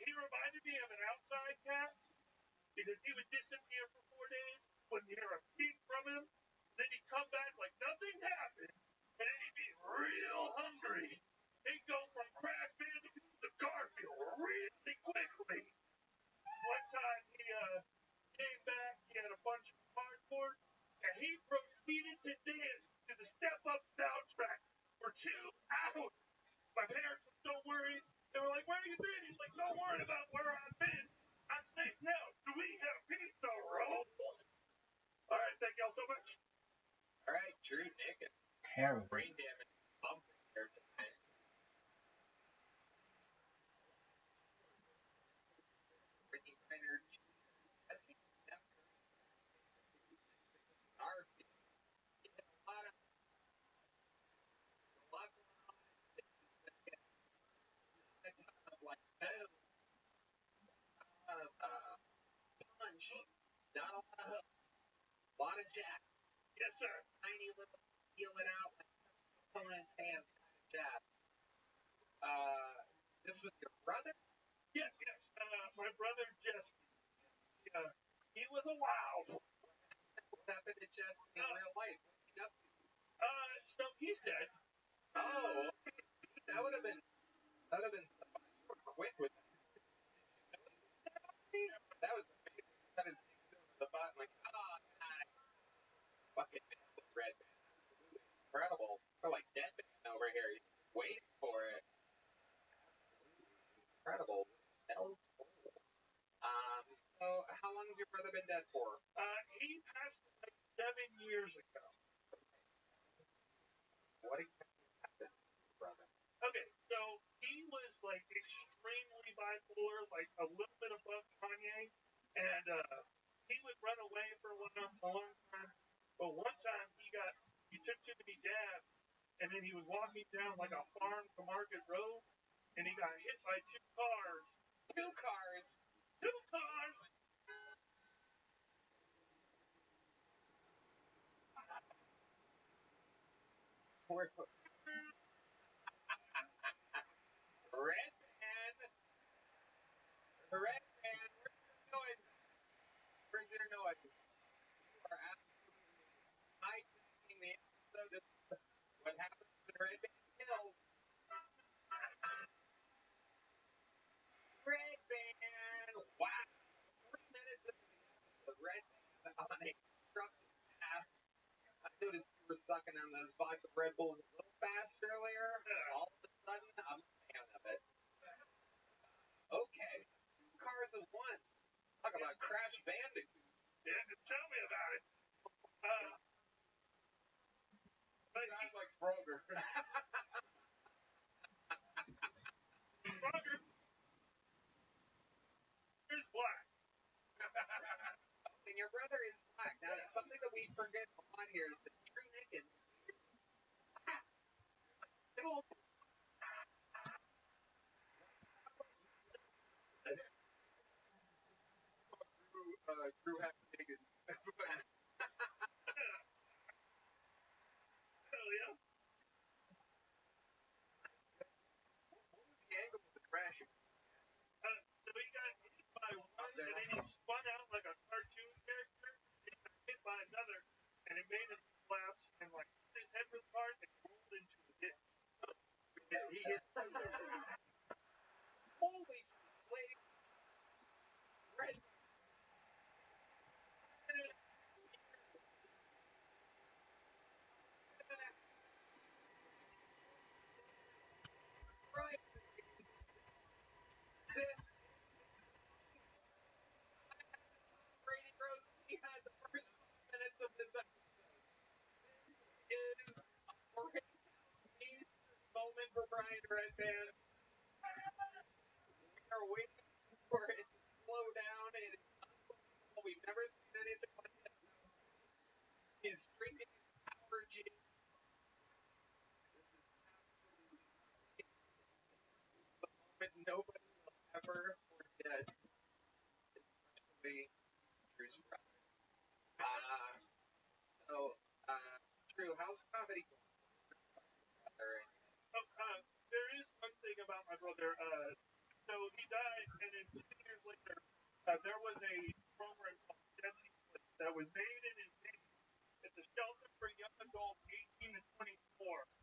He reminded me of an outside cat because he would disappear for 4 days, wouldn't hear a peep from him, then he'd come back like nothing happened, and then he'd be real hungry. He'd go from Crash Bandicoot to Garfield really quickly. One time he came back, he had a bunch of cardboard, and he proceeded to dance to the Step Up soundtrack for 2 hours. My parents were so worried. They were like, where you been? He's like, don't worry about where I've been. I'm safe now. Do we have pizza rolls? All right, thank y'all so much. All right, Drew Nick. Terrible. Brain damage. Bump here tonight. Brittany Griner, Jesse, Darby. He had a lot going on. A ton of like boom. A lot of punch. Not a lot of hook. A lot of jack. Yes, sir. Tiny little peel it out like opponent's hands kind of jab. This was your brother? Yes. My brother Jesse. He was a wild one. What happened to Jesse in real life? What's he up to? So he's dead. Oh, okay. That would have been. You were quick with that. That was amazing. That is the button like, oh, God. Fucking red man. Absolutely incredible. We're like dead man over here. He's waiting for it. Absolutely incredible. Hell toll. So how long has your brother been dead for? He passed like 7 years ago. What exactly happened to your brother? Okay, so he was like extremely bipolar, like a little bit above Kanye, and he would run away for a long time. But one time he took too many dabs, and then he was walking down like a farm to market road, and he got hit by 2 cars. 2 cars? 2 cars! Red man. Red man. Where's your noise? You are absolutely hijacking the episode of what happens when Red Man kills. Red Man. Wow. 3 minutes into the episode, Red Man on a constructed path. I noticed you were sucking on those vodka Red Bulls a little fast earlier. All of a sudden, I'm a fan of it. Okay. 2 cars at once. Talk about Crash Bandicoot. Yeah, tell me about it. But Sounds like Kroger. Kroger is black. And your brother is black. Now, something that we forget a lot here is that Drew Nick is black. Drew Hacknigan. That's what I Hell yeah. What was the angle of the crash? So he got hit by one, and then he spun out like a cartoon character, and he got hit by another, and it made him collapse, and like his head was hard and rolled into the ditch. He hit. Holy shit, Red. Right. Brady Rose, he had the first 5 minutes of this episode. This is a great moment for Brian Redman. We are waiting for it to slow down. It is unbelievable. We've never seen anything like that. He's my brother. So he died, and then 2 years later, there was a program called Jesse's Place that was made in his name. It's a shelter for young adults 18 to 24.